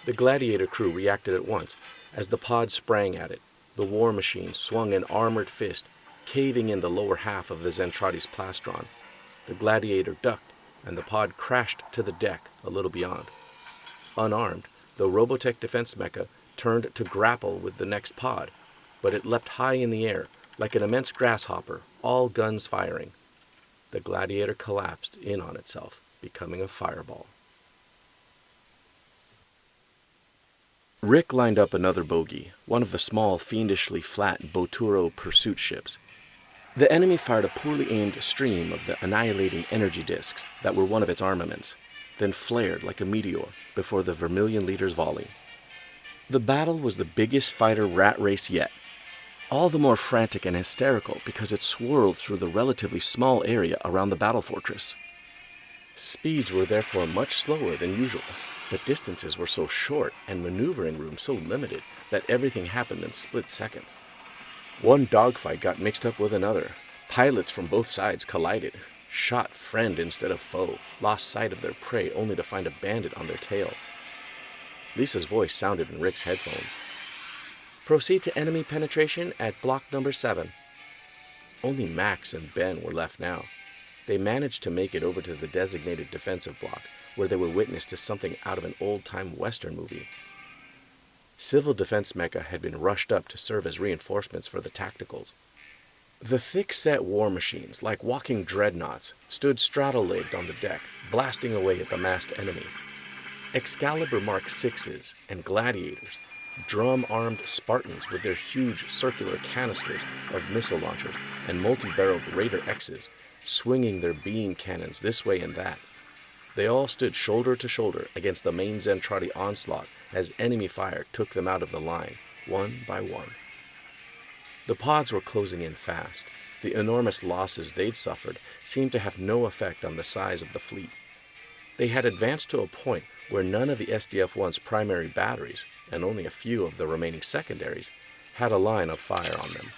The Gladiator crew reacted at once as the pod sprang at it. The war machine swung an armored fist, caving in the lower half of the Zentradi's plastron. The Gladiator ducked, and the pod crashed to the deck a little beyond. Unarmed, the Robotech defense mecha turned to grapple with the next pod, but it leapt high in the air, like an immense grasshopper, all guns firing. The Gladiator collapsed in on itself, becoming a fireball. Rick lined up another bogey, one of the small, fiendishly flat Boturo pursuit ships. The enemy fired a poorly aimed stream of the annihilating energy discs that were one of its armaments, then flared like a meteor before the Vermilion leader's volley. The battle was the biggest fighter rat race yet, all the more frantic and hysterical because it swirled through the relatively small area around the battle fortress. Speeds were therefore much slower than usual, but distances were so short and maneuvering room so limited that everything happened in split seconds. One dogfight got mixed up with another. Pilots from both sides collided, shot friend instead of foe, lost sight of their prey only to find a bandit on their tail. Lisa's voice sounded in Rick's headphones. Proceed to enemy penetration at block number 7. Only Max and Ben were left now. They managed to make it over to the designated defensive block, where they were witness to something out of an old-time Western movie. Civil defense mecha had been rushed up to serve as reinforcements for the tacticals. The thick-set war machines, like walking dreadnoughts, stood straddle-legged on the deck, blasting away at the massed enemy. Excalibur Mark VIs and Gladiators, drum-armed Spartans with their huge circular canisters of missile launchers, and multi-barreled Raider X's, swinging their beam cannons this way and that. They all stood shoulder to shoulder against the main Zentradi onslaught as enemy fire took them out of the line, one by one. The pods were closing in fast. The enormous losses they'd suffered seemed to have no effect on the size of the fleet. They had advanced to a point where none of the SDF-1's primary batteries, and only a few of the remaining secondaries, had a line of fire on them.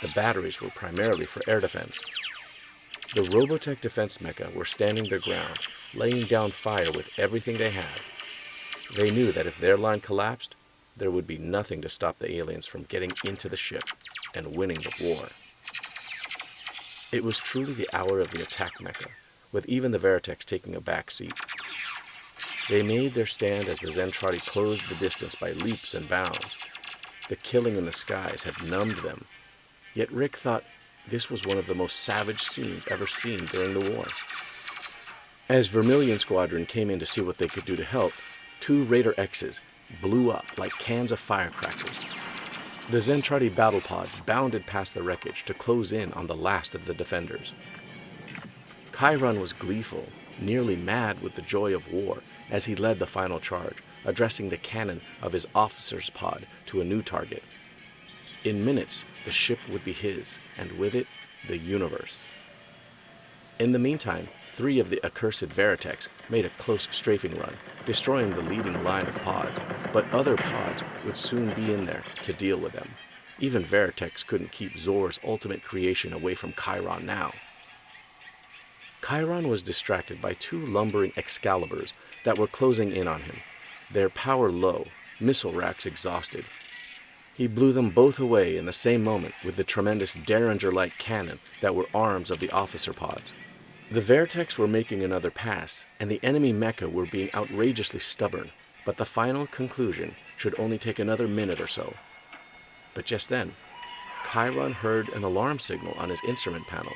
The batteries were primarily for air defense. The Robotech defense mecha were standing their ground, laying down fire with everything they had. They knew that if their line collapsed, there would be nothing to stop the aliens from getting into the ship and winning the war. It was truly the hour of the attack mecha, with even the Veritechs taking a back seat. They made their stand as the Zentradi closed the distance by leaps and bounds. The killing in the skies had numbed them, yet Rick thought this was one of the most savage scenes ever seen during the war. As Vermilion Squadron came in to see what they could do to help, 2 Raider X's blew up like cans of firecrackers. The Zentradi battle pods bounded past the wreckage to close in on the last of the defenders. Chiron was gleeful, nearly mad with the joy of war, as he led the final charge, addressing the cannon of his officer's pod to a new target. In minutes, the ship would be his, and with it, the universe. In the meantime, 3 of the accursed Veritechs made a close strafing run, destroying the leading line of pods, but other pods would soon be in there to deal with them. Even Veritechs couldn't keep Zor's ultimate creation away from Chiron now. Chiron was distracted by 2 lumbering Excaliburs that were closing in on him, their power low, missile racks exhausted. He blew them both away in the same moment with the tremendous Derringer-like cannon that were arms of the officer pods. The Veritechs were making another pass, and the enemy mecha were being outrageously stubborn, but the final conclusion should only take another minute or so. But just then, Chiron heard an alarm signal on his instrument panel.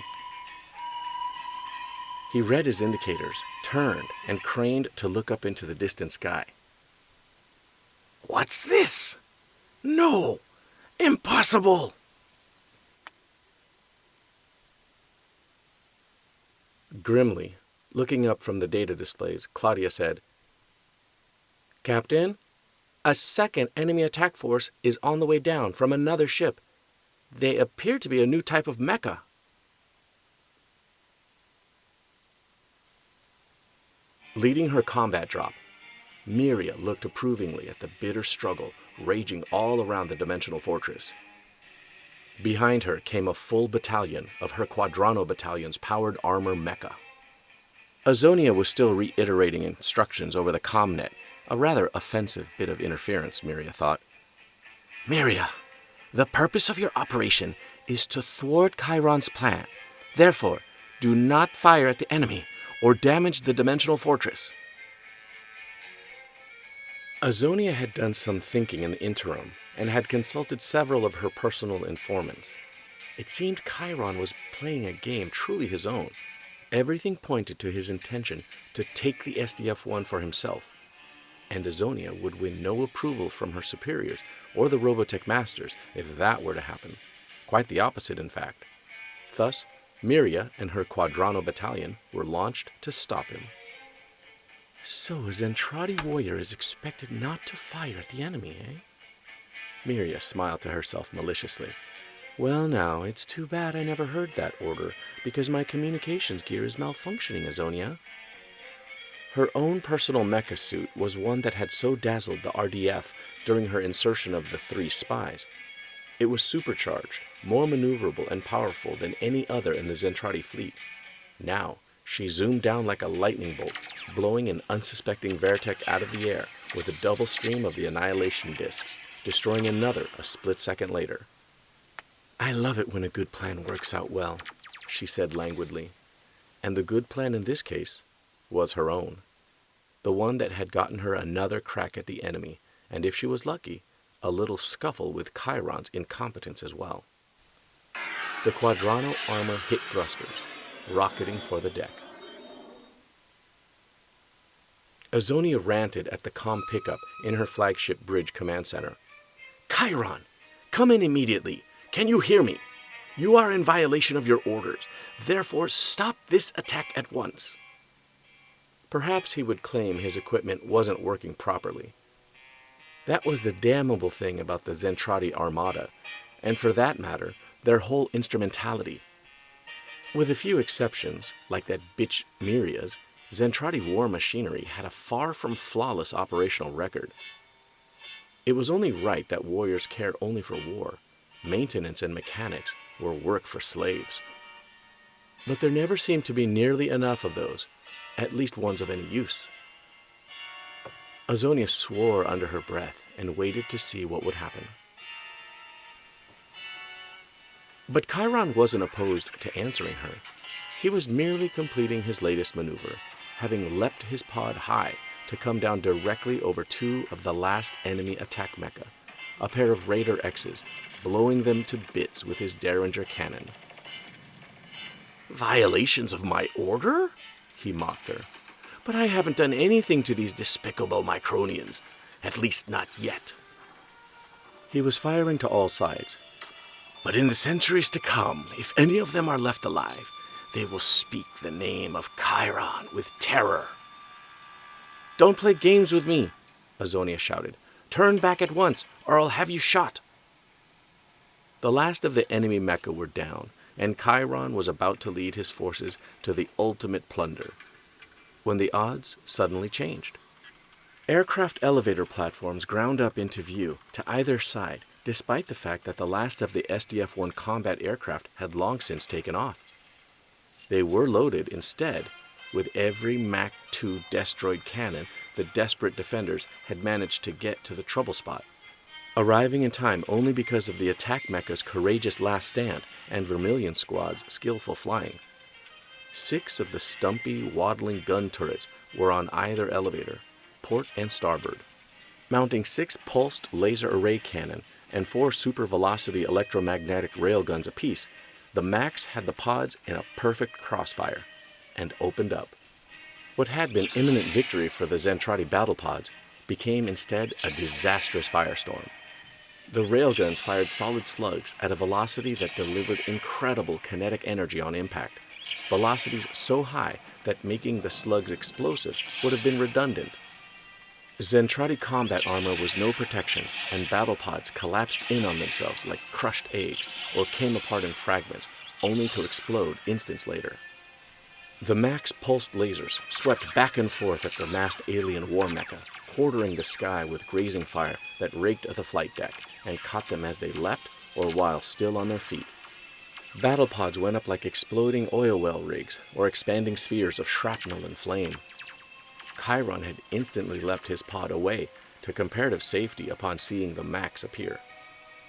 He read his indicators, turned, and craned to look up into the distant sky.
What's this? No! Impossible!
Grimly, looking up from the data displays, Claudia said, "Captain, a second enemy attack force is on the way down from another ship. They appear to be a new type of mecha." Leading her combat drop, Miria looked approvingly at the bitter struggle raging all around the dimensional fortress. Behind her came a full battalion of her Quadrano battalion's powered armor mecha. Azonia was still reiterating instructions over the comnet, a rather offensive bit of interference, Miria thought. "Miria, the purpose of your operation is to thwart Chiron's plan. Therefore, do not fire at the enemy or damage the dimensional fortress." Azonia had done some thinking in the interim and had consulted several of her personal informants. It seemed Chiron was playing a game truly his own. Everything pointed to his intention to take the SDF-1 for himself, and Azonia would win no approval from her superiors or the Robotech masters if that were to happen. Quite the opposite, in fact. Thus, Miria and her Quadrano battalion were launched to stop him. "So a Zentradi warrior is expected not to fire at the enemy, eh?" Miria smiled to herself maliciously. "Well now, it's too bad I never heard that order, because my communications gear is malfunctioning, Azonia." Her own personal mecha suit was one that had so dazzled the RDF during her insertion of the 3 spies. It was supercharged, more maneuverable and powerful than any other in the Zentradi fleet. Now, she zoomed down like a lightning bolt, blowing an unsuspecting Veritech out of the air with a double stream of the annihilation discs, destroying another a split second later. "I love it when a good plan works out well," she said languidly. And the good plan in this case was her own. The one that had gotten her another crack at the enemy, and if she was lucky, a little scuffle with Chiron's incompetence as well. the Quadrano armor hit thrusters, rocketing for the deck. Azonia ranted at the comm pickup in her flagship bridge command center. "Chiron, come in immediately. Can you hear me? You are in violation of your orders. Therefore, stop this attack at once." Perhaps he would claim his equipment wasn't working properly. That was the damnable thing about the Zentradi Armada, and for that matter, their whole instrumentality. With a few exceptions, like that bitch Miria's, Zentradi war machinery had a far from flawless operational record. It was only right that warriors cared only for war. Maintenance and mechanics were work for slaves. But there never seemed to be nearly enough of those, at least ones of any use. Azonia swore under her breath and waited to see what would happen. But Chiron wasn't opposed to answering her. He was merely completing his latest maneuver, having leapt his pod high to come down directly over two of the last enemy attack mecha, a pair of Raider X's, blowing them to bits with his Derringer cannon. "Violations of my order?" he mocked her. "But I haven't done anything to these despicable Micronians, at least not yet." He was firing to all sides. "But in the centuries to come, if any of them are left alive, they will speak the name of Chiron with terror." "Don't play games with me," Azonia shouted. "Turn back at once, or I'll have you shot." The last of the enemy mecha were down, and Chiron was about to lead his forces to the ultimate plunder, when the odds suddenly changed. Aircraft elevator platforms ground up into view to either side, despite the fact that the last of the SDF-1 combat aircraft had long since taken off. They were loaded, instead, with every Mach 2 destroyed cannon the desperate defenders had managed to get to the trouble spot, arriving in time only because of the attack mecha's courageous last stand and Vermilion Squad's skillful flying. 6 of the stumpy, waddling gun turrets were on either elevator, port and starboard, mounting 6 pulsed laser array cannon and 4 super-velocity electromagnetic railguns apiece. The Max had the pods in a perfect crossfire, and opened up. What had been imminent victory for the Zentradi battle pods became instead a disastrous firestorm. The railguns fired solid slugs at a velocity that delivered incredible kinetic energy on impact, velocities so high that making the slugs explosive would have been redundant. Zentradi combat armor was no protection, and battle pods collapsed in on themselves like crushed eggs, or came apart in fragments, only to explode instants later. The Max pulsed lasers swept back and forth at the massed alien war mecha, quartering the sky with grazing fire that raked at the flight deck and caught them as they leapt or while still on their feet. Battle pods went up like exploding oil well rigs or expanding spheres of shrapnel and flame. Chiron had instantly leapt his pod away to comparative safety upon seeing the Max appear.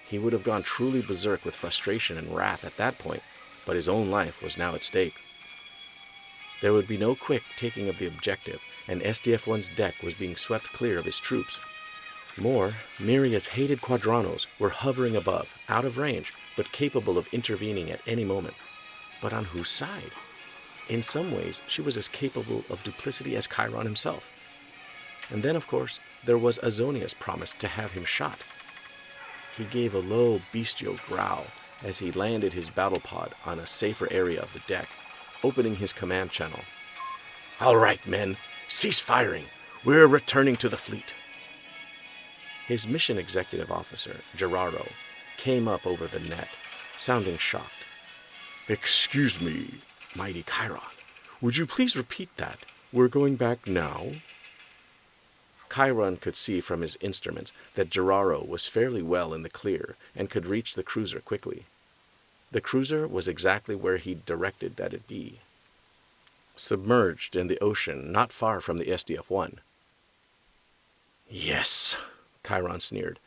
He would have gone truly berserk with frustration and wrath at that point, but his own life was now at stake. There would be no quick taking of the objective, and SDF-1's deck was being swept clear of his troops. More, Miria's hated Quadranos were hovering above, out of range, but capable of intervening at any moment. But on whose side? In some ways, she was as capable of duplicity as Chiron himself. And then, of course, there was Azonia's promise to have him shot. He gave a low, bestial growl as he landed his battle pod on a safer area of the deck, opening his command channel. "All right, men, cease firing. We're returning to the fleet." His mission executive officer, Gerardo, came up over the net, sounding shocked.
"Excuse me, mighty Chiron. Would you please repeat that? We're going back now?"
Chiron could see from his instruments that Gerardo was fairly well in the clear and could reach the cruiser quickly. The cruiser was exactly where he'd directed that it be, submerged in the ocean not far from the SDF-1. "Yes," Chiron sneered.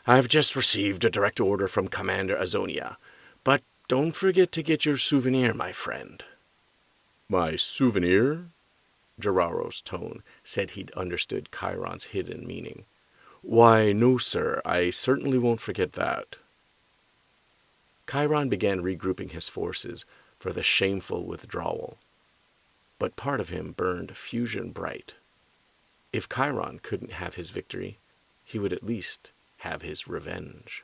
"I've just received a direct order from Commander Azonia, but don't forget to get your souvenir, my friend."
"My souvenir?"
Geraro's tone said he'd understood Chiron's hidden meaning.
"Why, no, sir, I certainly won't forget that."
Chiron began regrouping his forces for the shameful withdrawal, but part of him burned fusion bright. If Chiron couldn't have his victory, he would at least have his revenge.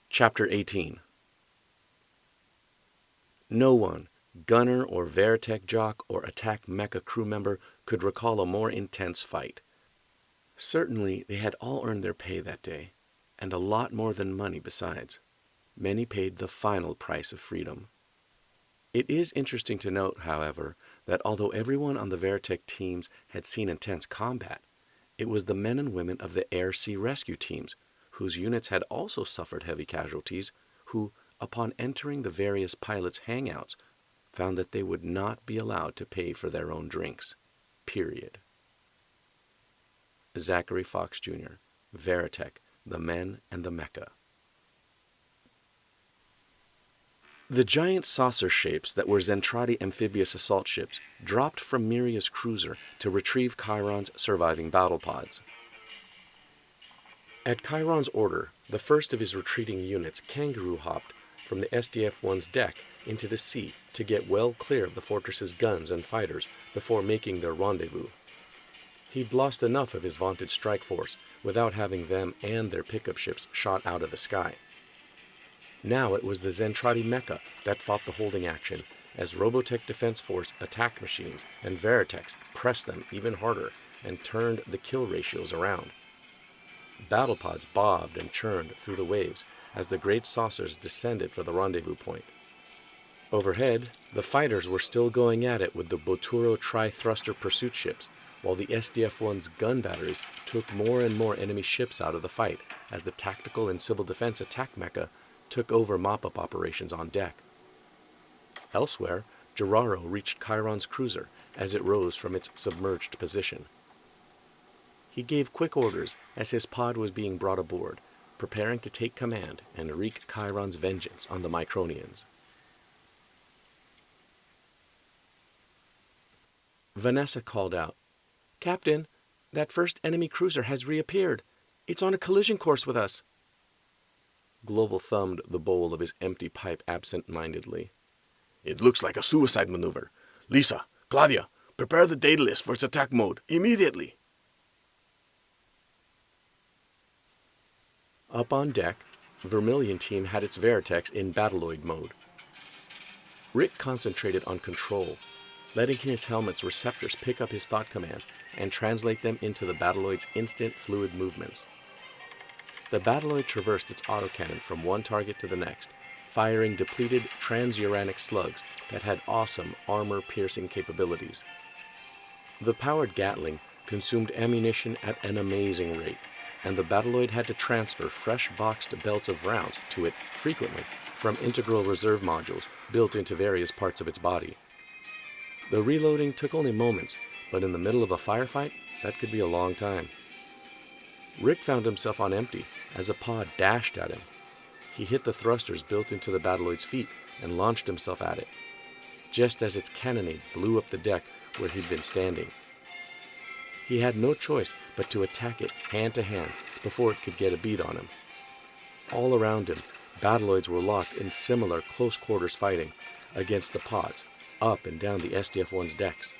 Chapter 18. No one, gunner or Veritech jock or attack mecha crew member, could recall a more intense fight. Certainly, they had all earned their pay that day, and a lot more than money besides. Many paid the final price of freedom. It is interesting to note, however, that although everyone on the Veritech teams had seen intense combat, it was the men and women of the air-sea rescue teams, whose units had also suffered heavy casualties, who, upon entering the various pilots' hangouts, found that they would not be allowed to pay for their own drinks. Period. Zachary Fox Jr., Veritech, The Men and the Mecha. The giant saucer shapes that were Zentradi amphibious assault ships dropped from Miria's cruiser to retrieve Chiron's surviving battle pods. At Chiron's order, the first of his retreating units kangaroo hopped from the SDF-1's deck into the sea to get well clear of the fortress's guns and fighters before making their rendezvous. He'd lost enough of his vaunted strike force without having them and their pickup ships shot out of the sky. Now it was the Zentradi mecha that fought the holding action, as Robotech Defense Force attack machines and Veritechs pressed them even harder and turned the kill ratios around. Battle pods bobbed and churned through the waves as the great saucers descended for the rendezvous point. Overhead, the fighters were still going at it with the Boturo tri-thruster pursuit ships, while the SDF-1's gun batteries took more and more enemy ships out of the fight as the tactical and civil defense attack mecha took over mop-up operations on deck. Elsewhere, Geraro reached Chiron's cruiser as it rose from its submerged position. He gave quick orders as his pod was being brought aboard, preparing to take command and wreak Chiron's vengeance on the Micronians. Vanessa called out, "Captain, that first enemy cruiser has reappeared. It's on a collision course with us." Global thumbed the bowl of his empty pipe absent-mindedly.
It looks like a suicide maneuver. Lisa, Claudia, prepare the data list for its attack mode immediately.
Up on deck, Vermilion Team had its Veritechs in Battloid mode. Rick concentrated on control, letting his helmet's receptors pick up his thought commands and translate them into the Battloid's instant fluid movements. The Battloid traversed its autocannon from one target to the next, firing depleted transuranic slugs that had awesome armor-piercing capabilities. The powered Gatling consumed ammunition at an amazing rate, and the Battloid had to transfer fresh boxed belts of rounds to it frequently from integral reserve modules built into various parts of its body. The reloading took only moments, but in the middle of a firefight, that could be a long time. Rick found himself on empty as a pod dashed at him. He hit the thrusters built into the Battloid's feet and launched himself at it, just as its cannonade blew up the deck where he'd been standing. He had no choice but to attack it hand to hand before it could get a beat on him. All around him, Battloids were locked in similar close quarters fighting against the pods, up and down the SDF-1's decks.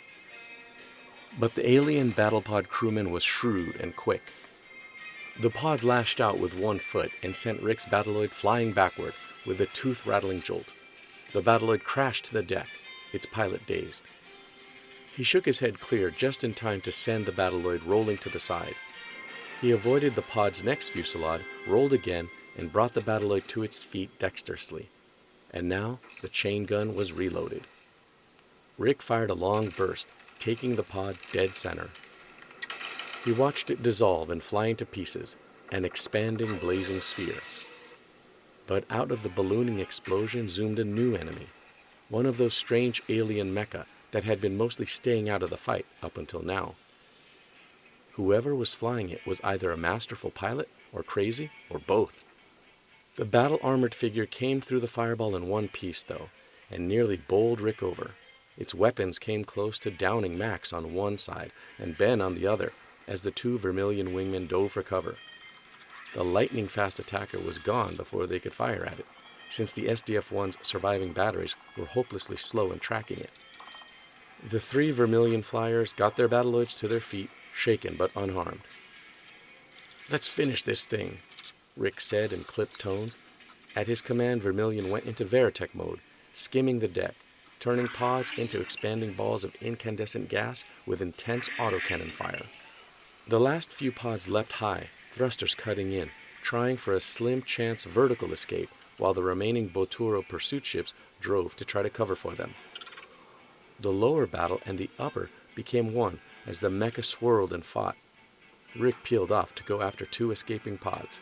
But the alien battlepod crewman was shrewd and quick. The pod lashed out with one foot and sent Rick's Battloid flying backward with a tooth-rattling jolt. The Battloid crashed to the deck, its pilot dazed. He shook his head clear just in time to send the Battloid rolling to the side. He avoided the pod's next fusillade, rolled again, and brought the Battloid to its feet dexterously. And now the chain gun was reloaded. Rick fired a long burst, taking the pod dead center. He watched it dissolve and fly into pieces, an expanding, blazing sphere. But out of the ballooning explosion zoomed a new enemy, one of those strange alien mecha that had been mostly staying out of the fight up until now. Whoever was flying it was either a masterful pilot, or crazy, or both. The battle-armored figure came through the fireball in one piece, though, and nearly bowled Rick over. Its weapons came close to downing Max on one side and Ben on the other,
as the two vermilion wingmen dove for cover. The lightning-fast attacker was gone before they could fire at it, since the SDF-1's surviving batteries were hopelessly slow in tracking it. The three vermilion flyers got their battloids to their feet, shaken but unharmed. "Let's finish this thing," Rick said in clipped tones. At his command, Vermilion went into Veritech mode, skimming the deck, turning pods into expanding balls of incandescent gas with intense autocannon fire. The last few pods leapt high, thrusters cutting in, trying for a slim chance vertical escape, while the remaining Boturo pursuit ships drove to try to cover for them. The lower battle and the upper became one as the mecha swirled and fought. Rick peeled off to go after two escaping pods.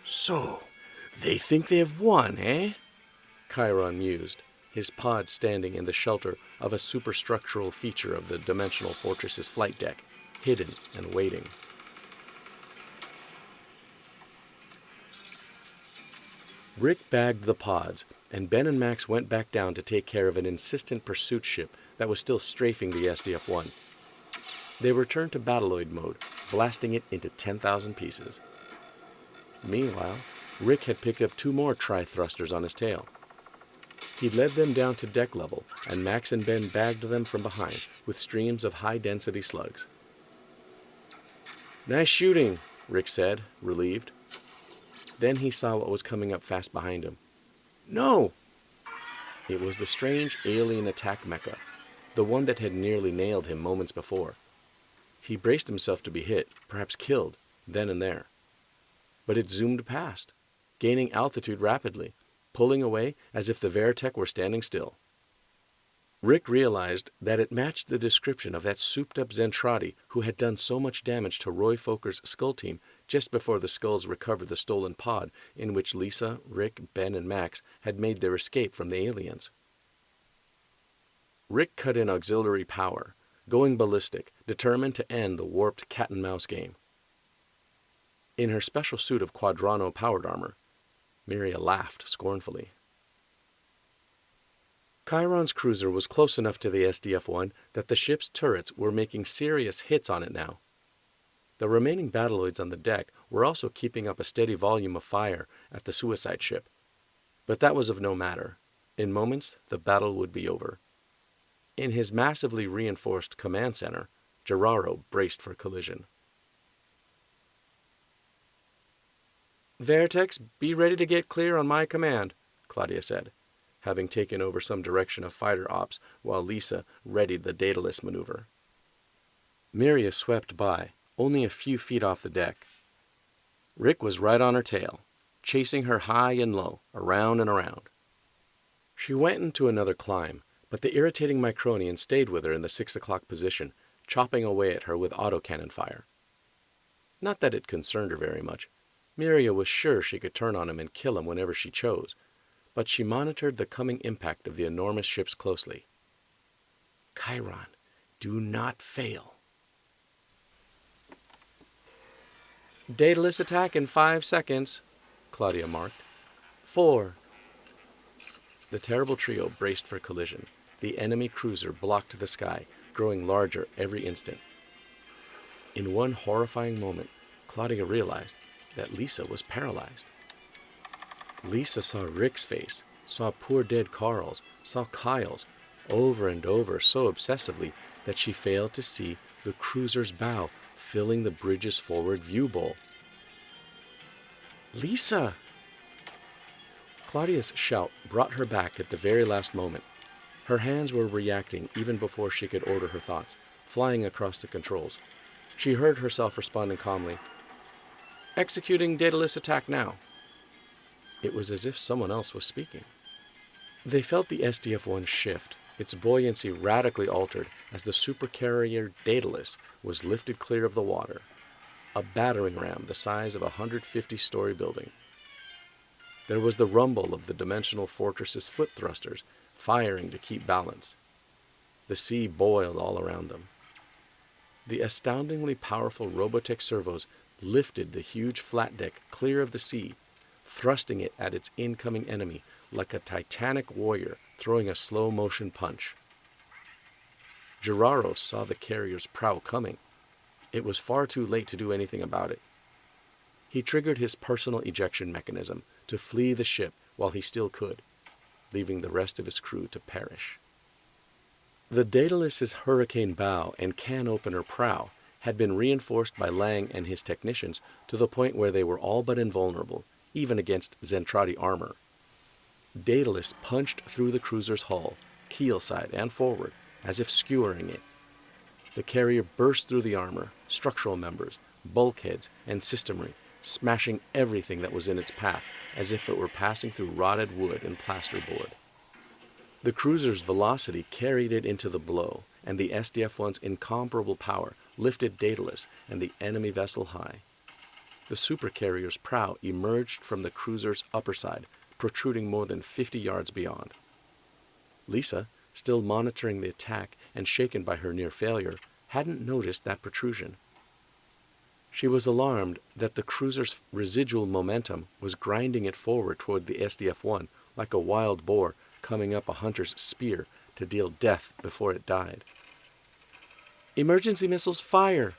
So, they think they have won, eh?
Chiron mused, his pod standing in the shelter of a superstructural feature of the Dimensional Fortress's flight deck, hidden and waiting. Rick bagged the pods, and Ben and Max went back down to take care of an insistent pursuit ship that was still strafing the SDF-1. They returned to battloid mode, blasting it into 10,000 pieces. Meanwhile, Rick had picked up two more tri-thrusters on his tail. He'd led them down to deck level, and Max and Ben bagged them from behind with streams of high-density slugs. "Nice shooting," Rick said, relieved. Then he saw what was coming up fast behind him. "No!" It was the strange alien attack mecha, the one that had nearly nailed him moments before. He braced himself to be hit, perhaps killed, then and there. But it zoomed past, gaining altitude rapidly, pulling away as if the Veritech were standing still. Rick realized that it matched the description of that souped-up Zentradi who had done so much damage to Roy Foker's Skull team just before the Skulls recovered the stolen pod in which Lisa, Rick, Ben, and Max had made their escape from the aliens. Rick cut in auxiliary power, going ballistic, determined to end the warped cat-and-mouse game. In her special suit of Quadrano powered armor, Miria laughed scornfully. Chiron's cruiser was close enough to the SDF-1 that the ship's turrets were making serious hits on it now. The remaining battloids on the deck were also keeping up a steady volume of fire at the suicide ship. But that was of no matter. In moments, the battle would be over. In his massively reinforced command center, Geraro braced for collision. "Vertex, be ready to get clear on my command," Claudia said, having taken over some direction of fighter ops while Lisa readied the Daedalus maneuver. Miria swept by, only a few feet off the deck. Rick was right on her tail, chasing her high and low, around and around. She went into another climb, but the irritating Micronian stayed with her in the 6 o'clock position, chopping away at her with autocannon fire. Not that it concerned her very much. Miria was sure she could turn on him and kill him whenever she chose, but she monitored the coming impact of the enormous ships closely. "Chiron, do not fail." "Daedalus attack in 5 seconds, Claudia marked. 4. The terrible trio braced for collision. The enemy cruiser blocked the sky, growing larger every instant. In one horrifying moment, Claudia realized that Lisa was paralyzed. Lisa saw Rick's face, saw poor dead Carl's, saw Kyle's, over and over so obsessively that she failed to see the cruiser's bow filling the bridge's forward view bowl. "Lisa!" Claudia's shout brought her back at the very last moment. Her hands were reacting even before she could order her thoughts, flying across the controls. She heard herself responding calmly, "Executing Daedalus attack now." It was as if someone else was speaking. They felt the SDF-1 shift, its buoyancy radically altered as the supercarrier Daedalus was lifted clear of the water, a battering ram the size of a 150-story building. There was the rumble of the Dimensional Fortress's foot thrusters, firing to keep balance. The sea boiled all around them. The astoundingly powerful Robotech servos lifted the huge flat deck clear of the sea, thrusting it at its incoming enemy like a titanic warrior throwing a slow-motion punch. Giraros saw the carrier's prow coming. It was far too late to do anything about it. He triggered his personal ejection mechanism to flee the ship while he still could, leaving the rest of his crew to perish. The Daedalus's hurricane bow and can-opener prow had been reinforced by Lang and his technicians to the point where they were all but invulnerable, even against Zentradi armor. Daedalus punched through the cruiser's hull, keelside and forward, as if skewering it. The carrier burst through the armor, structural members, bulkheads, and systemry, smashing everything that was in its path as if it were passing through rotted wood and plasterboard. The cruiser's velocity carried it into the blow, and the SDF-1's incomparable power lifted Daedalus and the enemy vessel high. The supercarrier's prow emerged from the cruiser's upper side, protruding more than 50 yards beyond. Lisa, still monitoring the attack and shaken by her near failure, hadn't noticed that protrusion. She was alarmed that the cruiser's residual momentum was grinding it forward toward the SDF-1 like a wild boar coming up a hunter's spear to deal death before it died. "Emergency missiles, fire!"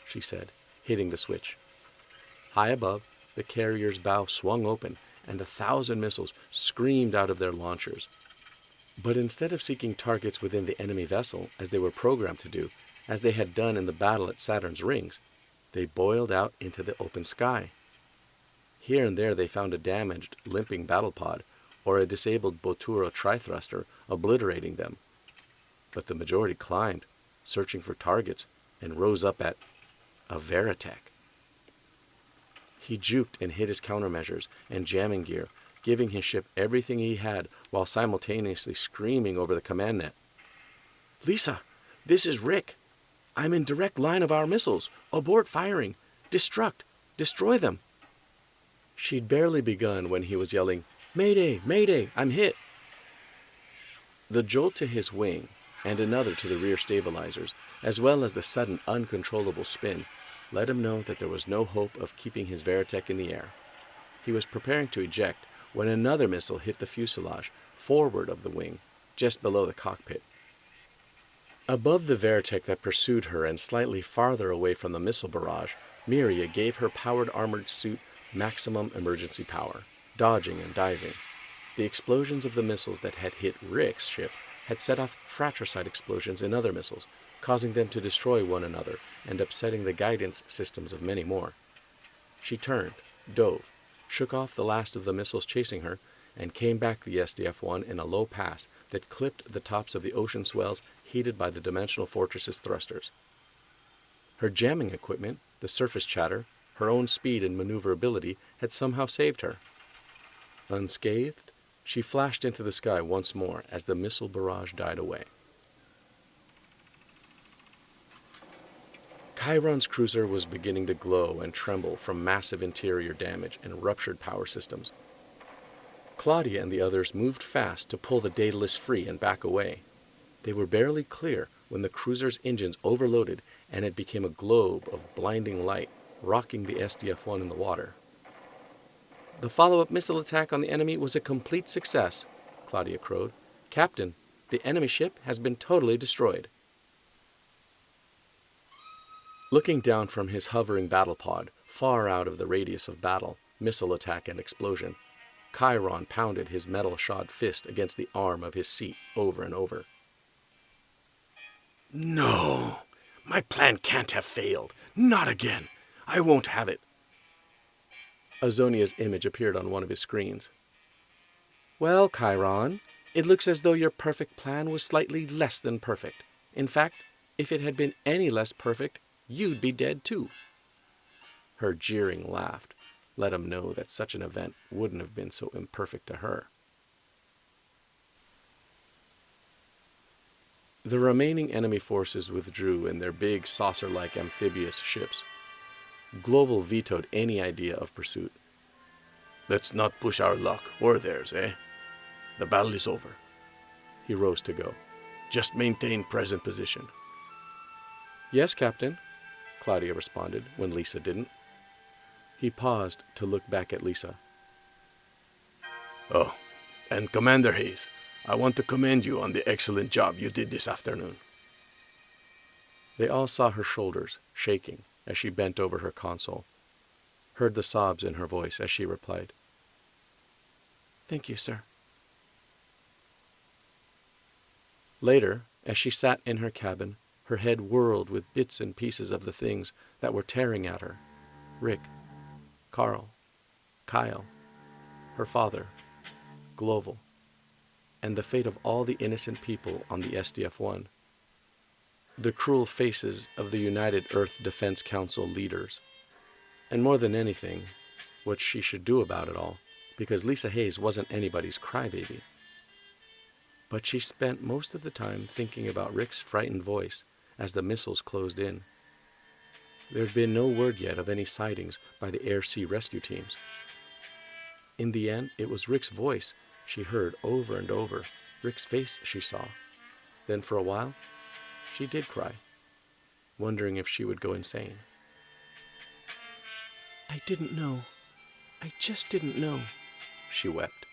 she said, hitting the switch. High above, the carrier's bow swung open, and 1,000 missiles screamed out of their launchers. But instead of seeking targets within the enemy vessel, as they were programmed to do, as they had done in the battle at Saturn's rings, they boiled out into the open sky. Here and there they found a damaged, limping battle pod, or a disabled Botura trithruster obliterating them. But the majority climbed, searching for targets, and rose up at a Veritech. He juked and hit his countermeasures and jamming gear, giving his ship everything he had while simultaneously screaming over the command net. "Lisa, this is Rick. I'm in direct line of our missiles. Abort firing. Destruct. Destroy them." She'd barely begun when he was yelling, "Mayday! Mayday! I'm hit!" The jolt to his wing, and another to the rear stabilizers, as well as the sudden uncontrollable spin, let him know that there was no hope of keeping his Veritech in the air. He was preparing to eject when another missile hit the fuselage, forward of the wing, just below the cockpit. Above the Veritech that pursued her and slightly farther away from the missile barrage, Miria gave her powered armored suit maximum emergency power, dodging and diving. The explosions of the missiles that had hit Rick's ship had set off fratricide explosions in other missiles, causing them to destroy one another and upsetting the guidance systems of many more. She turned, dove, shook off the last of the missiles chasing her, and came back the SDF-1 in a low pass that clipped the tops of the ocean swells heated by the Dimensional Fortress's thrusters. Her jamming equipment, the surface chatter, her own speed and maneuverability had somehow saved her. Unscathed, she flashed into the sky once more as the missile barrage died away. Chiron's cruiser was beginning to glow and tremble from massive interior damage and ruptured power systems. Claudia and the others moved fast to pull the Daedalus free and back away. They were barely clear when the cruiser's engines overloaded and it became a globe of blinding light, rocking the SDF-1 in the water. "The follow-up missile attack on the enemy was a complete success," Claudia crowed. "Captain, the enemy ship has been totally destroyed." Looking down from his hovering battle pod, far out of the radius of battle, missile attack and explosion, Chiron pounded his metal-shod fist against the arm of his seat over and over.
No, my plan can't have failed. Not again. I won't have it.
Azonia's image appeared on one of his screens. "Well, Chiron, it looks as though your perfect plan was slightly less than perfect. In fact, if it had been any less perfect, you'd be dead too." Her jeering laugh let him know that such an event wouldn't have been so imperfect to her. The remaining enemy forces withdrew in their big saucer-like amphibious ships. Global vetoed any idea of pursuit.
Let's not push our luck or theirs, eh? The battle is over.
He rose to go.
Just maintain present position.
"Yes, Captain," Claudia responded when Lisa didn't. He paused to look back at Lisa.
"Oh, and Commander Hayes, I want to commend you on the excellent job you did this afternoon."
They all saw her shoulders shaking as she bent over her console, heard the sobs in her voice as she replied, "Thank you, sir." Later, as she sat in her cabin, her head whirled with bits and pieces of the things that were tearing at her. Rick, Carl, Kyle, her father, Global, and the fate of all the innocent people on the SDF-1. The cruel faces of the United Earth Defense Council leaders. And more than anything, what she should do about it all, because Lisa Hayes wasn't anybody's crybaby. But she spent most of the time thinking about Rick's frightened voice as the missiles closed in. There'd been no word yet of any sightings by the air-sea rescue teams. In the end, it was Rick's voice she heard over and over, Rick's face she saw. Then for a while, she did cry, wondering if she would go insane. "I didn't know. I just didn't know," she wept.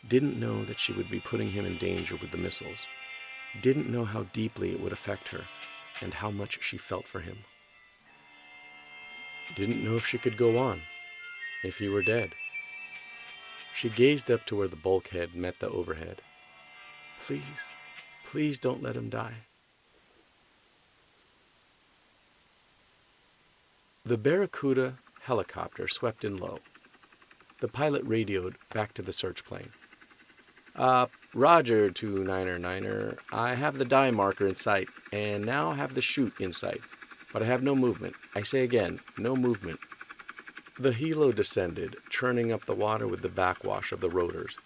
Didn't know that she would be putting him in danger with the missiles. Didn't know how deeply it would affect her and how much she felt for him. Didn't know if she could go on, if he were dead. She gazed up to where the bulkhead met the overhead. Please, please don't let him die. The Barracuda helicopter swept in low. The pilot radioed back to the search plane. Roger, 29er. I have the dive marker in sight, and now have the chute in sight, but I have no movement. I say again, no movement." The helo descended, churning up the water with the backwash of the rotors.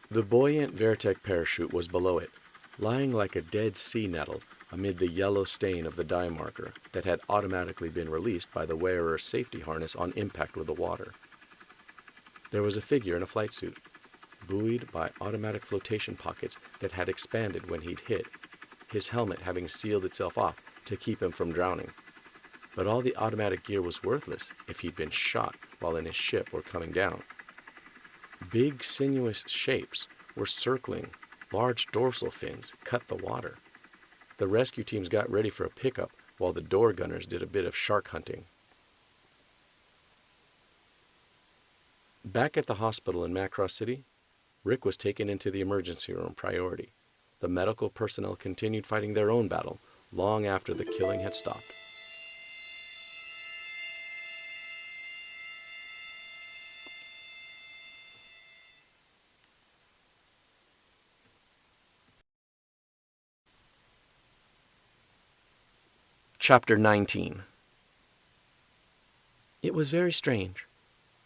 The buoyant Veritech parachute was below it, lying like a dead sea nettle amid the yellow stain of the dive marker that had automatically been released by the wearer's safety harness on impact with the water. There was a figure in a flight suit, buoyed by automatic flotation pockets that had expanded when he'd hit, his helmet having sealed itself off to keep him from drowning. But all the automatic gear was worthless if he'd been shot while in his ship or coming down. Big sinuous shapes were circling, large dorsal fins cut the water. The rescue teams got ready for a pickup while the door gunners did a bit of shark hunting. Back at the hospital in Macross City, Rick was taken into the emergency room priority. The medical personnel continued fighting their own battle long after the killing had stopped. Chapter 19. It was very strange.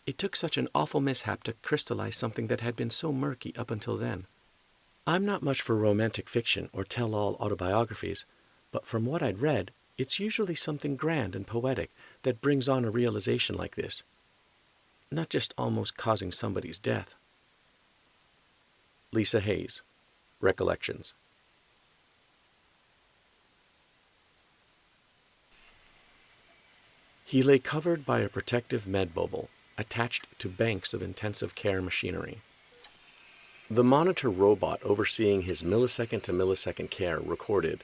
It took such an awful mishap to crystallize something that had been so murky up until then. I'm not much for romantic fiction or tell-all autobiographies, but from what I'd read, it's usually something grand and poetic that brings on a realization like this. Not just almost causing somebody's death. Lisa Hayes, Recollections. He lay covered by a protective med bubble, attached to banks of intensive care machinery. The monitor robot overseeing his millisecond-to-millisecond care recorded,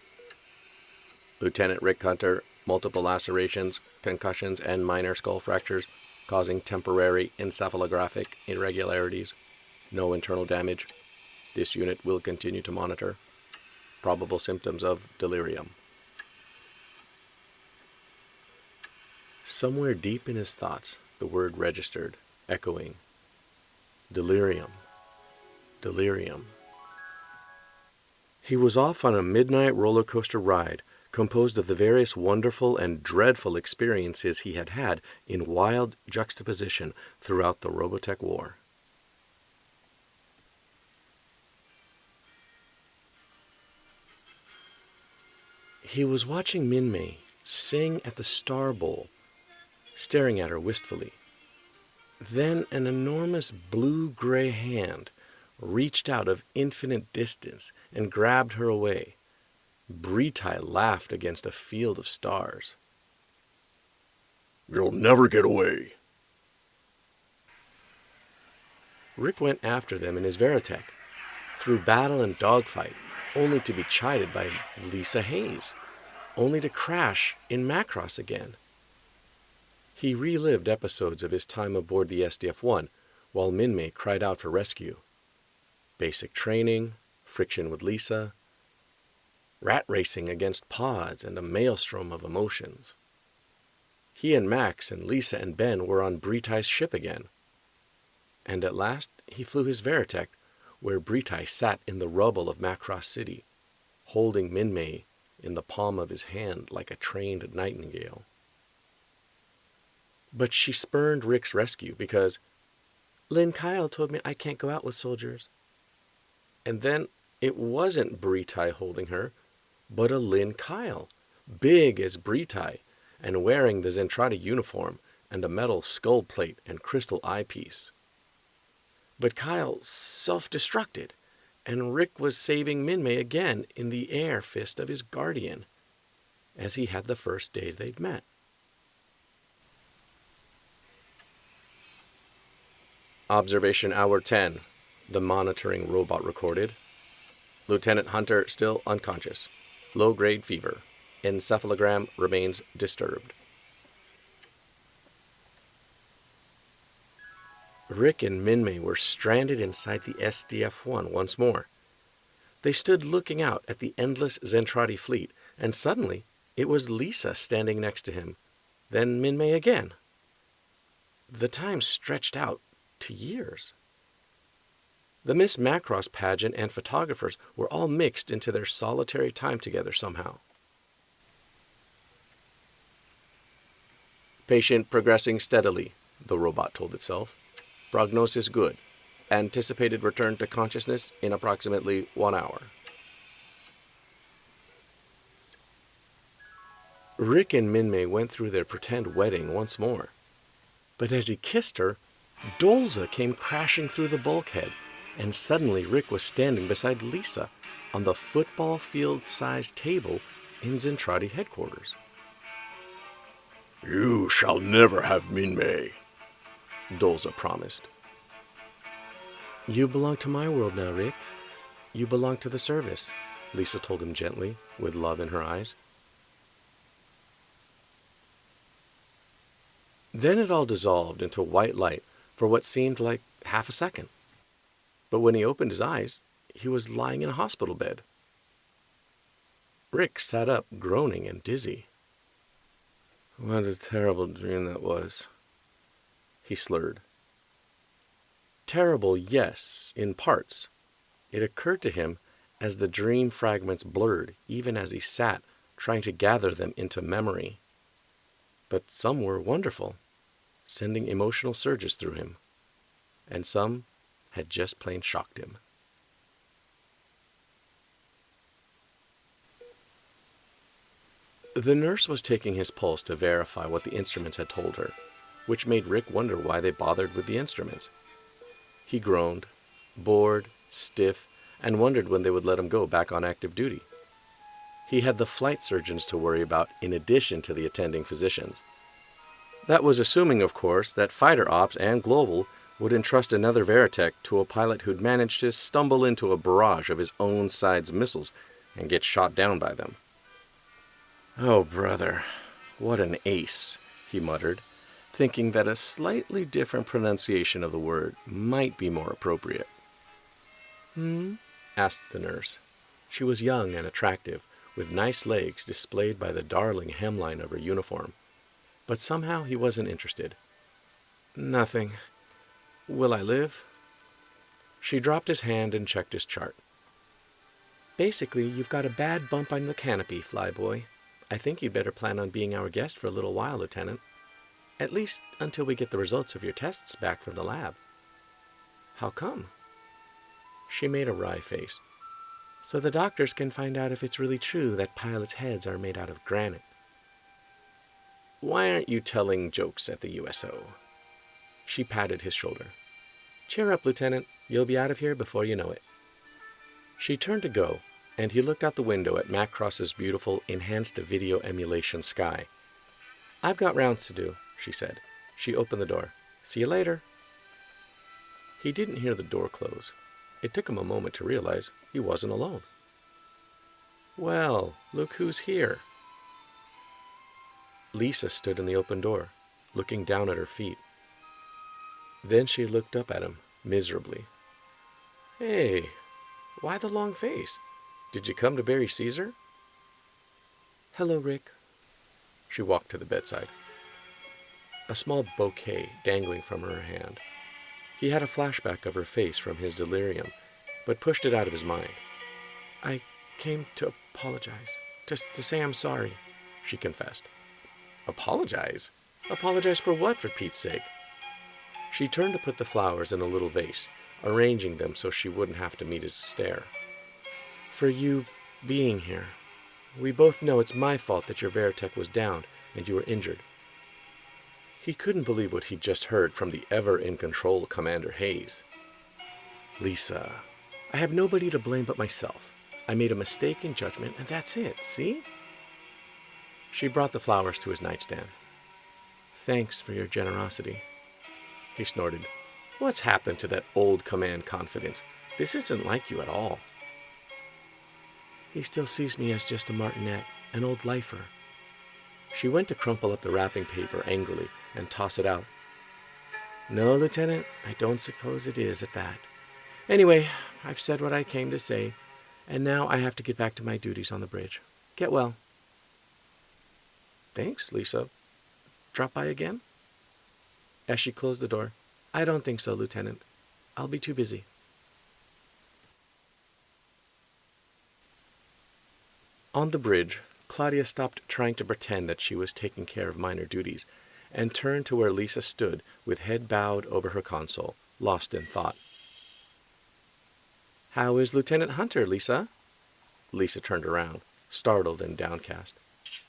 "Lieutenant Rick Hunter, multiple lacerations, concussions, and minor skull fractures, causing temporary encephalographic irregularities. No internal damage. This unit will continue to monitor. Probable symptoms of delirium." Somewhere deep in his thoughts, the word registered, echoing, delirium, delirium. He was off on a midnight roller coaster ride composed of the various wonderful and dreadful experiences he had had in wild juxtaposition throughout the Robotech War. He was watching Minmay sing at the Star Bowl, staring at her wistfully. Then an enormous blue-gray hand reached out of infinite distance and grabbed her away. Britai laughed against a field of stars.
"You'll never get away."
Rick went after them in his Veritech, through battle and dogfight, only to be chided by Lisa Hayes. only to crash in Macross again. He relived episodes of his time aboard the SDF-1 while Minmay cried out for rescue. Basic training, friction with Lisa, rat racing against pods, and a maelstrom of emotions. He and Max and Lisa and Ben were on Bretai's ship again. And at last he flew his Veritech, where Bretai sat in the rubble of Macross City, holding Minmay in the palm of his hand like a trained nightingale. But she spurned Rick's rescue because Lynn Kyle told me I can't go out with soldiers. And then it wasn't Bretai holding her, but a Lynn Kyle, big as Bretai, and wearing the Zentradi uniform and a metal skull plate and crystal eyepiece. But Kyle self-destructed, and Rick was saving Minmay again in the air fist of his guardian, as he had the first day they'd met. Observation Hour 10. The monitoring robot recorded. Lieutenant Hunter still unconscious. Low-grade fever. Encephalogram remains disturbed. Rick and Minmay were stranded inside the SDF-1 once more. They stood looking out at the endless Zentradi fleet, and suddenly it was Lisa standing next to him, then Minmay again. The time stretched out to years. The Miss Macross pageant and photographers were all mixed into their solitary time together somehow. Patient progressing steadily, the robot told itself. Prognosis good. Anticipated return to consciousness in approximately 1 hour. Rick and Minmay went through their pretend wedding once more. But as he kissed her, Dolza came crashing through the bulkhead, and suddenly Rick was standing beside Lisa on the football field-sized table in Zentradi headquarters.
You shall never have Minmay,
Dolza promised. You belong to my world now, Rick. You belong to the service, Lisa told him gently, with love in her eyes. Then it all dissolved into white light for what seemed like half a second. But when he opened his eyes, he was lying in a hospital bed. Rick sat up, groaning and dizzy. What a terrible dream that was, he slurred. Terrible, yes, in parts. It occurred to him as the dream fragments blurred, even as he sat, trying to gather them into memory. But some were wonderful, sending emotional surges through him, and some had just plain shocked him. The nurse was taking his pulse to verify what the instruments had told her, which made Rick wonder why they bothered with the instruments. He groaned, bored, stiff, and wondered when they would let him go back on active duty. He had the flight surgeons to worry about in addition to the attending physicians. That was assuming, of course, that Fighter Ops and Global would entrust another Veritech to a pilot who'd managed to stumble into a barrage of his own side's missiles and get shot down by them. Oh, brother, what an ace, he muttered, thinking that a slightly different pronunciation of the word might be more appropriate. Asked the nurse. She was young and attractive, with nice legs displayed by the darling hemline of her uniform. But somehow he wasn't interested. Nothing. Will I live? She dropped his hand and checked his chart. Basically, you've got a bad bump on the canopy, flyboy. I think you'd better plan on being our guest for a little while, Lieutenant. At least until we get the results of your tests back from the lab. How come? She made a wry face. So the doctors can find out if it's really true that pilots' heads are made out of granite. Why aren't you telling jokes at the USO? She patted his shoulder. Cheer up, Lieutenant. You'll be out of here before you know it. She turned to go, and he looked out the window at Macross's beautiful, enhanced video emulation sky. I've got rounds to do, she said. She opened the door. See you later. He didn't hear the door close. It took him a moment to realize he wasn't alone. Well, look who's here, Lisa stood in the open door, looking down at her feet. Then she looked up at him, miserably. "Hey, why the long face? Did you come to bury Caesar?" "Hello, Rick." She walked to the bedside, a small bouquet dangling from her hand. He had a flashback of her face from his delirium, but pushed it out of his mind. "I came to apologize, to say I'm sorry," she confessed. "Apologize? Apologize for what, for Pete's sake?" She turned to put the flowers in a little vase, arranging them so she wouldn't have to meet his stare. "For you being here. We both know it's my fault that your Veritech was down and you were injured." He couldn't believe what he'd just heard from the ever-in-control Commander Hayes. "Lisa, I have nobody to blame but myself. I made a mistake in judgment, and that's it, see?" She brought the flowers to his nightstand. "Thanks for your generosity." He snorted. "What's happened to that old command confidence? This isn't like you at all." "He still sees me as just a martinet, an old lifer." She went to crumple up the wrapping paper angrily and toss it out. "No, Lieutenant, I don't suppose it is at that. Anyway, I've said what I came to say, and now I have to get back to my duties on the bridge. Get well." "Thanks, Lisa. Drop by again?" As she closed the door, "I don't think so, Lieutenant. I'll be too busy." On the bridge, Claudia stopped trying to pretend that she was taking care of minor duties and turned to where Lisa stood with head bowed over her console, lost in thought. "How is Lieutenant Hunter, Lisa?" Lisa turned around, startled and downcast.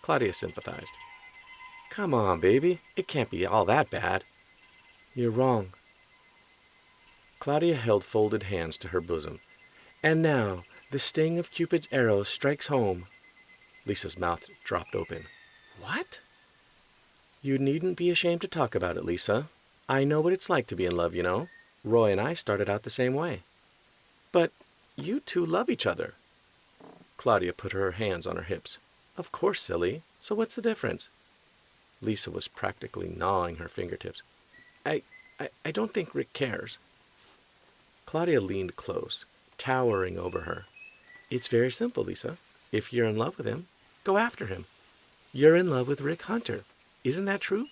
Claudia sympathized. "Come on, baby. It can't be all that bad." "You're wrong." Claudia held folded hands to her bosom. "And now, the sting of Cupid's arrow strikes home." Lisa's mouth dropped open. "What?" "You needn't be ashamed to talk about it, Lisa. I know what it's like to be in love, you know. Roy and I started out the same way." "But you two love each other." Claudia put her hands on her hips. "Of course, silly. So what's the difference?" Lisa was practically gnawing her fingertips. I don't think Rick cares." Claudia leaned close, towering over her. "It's very simple, Lisa. If you're in love with him, go after him. You're in love with Rick Hunter. Isn't that true?"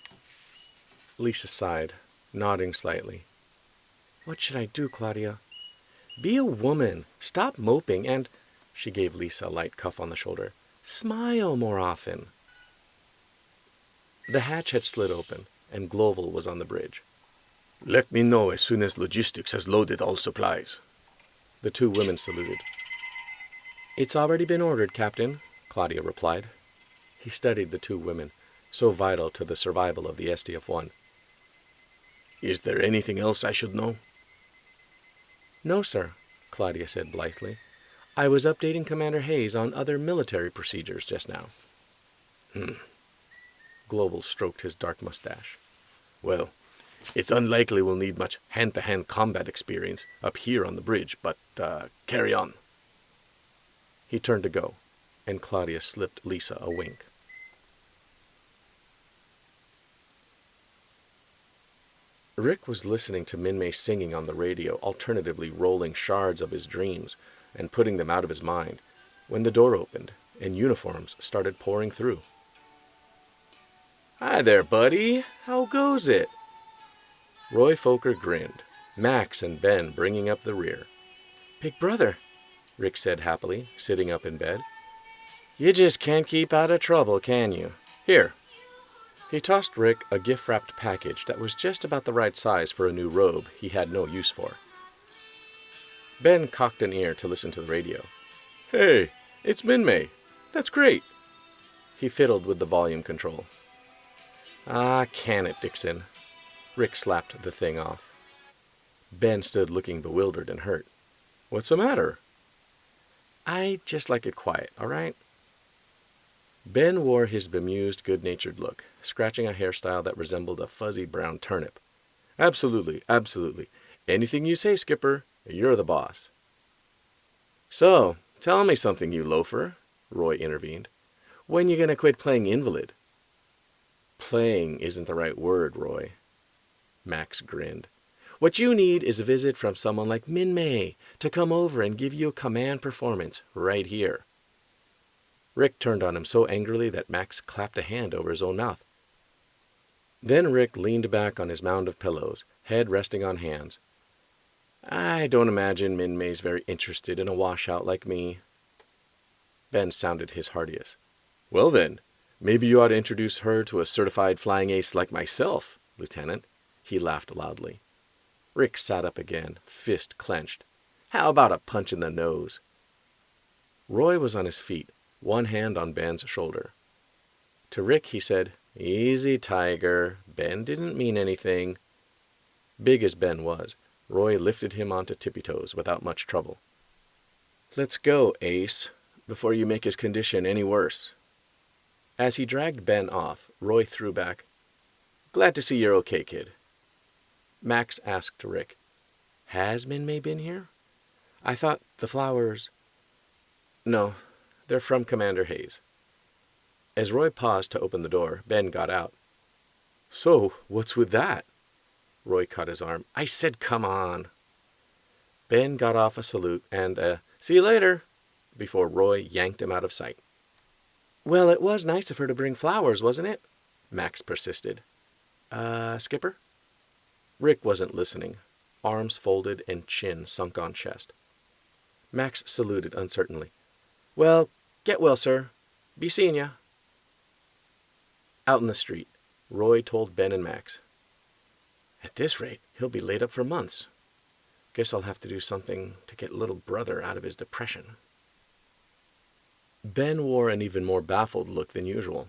Lisa sighed, nodding slightly. "What should I do, Claudia?" "Be a woman. Stop moping and—" She gave Lisa a light cuff on the shoulder. "Smile more often." The hatch had slid open, and Gloval was on the bridge.
Let me know as soon as logistics has loaded all supplies.
The two women saluted. "It's already been ordered, Captain," Claudia replied. He studied the two women, so vital to the survival of the SDF-1.
Is there anything else I should know?
"No, sir," Claudia said blithely. "I was updating Commander Hayes on other military procedures just now." Gloval stroked his dark mustache.
Well, it's unlikely we'll need much hand-to-hand combat experience up here on the bridge, but carry on."
He turned to go, and Claudia slipped Lisa a wink. Rick was listening to Minmay singing on the radio, alternatively rolling shards of his dreams and putting them out of his mind, when the door opened and uniforms started pouring through. "Hi there, buddy. How goes it?" Roy Foker grinned, Max and Ben bringing up the rear. "Big brother," Rick said happily, sitting up in bed. "You just can't keep out of trouble, can you? Here." He tossed Rick a gift-wrapped package that was just about the right size for a new robe he had no use for. Ben cocked an ear to listen to the radio. "Hey, it's Minmay. That's great." He fiddled with the volume control. "Ah, can it, Dixon." Rick slapped the thing off. Ben stood looking bewildered and hurt. "What's the matter?" "I just like it quiet, all right?" Ben wore his bemused, good-natured look, scratching a hairstyle that resembled a fuzzy brown turnip. "Absolutely, absolutely. Anything you say, Skipper. You're the boss." "So, tell me something, you loafer," Roy intervened. "When you gonna quit playing invalid?"
Playing isn't the right word, Roy. Max grinned. What you need is a visit from someone like Min-Mei to come over and give you a command performance right here. Rick turned on him so angrily that Max clapped a hand over his own mouth. Then Rick leaned back on his mound of pillows, head resting on hands. I don't imagine Min-Mei's very interested in a washout like me. Ben sounded his heartiest. Well then, maybe you ought to introduce her to a certified flying ace like myself, Lieutenant. He laughed loudly. Rick sat up again, fist clenched. How about a punch in the nose? Roy was on his feet, one hand on Ben's shoulder. To Rick he said, Easy, Tiger. Ben didn't mean anything. Big as Ben was, Roy lifted him onto tippy-toes without much trouble. Let's go, Ace, before you make his condition any worse. As he dragged Ben off, Roy threw back, Glad to see you're okay, kid. Max asked Rick, Has Min-Mei been here? I thought the flowers... No, they're from Commander Hayes. As Roy paused to open the door, Ben got out. So, what's with that? Roy caught his arm. I said come on. Ben got off a salute and, see you later, before Roy yanked him out of sight. Well, it was nice of her to bring flowers, wasn't it? Max persisted. Skipper? Rick wasn't listening, arms folded and chin sunk on chest. Max saluted uncertainly. Well, get well, sir. Be seeing ya. Out in the street, Roy told Ben and Max, At this rate, he'll be laid up for months. Guess I'll have to do something to get little brother out of his depression. Ben wore an even more baffled look than usual.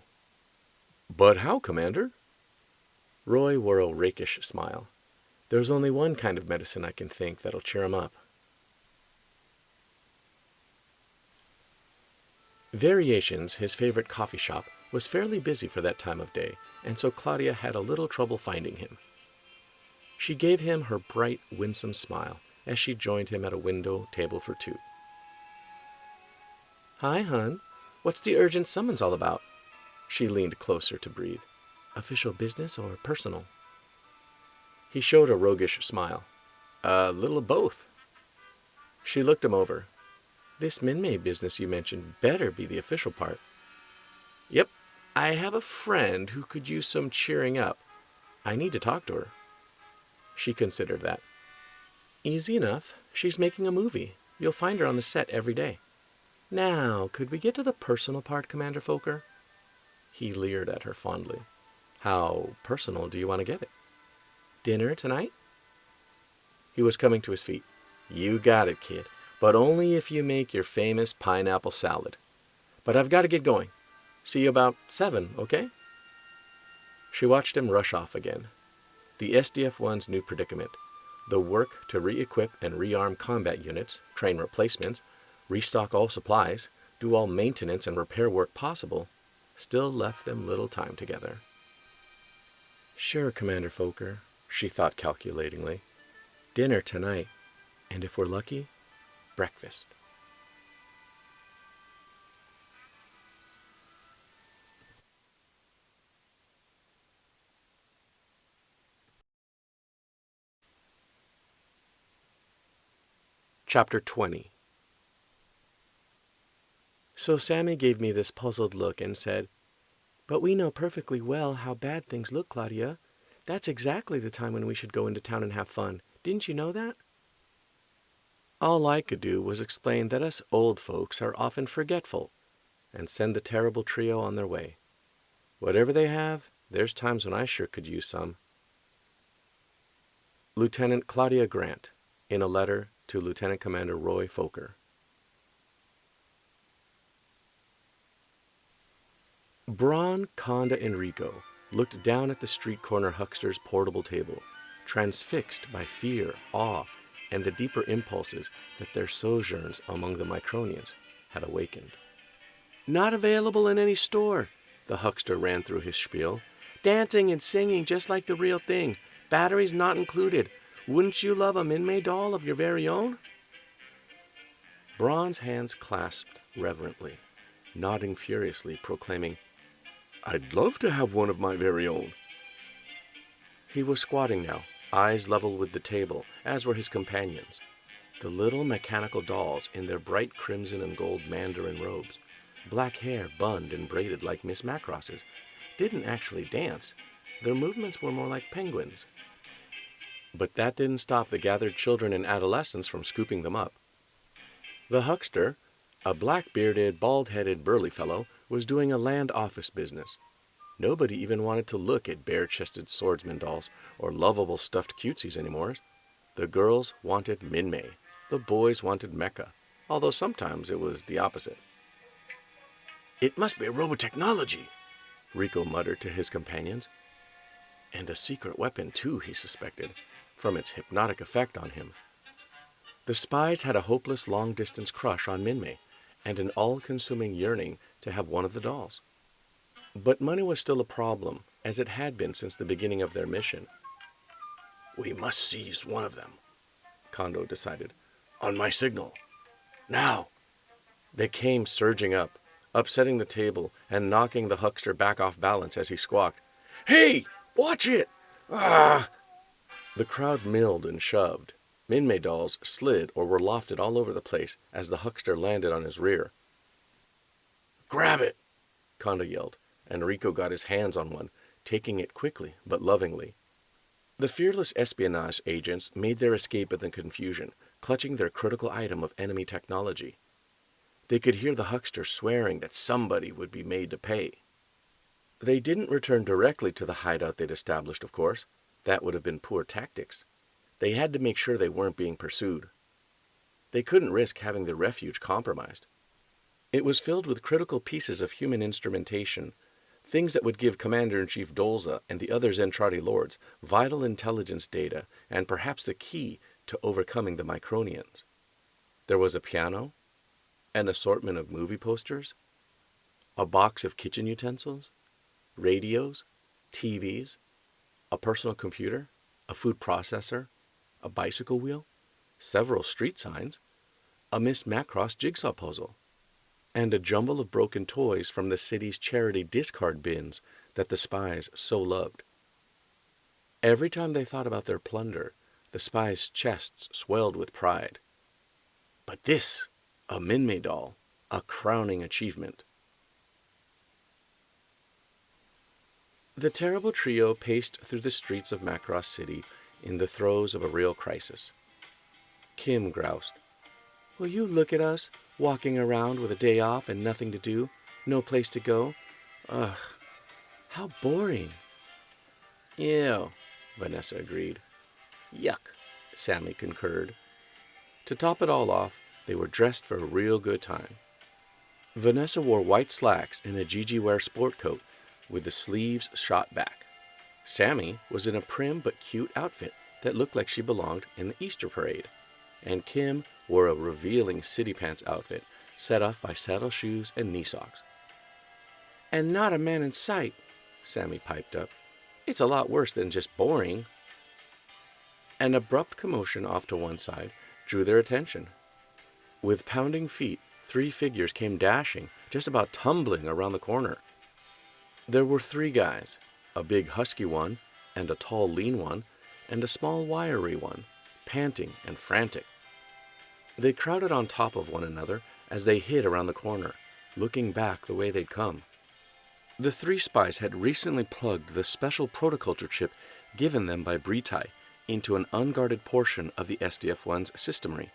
But how, Commander? Roy wore a rakish smile. There's only one kind of medicine I can think that'll cheer him up. Variations, his favorite coffee shop, was fairly busy for that time of day, and so Claudia had a little trouble finding him. She gave him her bright, winsome smile as she joined him at a window table for two. Hi, hon. What's the urgent summons all about? She leaned closer to breathe. Official business or personal? He showed a roguish smile. A little of both. She looked him over. This Min-Mei business you mentioned better be the official part. Yep, I have a friend who could use some cheering up. I need to talk to her. She considered that. Easy enough. She's making a movie. You'll find her on the set every day. Now, could we get to the personal part, Commander Fokker? He leered at her fondly. How personal do you want to get it? Dinner tonight? He was coming to his feet. You got it, kid, but only if you make your famous pineapple salad. But I've got to get going. See you about 7, okay? She watched him rush off again. The SDF-1's new predicament, the work to re-equip and rearm combat units, train replacements, restock all supplies, do all maintenance and repair work possible, still left them little time together. Sure, Commander Fokker, she thought calculatingly. Dinner tonight, and if we're lucky, breakfast. Chapter 20. So Sammy gave me this puzzled look and said, But we know perfectly well how bad things look, Claudia. That's exactly the time when we should go into town and have fun. Didn't you know that? All I could do was explain that us old folks are often forgetful and send the terrible trio on their way. Whatever they have, there's times when I sure could use some. Lieutenant Claudia Grant, in a letter to Lieutenant Commander Roy Fokker. Braun, Conda, and Rico looked down at the street corner huckster's portable table, transfixed by fear, awe, and the deeper impulses that their sojourns among the Micronians had awakened. Not available in any store, the huckster ran through his spiel. Dancing and singing just like the real thing. Batteries not included. Wouldn't you love a Min-Mei doll of your very own? Braun's hands clasped reverently, nodding furiously, proclaiming,
I'd love to have one of my very own.
He was squatting now, eyes level with the table, as were his companions. The little mechanical dolls in their bright crimson and gold mandarin robes, black hair bunned and braided like Miss Macross's, didn't actually dance. Their movements were more like penguins. But that didn't stop the gathered children and adolescents from scooping them up. The huckster, a black-bearded, bald-headed, burly fellow, was doing a land office business. Nobody even wanted to look at bare-chested swordsman dolls or lovable stuffed cutesies anymore. The girls wanted Minmay. The boys wanted Mecha, although sometimes it was the opposite.
It must be robotechnology,
Rico muttered to his companions. And a secret weapon, too, he suspected, from its hypnotic effect on him. The spies had a hopeless long-distance crush on Minmay, and an all-consuming yearning to have one of the dolls. But money was still a problem, as it had been since the beginning of their mission.
We must seize one of them,
Kondo decided.
On my signal. Now!
They came surging up, upsetting the table and knocking the huckster back off balance as he squawked,
Hey! Watch it! Ah!
The crowd milled and shoved. Minmay dolls slid or were lofted all over the place as the huckster landed on his rear.
Grab it!
Kondo yelled, and Rico got his hands on one, taking it quickly but lovingly. The fearless espionage agents made their escape in the confusion, clutching their critical item of enemy technology. They could hear the huckster swearing that somebody would be made to pay. They didn't return directly to the hideout they'd established, of course. That would have been poor tactics. They had to make sure they weren't being pursued. They couldn't risk having the refuge compromised. It was filled with critical pieces of human instrumentation, things that would give Commander-in-Chief Dolza and the other Zentradi lords vital intelligence data and perhaps the key to overcoming the Micronians. There was a piano, an assortment of movie posters, a box of kitchen utensils, radios, TVs, a personal computer, a food processor, a bicycle wheel, several street signs, a Miss Macross jigsaw puzzle, and a jumble of broken toys from the city's charity discard bins that the spies so loved. Every time they thought about their plunder, the spies' chests swelled with pride. But this, a Minmay doll, a crowning achievement. The terrible trio paced through the streets of Macross City in the throes of a real crisis. Kim groused, "Will you look at us, walking around with a day off and nothing to do, no place to go? Ugh, how boring." "Ew," Vanessa agreed. "Yuck," Sammy concurred. To top it all off, they were dressed for a real good time. Vanessa wore white slacks and a Gigi-wear sport coat with the sleeves shot back. Sammy was in a prim but cute outfit that looked like she belonged in the Easter parade. And Kim wore a revealing city pants outfit set off by saddle shoes and knee socks. "And not a man in sight," Sammy piped up. "It's a lot worse than just boring." An abrupt commotion off to one side drew their attention. With pounding feet, 3 figures came dashing, just about tumbling around the corner. There were 3 guys, a big husky one, and a tall lean one, and a small wiry one, panting and frantic. They crowded on top of one another as they hid around the corner, looking back the way they'd come. The 3 spies had recently plugged the special protoculture chip given them by Britai into an unguarded portion of the SDF-1's systemry.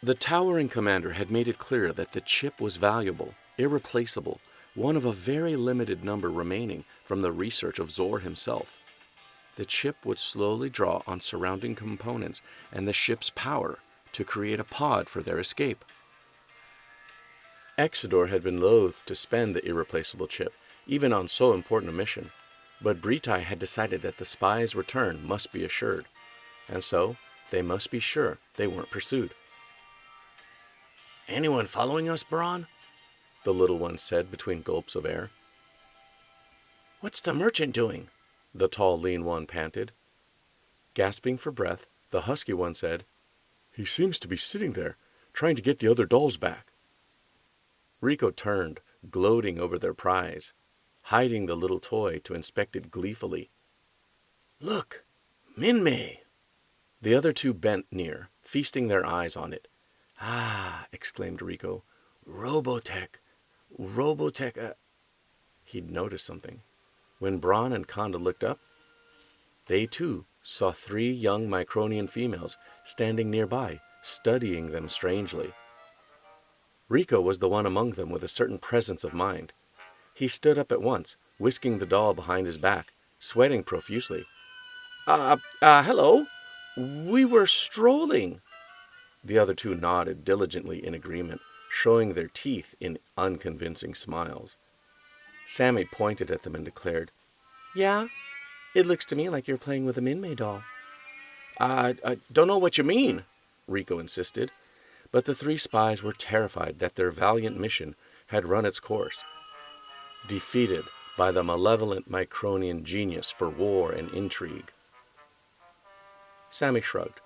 The towering commander had made it clear that the chip was valuable, irreplaceable, one of a very limited number remaining from the research of Zor himself. The chip would slowly draw on surrounding components and the ship's power to create a pod for their escape. Exodor had been loath to spend the irreplaceable chip, even on so important a mission, but Britai had decided that the spies' return must be assured, and so they must be sure they weren't pursued.
"Anyone following us, Braun?"
the little one said between gulps of air.
"What's the merchant doing?"
the tall lean one panted. Gasping for breath, the husky one said, "He seems to be sitting there, trying to get the other dolls back." Rico turned, gloating over their prize.
hiding the little toy to inspect it gleefully.
Look, Minmay!
The other two bent near, feasting their eyes on it. "Ah!" exclaimed Rico.
Robotech! Robotech!
He'd noticed something. When Braun and Konda looked up, they too saw 3 young Micronian females standing nearby, studying them strangely. Rico was the one among them with a certain presence of mind. He stood up at once, whisking the doll behind his back, sweating profusely. Hello. We were strolling." The other two nodded diligently in agreement, showing their teeth in unconvincing smiles. Sammy pointed at them and declared, "Yeah, it looks to me like you're playing with a Minmay doll."
I don't know what you mean,"
Rico insisted, but the 3 spies were terrified that their valiant mission had run its course. Defeated by the malevolent Micronian genius for war and intrigue. Sammy shrugged.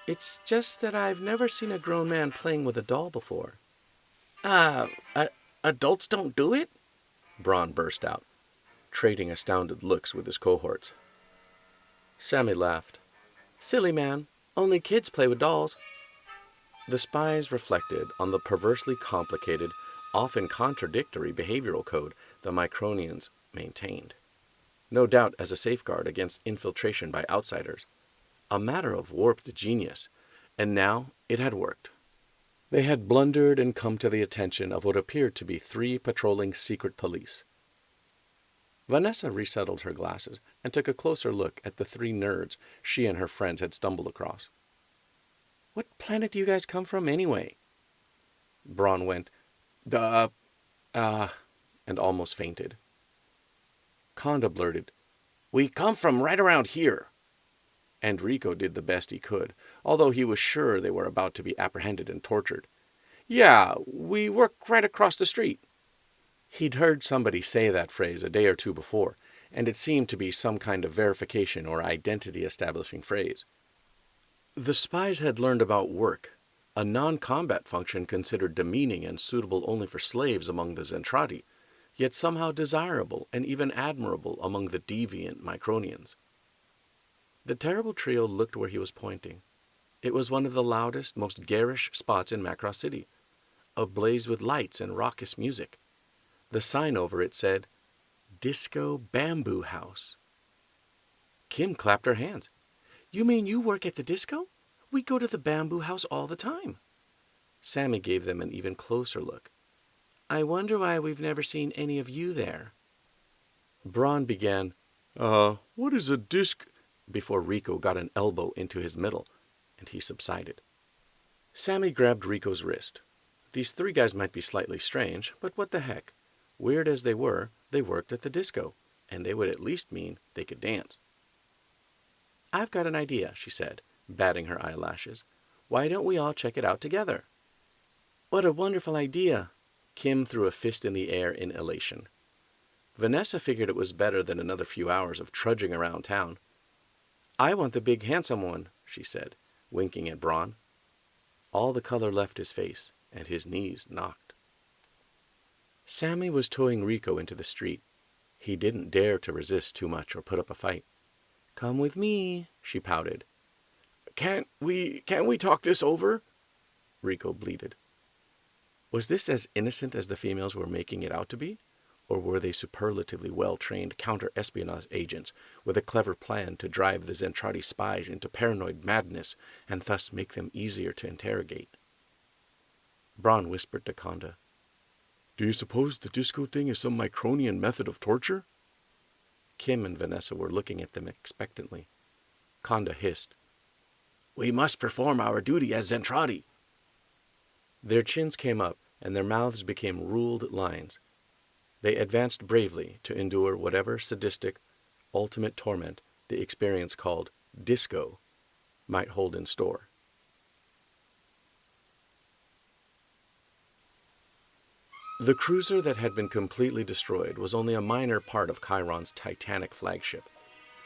"It's just that I've never seen a grown man playing with a doll before."
Adults don't do it?"
Braun burst out, trading astounded looks with his cohorts. Sammy laughed. "Silly man, only kids play with dolls." The spies reflected on the perversely complicated, often contradictory behavioral code the Micronians maintained. No doubt as a safeguard against infiltration by outsiders. A matter of warped genius, and now it had worked. They had blundered and come to the attention of what appeared to be 3 patrolling secret police. Vanessa resettled her glasses and took a closer look at the 3 nerds she and her friends had stumbled across. "What planet do you guys come from, anyway?" Braun went, and almost fainted. Konda blurted,
"We come from right around here."
and Rico did the best he could, although he was sure they were about to be apprehended and tortured. "Yeah, we work right across the street." He'd heard somebody say that phrase a day or 2 before, and it seemed to be some kind of verification or identity-establishing phrase. The spies had learned about work, a non-combat function considered demeaning and suitable only for slaves among the Zentradi, yet somehow desirable and even admirable among the deviant Micronians. The terrible trio looked where he was pointing. It was one of the loudest, most garish spots in Macross City, ablaze with lights and raucous music. The sign over it said, "Disco Bamboo House." Kim clapped her hands. "You mean you work at the disco? We go to the Bamboo House all the time." Sammy gave them an even closer look. "I wonder why we've never seen any of you there." Braun began, "What is a disc?" before Rico got an elbow into his middle, and he subsided. Sammy grabbed Rico's wrist. These 3 guys might be slightly strange, but what the heck? Weird as they were, they worked at the disco, and they would at least mean they could dance. "I've got an idea," she said, batting her eyelashes. "Why don't we all check it out together?" "What a wonderful idea!" Kim threw a fist in the air in elation. Vanessa figured it was better than another few hours of trudging around town. "I want the big handsome one," she said, winking at Braun. All the color left his face, and his knees knocked. Sammy was towing Rico into the street. He didn't dare to resist too much or put up a fight. "Come with me," she pouted.
Can't we talk this over?"
Rico bleated. Was this as innocent as the females were making it out to be? Or were they superlatively well-trained counter-espionage agents with a clever plan to drive the Zentradi spies into paranoid madness and thus make them easier to interrogate? Braun whispered to Konda,
"Do you suppose the disco thing is some Micronian method of torture?"
Kim and Vanessa were looking at them expectantly. Konda hissed,
"We must perform our duty as Zentradi."
Their chins came up and their mouths became ruled lines. They advanced bravely to endure whatever sadistic, ultimate torment the experience called disco might hold in store. The cruiser that had been completely destroyed was only a minor part of Chiron's titanic flagship,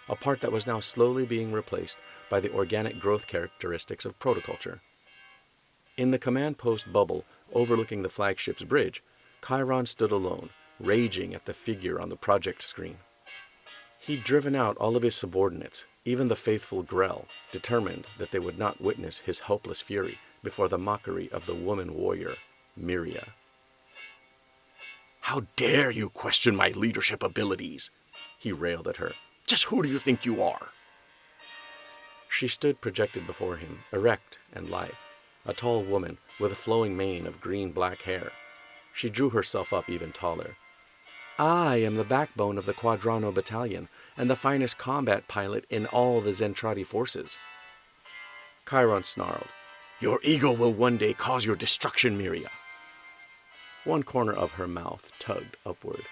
a part that was now slowly being replaced by the organic growth characteristics of protoculture. In the command post bubble overlooking the flagship's bridge, Chiron stood alone, raging at the figure on the project screen. He'd driven out all of his subordinates, even the faithful Grell, determined that they would not witness his hopeless fury before the mockery of the woman warrior, Miria.
How dare you question my leadership abilities? He railed at her. Just who do you think you are?
She stood projected before him, erect and lithe, a tall woman with a flowing mane of green-black hair. She drew herself up even taller. I am the backbone of the Quadrano Battalion and the finest combat pilot in all the Zentradi forces. Chiron snarled.
Your ego will one day cause your destruction, Miria.
One corner of her mouth tugged upward.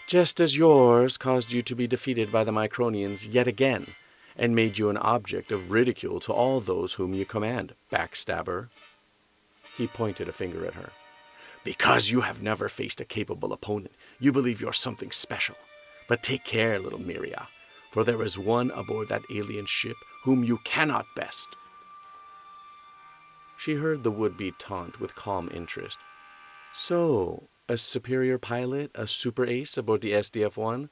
Just as yours caused you to be defeated by the Micronians yet again, and made you an object of ridicule to all those whom you command, backstabber. He pointed a finger at her.
Because you have never faced a capable opponent, you believe you're something special. But take care, little Miria, for there is one aboard that alien ship whom you cannot best.
She heard the would-be taunt with calm interest. So, a superior pilot, a super ace aboard the SDF-1?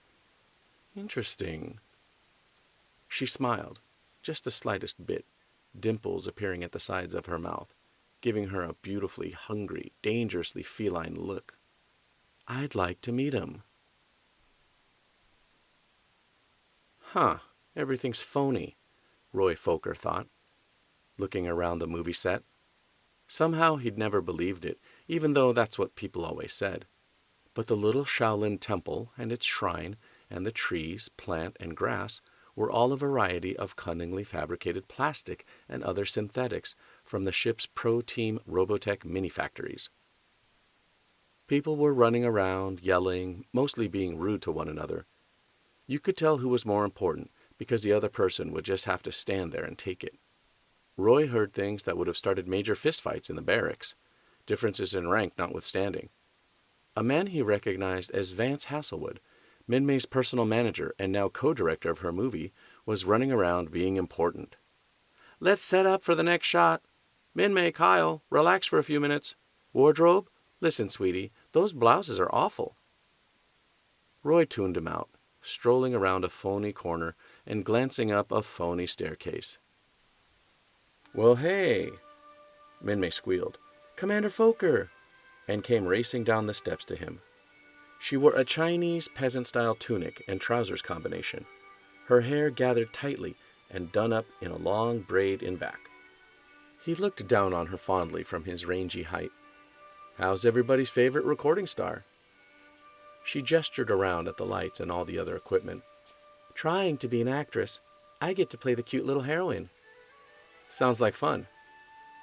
Interesting. She smiled, just the slightest bit, dimples appearing at the sides of her mouth, giving her a beautifully hungry, dangerously feline look. I'd like to meet him. Huh, everything's phony, Roy Fokker thought, looking around the movie set. Somehow he'd never believed it, even though that's what people always said. But the little Shaolin temple and its shrine and the trees, plant, and grass were all a variety of cunningly fabricated plastic and other synthetics from the ship's pro-team ROBOTECH mini-factories. People were running around, yelling, mostly being rude to one another. You could tell who was more important because the other person would just have to stand there and take it. Roy heard things that would have started major fistfights in the barracks, differences in rank notwithstanding. A man he recognized as Vance Hasselwood, Minmay's personal manager and now co-director of her movie, was running around being important. Let's set up for the next shot. Minmay, Kyle, relax for a few minutes. Wardrobe, listen, sweetie, those blouses are awful. Roy tuned him out, strolling around a phony corner and glancing up a phony staircase. Well, hey, Minmay squealed. Commander Fokker, and came racing down the steps to him. She wore a Chinese peasant-style tunic and trousers combination, her hair gathered tightly and done up in a long braid in back. He looked down on her fondly from his rangy height. How's everybody's favorite recording star? She gestured around at the lights and all the other equipment. Trying to be an actress. I get to play the cute little heroine. Sounds like fun,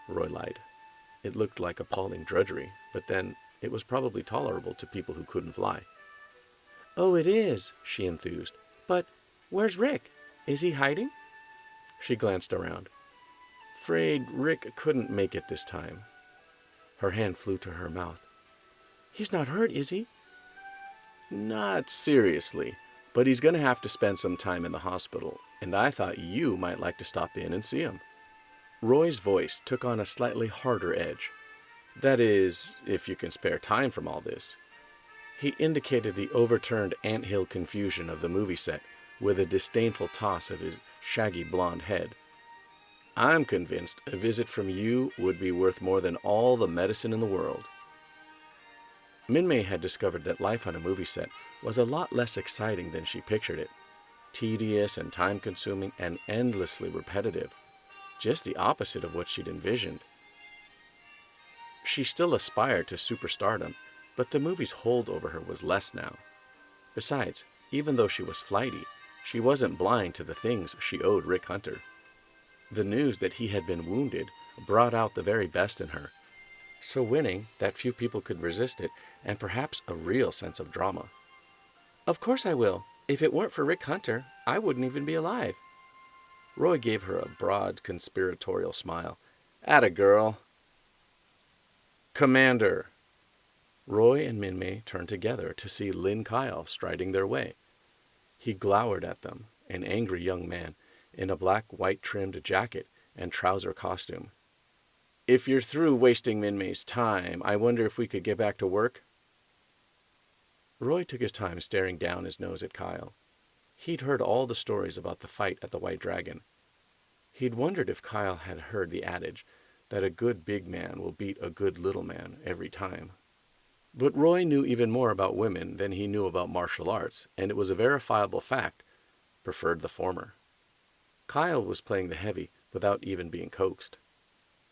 Roy lied. It looked like appalling drudgery, but then it was probably tolerable to people who couldn't fly. Oh, it is, she enthused. But where's Rick? Is he hiding? She glanced around. Afraid Rick couldn't make it this time. Her hand flew to her mouth. He's not hurt, is he? Not seriously, but he's going to have to spend some time in the hospital, and I thought you might like to stop in and see him. Roy's voice took on a slightly harder edge. That is, if you can spare time from all this. He indicated the overturned anthill confusion of the movie set with a disdainful toss of his shaggy blonde head. I'm convinced a visit from you would be worth more than all the medicine in the world. Minmay had discovered that life on a movie set was a lot less exciting than she pictured it. Tedious and time-consuming and endlessly repetitive. Just the opposite of what she'd envisioned. She still aspired to superstardom, but the movie's hold over her was less now. Besides, even though she was flighty, she wasn't blind to the things she owed Rick Hunter. The news that he had been wounded brought out the very best in her. So winning, that few people could resist it, and perhaps a real sense of drama. Of course I will. If it weren't for Rick Hunter, I wouldn't even be alive. Roy gave her a broad, conspiratorial smile. Atta girl. Commander. Roy and Minmay turned together to see Lin Kyle striding their way. He glowered at them, an angry young man, in a black white-trimmed jacket and trouser costume. If you're through wasting Minmay's time, I wonder if we could get back to work? Roy took his time staring down his nose at Kyle. He'd heard all the stories about the fight at the White Dragon. He'd wondered if Kyle had heard the adage that a good big man will beat a good little man every time. But Roy knew even more about women than he knew about martial arts, and it was a verifiable fact, preferred the former. Kyle was playing the heavy without even being coaxed.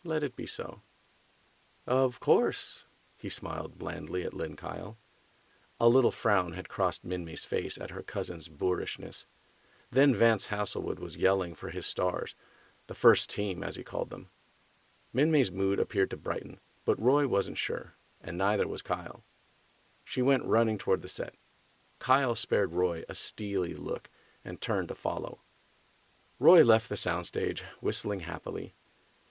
Let it be so. Of course, he smiled blandly at Lynn Kyle. A little frown had crossed Minmay's face at her cousin's boorishness. Then Vance Hasselwood was yelling for his stars, the first team, as he called them. Minmay's mood appeared to brighten, but Roy wasn't sure, and neither was Kyle. She went running toward the set. Kyle spared Roy a steely look and turned to follow. Roy left the soundstage, whistling happily.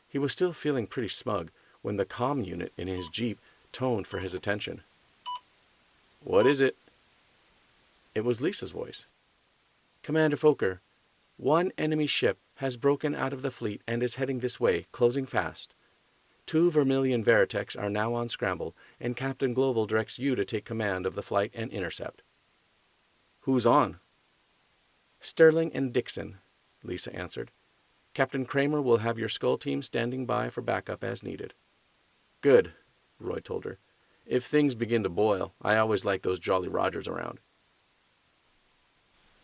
He was still feeling pretty smug when the comm unit in his Jeep toned for his attention. "What is it?" It was Lisa's voice. "Commander Fokker, one enemy ship has broken out of the fleet and is heading this way, closing fast. 2 Vermilion Veritechs are now on scramble, and Captain Global directs you to take command of the flight and intercept." "Who's on?" "Sterling and Dixon," Lisa answered. "Captain Kramer will have your Skull team standing by for backup as needed." "Good," Roy told her. "If things begin to boil, I always like those Jolly Rogers around."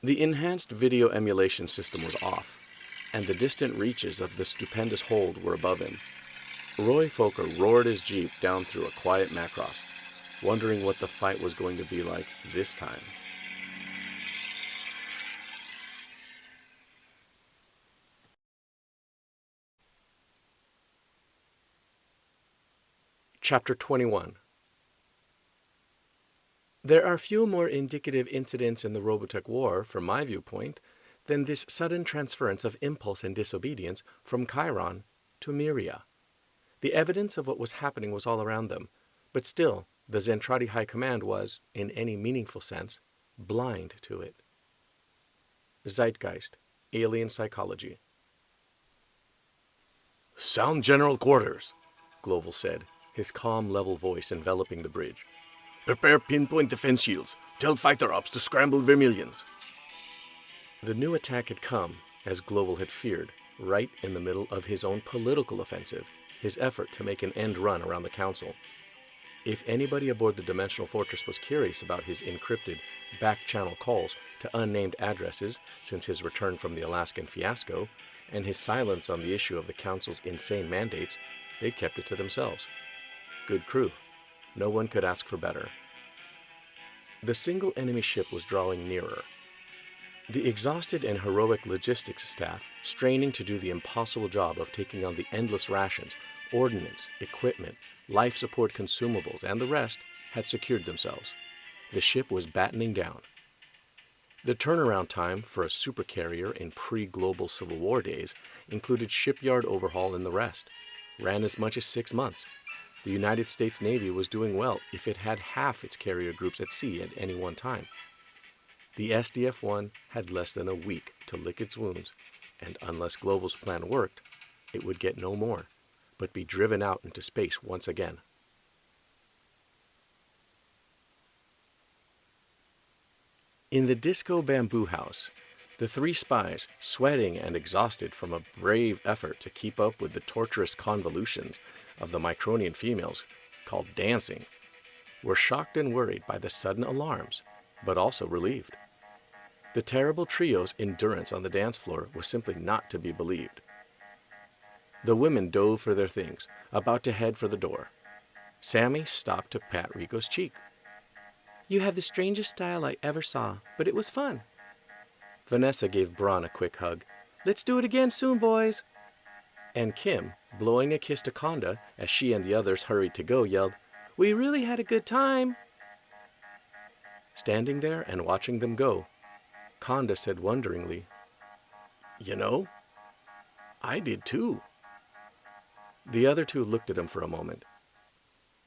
The enhanced video emulation system was off, and the distant reaches of the stupendous hold were above him. Roy Fokker roared his Jeep down through a quiet Macross, wondering what the fight was going to be like this time. Chapter 21. There are few more indicative incidents in the Robotech War, from my viewpoint, than this sudden transference of impulse and disobedience from Chiron to Myria. The evidence of what was happening was all around them, but still the Zentradi High Command was, in any meaningful sense, blind to it. Zeitgeist, Alien Psychology.
"Sound general quarters,"
Global said, his calm, level voice enveloping the bridge.
"Prepare pinpoint defense shields. Tell fighter ops to scramble Vermilions."
The new attack had come, as Global had feared, right in the middle of his own political offensive, his effort to make an end run around the Council. If anybody aboard the Dimensional Fortress was curious about his encrypted, back-channel calls to unnamed addresses since his return from the Alaskan fiasco, and his silence on the issue of the Council's insane mandates, they kept it to themselves. Good crew. No one could ask for better. The single enemy ship was drawing nearer. The exhausted and heroic logistics staff, straining to do the impossible job of taking on the endless rations, ordnance, equipment, life support consumables, and the rest, had secured themselves. The ship was battening down. The turnaround time for a supercarrier in pre-global Civil War days included shipyard overhaul and the rest. Ran as much as 6 months. The United States Navy was doing well if it had half its carrier groups at sea at any one time. The SDF-1 had less than a week to lick its wounds, and unless Global's plan worked, it would get no more, but be driven out into space once again. In the Disco Bamboo House, the 3 spies, sweating and exhausted from a brave effort to keep up with the torturous convolutions of the Micronian females, called dancing, were shocked and worried by the sudden alarms, but also relieved. The terrible trio's endurance on the dance floor was simply not to be believed. The women dove for their things, about to head for the door. Sammy stopped to pat Rico's cheek. "You have the strangest style I ever saw, but it was fun." Vanessa gave Braun a quick hug. "Let's do it again soon, boys." And Kim, blowing a kiss to Conda as she and the others hurried to go, yelled, "We really had a good time." Standing there and watching them go, Conda said wonderingly,
"You know, I did too."
The other 2 looked at him for a moment,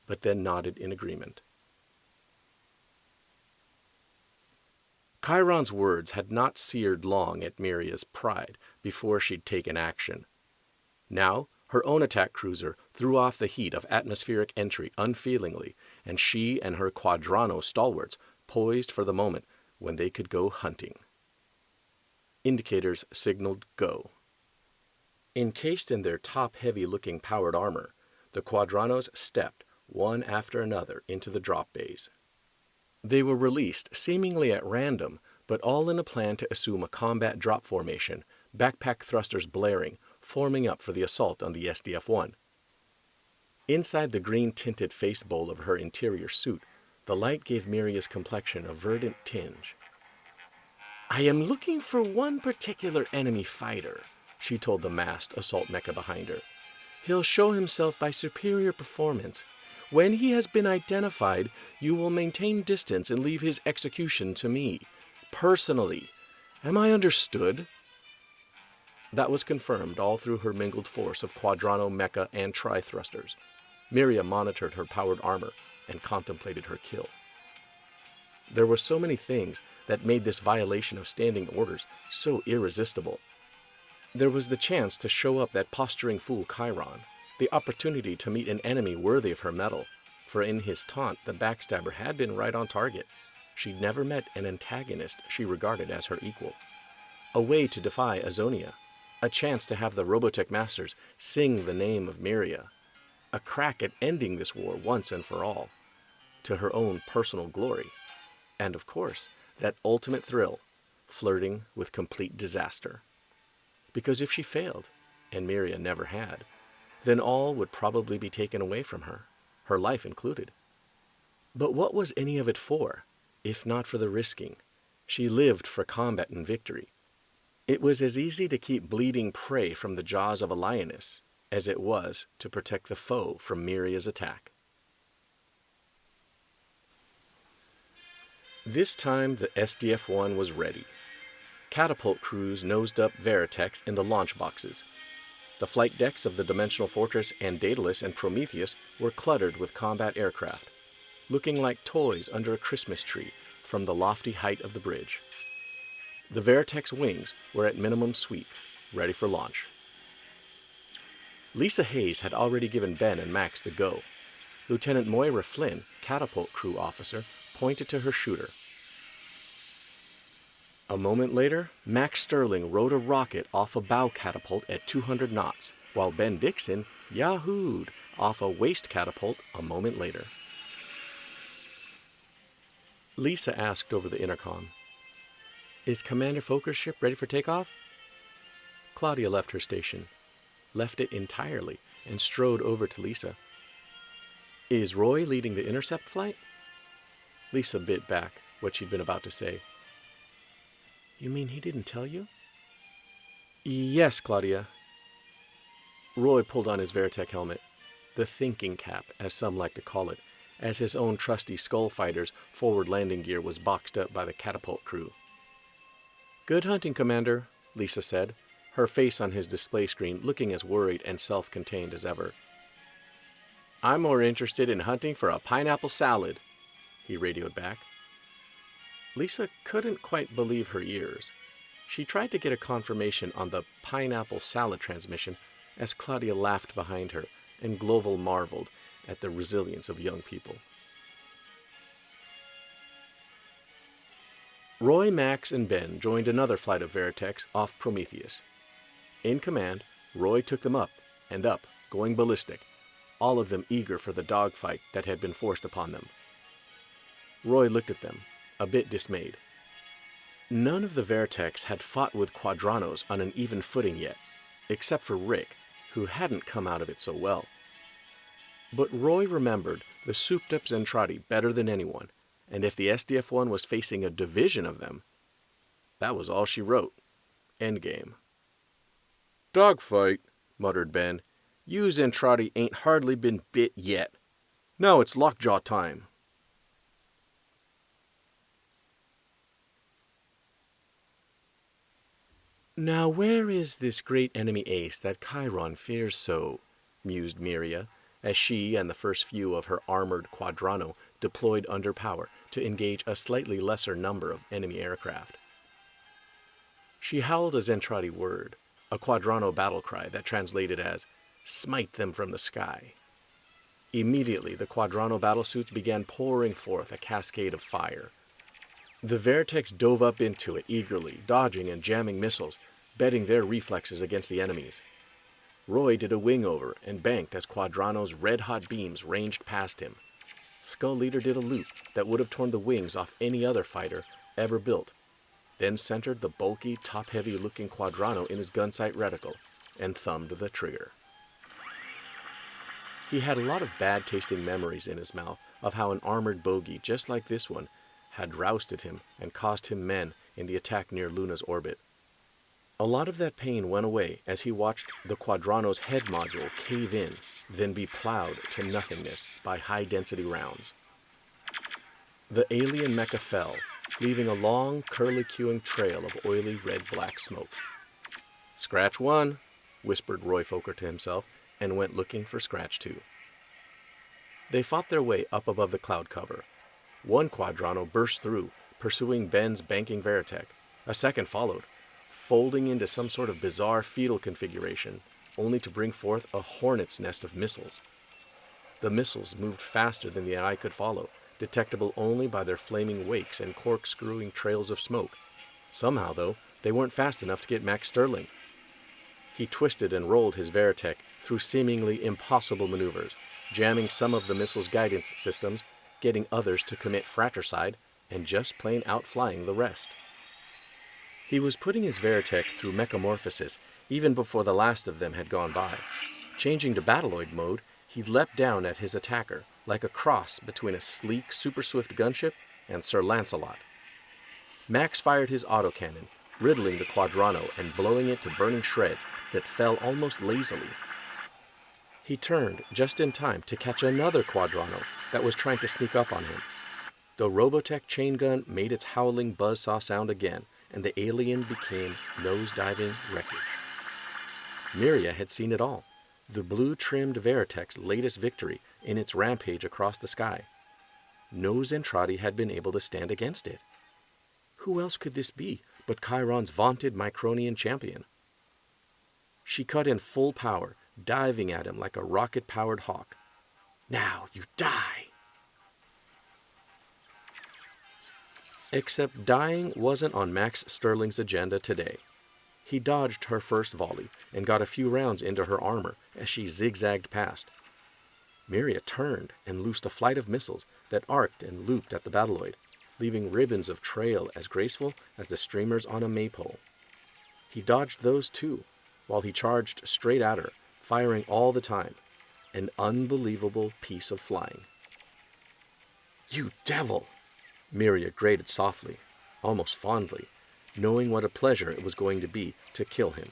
but then nodded in agreement. Chiron's words had not seared long at Myria's pride before she'd taken action. Now, her own attack cruiser threw off the heat of atmospheric entry unfeelingly, and she and her Quadrano stalwarts poised for the moment when they could go hunting. Indicators signaled go. Encased in their top-heavy-looking powered armor, the Quadranos stepped, one after another, into the drop bays. They were released seemingly at random, but all in a plan to assume a combat drop formation, backpack thrusters blaring, forming up for the assault on the SDF-1. Inside the green-tinted face bowl of her interior suit, the light gave Miria's complexion a verdant tinge. "I am looking for one particular enemy fighter," she told the masked assault mecha behind her. "He'll show himself by superior performance. When he has been identified, you will maintain distance and leave his execution to me. Personally. Am I understood?" That was confirmed all through her mingled force of Quadrano mecha and tri-thrusters. Miria monitored her powered armor and contemplated her kill. There were so many things that made this violation of standing orders so irresistible. There was the chance to show up that posturing fool Chiron, the opportunity to meet an enemy worthy of her mettle, for in his taunt the backstabber had been right on target. She'd never met an antagonist she regarded as her equal. A way to defy Azonia, a chance to have the Robotech masters sing the name of Miria, a crack at ending this war once and for all, to her own personal glory, and of course, that ultimate thrill, flirting with complete disaster. Because if she failed, and Miria never had, then all would probably be taken away from her, her life included. But what was any of it for, if not for the risking? She lived for combat and victory. It was as easy to keep bleeding prey from the jaws of a lioness as it was to protect the foe from Miria's attack. This time the SDF-1 was ready. Catapult crews nosed up Veritechs in the launch boxes. The flight decks of the Dimensional Fortress and Daedalus and Prometheus were cluttered with combat aircraft, looking like toys under a Christmas tree from the lofty height of the bridge. The Veritech's wings were at minimum sweep, ready for launch. Lisa Hayes had already given Ben and Max the go. Lieutenant Moira Flynn, catapult crew officer, pointed to her shooter. A moment later, Max Sterling rode a rocket off a bow catapult at 200 knots, while Ben Dixon yahooed off a waist catapult a moment later. Lisa asked over the intercom, "Is Commander Foker's ship ready for takeoff?" Claudia left her station, left it entirely, and strode over to Lisa. "Is Roy leading the intercept flight?" Lisa bit back what she'd been about to say. "You mean he didn't tell you?" "Yes, Claudia." Roy pulled on his Veritech helmet, the thinking cap, as some like to call it, as his own trusty Skull Fighter's forward landing gear was boxed up by the catapult crew. "Good hunting, Commander," Lisa said, her face on his display screen looking as worried and self-contained as ever. "I'm more interested in hunting for a pineapple salad," he radioed back. Lisa couldn't quite believe her ears. She tried to get a confirmation on the pineapple salad transmission as Claudia laughed behind her, and Gloval marveled at the resilience of young people. Roy, Max, and Ben joined another flight of Veritechs off Prometheus. In command, Roy took them up and up, going ballistic, all of them eager for the dogfight that had been forced upon them. Roy looked at them, a bit dismayed. None of the Veritechs had fought with Quadranos on an even footing yet, except for Rick, who hadn't come out of it so well. But Roy remembered the souped-up Zentradi better than anyone, and if the SDF-1 was facing a division of them, that was all she wrote. Endgame. "Dogfight," muttered Ben. "You Zentradi ain't hardly been bit yet. Now it's lockjaw time." "Now where is this great enemy ace that Chiron fears so?" mused Miria, as she and the first few of her armored Quadrano deployed under power to engage a slightly lesser number of enemy aircraft. She howled a Zentradi word, a Quadrano battle cry that translated as, "Smite them from the sky." Immediately, the Quadrano battlesuits began pouring forth a cascade of fire, The Veritechs dove up into it eagerly, dodging and jamming missiles, betting their reflexes against the enemy's. Roy did a wing over and banked as Quadrano's red-hot beams ranged past him. Skull Leader did a loop that would have torn the wings off any other fighter ever built, then centered the bulky, top-heavy looking Quadrano in his gunsight reticle and thumbed the trigger. He had a lot of bad-tasting memories in his mouth of how an armored bogey just like this one had rousted him and cost him men in the attack near Luna's orbit. A lot of that pain went away as he watched the Quadrano's head module cave in, then be plowed to nothingness by high-density rounds. The alien mecha fell, leaving a long, curly-cueing trail of oily red-black smoke. "Scratch 1," whispered Roy Fokker to himself, and went looking for Scratch 2. They fought their way up above the cloud cover. One Quadrano burst through, pursuing Ben's banking Veritech. A second followed, folding into some sort of bizarre fetal configuration, only to bring forth a hornet's nest of missiles. The missiles moved faster than the eye could follow, detectable only by their flaming wakes and corkscrewing trails of smoke. Somehow, though, they weren't fast enough to get Max Sterling. He twisted and rolled his Veritech through seemingly impossible maneuvers, jamming some of the missile's guidance systems, getting others to commit fratricide, and just plain outflying the rest. He was putting his Veritech through mechamorphosis even before the last of them had gone by. Changing to Battloid mode, he leapt down at his attacker like a cross between a sleek, super-swift gunship and Sir Lancelot. Max fired his autocannon, riddling the Quadrano and blowing it to burning shreds that fell almost lazily. He turned just in time to catch another Quadrano that was trying to sneak up on him. The Robotech chain gun made its howling buzzsaw sound again, and the alien became nose-diving wreckage. Miria had seen it all, the blue-trimmed Veritech's latest victory in its rampage across the sky. No Zentradi had been able to stand against it. Who else could this be but Chiron's vaunted Micronian champion? She cut in full power, diving at him like a rocket-powered hawk. "Now you die!" Except dying wasn't on Max Sterling's agenda today. He dodged her first volley and got a few rounds into her armor as she zigzagged past. Miria turned and loosed a flight of missiles that arced and looped at the Battloid, leaving ribbons of trail as graceful as the streamers on a maypole. He dodged those too, while he charged straight at her, firing all the time. An unbelievable piece of flying. "You devil!" Miria grated softly, almost fondly, knowing what a pleasure it was going to be to kill him.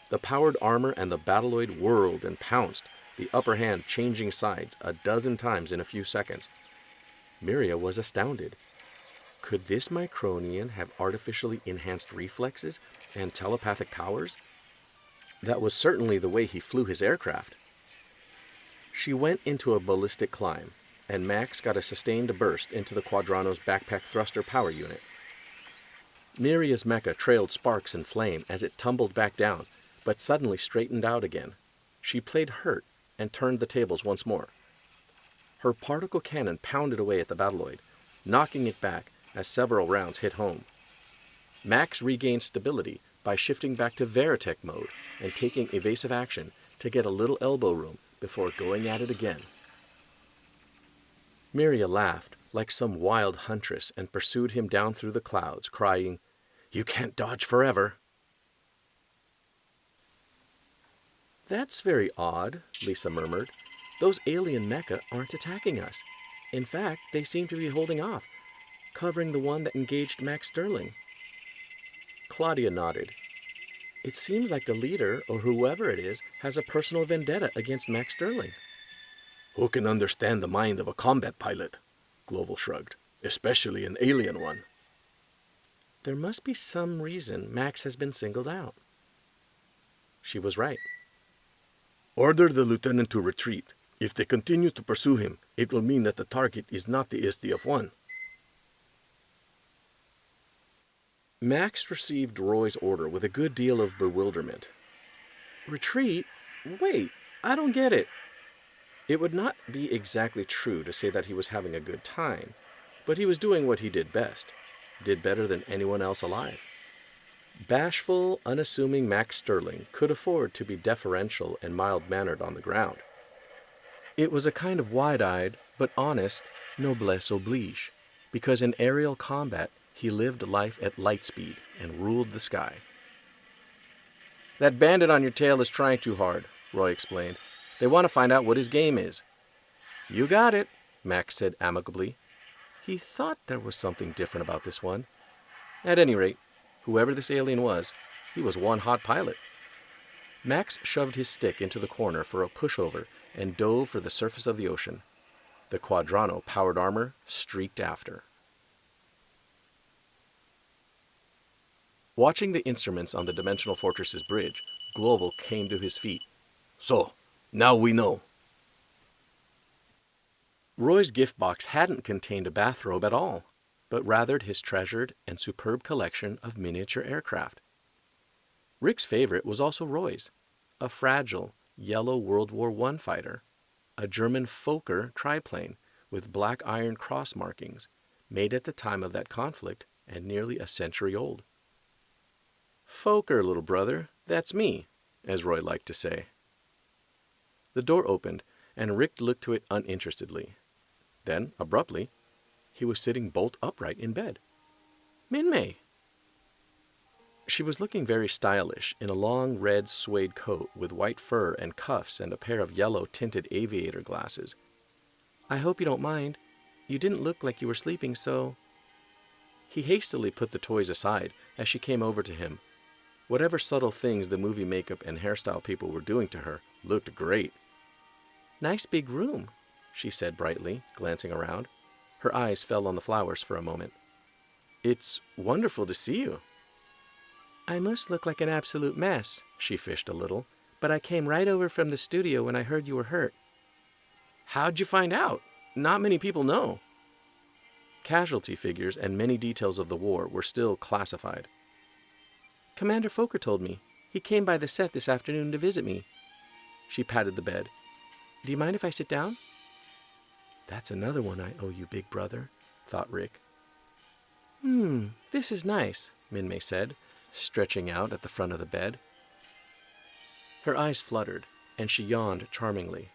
The powered armor and the Battloid whirled and pounced, the upper hand changing sides a dozen times in a few seconds. Miria was astounded. Could this Micronian have artificially enhanced reflexes and telepathic powers? That was certainly the way he flew his aircraft. She went into a ballistic climb, and Max got a sustained burst into the Quadrano's backpack thruster power unit. Miria's mecha trailed sparks and flame as it tumbled back down, but suddenly straightened out again. She played hurt and turned the tables once more. Her particle cannon pounded away at the Battloid, knocking it back as several rounds hit home. Max regained stability by shifting back to Veritech mode and taking evasive action to get a little elbow room before going at it again. Miria laughed like some wild huntress and pursued him down through the clouds, crying, "You can't dodge forever." "That's very odd," Lisa murmured. "Those alien mecha aren't attacking us. In fact, they seem to be holding off, covering the one that engaged Max Sterling." Claudia nodded. "It seems like the leader, or whoever it is, has a personal vendetta against Max Sterling."
Who can understand the mind of a combat pilot? Global shrugged. Especially an alien one.
There must be some reason Max has been singled out. She was right.
Order the lieutenant to retreat. If they continue to pursue him, it will mean that the target is not the SDF-1.
Max received Roy's order with a good deal of bewilderment. Retreat? Wait, I don't get it. It would not be exactly true to say that he was having a good time, but he was doing what he did best. did better than anyone else alive. Bashful, unassuming Max Sterling could afford to be deferential and mild-mannered on the ground. It was a kind of wide-eyed but honest noblesse oblige, because in aerial combat he lived life at light speed and ruled the sky. "That bandit on your tail is trying too hard," Roy explained. "They want to find out what his game is." "You got it," Max said amicably. He thought there was something different about this one. At any rate, whoever this alien was, he was one hot pilot. Max shoved his stick into the corner for a pushover and dove for the surface of the ocean. The Quadrano powered armor streaked after. Watching the instruments on the Dimensional Fortress's bridge, Global came to his feet.
"So, now we know."
Roy's gift box hadn't contained a bathrobe at all, but rather his treasured and superb collection of miniature aircraft. Rick's favorite was also Roy's, a fragile, yellow World War I fighter, a German Fokker triplane with black iron cross markings, made at the time of that conflict and nearly a century old. "Fokker, little brother, that's me," as Roy liked to say. The door opened, and Rick looked to it uninterestedly. Then, abruptly, he was sitting bolt upright in bed. "Minmay!" She was looking very stylish in a long red suede coat with white fur and cuffs and a pair of yellow-tinted aviator glasses. "I hope you don't mind. You didn't look like you were sleeping, so—" He hastily put the toys aside as she came over to him. Whatever subtle things the movie makeup and hairstyle people were doing to her looked great. "Nice big room," she said brightly, glancing around. Her eyes fell on the flowers for a moment. "It's wonderful to see you." "I must look like an absolute mess," she fished a little, "but I came right over from the studio when I heard you were hurt." "How'd you find out? Not many people know." Casualty figures and many details of the war were still classified. "Commander Fokker told me. He came by the set this afternoon to visit me." She patted the bed. "Do you mind if I sit down?" "That's another one I owe you, big brother," thought Rick. This is nice," Minmay said, stretching out at the front of the bed. Her eyes fluttered, and she yawned charmingly,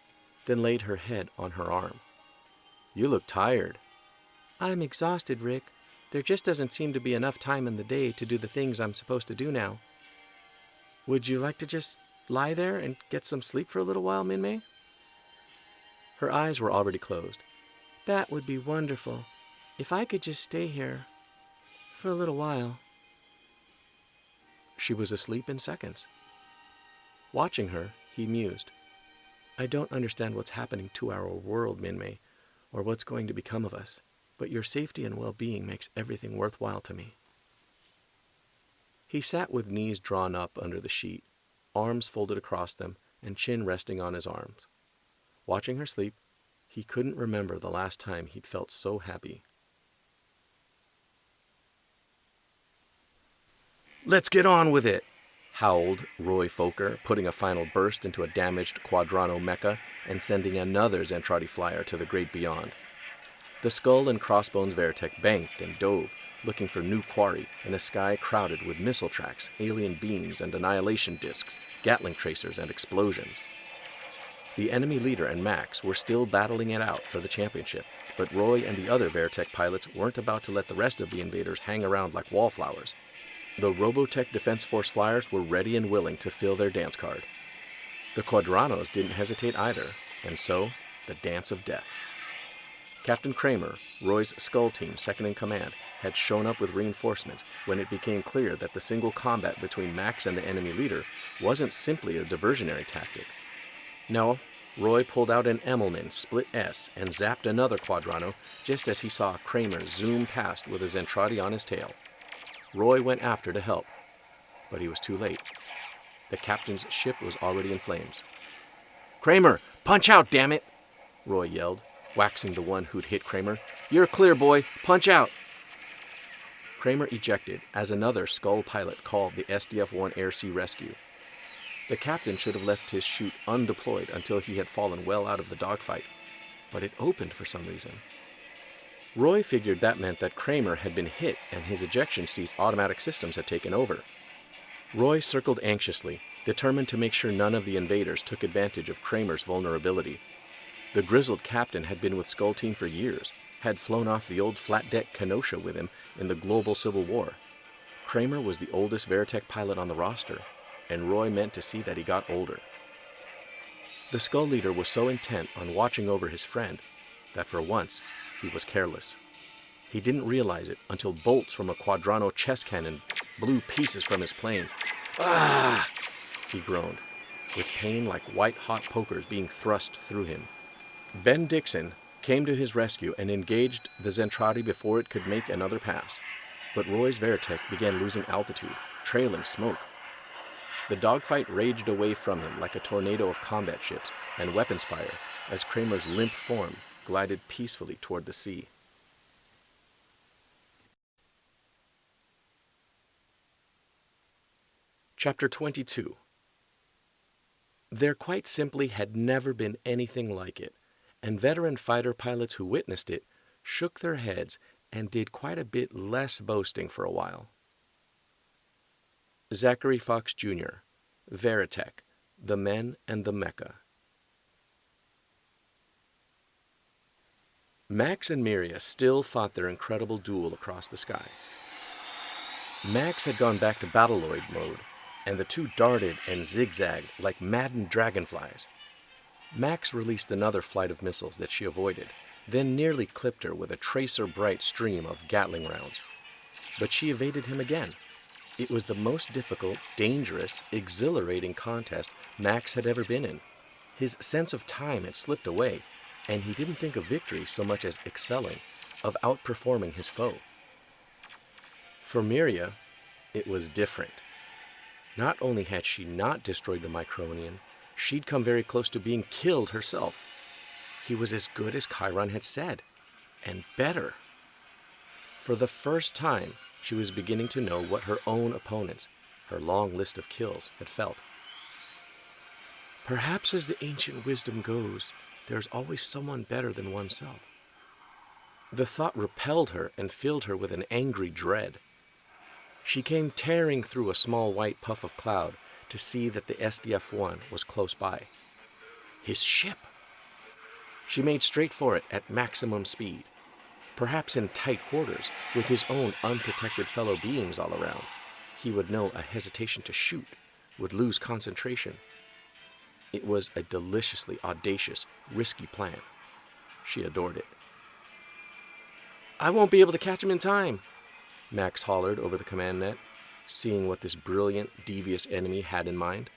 then laid her head on her arm. "You look tired." "I'm exhausted, Rick. There just doesn't seem to be enough time in the day to do the things I'm supposed to do now." "Would you like to just lie there and get some sleep for a little while, Minmay?" Her eyes were already closed. "That would be wonderful. If I could just stay here for a little while." She was asleep in seconds. Watching her, he mused. "I don't understand what's happening to our world, Minmay, or what's going to become of us, but your safety and well-being makes everything worthwhile to me." He sat with knees drawn up under the sheet, arms folded across them, and chin resting on his arms. Watching her sleep, he couldn't remember the last time he'd felt so happy. "Let's get on with it," howled Roy Fokker, putting a final burst into a damaged Quadrano mecha and sending another Zentradi flyer to the great beyond. The Skull and Crossbones Veritech banked and dove, looking for new quarry in a sky crowded with missile tracks, alien beams and annihilation discs, Gatling tracers and explosions. The enemy leader and Max were still battling it out for the championship, but Roy and the other Veritech pilots weren't about to let the rest of the invaders hang around like wallflowers. The Robotech Defense Force flyers were ready and willing to fill their dance card. The Quadranos didn't hesitate either, and so, the dance of death. Captain Kramer, Roy's Skull team second in command, had shown up with reinforcements when it became clear that the single combat between Max and the enemy leader wasn't simply a diversionary tactic. No, Roy pulled out an Emmelman Split S and zapped another Quadrano just as he saw Kramer zoom past with a Zentradi on his tail. Roy went after to help, but he was too late. The captain's ship was already in flames. "Kramer, punch out, damn it!" Roy yelled, waxing the one who'd hit Kramer. "You're clear, boy. Punch out!" Kramer ejected as another Skull pilot called the SDF-1 Air Sea Rescue. The captain should have left his chute undeployed until he had fallen well out of the dogfight, but it opened for some reason. Roy figured that meant that Kramer had been hit and his ejection seat's automatic systems had taken over. Roy circled anxiously, determined to make sure none of the invaders took advantage of Kramer's vulnerability. The grizzled captain had been with Skull Team for years, had flown off the old flat-deck Kenosha with him in the global Civil War. Kramer was the oldest Veritech pilot on the roster, and Roy meant to see that he got older. The Skull Leader was so intent on watching over his friend that for once he was careless. He didn't realize it until bolts from a Quadrano chest cannon blew pieces from his plane. "Ah!" he groaned, with pain like white-hot pokers being thrust through him. Ben Dixon came to his rescue and engaged the Zentradi before it could make another pass. But Roy's Veritech began losing altitude, trailing smoke. The dogfight raged away from him like a tornado of combat ships and weapons fire as Kramer's limp form glided peacefully toward the sea. Chapter 22. There quite simply had never been anything like it, and veteran fighter pilots who witnessed it shook their heads and did quite a bit less boasting for a while. Zachary Fox Jr., Veritech, The Men and the Mecha. Max and Miria still fought their incredible duel across the sky. Max had gone back to Battleoid mode, and the two darted and zigzagged like maddened dragonflies. Max released another flight of missiles that she avoided, then nearly clipped her with a tracer-bright stream of Gatling rounds. But she evaded him again. It was the most difficult, dangerous, exhilarating contest Max had ever been in. His sense of time had slipped away, and he didn't think of victory so much as excelling, of outperforming his foe. For Miria, it was different. Not only had she not destroyed the Micronian, she'd come very close to being killed herself. He was as good as Chiron had said, and better. For the first time, she was beginning to know what her own opponents, her long list of kills, had felt. Perhaps as the ancient wisdom goes, there's always someone better than oneself. The thought repelled her and filled her with an angry dread. She came tearing through a small white puff of cloud to see that the SDF-1 was close by. His ship! She made straight for it at maximum speed. Perhaps in tight quarters, with his own unprotected fellow beings all around, he would know a hesitation to shoot, would lose concentration. It was a deliciously audacious, risky plan. She adored it. "I won't be able to catch him in time," Max hollered over the command net, seeing what this brilliant, devious enemy had in mind.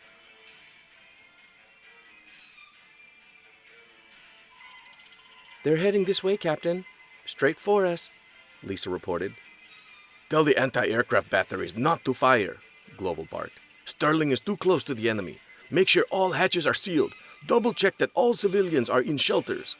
"They're heading this way, Captain. Straight for us," Lisa reported.
"Tell the anti-aircraft batteries not to fire," Global barked. "Sterling is too close to the enemy. Make sure all hatches are sealed. Double check that all civilians are in shelters."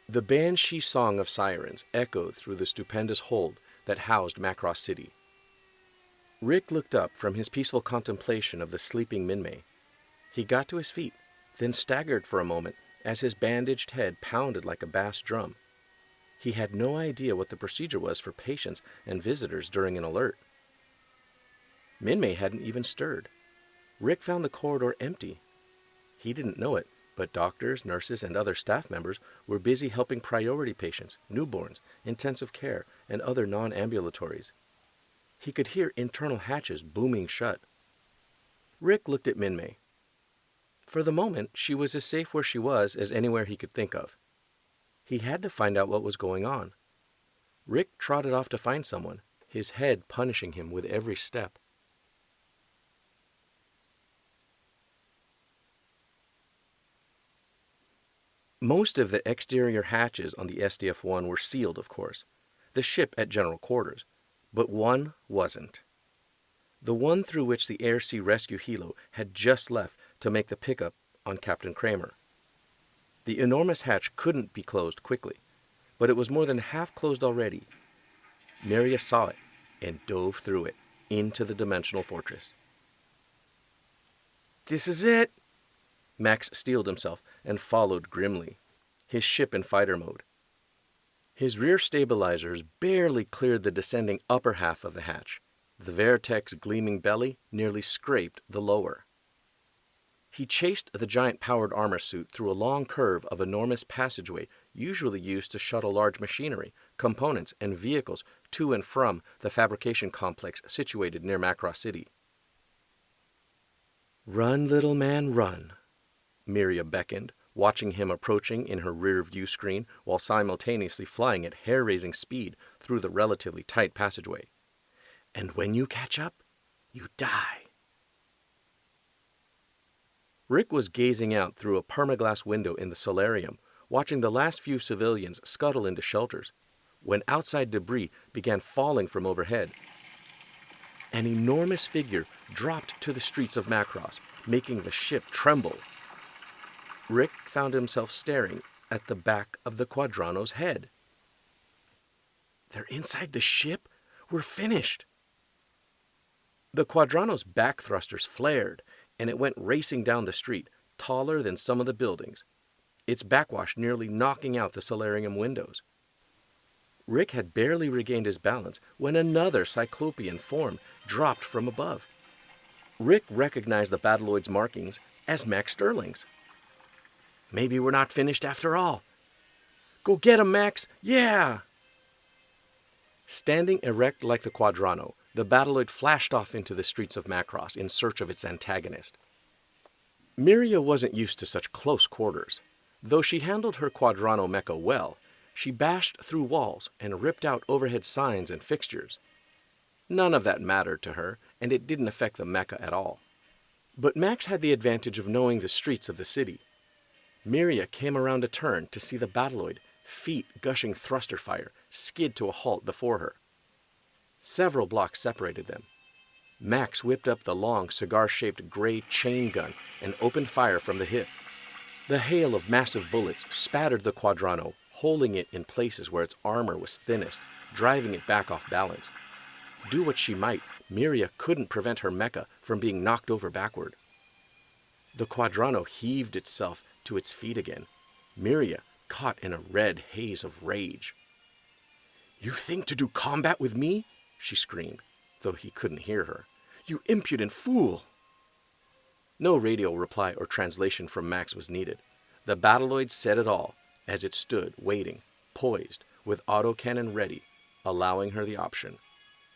The Banshee Song of Sirens echoed through the stupendous hold that housed Macross City. Rick looked up from his peaceful contemplation of the sleeping Minmay. He got to his feet, then staggered for a moment as his bandaged head pounded like a bass drum. He had no idea what the procedure was for patients and visitors during an alert. Minmay hadn't even stirred. Rick found the corridor empty. He didn't know it, but doctors, nurses, and other staff members were busy helping priority patients, newborns, intensive care, and other non-ambulatories. He could hear internal hatches booming shut. Rick looked at Minmay. For the moment, she was as safe where she was as anywhere he could think of. He had to find out what was going on. Rick trotted off to find someone, his head punishing him with every step. Most of the exterior hatches on the SDF-1 were sealed, of course, the ship at general quarters, but one wasn't. The one through which the Air-Sea Rescue Helo had just left to make the pickup on Captain Kramer. The enormous hatch couldn't be closed quickly, but it was more than half closed already. Miria saw it and dove through it into the dimensional fortress. This is it. Max steeled himself and followed grimly, his ship in fighter mode. His rear stabilizers barely cleared the descending upper half of the hatch. The Veritech's gleaming belly nearly scraped the lower. He chased the giant powered armor suit through a long curve of enormous passageway usually used to shuttle large machinery, components, and vehicles to and from the fabrication complex situated near Macross City. "Run, little man, run," Miria beckoned, watching him approaching in her rear view screen while simultaneously flying at hair-raising speed through the relatively tight passageway. "And when you catch up, you die." Rick was gazing out through a permaglass window in the solarium, watching the last few civilians scuttle into shelters, when outside debris began falling from overhead. An enormous figure dropped to the streets of Macross, making the ship tremble. Rick found himself staring at the back of the Quadrano's head. "They're inside the ship? We're finished!" The Quadrano's back thrusters flared, and it went racing down the street, taller than some of the buildings, its backwash nearly knocking out the solarium windows. Rick had barely regained his balance when another cyclopean form dropped from above. Rick recognized the Battloid's markings as Max Sterling's. "Maybe we're not finished after all." "Go get him, Max! Yeah!" Standing erect like the Quadrano, the Battloid flashed off into the streets of Macross in search of its antagonist. Miria wasn't used to such close quarters. Though she handled her Quadrano mecha well, she bashed through walls and ripped out overhead signs and fixtures. None of that mattered to her, and it didn't affect the mecha at all. But Max had the advantage of knowing the streets of the city. Miria came around a turn to see the Battloid, feet gushing thruster fire, skid to a halt before her. Several blocks separated them. Max whipped up the long, cigar-shaped gray chain gun and opened fire from the hip. The hail of massive bullets spattered the Quadrano, holding it in places where its armor was thinnest, driving it back off balance. Do what she might, Miria couldn't prevent her mecha from being knocked over backward. The Quadrano heaved itself to its feet again, Miria caught in a red haze of rage. "You think to do combat with me?" she screamed, though he couldn't hear her. "You impudent fool!" No radio reply or translation from Max was needed. The Battloid said it all, as it stood, waiting, poised, with autocannon ready, allowing her the option.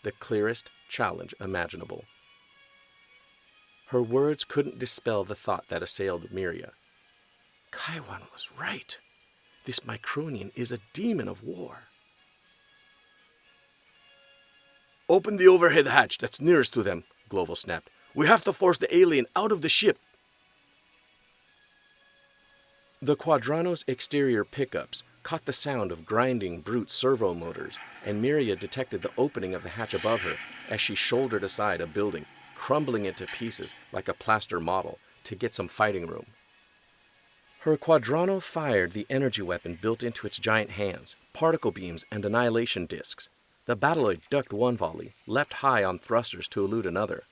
The clearest challenge imaginable. Her words couldn't dispel the thought that assailed Miria. Kaiwan was right. This Micronian is a demon of war. "Open the overhead hatch that's nearest to them," Gloval snapped. "We have to force the alien out of the ship." The Quadrano's exterior pickups caught the sound of grinding brute servo motors, and Miria detected the opening of the hatch above her as she shouldered aside a building, crumbling it to pieces like a plaster model to get some fighting room. Her Quadrano fired the energy weapon built into its giant hands, particle beams and annihilation discs. The Battloid ducked one volley, leapt high on thrusters to elude another.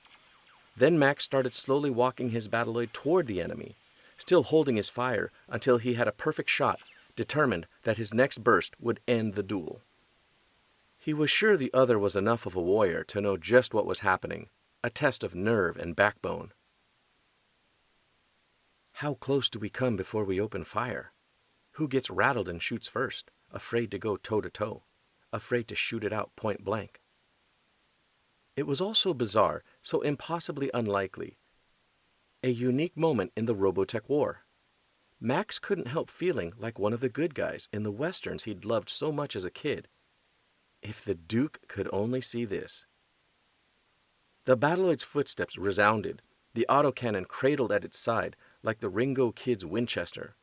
Then Max started slowly walking his Battloid toward the enemy, still holding his fire until he had a perfect shot, determined that his next burst would end the duel. He was sure the other was enough of a warrior to know just what was happening, a test of nerve and backbone. How close do we come before we open fire? Who gets rattled and shoots first, afraid to go toe-to-toe, afraid to shoot it out point blank? It was all so bizarre, so impossibly unlikely. A unique moment in the Robotech war. Max couldn't help feeling like one of the good guys in the westerns he'd loved so much as a kid. If the Duke could only see this. The Battloid's footsteps resounded, the autocannon cradled at its side like the Ringo Kid's Winchester.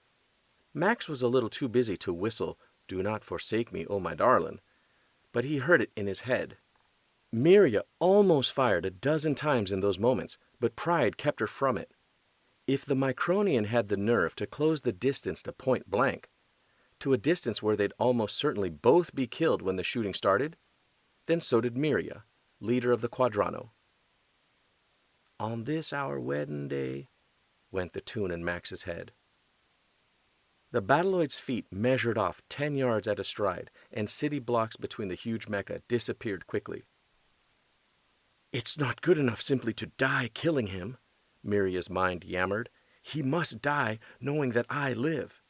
Max was a little too busy to whistle, "Do not forsake me, oh my darlin'," but he heard it in his head. Miria almost fired a dozen times in those moments, but pride kept her from it. If the Micronian had the nerve to close the distance to point blank, to a distance where they'd almost certainly both be killed when the shooting started, then so did Miria, leader of the Quadrano. "On this our wedding day, went the tune in Max's head. The Battloid's feet measured off 10 yards at a stride, and city blocks between the huge mecha disappeared quickly. "It's not good enough simply to die killing him," Miria's mind yammered. "He must die knowing that I live."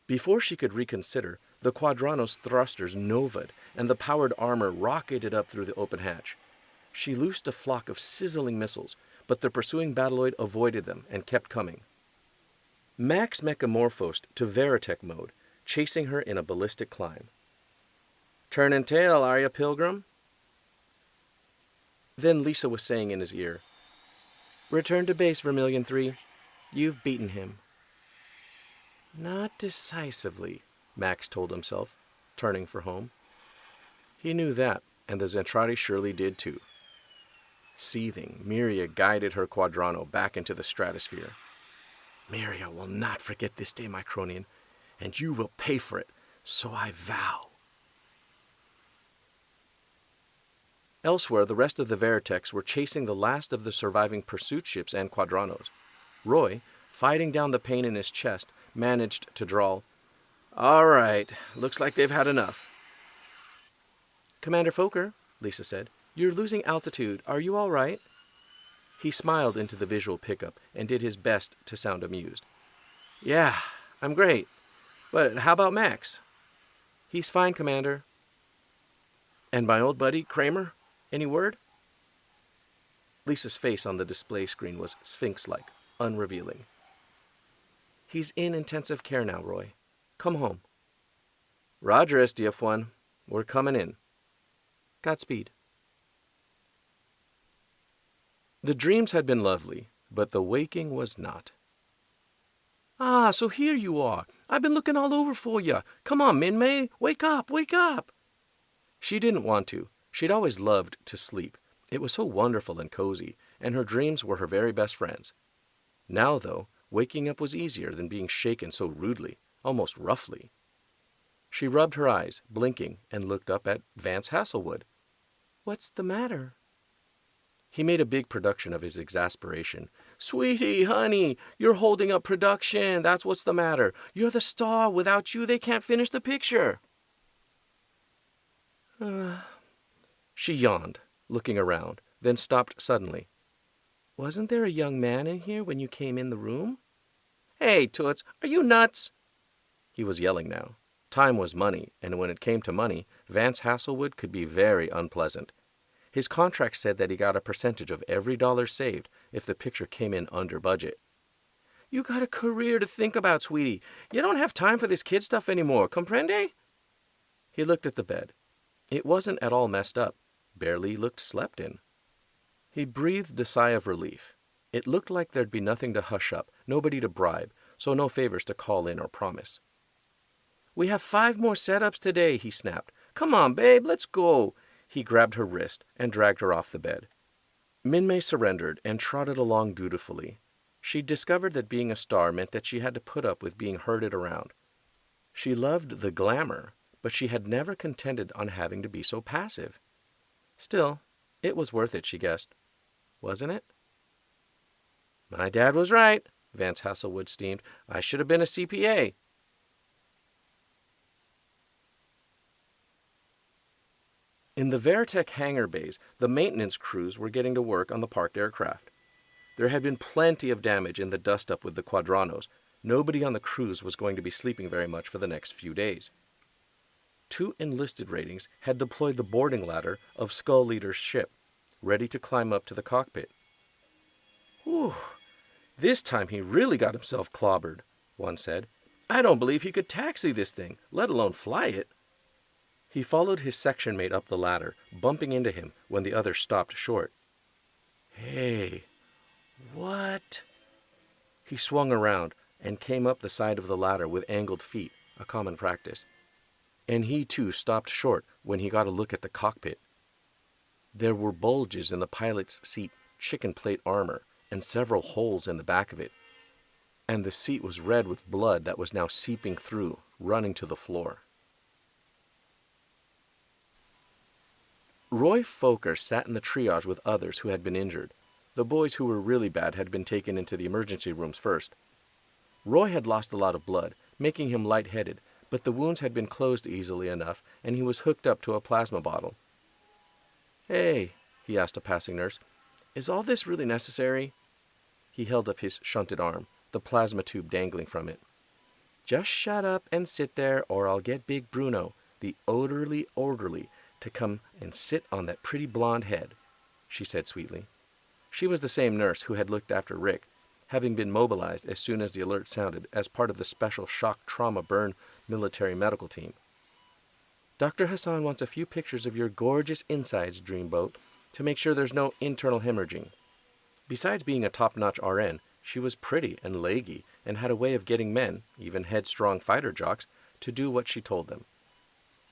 Before she could reconsider, the Quadrano's thrusters nova'd, and the powered armor rocketed up through the open hatch. She loosed a flock of sizzling missiles, but the pursuing Battloid avoided them and kept coming. Max mechamorphosed to Veritech mode, chasing her in a ballistic climb. "Turning tail, are ya, Pilgrim?" Then Lisa was saying in his ear, "Return to base, Vermilion 3. You've beaten him." Not decisively, Max told himself, turning for home. He knew that, and the Zentradi surely did too. Seething, Miria guided her Quadrano back into the stratosphere. "Miria will not forget this day, my Cronian, and you will pay for it, so I vow." Elsewhere, the rest of the Veritechs were chasing the last of the surviving pursuit ships and Quadranos. Roy, fighting down the pain in his chest, managed to drawl, "All right, looks like they've had enough." "Commander Fokker," Lisa said, "you're losing altitude. Are you all right?" He smiled into the visual pickup and did his best to sound amused. "Yeah, I'm great. But how about Max?" "He's fine, Commander." "And my old buddy, Kramer? Any word?" Lisa's face on the display screen was sphinx-like, unrevealing. "He's in intensive care now, Roy. Come home." "Roger, SDF-1. We're coming in." "Godspeed." The dreams had been lovely, but the waking was not. "Ah, so here you are. I've been looking all over for you. Come on, Min-Mei. Wake up, wake up." She didn't want to. She'd always loved to sleep. It was so wonderful and cozy, and her dreams were her very best friends. Now, though, waking up was easier than being shaken so rudely, almost roughly. She rubbed her eyes, blinking, and looked up at Vance Hasselwood. "What's the matter?" He made a big production of his exasperation. "Sweetie, honey, you're holding up production. That's what's the matter. You're the star. Without you, they can't finish the picture." She yawned, looking around, then stopped suddenly. "Wasn't there a young man in here when you came in the room?" "Hey, Toots, are you nuts?" He was yelling now. Time was money, and when it came to money, Vance Hasselwood could be very unpleasant. His contract said that he got a percentage of every dollar saved if the picture came in under budget. "You got a career to think about, sweetie. You don't have time for this kid stuff anymore, comprende?" He looked at the bed. It wasn't at all messed up. Barely looked slept in. He breathed a sigh of relief. It looked like there'd be nothing to hush up, nobody to bribe, so no favors to call in or promise. "We have 5 more setups today," he snapped. "Come on, babe, let's go." He grabbed her wrist and dragged her off the bed. Min-Mei surrendered and trotted along dutifully. She discovered that being a star meant that she had to put up with being herded around. She loved the glamour, but she had never contended on having to be so passive. Still, it was worth it, she guessed. Wasn't it? "My dad was right," Vance Hasselwood steamed. "I should have been a CPA." In the Veritech hangar bays, the maintenance crews were getting to work on the parked aircraft. There had been plenty of damage in the dust-up with the Quadranos. Nobody on the crews was going to be sleeping very much for the next few days. 2 enlisted ratings had deployed the boarding ladder of Skull Leader's ship, ready to climb up to the cockpit. "Whew, this time he really got himself clobbered," one said. "I don't believe he could taxi this thing, let alone fly it." He followed his section mate up the ladder, bumping into him when the other stopped short. "Hey, what?" He swung around and came up the side of the ladder with angled feet, a common practice. And he too stopped short when he got a look at the cockpit. There were bulges in the pilot's seat, chicken plate armor, and several holes in the back of it. And the seat was red with blood that was now seeping through, running to the floor. Roy Fokker sat in the triage with others who had been injured.
The boys who were really bad had been taken into the emergency rooms first. Roy had lost a lot of blood, making him lightheaded, but the wounds had been closed easily enough, and he was hooked up to a plasma bottle. "Hey," he asked a passing nurse, "is all this really necessary?" He held up his shunted arm, the plasma tube dangling from it. "Just shut up and sit there, or I'll get Big Bruno, the orderly, to come and sit on that pretty blonde head," she said sweetly. She was the same nurse who had looked after Rick, having been mobilized as soon as the alert sounded as part of the special shock trauma burn military medical team. "Dr. Hassan wants a few pictures of your gorgeous insides, Dreamboat, to make sure there's no internal hemorrhaging." Besides being a top-notch RN, she was pretty and leggy and had a way of getting men, even headstrong fighter jocks, to do what she told them.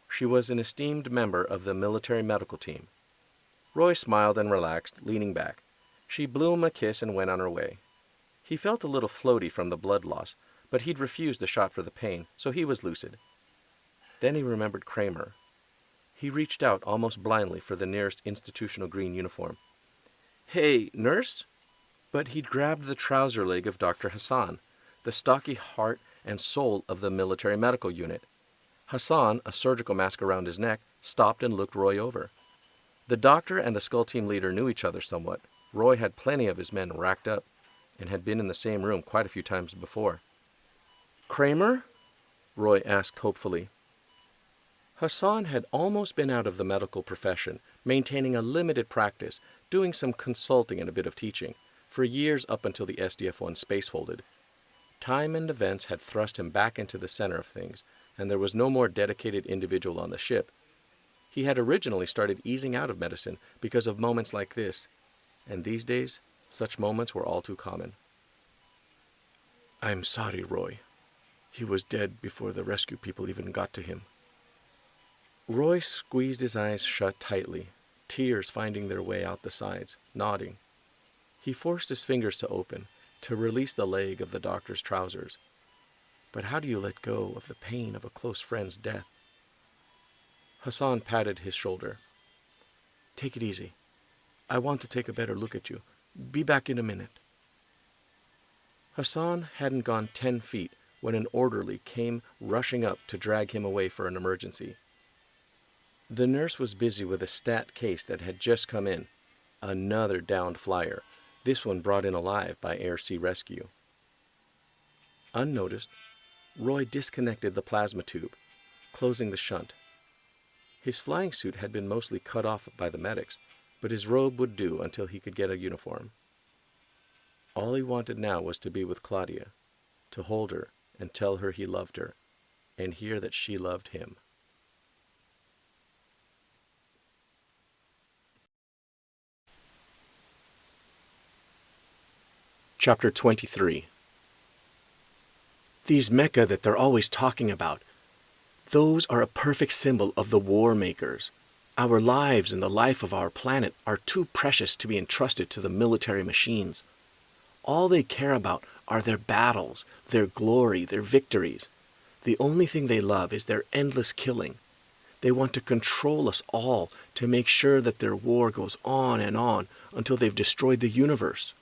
She was an esteemed member of the military medical team. Roy smiled and relaxed, leaning back. She blew him a kiss and went on her way. He felt a little floaty from the blood loss, but he'd refused the shot for the pain, so he was lucid. Then he remembered Kramer. He reached out almost blindly for the nearest institutional green uniform. "Hey, nurse?" But he'd grabbed the trouser leg of Dr. Hassan, the stocky heart and soul of the military medical unit. Hassan, a surgical mask around his neck, stopped and looked Roy over. The doctor and the Skull Team leader knew each other somewhat. Roy had plenty of his men racked up, and had been in the same room quite a few times before. "Kramer?" Roy asked hopefully. Hassan had almost been out of the medical profession, maintaining a limited practice, doing some consulting and a bit of teaching, for years up until the SDF-1 space folded. Time and events had thrust him back into the center of things, and there was no more dedicated individual on the ship. He had originally started easing out of medicine because of moments like this, and these days, such moments were all too common. "I'm sorry, Roy. He was dead before the rescue people even got to him." Roy squeezed his eyes shut tightly, tears finding their way out the sides, nodding. He forced his fingers to open, to release the leg of the doctor's trousers. But how do you let go of the pain of a close friend's death? Hassan patted his shoulder. "Take it easy. I want to take a better look at you. Be back in a minute." Hassan hadn't gone 10 feet when an orderly came rushing up to drag him away for an emergency. The nurse was busy with a stat case that had just come in. Another downed flyer, this one brought in alive by air-sea rescue. Unnoticed, Roy disconnected the plasma tube, closing the shunt. His flying suit had been mostly cut off by the medics, but his robe would do until he could get a uniform. All he wanted now was to be with Claudia, to hold her and tell her he loved her, and hear that she loved him. Chapter 23. These mecha that they're always talking about, those are a perfect symbol of the war makers. Our lives and the life of our planet are too precious to be entrusted to the military machines. All they care about are their battles, their glory, their victories. The only thing they love is their endless killing. They want to control us all to make sure that their war goes on until they've destroyed the universe.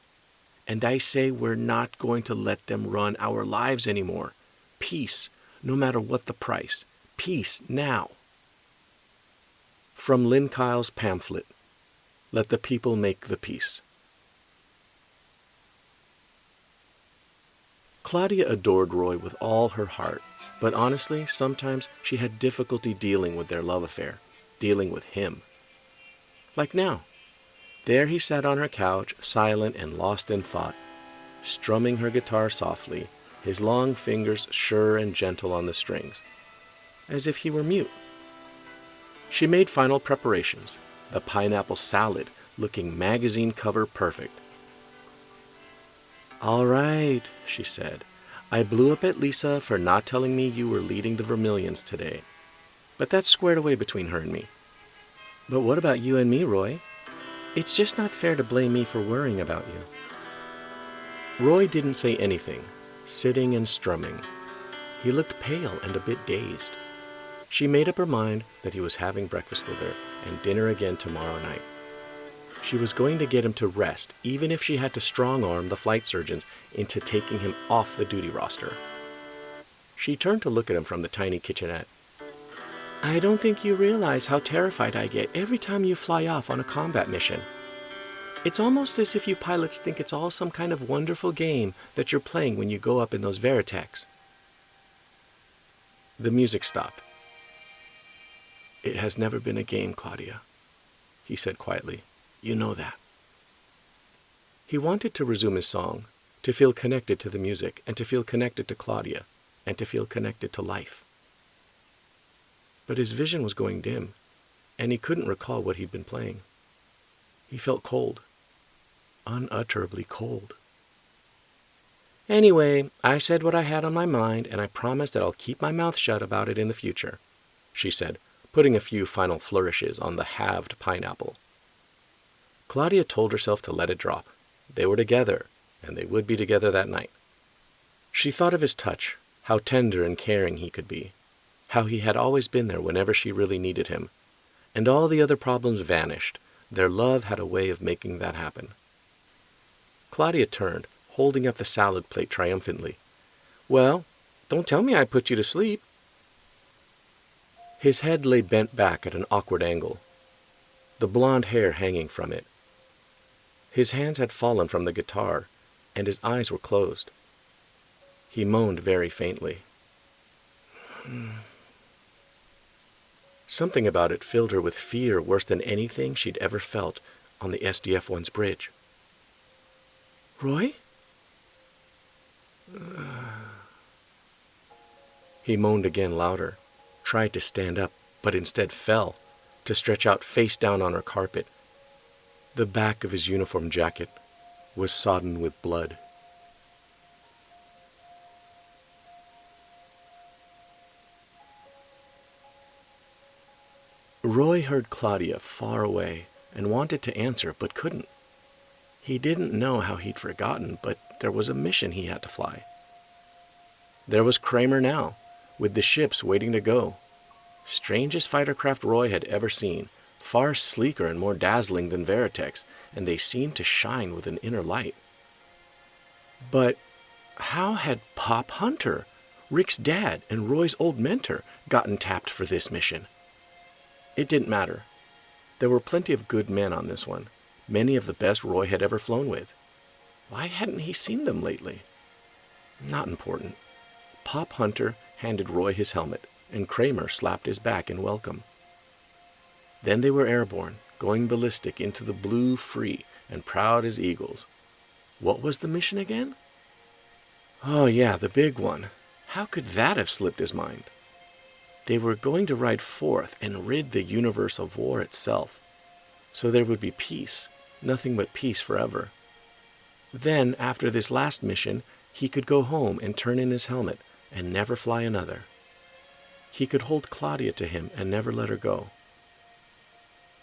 And I say we're not going to let them run our lives anymore. Peace, no matter what the price. Peace now. From Lynn Kyle's pamphlet, Let the People Make the Peace. Claudia adored Roy with all her heart, but honestly, sometimes she had difficulty dealing with their love affair, dealing with him. Like now. There he sat on her couch, silent and lost in thought, strumming her guitar softly, his long fingers sure and gentle on the strings, as if he were mute. She made final preparations, the pineapple salad looking magazine cover perfect. "All right," she said. "I blew up at Lisa for not telling me you were leading the Vermilions today. But that's squared away between her and me. But what about you and me, Roy? It's just not fair to blame me for worrying about you." Roy didn't say anything, sitting and strumming. He looked pale and a bit dazed. She made up her mind that he was having breakfast with her and dinner again tomorrow night.
She was going to get him to rest, even if she had to strong-arm the flight surgeons into taking him off the duty roster. She turned to look at him from the tiny kitchenette. I don't think you realize how terrified I get every time you fly off on a combat mission. It's almost as if you pilots think it's all some kind of wonderful game that you're playing when you go up in those ROBOTECHs. The music stopped. It has never been a game, Claudia, he said quietly. You know that. He wanted to resume his song, to feel connected to the music, and to feel connected to Claudia, and to feel connected to life. But his vision was going dim, and he couldn't recall what he'd been playing. He felt cold, unutterably cold. Anyway, I said what I had on my mind, and I promise that I'll keep my mouth shut about it in the future, she said, putting a few final flourishes on the halved pineapple. Claudia told herself to let it drop. They were together, and they would be together that night. She thought of his touch, how tender and caring he could be, how he had always been there whenever she really needed him, and all the other problems vanished. Their love had a way of making that happen. Claudia turned, holding up the salad plate triumphantly. Well, don't tell me I put you to sleep. His head lay bent back at an awkward angle, the blonde hair hanging from it. His hands had fallen from the guitar, and his eyes were closed. He moaned very faintly. Something about it filled her with fear worse than anything she'd ever felt on the SDF-1's bridge. Roy? He moaned again louder, tried to stand up, but instead fell, to stretch out face down on her carpet. The back of his uniform jacket was sodden with blood. Roy heard Claudia far away and wanted to answer but couldn't. He didn't know how he'd forgotten, but there was a mission he had to fly. There was Kramer now, with the ships waiting to go. Strangest fighter craft Roy had ever seen, far sleeker and more dazzling than ROBOTECHs, and they seemed to shine with an inner light. But how had Pop Hunter, Rick's dad and Roy's old mentor, gotten tapped for this mission? It didn't matter. There were plenty of good men on this one, many of the best Roy had ever flown with. Why hadn't he seen them lately? Not important. Pop Hunter handed Roy his helmet, and Kramer slapped his back in welcome. Then they were airborne, going ballistic into the blue free and proud as eagles. What was the mission again? Oh yeah, the big one. How could that have slipped his mind? They were going to ride forth and rid the universe of war itself, so there would be peace, nothing but peace forever. Then, after this last mission, he could go home and turn in his helmet and never fly another. He could hold Claudia to him and never let her go.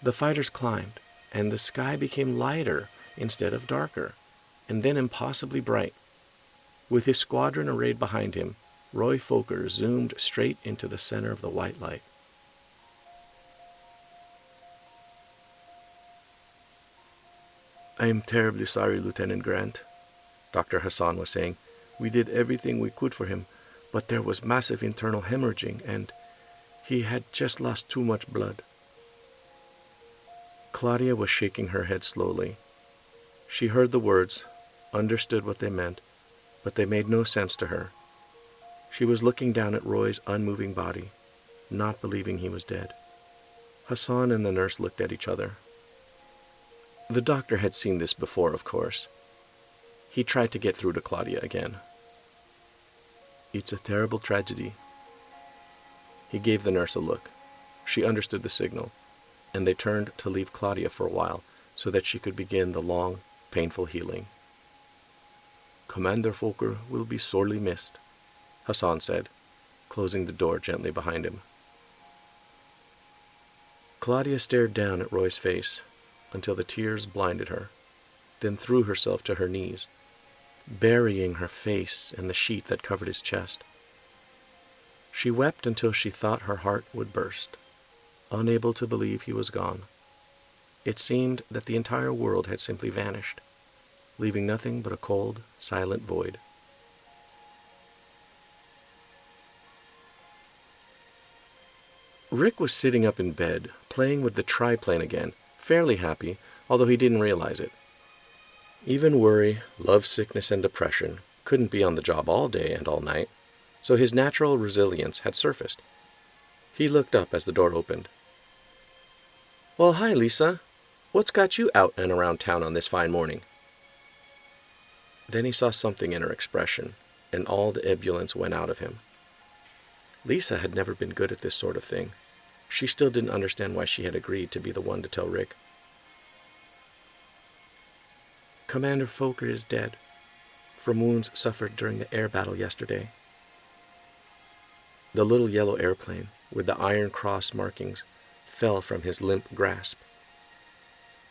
The fighters climbed, and the sky became lighter instead of darker, and then impossibly bright. With his squadron arrayed behind him, Roy Fokker zoomed straight into the center of the white light. I am terribly sorry, Lieutenant Grant, Dr. Hassan was saying. We did everything we could for him, but there was massive internal hemorrhaging, and he had just lost too much blood. Claudia was shaking her head slowly. She heard the words, understood what they meant, but they made no sense to her. She was looking down at Roy's unmoving body, not believing he was dead. Hassan and the nurse looked at each other. The doctor had seen this before, of course. He tried to get through to Claudia again. It's a terrible tragedy. He gave the nurse a look. She understood the signal, and they turned to leave Claudia for a while so that she could begin the long, painful healing. Commander Fokker will be sorely missed, Hassan said, closing the door gently behind him. Claudia stared down at Roy's face until the tears blinded her, then threw herself to her knees, burying her face in the sheet that covered his chest. She wept until she thought her heart would burst, unable to believe he was gone. It seemed that the entire world had simply vanished, leaving nothing but a cold, silent void. Rick was sitting up in bed, playing with the triplane again, fairly happy, although he didn't realize it. Even worry, love sickness, and depression couldn't be on the job all day and all night, so his natural resilience had surfaced. He looked up as the door opened. "Well, hi, Lisa. What's got you out and around town on this fine morning?" Then he saw something in her expression, and all the ebullience went out of him. Lisa had never been good at this sort of thing. She still didn't understand why she had agreed to be the one to tell Rick. "Commander Fokker is dead, from wounds suffered during the air battle yesterday." The little yellow airplane, with the Iron Cross markings, fell from his limp grasp.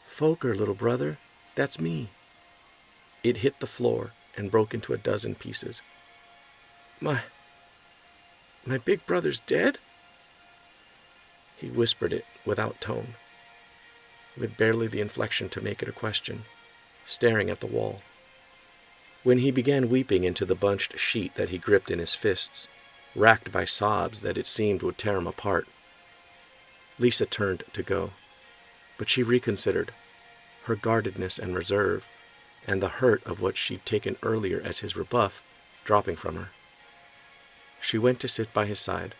"Fokker, little brother, that's me." It hit the floor and broke into a dozen pieces. My big brother's dead?" He whispered it without tone, with barely the inflection to make it a question, staring at the wall. When he began weeping into the bunched sheet that he gripped in his fists, racked by sobs that it seemed would tear him apart, Lisa turned to go, but she reconsidered, her guardedness and reserve, and the hurt of what she'd taken earlier as his rebuff, dropping from her. She went to sit by his side,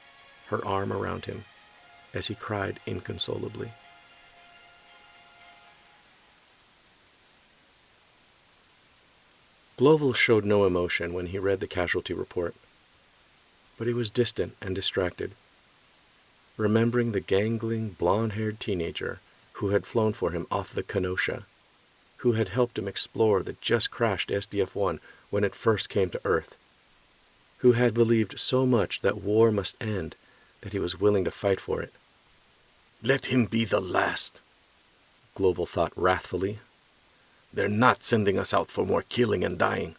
her arm around him, as he cried inconsolably. Global showed no emotion when he read the casualty report, but he was distant and distracted, remembering the gangling, blonde-haired teenager who had flown for him off the Kenosha, who had helped him explore the just-crashed SDF-1 when it first came to Earth, who had believed so much that war must end that he was willing to fight for it.
Let him be the last,
Global thought wrathfully.
They're not sending us out for more killing and dying.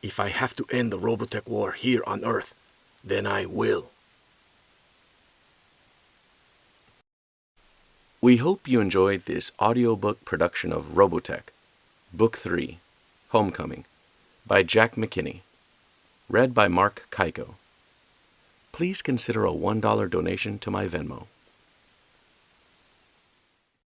If I have to end the Robotech war here on Earth, then I will.
We hope you enjoyed this audiobook production of Robotech, Book 3, Homecoming, by Jack McKinney, read by Mark Kaiko. Please consider a $1 donation to my Venmo.